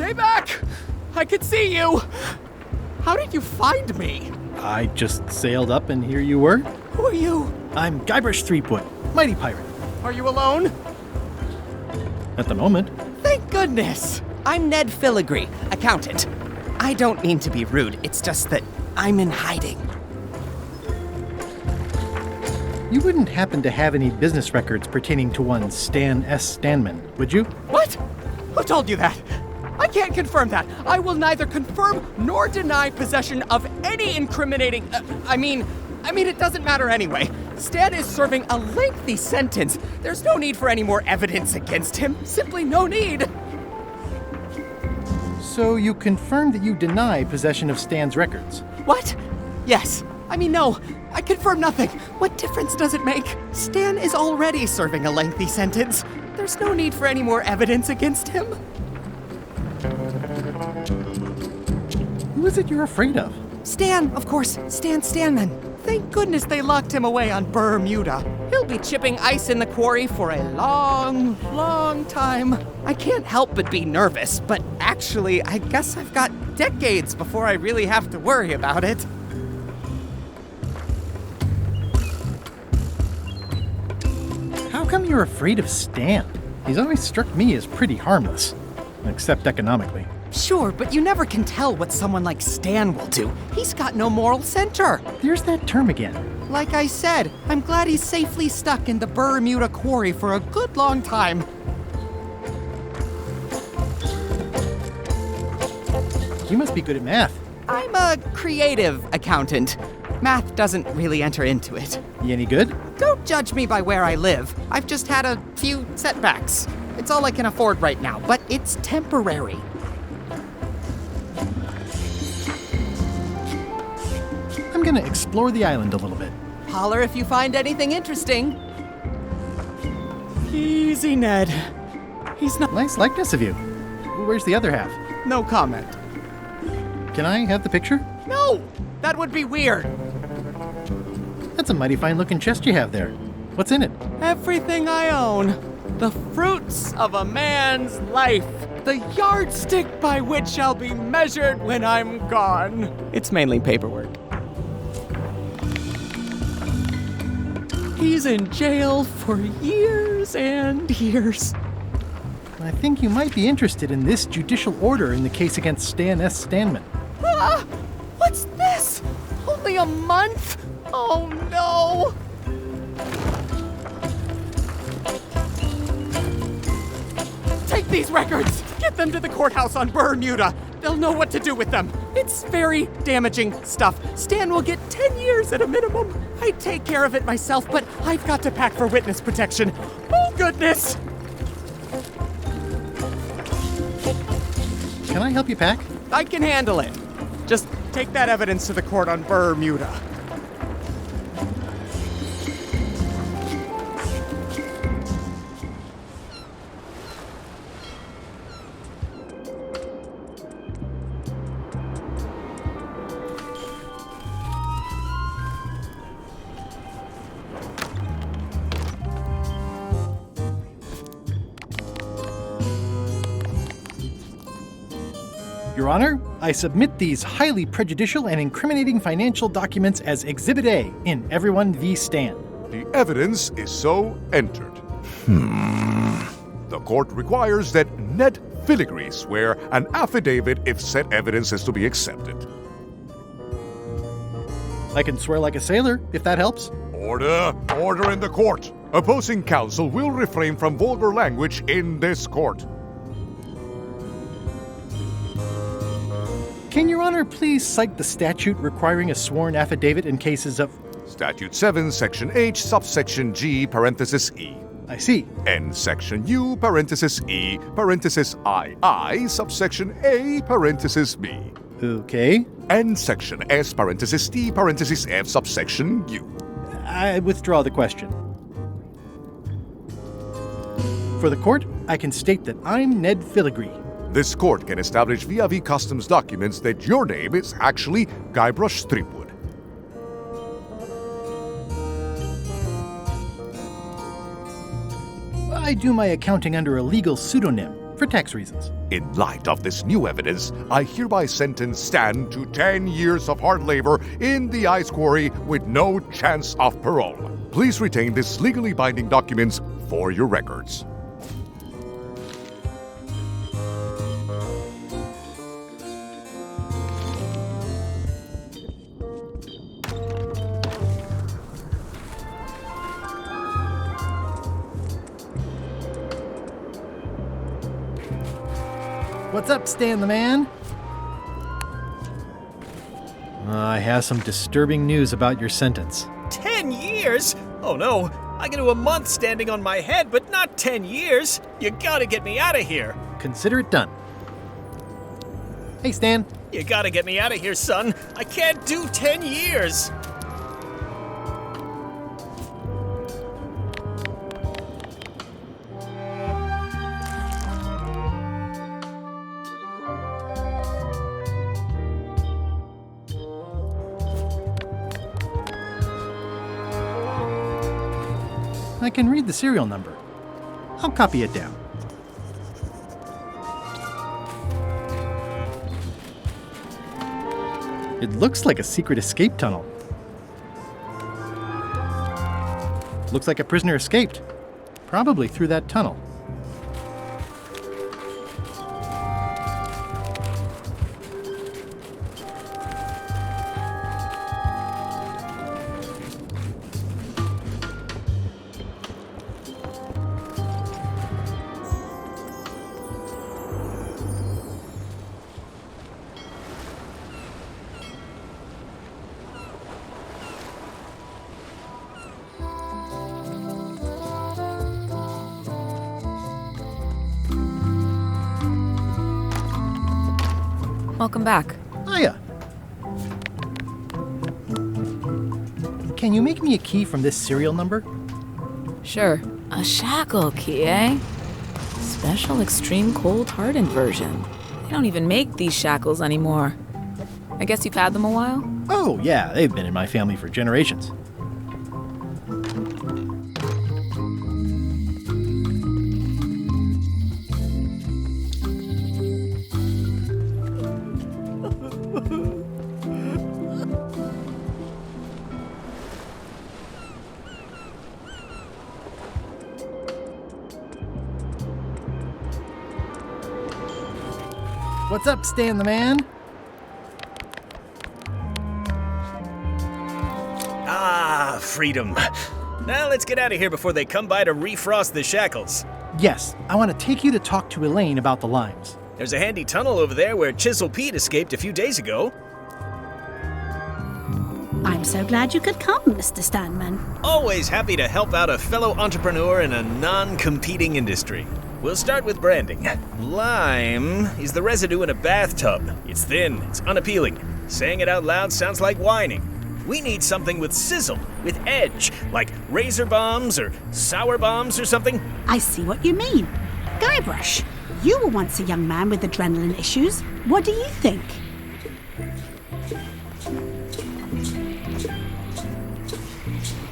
Stay back! I could see you! How did you find me? I just sailed up and here you were. Who are you? I'm Guybrush Threepwood, mighty pirate. Are you alone? At the moment. Thank goodness! I'm Ned Filigree, accountant. I don't mean to be rude, it's just that I'm in hiding. You wouldn't happen to have any business records pertaining to one Stan S. Stanman, would you? What? Who told you that? I can't confirm that. I will neither confirm nor deny possession of any incriminating... I mean, it doesn't matter anyway. Stan is serving a lengthy sentence. There's no need for any more evidence against him. Simply no need. So you confirm that you deny possession of Stan's records? What? Yes. No. I confirm nothing. What difference does it make? Stan is already serving a lengthy sentence. There's no need for any more evidence against him. Who is it you're afraid of? Stan, of course. Stan Stanman. Thank goodness they locked him away on Bermuda. He'll be chipping ice in the quarry for a long, long time. I can't help but be nervous, but actually, I guess I've got decades before I really have to worry about it. How come you're afraid of Stan? He's always struck me as pretty harmless, except economically. Sure, but you never can tell what someone like Stan will do. He's got no moral center. There's that term again. Like I said, I'm glad he's safely stuck in the Bermuda quarry for a good long time. You must be good at math. I'm a creative accountant. Math doesn't really enter into it. You any good? Don't judge me by where I live. I've just had a few setbacks. It's all I can afford right now, but it's temporary. I'm gonna explore the island a little bit. Holler if you find anything interesting. Easy, Ned. He's not... Nice likeness of you. Where's the other half? No comment. Can I have the picture? No! That would be weird. That's a mighty fine looking chest you have there. What's in it? Everything I own. The fruits of a man's life. The yardstick by which I'll be measured when I'm gone. It's mainly paperwork. He's in jail for years and years. I think you might be interested in this judicial order in the case against Stan S. Stanman. Ah! What's this? Only a month? Oh no! Take these records! Get them to the courthouse on Bermuda. They'll know what to do with them. It's very damaging stuff. Stan will get 10 years at a minimum. I'd take care of it myself, but I've got to pack for witness protection. Oh, goodness! Can I help you pack? I can handle it. Just take that evidence to the court on Bermuda. Your Honor, I submit these highly prejudicial and incriminating financial documents as Exhibit A in Everyone v. Stan. The evidence is so entered. The court requires that Ned Filigree swear an affidavit if said evidence is to be accepted. I can swear like a sailor, if that helps. Order! Order in the court! Opposing counsel will refrain from vulgar language in this court. Can Your Honor please cite the statute requiring a sworn affidavit in cases of... Statute 7, Section H, subsection G, parenthesis E. I see. And Section U, parenthesis E, parenthesis II, subsection A, parenthesis B. Okay. And Section S, parenthesis T, parenthesis F, subsection U. I withdraw the question. For the court, I can state that I'm Ned Filigree. This court can establish via customs documents that your name is actually Guybrush Threepwood. I do my accounting under a legal pseudonym. for tax reasons. In light of this new evidence, I hereby sentence Stan to 10 years of hard labor in the ice quarry with no chance of parole. Please retain this legally binding documents for your records. What's up, Stan the Man? I have some disturbing news about your sentence. 10 years? Oh no, I can do a month standing on my head, but not 10 years. You gotta get me out of here. Consider it done. Hey, Stan. You gotta get me out of here, son. I can't do 10 years. I can read the serial number. I'll copy it down. It looks like a secret escape tunnel. Looks like a prisoner escaped. Probably through that tunnel. Welcome back. Hiya. Can you make me a key from this serial number? Sure. A shackle key, eh? Special extreme cold hardened version. They don't even make these shackles anymore. I guess you've had them a while? Oh, yeah, they've been in my family for generations. What's up, Stan the Man? Ah, freedom. Now let's get out of here before they come by to refrost the shackles. Yes, I want to take you to talk to Elaine about the limes. There's a handy tunnel over there where Chisel Pete escaped a few days ago. I'm so glad you could come, Mr. Stanman. Always happy to help out a fellow entrepreneur in a non-competing industry. We'll start with branding. Lime is the residue in a bathtub. It's thin, it's unappealing. Saying it out loud sounds like whining. We need something with sizzle, with edge, like razor bombs or sour bombs or something. I see what you mean. Guybrush, you were once a young man with adrenaline issues. What do you think?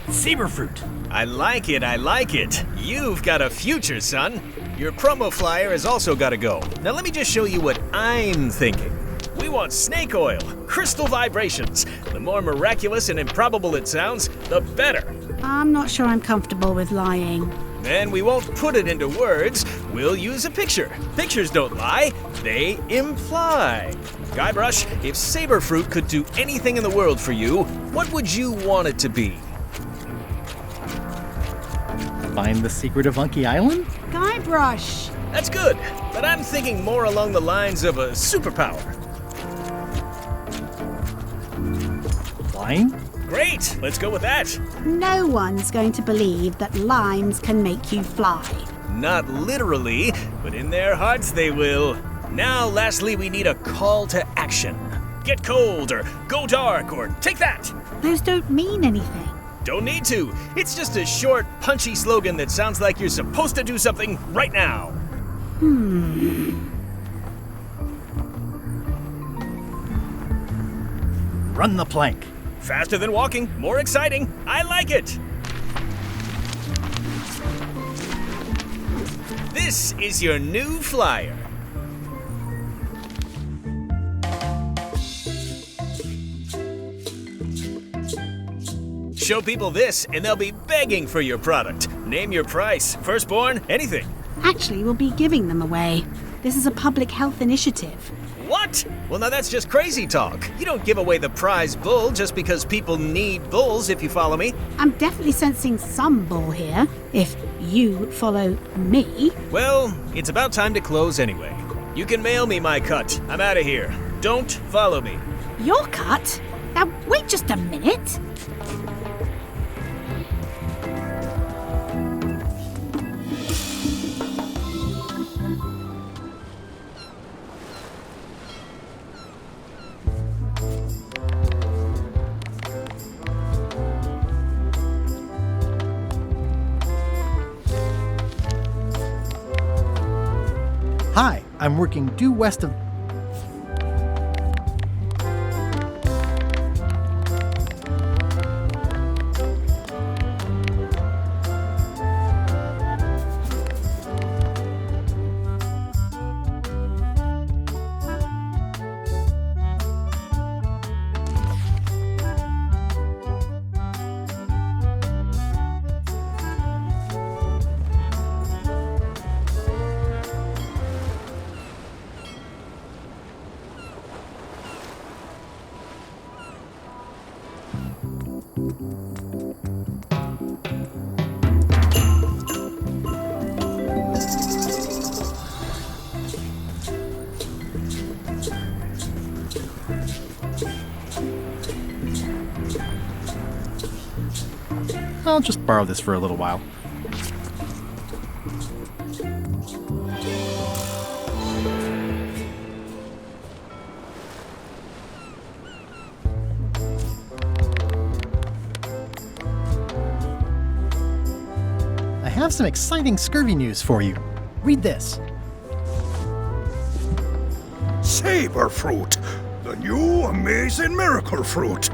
Saberfruit. I like it, I like it. You've got a future, son. Your promo flyer has also got to go. Now let me just show you what I'm thinking. We want snake oil, crystal vibrations. The more miraculous and improbable it sounds, the better. I'm not sure I'm comfortable with lying. Then we won't put it into words. We'll use a picture. Pictures don't lie, they imply. Guybrush, if Saberfruit could do anything in the world for you, what would you want it to be? Find the secret of Monkey Island? Guybrush! That's good, but I'm thinking more along the lines of a superpower. Flying? Great, let's go with that. No one's going to believe that limes can make you fly. Not literally, but in their hearts they will. Now, lastly, we need a call to action. Get cold, or go dark, or take that. Those don't mean anything. Don't need to. It's just a short, punchy slogan that sounds like you're supposed to do something right now. Run the plank. Faster than walking, more exciting. I like it. This is your new flyer. Show people this, and they'll be begging for your product. Name your price, firstborn, anything. Actually, we'll be giving them away. This is a public health initiative. What? Well, now that's just crazy talk. You don't give away the prize bull just because people need bulls, if you follow me. I'm definitely sensing some bull here, if you follow me. Well, it's about time to close anyway. You can mail me my cut. I'm out of here. Don't follow me. Your cut? Now, wait just a minute. Hi, I'm working due west of... I'll just borrow this for a little while. I have some exciting scurvy news for you. Read this. Saber fruit, the new amazing miracle fruit.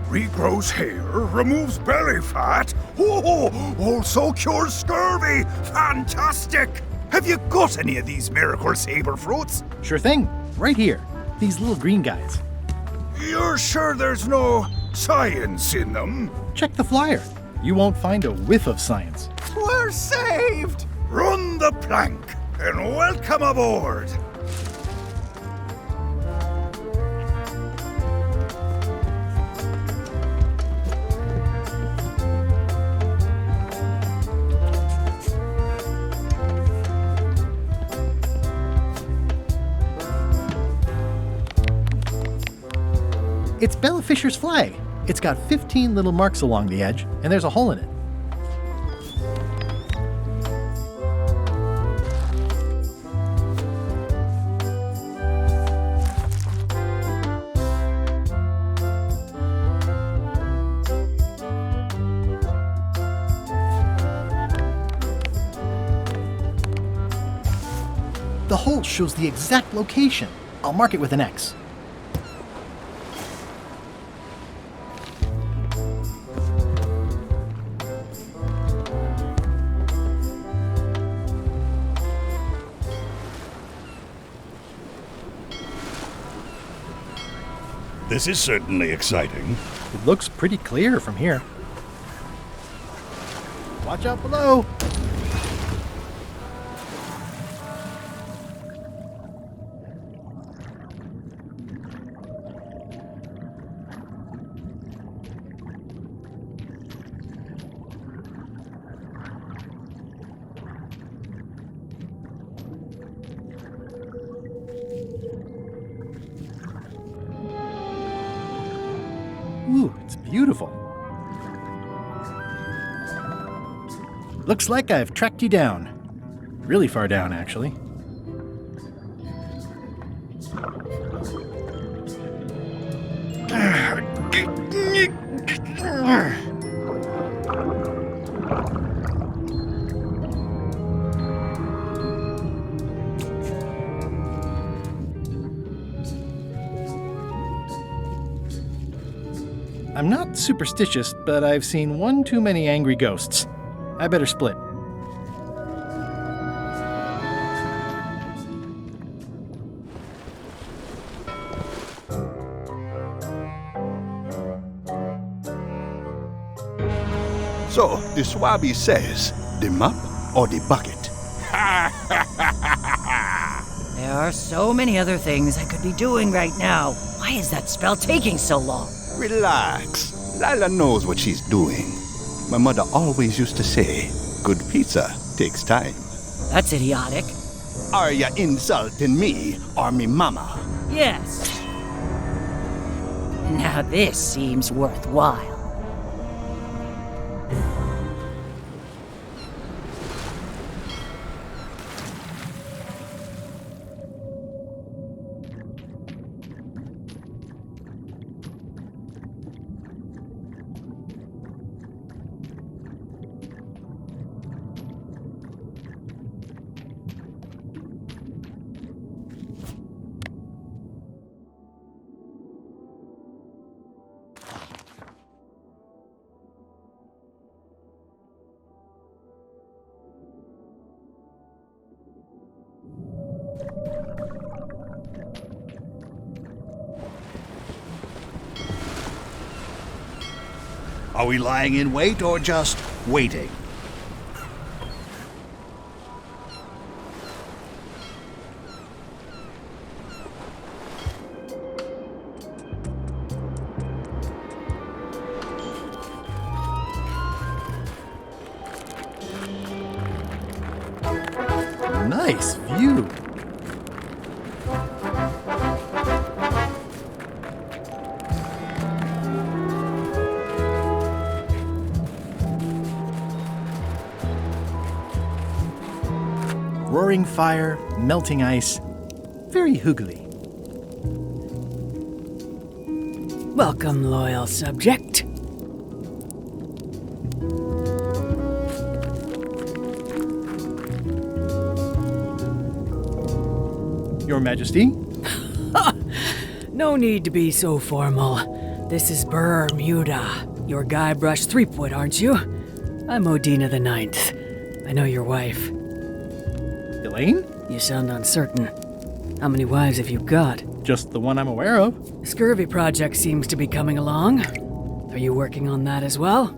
Regrows hair, removes belly fat, also cures scurvy. Fantastic! Have you got any of these miracle saber fruits? Sure thing. Right here. These little green guys. You're sure there's no science in them? Check the flyer. You won't find a whiff of science. We're saved! Run the plank and welcome aboard! It's Bella Fisher's flag. It's got 15 little marks along the edge, and there's a hole in it. The hole shows the exact location. I'll mark it with an X. This is certainly exciting. It looks pretty clear from here. Watch out below! Ooh, it's beautiful. Looks like I've tracked you down. Really far down, actually. I'm not superstitious, but I've seen one too many angry ghosts. I better split. So, the swabby says, the mop or the bucket? There are so many other things I could be doing right now. Why is that spell taking so long? Relax. Lila knows what she's doing. My mother always used to say, good pizza takes time. That's idiotic. Are ya insulting me or me mama? Yes. Now this seems worthwhile. Are we lying in wait or just waiting? Nice view. Roaring fire, melting ice. Very hoogly. Welcome, loyal subject. Your Majesty? No need to be so formal. This is Bermuda. Your Guybrush Threepwood, aren't you? I'm Odina the Ninth. I know your wife. Elaine? You sound uncertain. How many wives have you got? Just the one I'm aware of. Scurvy project seems to be coming along. Are you working on that as well?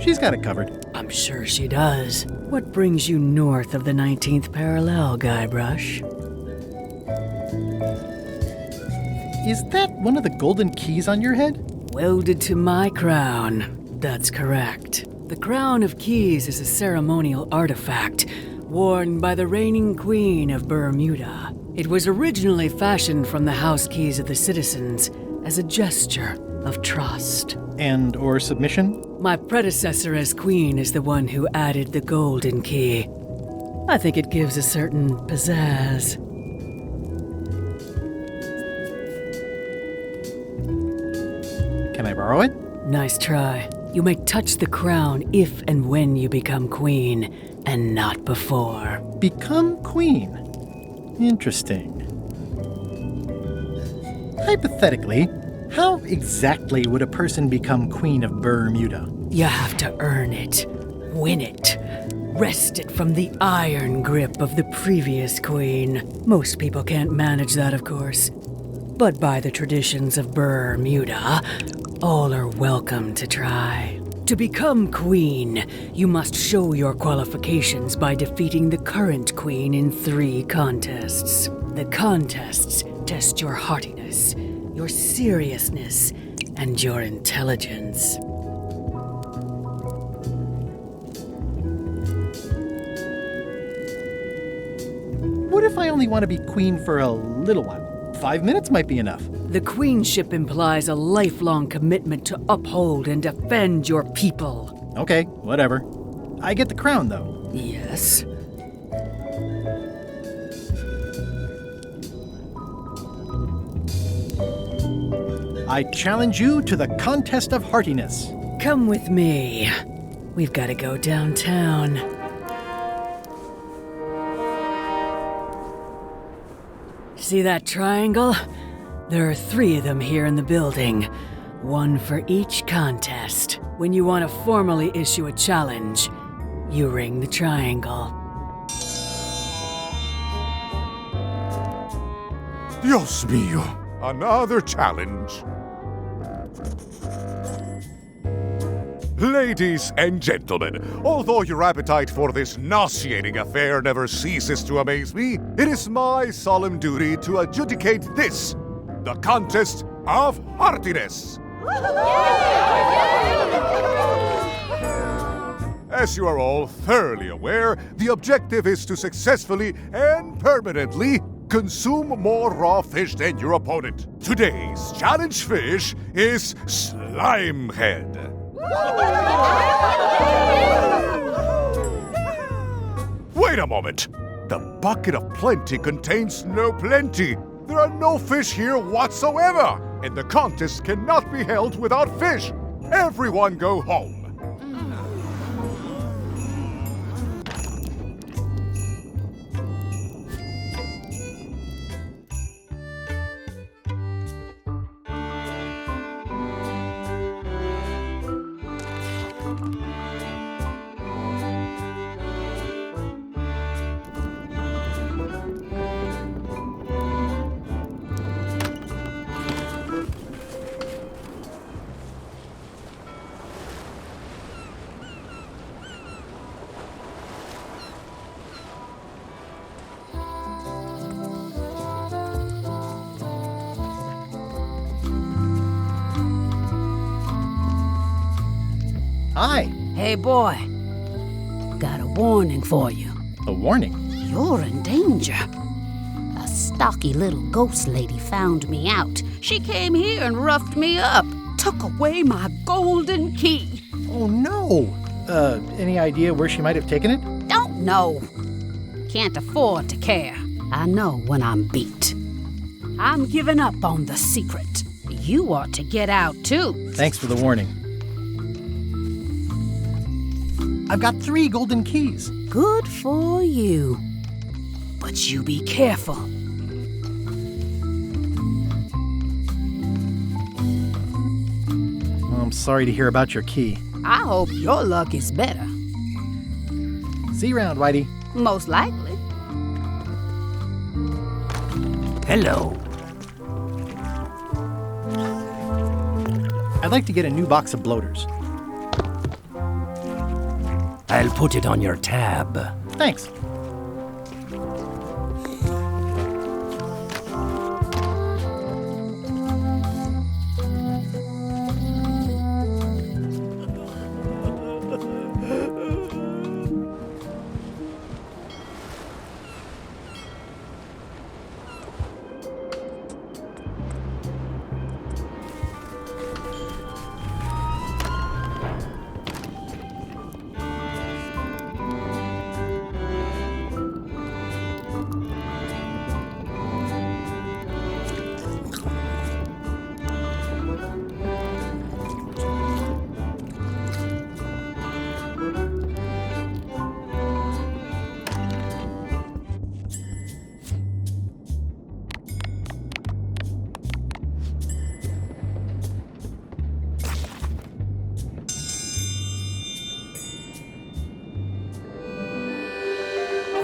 She's got it covered. I'm sure she does. What brings you north of the 19th parallel, Guybrush? Is that one of the golden keys on your head? Welded to my crown. That's correct. The Crown of Keys is a ceremonial artifact worn by the reigning queen of Bermuda. It was originally fashioned from the house keys of the citizens as a gesture of trust. And or submission? My predecessor as queen is the one who added the golden key. I think it gives a certain pizzazz. Can I borrow it? Nice try. You may touch the crown if and when you become queen, and not before. Become queen? Interesting. Hypothetically, how exactly would a person become queen of Bermuda? You have to earn it, win it, wrest it from the iron grip of the previous queen. Most people can't manage that, of course. But by the traditions of Bermuda, all are welcome to try. To become queen, you must show your qualifications by defeating the current queen in 3 contests. The contests test your heartiness, your seriousness, and your intelligence. What if I only want to be queen for a little while? 5 minutes might be enough. The queenship implies a lifelong commitment to uphold and defend your people. Okay, whatever. I get the crown, though. Yes. I challenge you to the contest of heartiness. Come with me. We've got to go downtown. See that triangle? There are 3 of them here in the building. 1 for each contest. When you want to formally issue a challenge, you ring the triangle. Dios mío, another challenge. Ladies and gentlemen, although your appetite for this nauseating affair never ceases to amaze me, it is my solemn duty to adjudicate this, the contest of heartiness. As you are all thoroughly aware, the objective is to successfully and permanently consume more raw fish than your opponent. Today's challenge fish is Slimehead. Wait a moment! The bucket of plenty contains no plenty. There are no fish here whatsoever, and the contest cannot be held without fish. Everyone go home. Hi. Hey, boy. Got a warning for you. A warning? You're in danger. A stocky little ghost lady found me out. She came here and roughed me up. Took away my golden key. Oh, no. Any idea where she might have taken it? Don't know. Can't afford to care. I know when I'm beat. I'm giving up on the secret. You ought to get out, too. Thanks for the warning. I've got 3 golden keys. Good for you. But you be careful. I'm sorry to hear about your key. I hope your luck is better. See you around, Whitey. Most likely. Hello. I'd like to get a new box of bloaters. I'll put it on your tab. Thanks.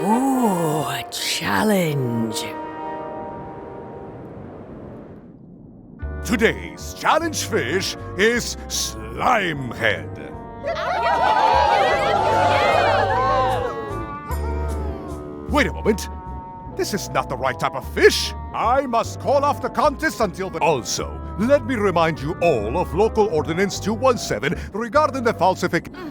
Ooh, a challenge. Today's challenge fish is Slimehead. Wait a moment. This is not the right type of fish. I must call off the contest until the... Also, let me remind you all of Local Ordinance 217 regarding the falsification...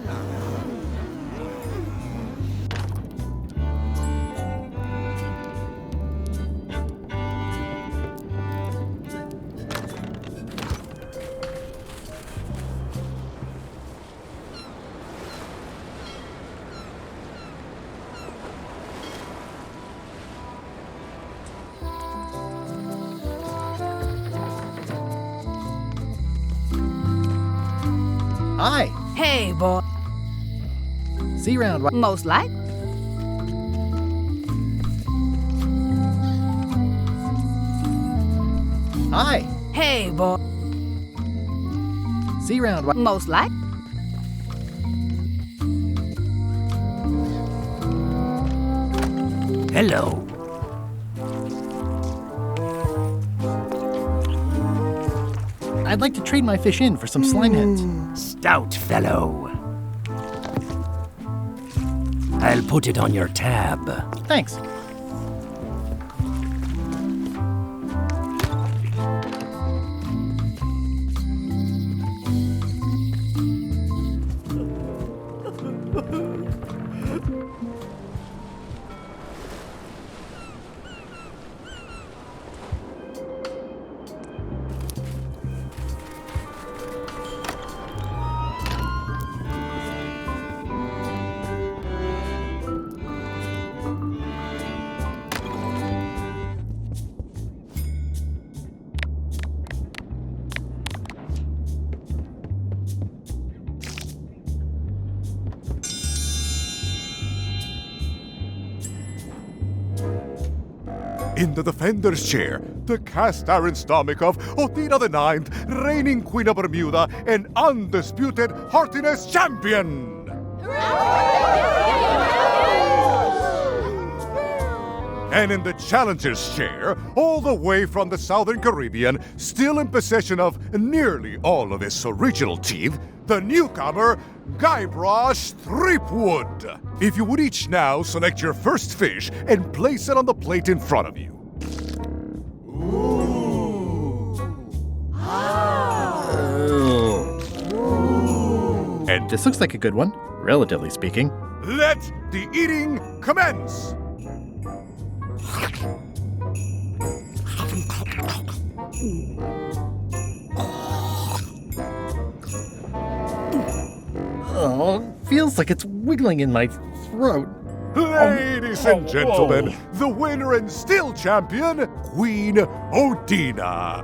Hi. Hey, boy. See you around. Most likely. Hi. Hey, boy. See you around. Most likely. Hello. I'd like to trade my fish in for some slime heads. Stout fellow. I'll put it on your tab. Thanks. In the defender's chair, the cast iron stomach of Othina the Ninth, reigning Queen of Bermuda and undisputed heartiness champion! And in the challenger's chair, all the way from the Southern Caribbean, still in possession of nearly all of his original teeth, the newcomer, Gilbert Threepwood. If you would each now select your first fish and place it on the plate in front of you. And this looks like a good one, relatively speaking. Let the eating commence! Oh, feels like it's wiggling in my throat. Ladies and gentlemen, the winner and still champion, Queen Othina.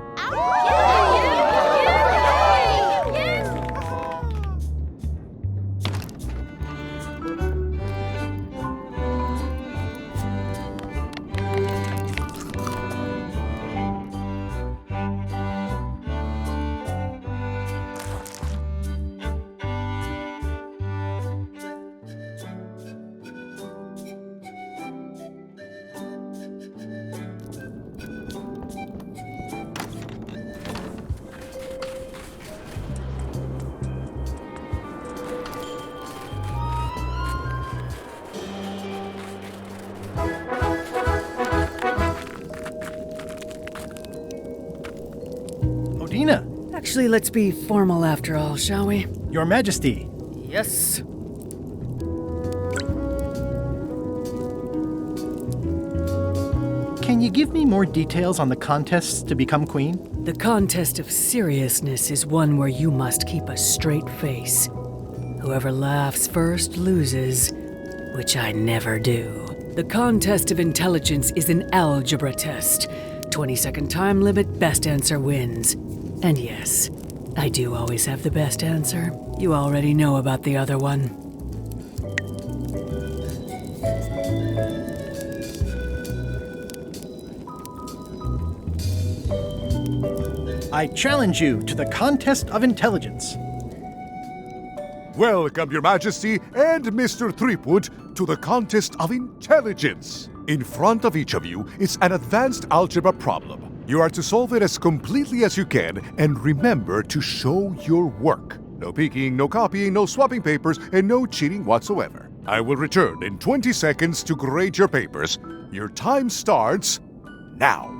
Actually, let's be formal after all, shall we? Your Majesty. Yes. Can you give me more details on the contests to become queen? The contest of seriousness is one where you must keep a straight face. Whoever laughs first loses, which I never do. The contest of intelligence is an algebra test. 20-second time limit, best answer wins. And yes, I do always have the best answer. You already know about the other one. I challenge you to the contest of intelligence. Welcome, Your Majesty and Mr. Threepwood, to the contest of intelligence. In front of each of you is an advanced algebra problem. You are to solve it as completely as you can, and remember to show your work. No peeking, no copying, no swapping papers, and no cheating whatsoever. I will return in 20 seconds to grade your papers. Your time starts now.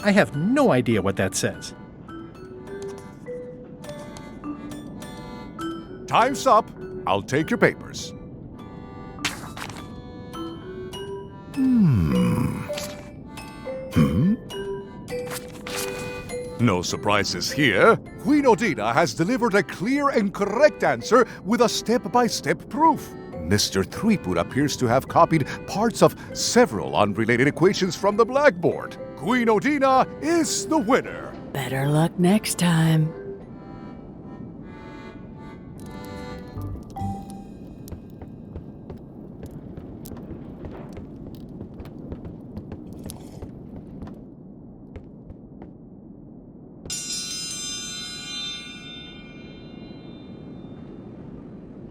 I have no idea what that says. Time's up. I'll take your papers. No surprises here. Queen Othina has delivered a clear and correct answer with a step-by-step proof. Mr. Threepwood appears to have copied parts of several unrelated equations from the blackboard. Queen Othina is the winner. Better luck next time.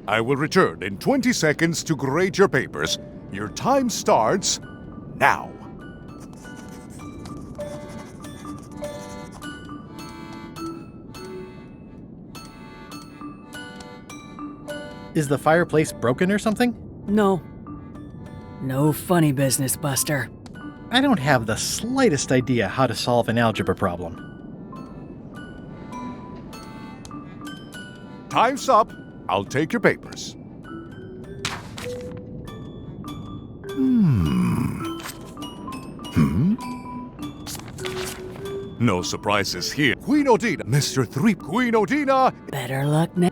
I will return in 20 seconds to grade your papers. Your time starts now. Is the fireplace broken or something? No. No funny business, Buster. I don't have the slightest idea how to solve an algebra problem. Time's up. I'll take your papers. No surprises here. Queen Odina, Mr. 3, Queen Odina. Better luck now.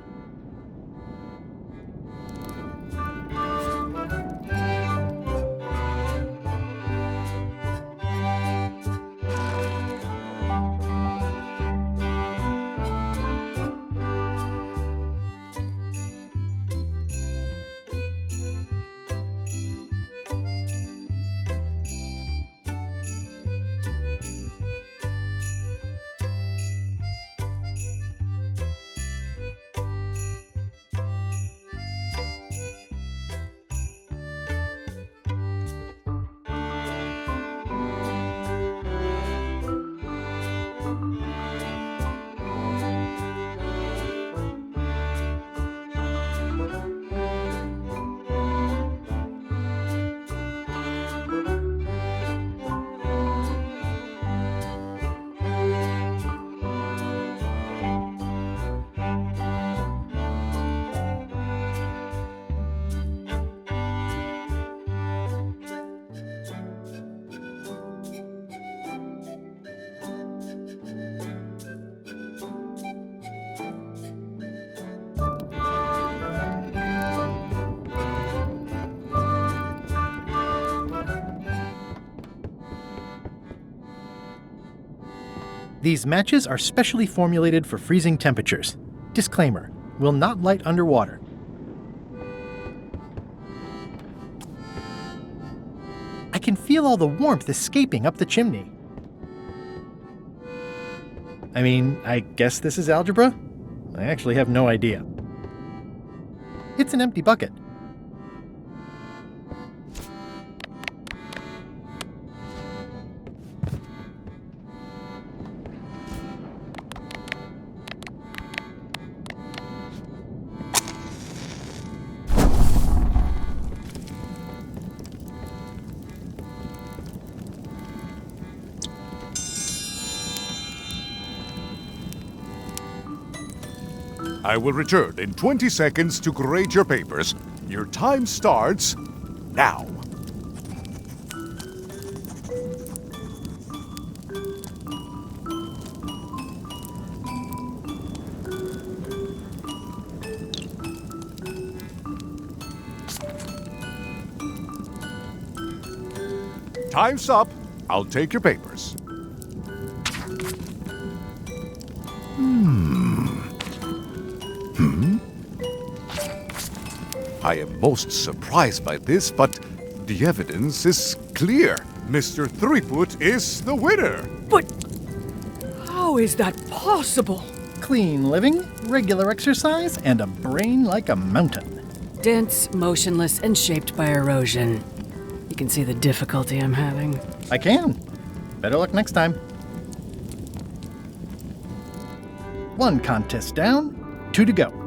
These matches are specially formulated for freezing temperatures. Disclaimer, will not light underwater. I can feel all the warmth escaping up the chimney. I mean, I guess this is algebra? I actually have no idea. It's an empty bucket. I will return in 20 seconds to grade your papers. Your time starts now. Time's up. I'll take your papers. I am most surprised by this, but the evidence is clear. Mr. Threepwood is the winner. But how is that possible? Clean living, regular exercise, and a brain like a mountain. Dense, motionless, and shaped by erosion. You can see the difficulty I'm having. I can. Better luck next time. One contest down, 2 to go.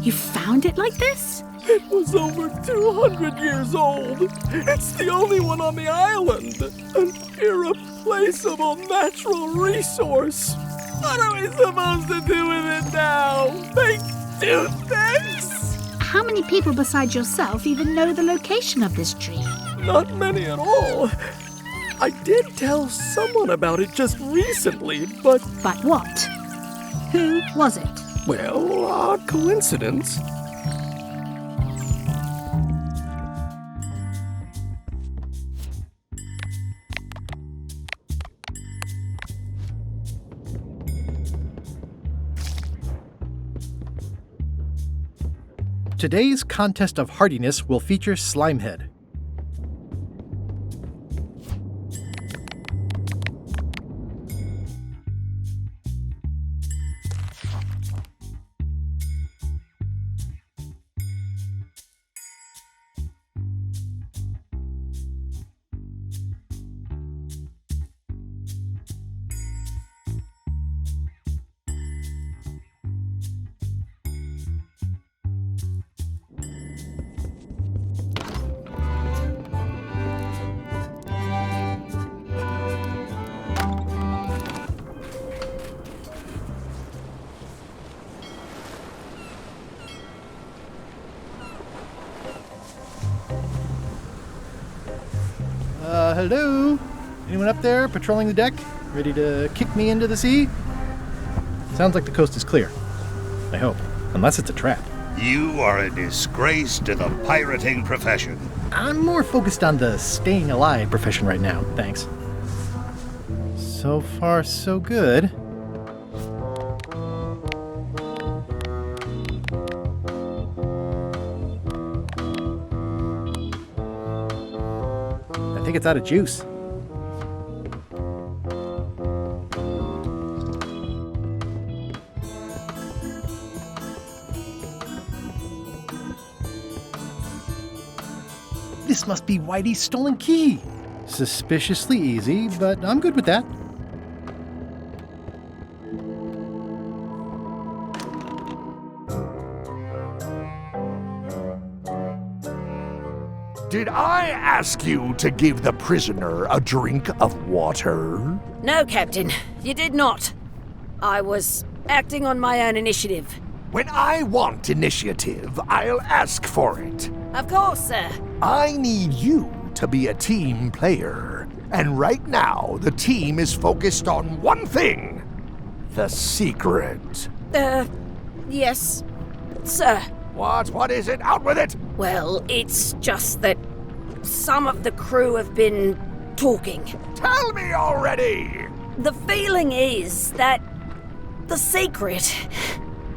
You found it like this? It was over 200 years old. It's the only one on the island. An irreplaceable natural resource. What are we supposed to do with it now? Make toothpicks? How many people besides yourself even know the location of this tree? Not many at all. I did tell someone about it just recently, but... But what? Who was it? Well, odd coincidence. Today's contest of hardiness will feature Slimehead. Hello? Anyone up there patrolling the deck? Ready to kick me into the sea? Sounds like the coast is clear. I hope. Unless it's a trap. You are a disgrace to the pirating profession. I'm more focused on the staying alive profession right now, thanks. So far, so good. I think it's out of juice. This must be Whitey's stolen key. Suspiciously easy, but I'm good with that. Did I ask you to give the prisoner a drink of water? No, Captain, you did not. I was acting on my own initiative. When I want initiative, I'll ask for it. Of course, sir. I need you to be a team player. And right now, the team is focused on one thing. The secret. Yes, sir. What is it? Out with it! Well, it's just that some of the crew have been talking. Tell me already! The feeling is that the secret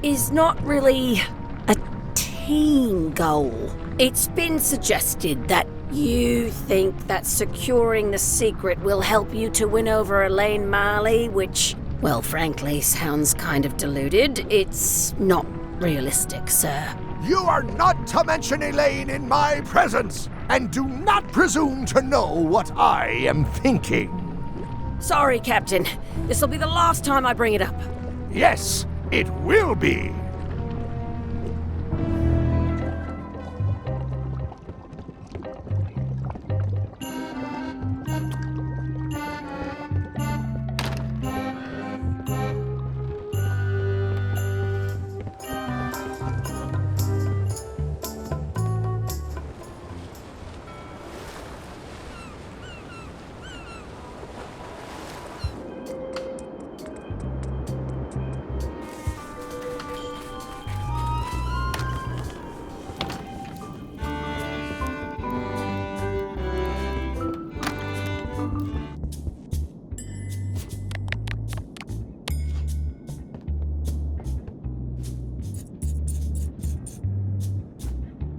is not really a team goal. It's been suggested that you think that securing the secret will help you to win over Elaine Marley, which, well, frankly, sounds kind of deluded. It's not realistic, sir. You are not to mention Elaine in my presence, and do not presume to know what I am thinking. Sorry, Captain. This'll be the last time I bring it up. Yes, it will be.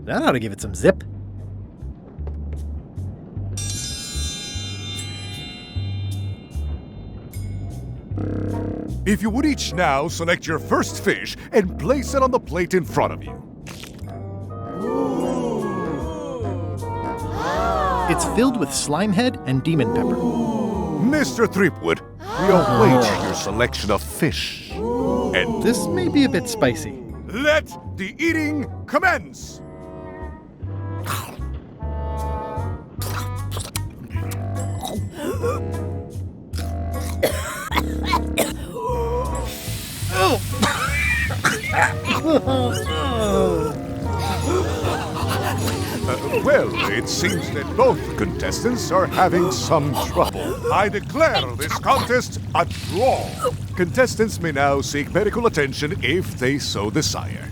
That ought to give it some zip. If you would each now select your first fish and place it on the plate in front of you. It's filled with Slimehead and Demon Pepper. Mr. Threepwood, we await your selection of fish. And this may be a bit spicy. Let the eating commence! Well, it seems that both contestants are having some trouble. I declare this contest a draw. Contestants may now seek medical attention if they so desire.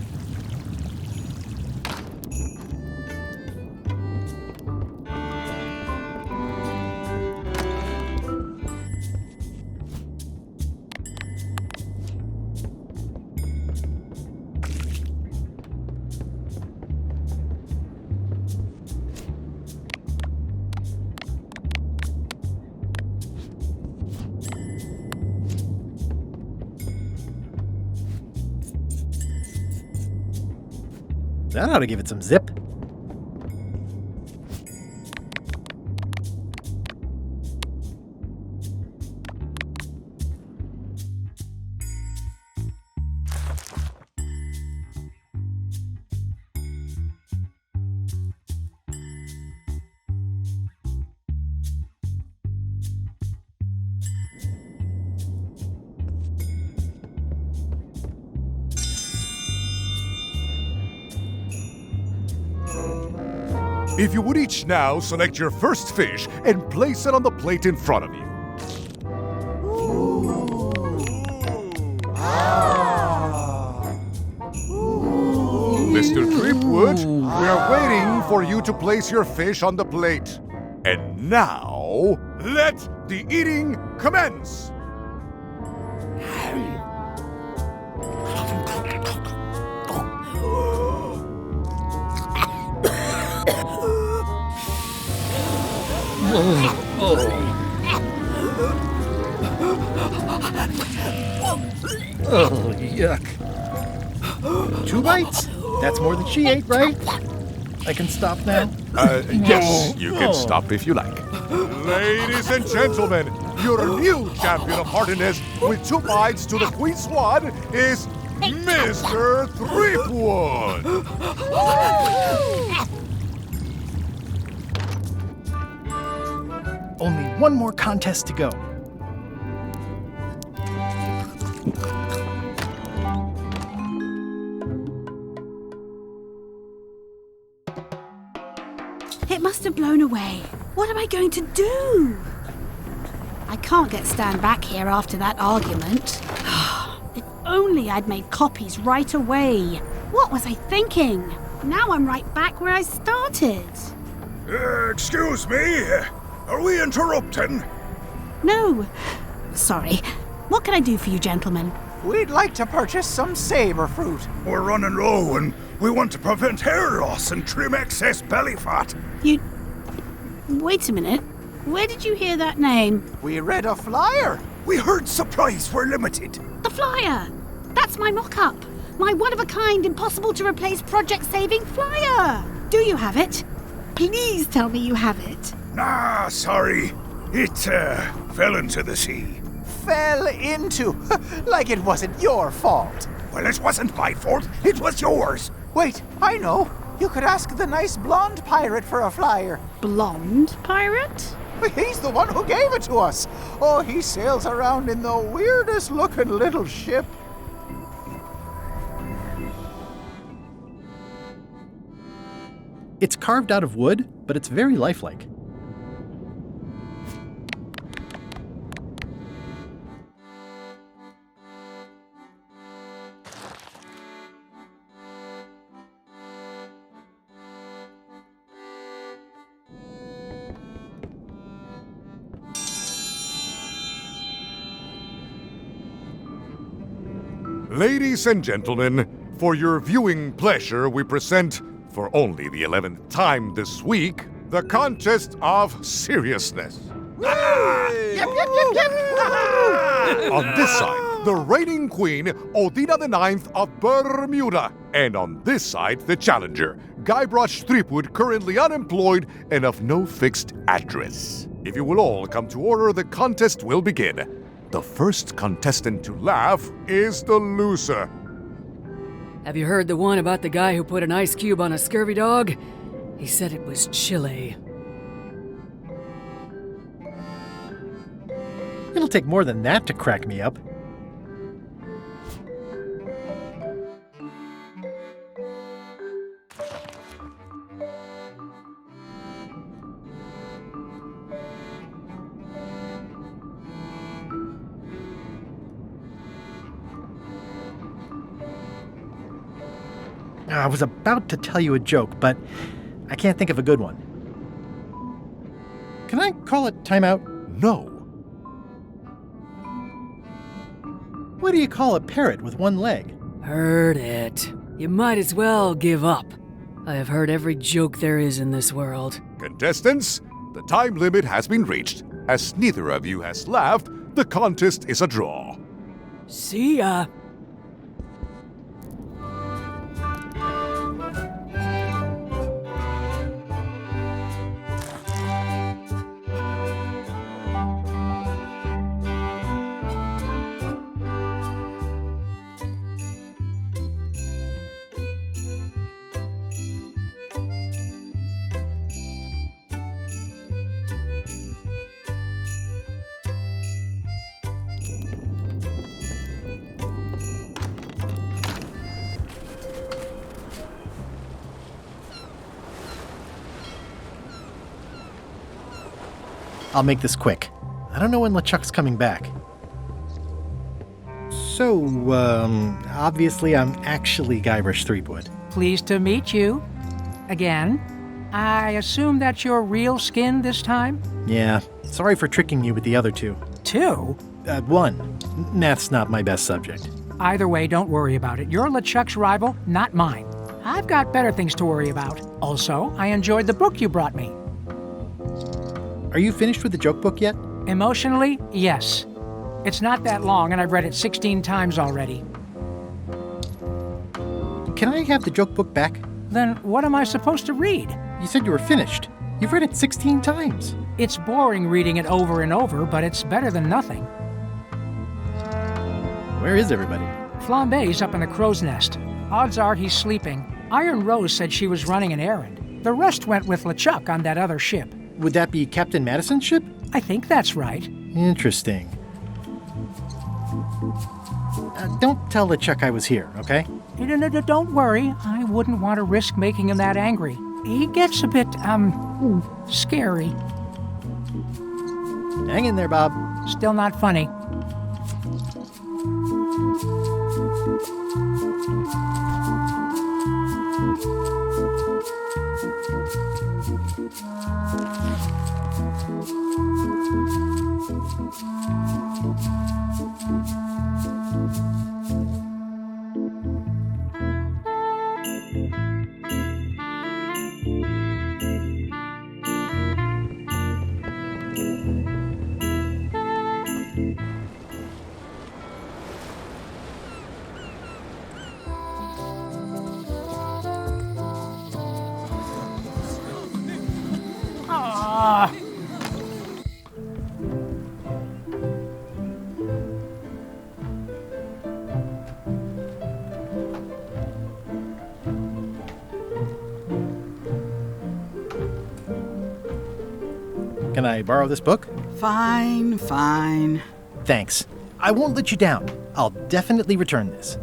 That ought to give it some zip. If you would each now select your first fish and place it on the plate in front of you. Mr. Threepwood, we are waiting for you to place your fish on the plate. And now, let the eating commence! Oh, yuck. 2 bites? That's more than she ate, right? I can stop now? Yes, you can stop if you like. Ladies and gentlemen, your new champion of hardiness with 2 bites to the Queen Swan is Mr. Threepwood! Only one more contest to go. It must have blown away. What am I going to do? I can't get Stan back here after that argument. If only I'd made copies right away. What was I thinking? Now I'm right back where I started. Excuse me? Are we interrupting? No. Sorry. What can I do for you, gentlemen? We'd like to purchase some saber fruit. We're running low and we want to prevent hair loss and trim excess belly fat. Wait a minute. Where did you hear that name? We read a flyer. We heard supplies were limited. The flyer! That's my mock-up. My one-of-a-kind, impossible-to-replace project-saving flyer. Do you have it? Please tell me you have it. Nah, sorry. It fell into the sea. Fell into? Like it wasn't your fault. Well, it wasn't my fault. It was yours. Wait, I know. You could ask the nice blonde pirate for a flyer. Blonde pirate? He's the one who gave it to us. Oh, he sails around in the weirdest looking little ship. It's carved out of wood, but it's very lifelike. Ladies and gentlemen, for your viewing pleasure, we present, for only the 11th time this week, the contest of seriousness. Yep, yep, yep, yep. On this side, the reigning queen, Odina IX of Bermuda. And on this side, the challenger, Guybrush Threepwood, currently unemployed and of no fixed address. If you will all come to order, the contest will begin. The first contestant to laugh is the loser. Have you heard the one about the guy who put an ice cube on a scurvy dog? He said it was chilly. It'll take more than that to crack me up. I was about to tell you a joke, but I can't think of a good one. Can I call it timeout? No. What do you call a parrot with one leg? Heard it. You might as well give up. I have heard every joke there is in this world. Contestants, the time limit has been reached. As neither of you has laughed, the contest is a draw. See ya. I'll make this quick. I don't know when LeChuck's coming back. So, obviously I'm actually Guybrush Threepwood. Pleased to meet you. Again. I assume that's your real skin this time? Yeah, sorry for tricking you with the other two. Two? One. Math's not my best subject. Either way, don't worry about it. You're LeChuck's rival, not mine. I've got better things to worry about. Also, I enjoyed the book you brought me. Are you finished with the joke book yet? Emotionally, yes. It's not that long, and I've read it 16 times already. Can I have the joke book back? Then what am I supposed to read? You said you were finished. You've read it 16 times. It's boring reading it over and over, but it's better than nothing. Where is everybody? Flambe's up in the crow's nest. Odds are he's sleeping. Iron Rose said she was running an errand. The rest went with LeChuck on that other ship. Would that be Captain Madison's ship? I think that's right. Interesting. Don't tell LeChuck I was here, okay? No, don't worry. I wouldn't want to risk making him that angry. He gets a bit, scary. Hang in there, Bob. Still not funny. Can I borrow this book? Fine. Thanks. I won't let you down. I'll definitely return this.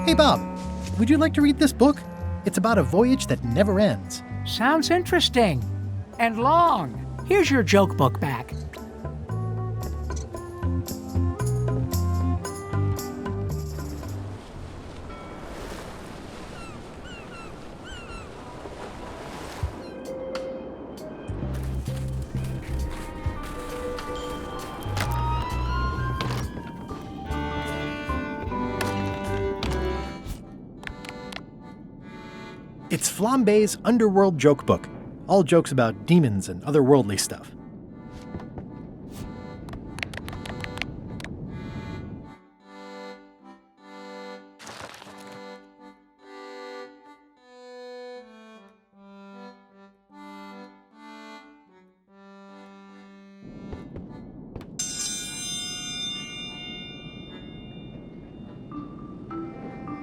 Hey, Bob, would you like to read this book? It's about a voyage that never ends. Sounds interesting. And long. Here's your joke book back. It's Flambe's Underworld Joke Book. All jokes about demons and otherworldly stuff.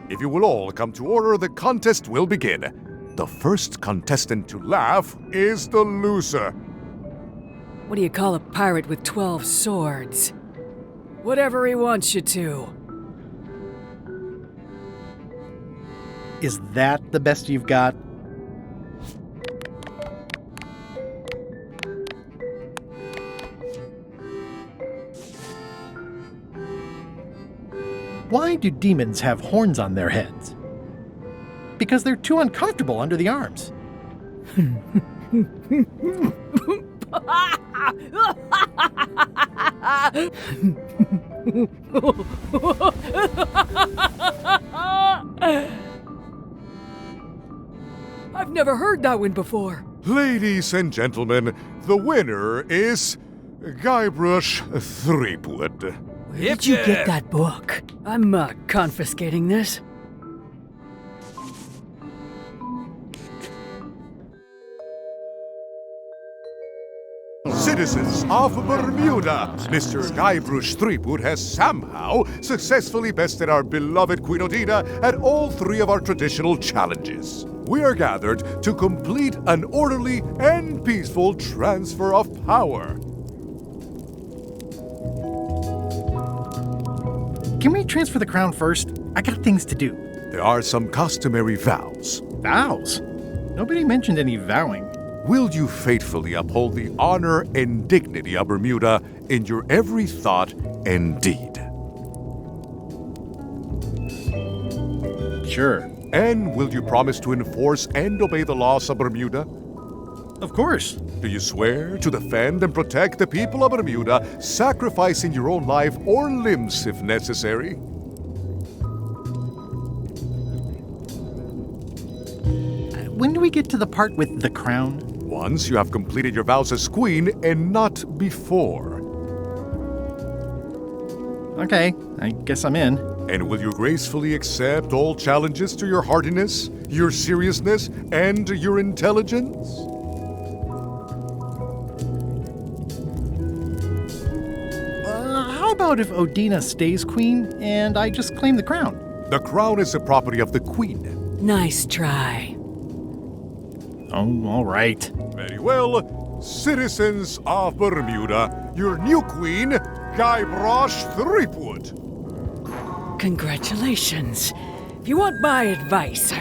If you will all come to order, the contest will begin. The first contestant to laugh is the loser. What do you call a pirate with 12 swords? Whatever he wants you to. Is that the best you've got? Why do demons have horns on their heads? Because they're too uncomfortable under the arms. I've never heard that one before. Ladies and gentlemen, the winner is Guybrush Threepwood. Where did you get that book? I'm confiscating this. Citizens of Bermuda, Mr. Guybrush Threepwood has somehow successfully bested our beloved Queen Odina at all 3 of our traditional challenges. We are gathered to complete an orderly and peaceful transfer of power. Can we transfer the crown first? I got things to do. There are some customary vows. Vows? Nobody mentioned any vowing. Will you faithfully uphold the honor and dignity of Bermuda in your every thought and deed? Sure. And will you promise to enforce and obey the laws of Bermuda? Of course. Do you swear to defend and protect the people of Bermuda, sacrificing your own life or limbs if necessary? When do we get to the part with the crown? Once you have completed your vows as queen and not before. Okay, I guess I'm in. And will you gracefully accept all challenges to your hardiness, your seriousness, and your intelligence? How about if Odina stays queen and I just claim the crown? The crown is the property of the queen. Nice try. Oh, all right. Very well. Citizens of Bermuda, your new queen, Guybrush Threepwood. Congratulations. If you want my advice,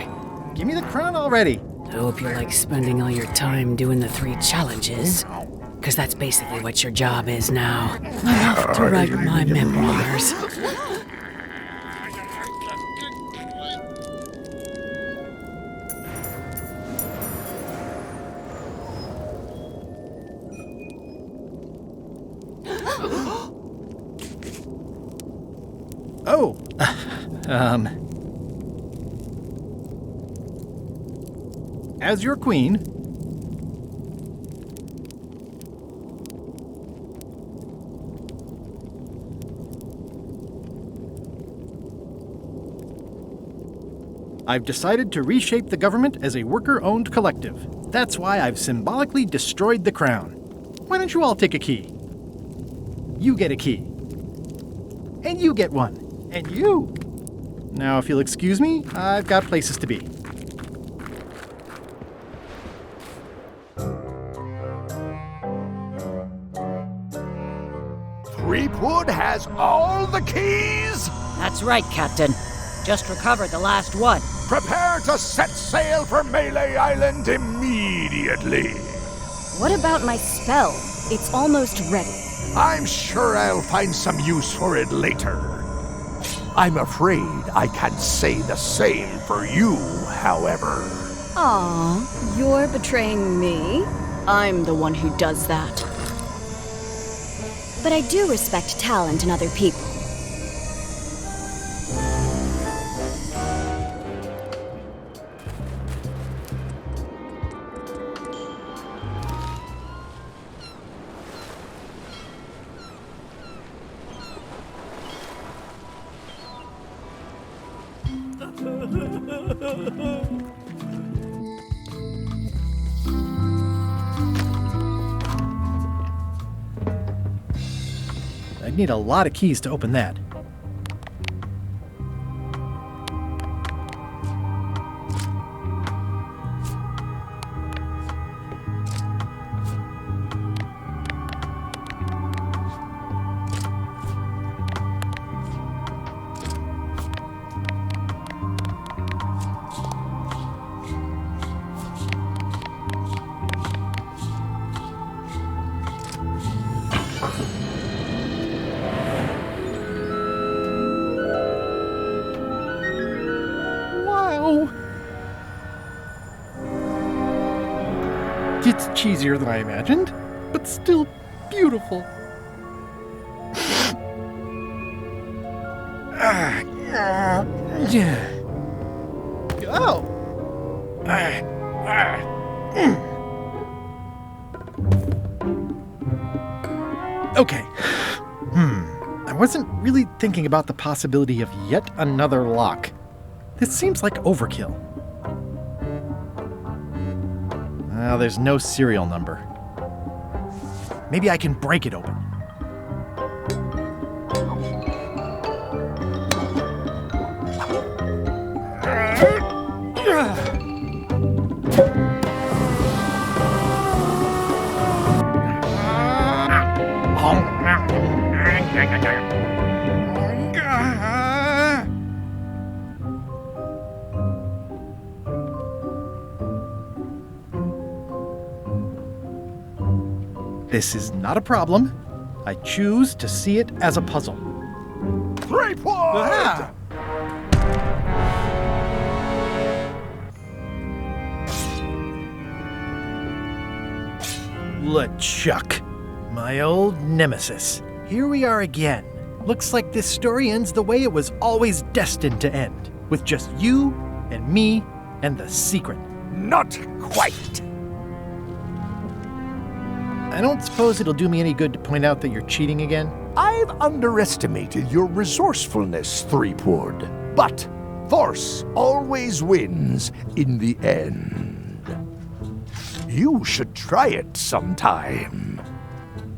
give me the crown already. I hope you like spending all your time doing the 3 challenges, because that's basically what your job is now. I'm off to write my memoirs. Oh, as your queen, I've decided to reshape the government as a worker-owned collective. That's why I've symbolically destroyed the crown. Why don't you all take a key? You get a key. And you get one. And you. Now, if you'll excuse me, I've got places to be. Threepwood has all the keys? That's right, Captain. Just recovered the last one. Prepare to set sail for Melee Island immediately. What about my spell? It's almost ready. I'm sure I'll find some use for it later. I'm afraid I can't say the same for you, however. Aw, you're betraying me? I'm the one who does that. But I do respect talent in other people. I'd need a lot of keys to open that. It's cheesier than I imagined, but still beautiful. Oh! Okay. I wasn't really thinking about the possibility of yet another lock. This seems like overkill. Well, there's no serial number. Maybe I can break it open. This is not a problem. I choose to see it as a puzzle. 3 points! Ah! LeChuck, my old nemesis. Here we are again. Looks like this story ends the way it was always destined to end, with just you and me and the secret. Not quite. I don't suppose it'll do me any good to point out that you're cheating again? I've underestimated your resourcefulness, Threepwood. But force always wins in the end. You should try it sometime.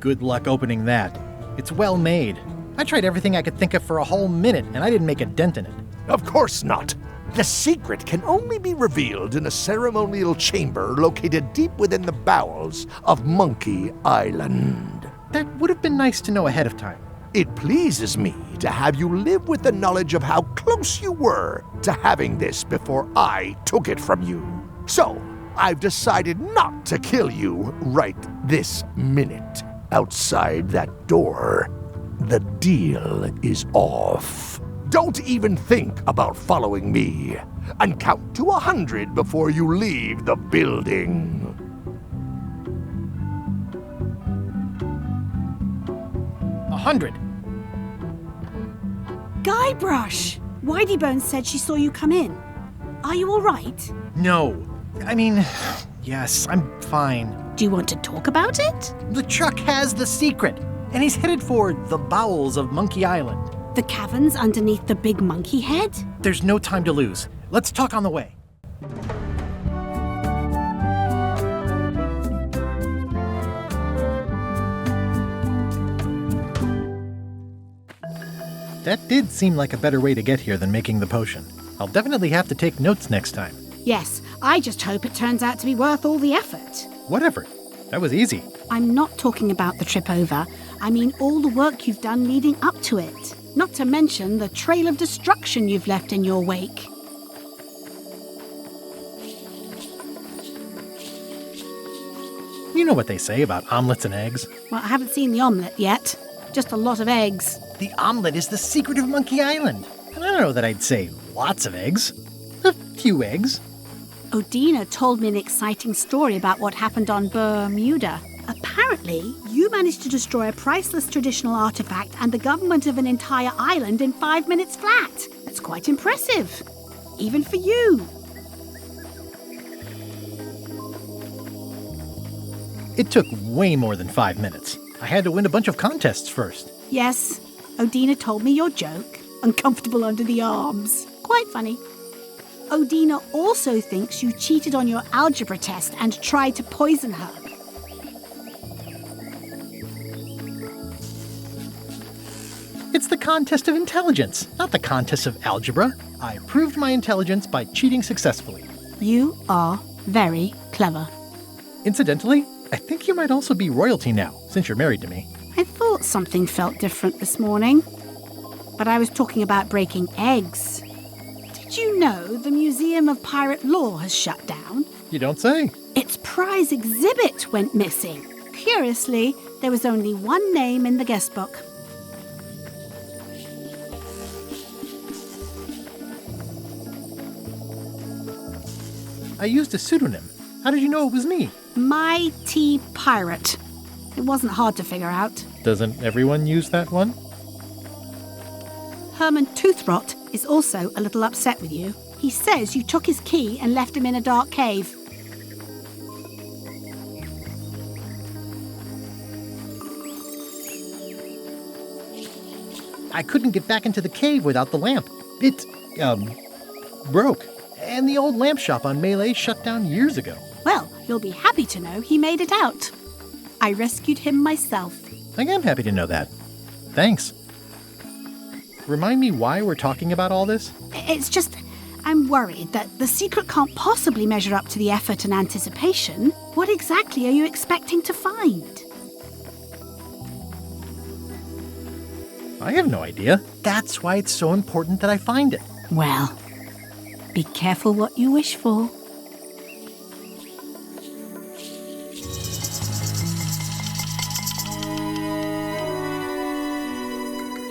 Good luck opening that. It's well made. I tried everything I could think of for a whole minute, and I didn't make a dent in it. Of course not. The secret can only be revealed in a ceremonial chamber located deep within the bowels of Monkey Island. That would have been nice to know ahead of time. It pleases me to have you live with the knowledge of how close you were to having this before I took it from you. So, I've decided not to kill you right this minute. Outside that door, the deal is off. Don't even think about following me, and count to 100 before you leave the building. 100. Guybrush! Whiteybones said she saw you come in. Are you all right? No. I mean, yes, I'm fine. Do you want to talk about it? LeChuck has the secret, and he's headed for the bowels of Monkey Island. The caverns underneath the big monkey head? There's no time to lose. Let's talk on the way. That did seem like a better way to get here than making the potion. I'll definitely have to take notes next time. Yes, I just hope it turns out to be worth all the effort. Whatever. That was easy. I'm not talking about the trip over. I mean all the work you've done leading up to it. Not to mention the trail of destruction you've left in your wake. You know what they say about omelets and eggs. Well, I haven't seen the omelette yet. Just a lot of eggs. The omelet is the secret of Monkey Island. And I don't know that I'd say lots of eggs. A few eggs. Odina told me an exciting story about what happened on Bermuda. Apparently, you managed to destroy a priceless traditional artifact and the government of an entire island in 5 minutes flat. That's quite impressive. Even for you. It took way more than 5 minutes. I had to win a bunch of contests first. Yes, Odina told me your joke. Uncomfortable under the arms. Quite funny. Odina also thinks you cheated on your algebra test and tried to poison her. It's the contest of intelligence, not the contest of algebra. I proved my intelligence by cheating successfully. You are very clever. Incidentally, I think you might also be royalty now, since you're married to me. I thought something felt different this morning. But I was talking about breaking eggs. Did you know the Museum of Pirate Lore has shut down? You don't say. Its prize exhibit went missing. Curiously, there was only one name in the guest book. I used a pseudonym. How did you know it was me? Mighty Pirate. It wasn't hard to figure out. Doesn't everyone use that one? Herman Toothrot is also a little upset with you. He says you took his key and left him in a dark cave. I couldn't get back into the cave without the lamp. It, broke. And the old lamp shop on Melee shut down years ago. Well, you'll be happy to know he made it out. I rescued him myself. I am happy to know that. Thanks. Remind me why we're talking about all this? It's just, I'm worried that the secret can't possibly measure up to the effort and anticipation. What exactly are you expecting to find? I have no idea. That's why it's so important that I find it. Well, be careful what you wish for.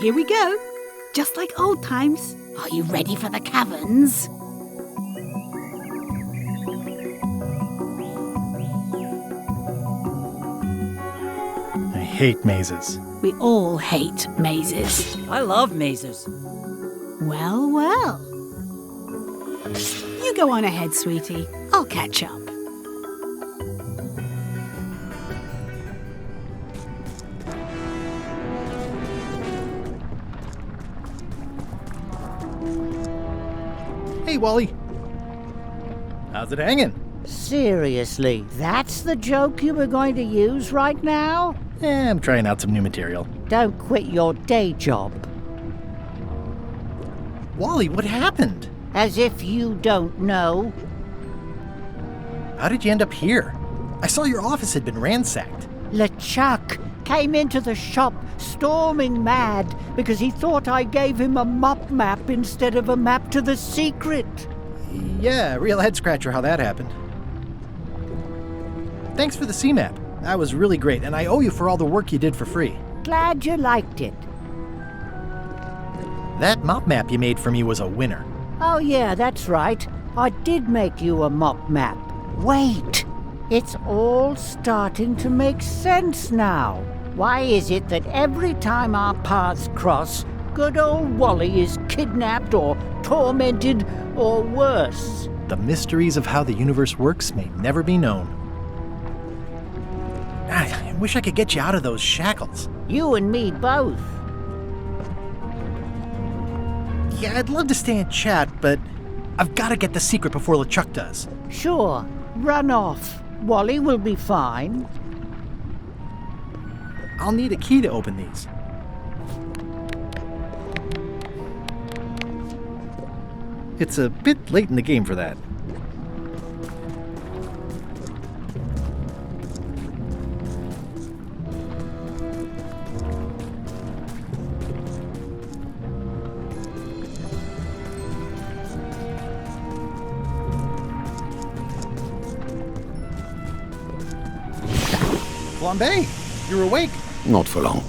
Here we go. Just like old times. Are you ready for the caverns? I hate mazes. We all hate mazes. I love mazes. Well, well. You go on ahead, sweetie. I'll catch up. Hey, Wally. How's it hanging? Seriously, that's the joke you were going to use right now? I'm trying out some new material. Don't quit your day job. Wally, what happened? As if you don't know. How did you end up here? I saw your office had been ransacked. LeChuck came into the shop storming mad because he thought I gave him a mop map instead of a map to the secret. Yeah, real head scratcher how that happened. Thanks for the C-map. That was really great, and I owe you for all the work you did for free. Glad you liked it. That mop map you made for me was a winner. Oh yeah, that's right. I did make you a mop map. Wait, it's all starting to make sense now. Why is it that every time our paths cross, good old Wally is kidnapped or tormented or worse? The mysteries of how the universe works may never be known. I wish I could get you out of those shackles. You and me both. Yeah, I'd love to stay and chat, but I've got to get the secret before LeChuck does. Sure, run off. Wally will be fine. I'll need a key to open these. It's a bit late in the game for that. Flambe, you're awake. Not for long.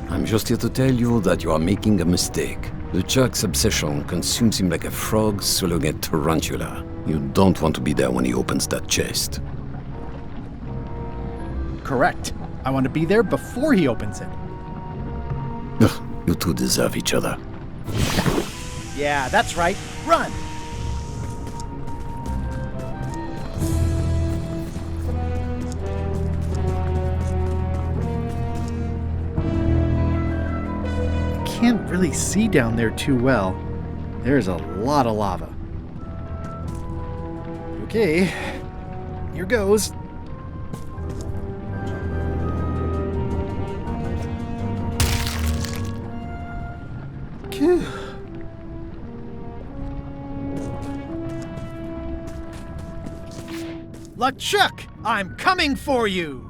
I'm just here to tell you that you are making a mistake. LeChuck's obsession consumes him like a frog swallowing a tarantula. You don't want to be there when he opens that chest. Correct. I want to be there before he opens it. Ugh, you two deserve each other. Yeah, that's right. Run! Can't really see down there too well. There's a lot of lava. Okay, here goes. LeChuck, I'm coming for you!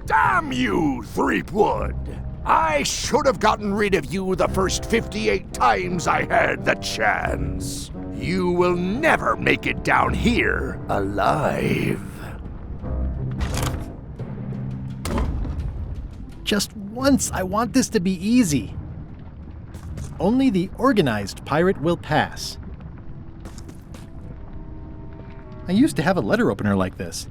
Damn you, Threepwood! I should have gotten rid of you the first 58 times I had the chance. You will never make it down here alive. Just once, I want this to be easy. Only the organized pirate will pass. I used to have a letter opener like this.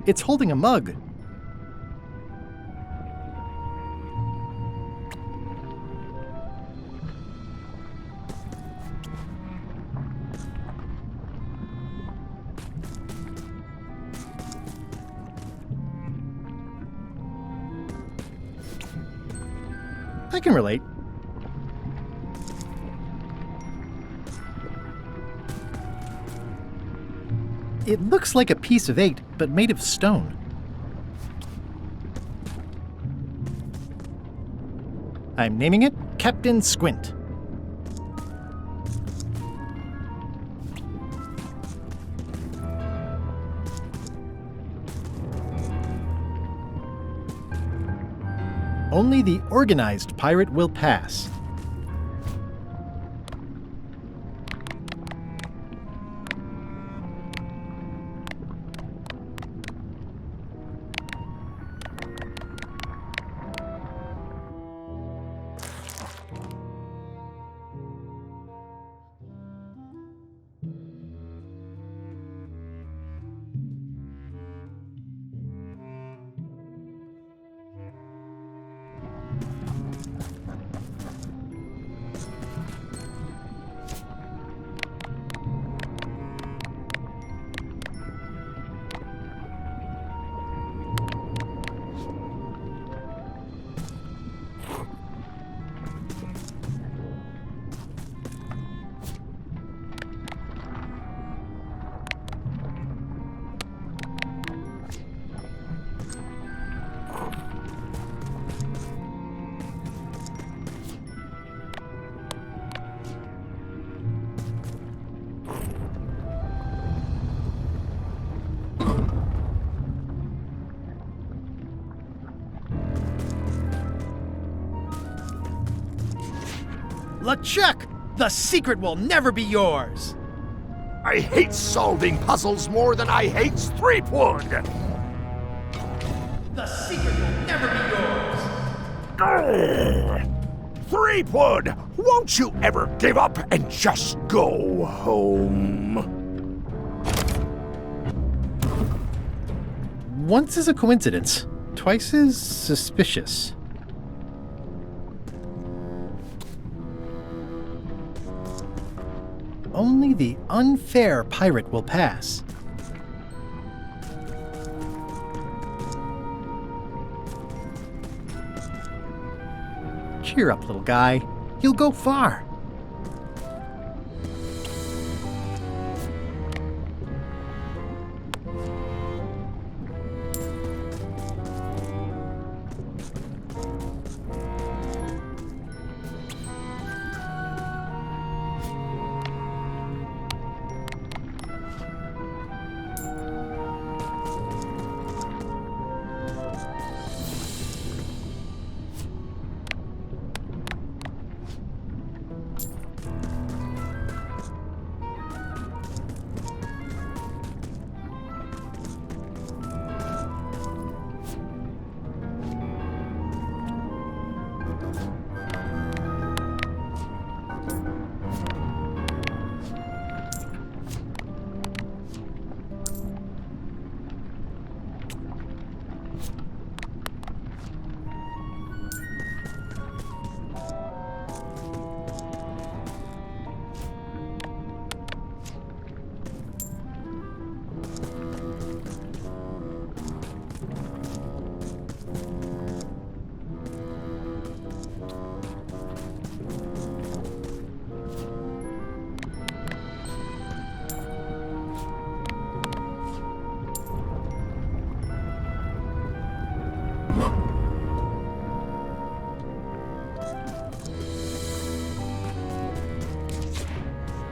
It's holding a mug. I can relate. It looks like a piece of 8, but made of stone. I'm naming it Captain Squint. Only the organized pirate will pass. LeChuck! The secret will never be yours! I hate solving puzzles more than I hate Threepwood! The secret will never be yours! Threepwood! Won't you ever give up and just go home? Once is a coincidence, twice is suspicious. Only the unfair pirate will pass. Cheer up, little guy. You'll go far.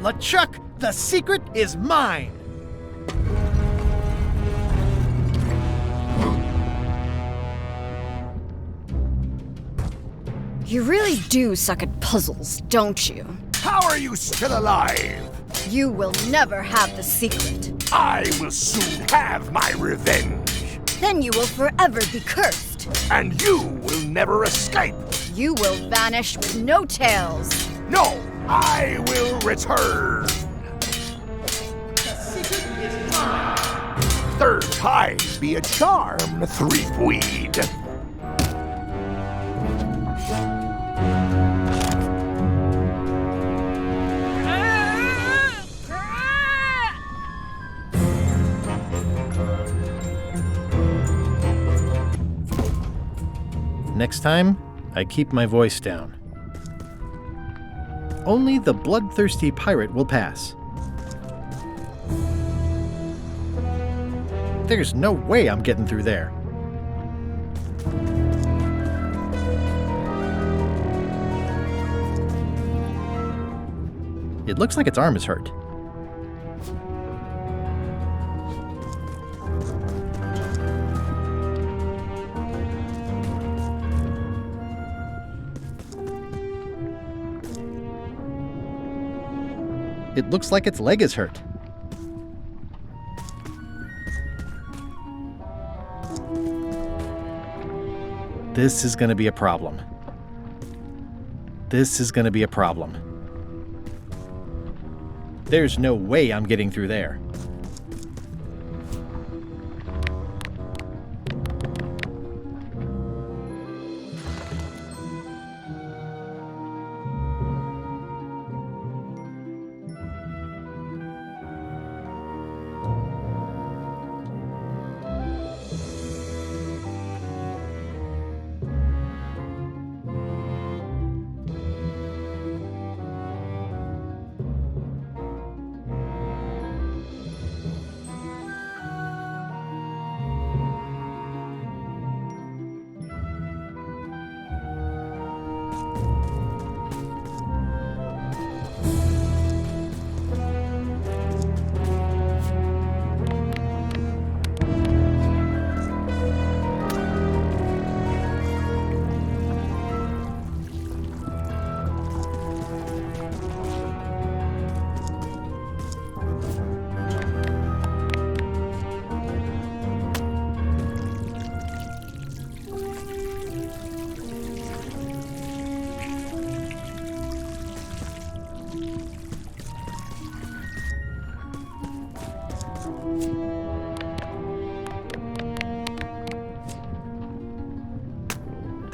LeChuck, the secret is mine! You really do suck at puzzles, don't you? How are you still alive? You will never have the secret. I will soon have my revenge. Then you will forever be cursed. And you will never escape. You will vanish with no tails. No, I will return. Third time be a charm, Threepweed. Next time, I keep my voice down. Only the bloodthirsty pirate will pass. There's no way I'm getting through there. It looks like its arm is hurt. It looks like its leg is hurt. This is going to be a problem. This is going to be a problem. There's no way I'm getting through there.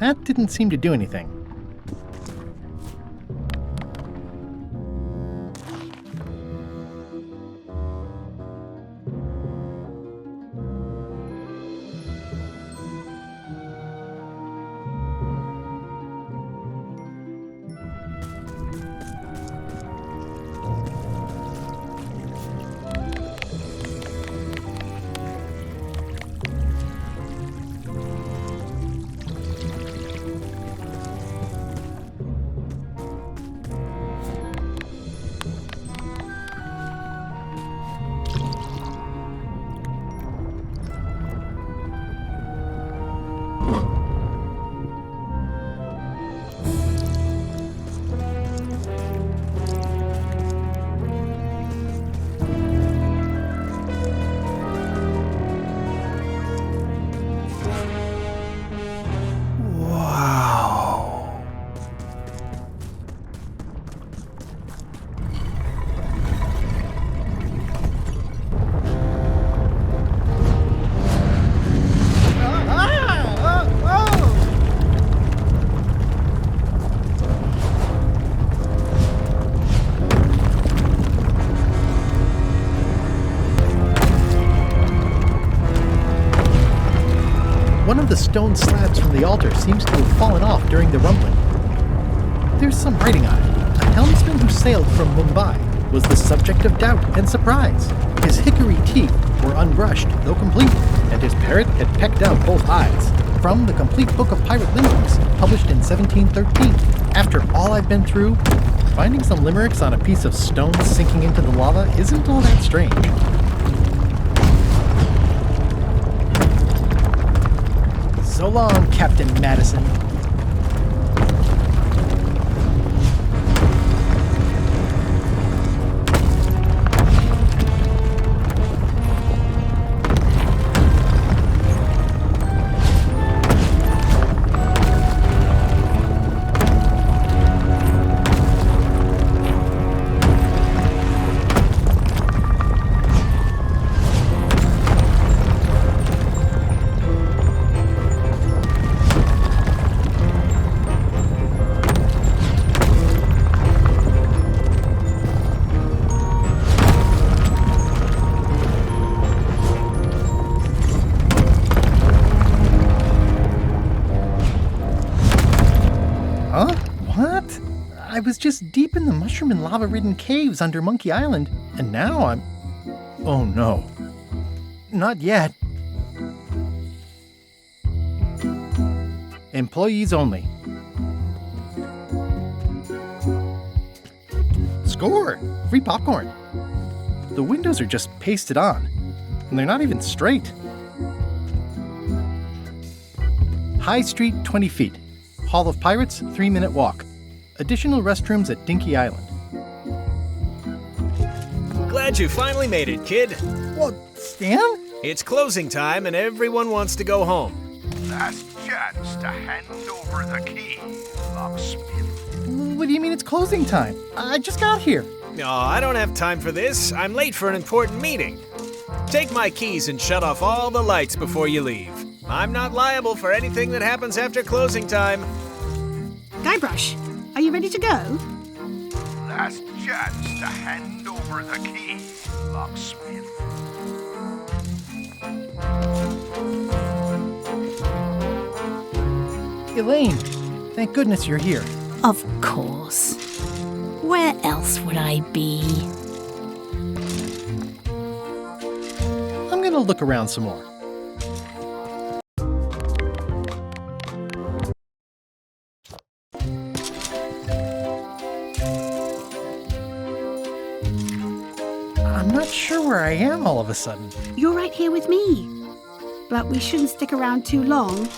That didn't seem to do anything. One of the stone slabs from the altar seems to have fallen off during the rumbling. There's some writing on it. A helmsman who sailed from Mumbai was the subject of doubt and surprise. His hickory teeth were unbrushed, though complete, and his parrot had pecked out both eyes. From the Complete Book of Pirate Limericks, published in 1713. After all I've been through, finding some limericks on a piece of stone sinking into the lava isn't all that strange. So long, Captain Madison. deep in the mushroom and lava-ridden caves under Monkey Island, and now I'm... Oh no. Not yet. Employees only. Score! Free popcorn. The windows are just pasted on, and they're not even straight. High Street, 20 feet. Hall of Pirates, 3-minute walk. Additional restrooms at Dinky Island. Glad you finally made it, kid. What, Stan? It's closing time and everyone wants to go home. Last chance to hand over the key, locksmith. What do you mean it's closing time? I just got here. No, I don't have time for this. I'm late for an important meeting. Take my keys and shut off all the lights before you leave. I'm not liable for anything that happens after closing time. Guybrush, are you ready to go? Last chance to hand over the key, locksmith. Elaine, thank goodness you're here. Of course. Where else would I be? I'm gonna look around some more. I'm not sure where I am all of a sudden. You're right here with me. But we shouldn't stick around too long.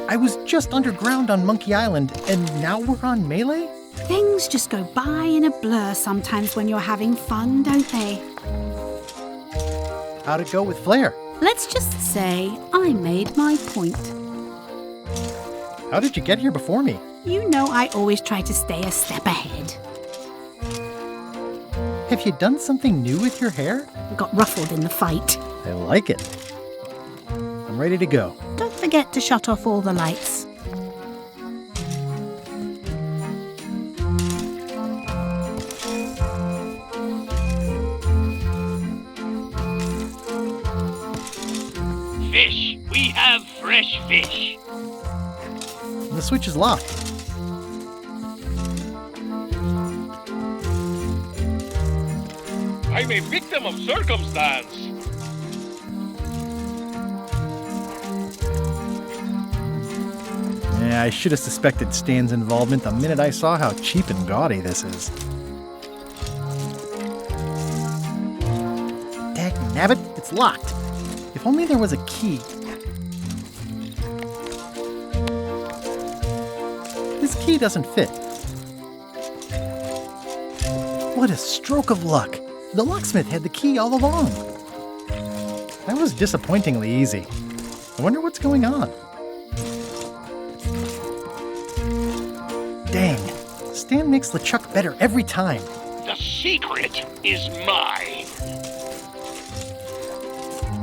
I was just underground on Monkey Island, and now we're on Melee? Things just go by in a blur sometimes when you're having fun, don't they? How'd it go with Flair? Let's just say I made my point. How did you get here before me? You know I always try to stay a step ahead. Have you done something new with your hair? Got ruffled in the fight. I like it. I'm ready to go. Don't forget to shut off all the lights. Fish! We have fresh fish! The switch is locked. I'm a victim of circumstance! Yeah, I should have suspected Stan's involvement the minute I saw how cheap and gaudy this is. Dagnabbit, it's locked. If only there was a key. This key doesn't fit. What a stroke of luck. The locksmith had the key all along. That was disappointingly easy. I wonder what's going on. Dang, Stan makes LeChuck better every time. The secret is mine!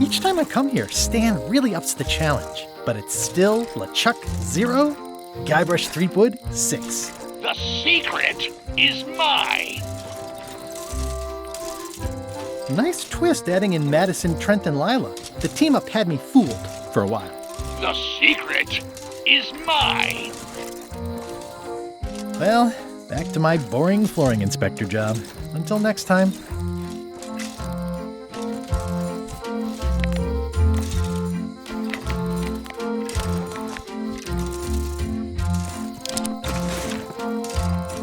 Each time I come here, Stan really ups the challenge. But it's still LeChuck 0, Guybrush Threepwood 6. The secret is mine! Nice twist adding in Madison, Trent, and Lila. The team-up had me fooled for a while. The secret is mine! Well, back to my boring flooring inspector job. Until next time.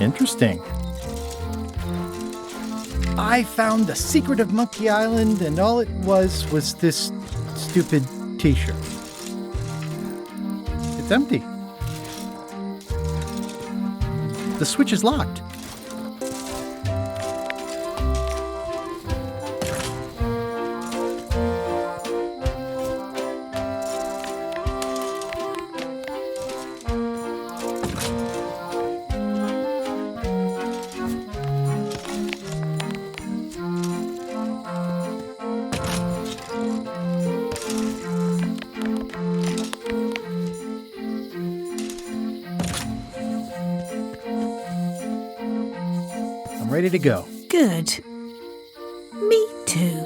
Interesting. I found the secret of Monkey Island, and all it was this stupid t-shirt. It's empty. The switch is locked. Ready to go. Good. Me too.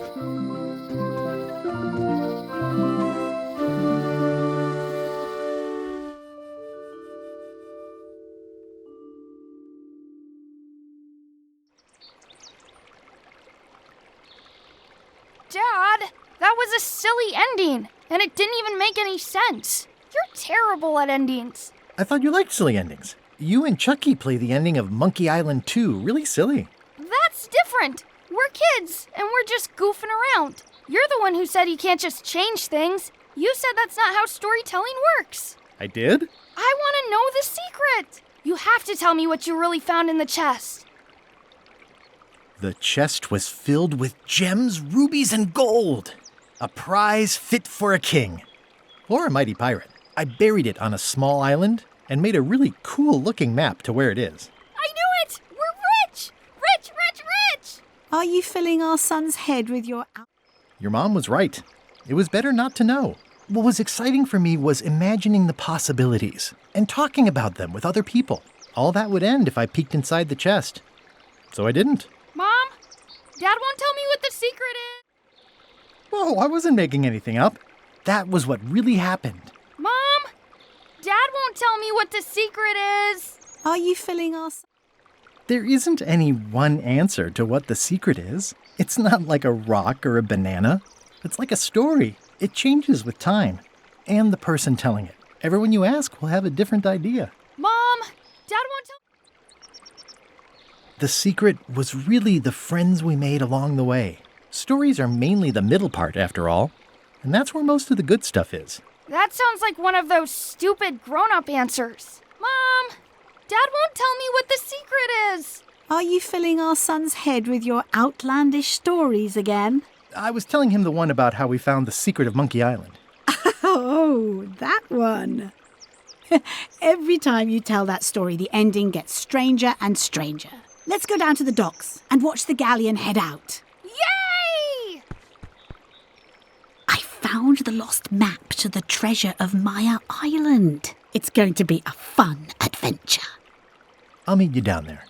Dad, that was a silly ending, and it didn't even make any sense. You're terrible at endings. I thought you liked silly endings. You and Chucky play the ending of Monkey Island 2 really silly. That's different. We're kids, and we're just goofing around. You're the one who said you can't just change things. You said that's not how storytelling works. I did? I want to know the secret. You have to tell me what you really found in the chest. The chest was filled with gems, rubies, and gold. A prize fit for a king. Or a mighty pirate. I buried it on a small island and made a really cool-looking map to where it is. I knew it! We're rich! Rich, rich, rich! Are you filling our son's head with your... Your mom was right. It was better not to know. What was exciting for me was imagining the possibilities and talking about them with other people. All that would end if I peeked inside the chest. So I didn't. Mom, Dad won't tell me what the secret is. Whoa, I wasn't making anything up. That was what really happened. Mom, Dad won't tell me what the secret is. Are you filling our... There isn't any one answer to what the secret is. It's not like a rock or a banana. It's like a story. It changes with time and the person telling it. Everyone you ask will have a different idea. Mom, Dad won't tell... The secret was really the friends we made along the way. Stories are mainly the middle part, after all. And that's where most of the good stuff is. That sounds like one of those stupid grown-up answers. Mom, Dad won't tell me what the secret is. Are you filling our son's head with your outlandish stories again? I was telling him the one about how we found the secret of Monkey Island. Oh, that one. Every time you tell that story, the ending gets stranger and stranger. Let's go down to the docks and watch the galleon head out. Yay! I found the lost map to the treasure of Maya Island. It's going to be a fun adventure. I'll meet you down there.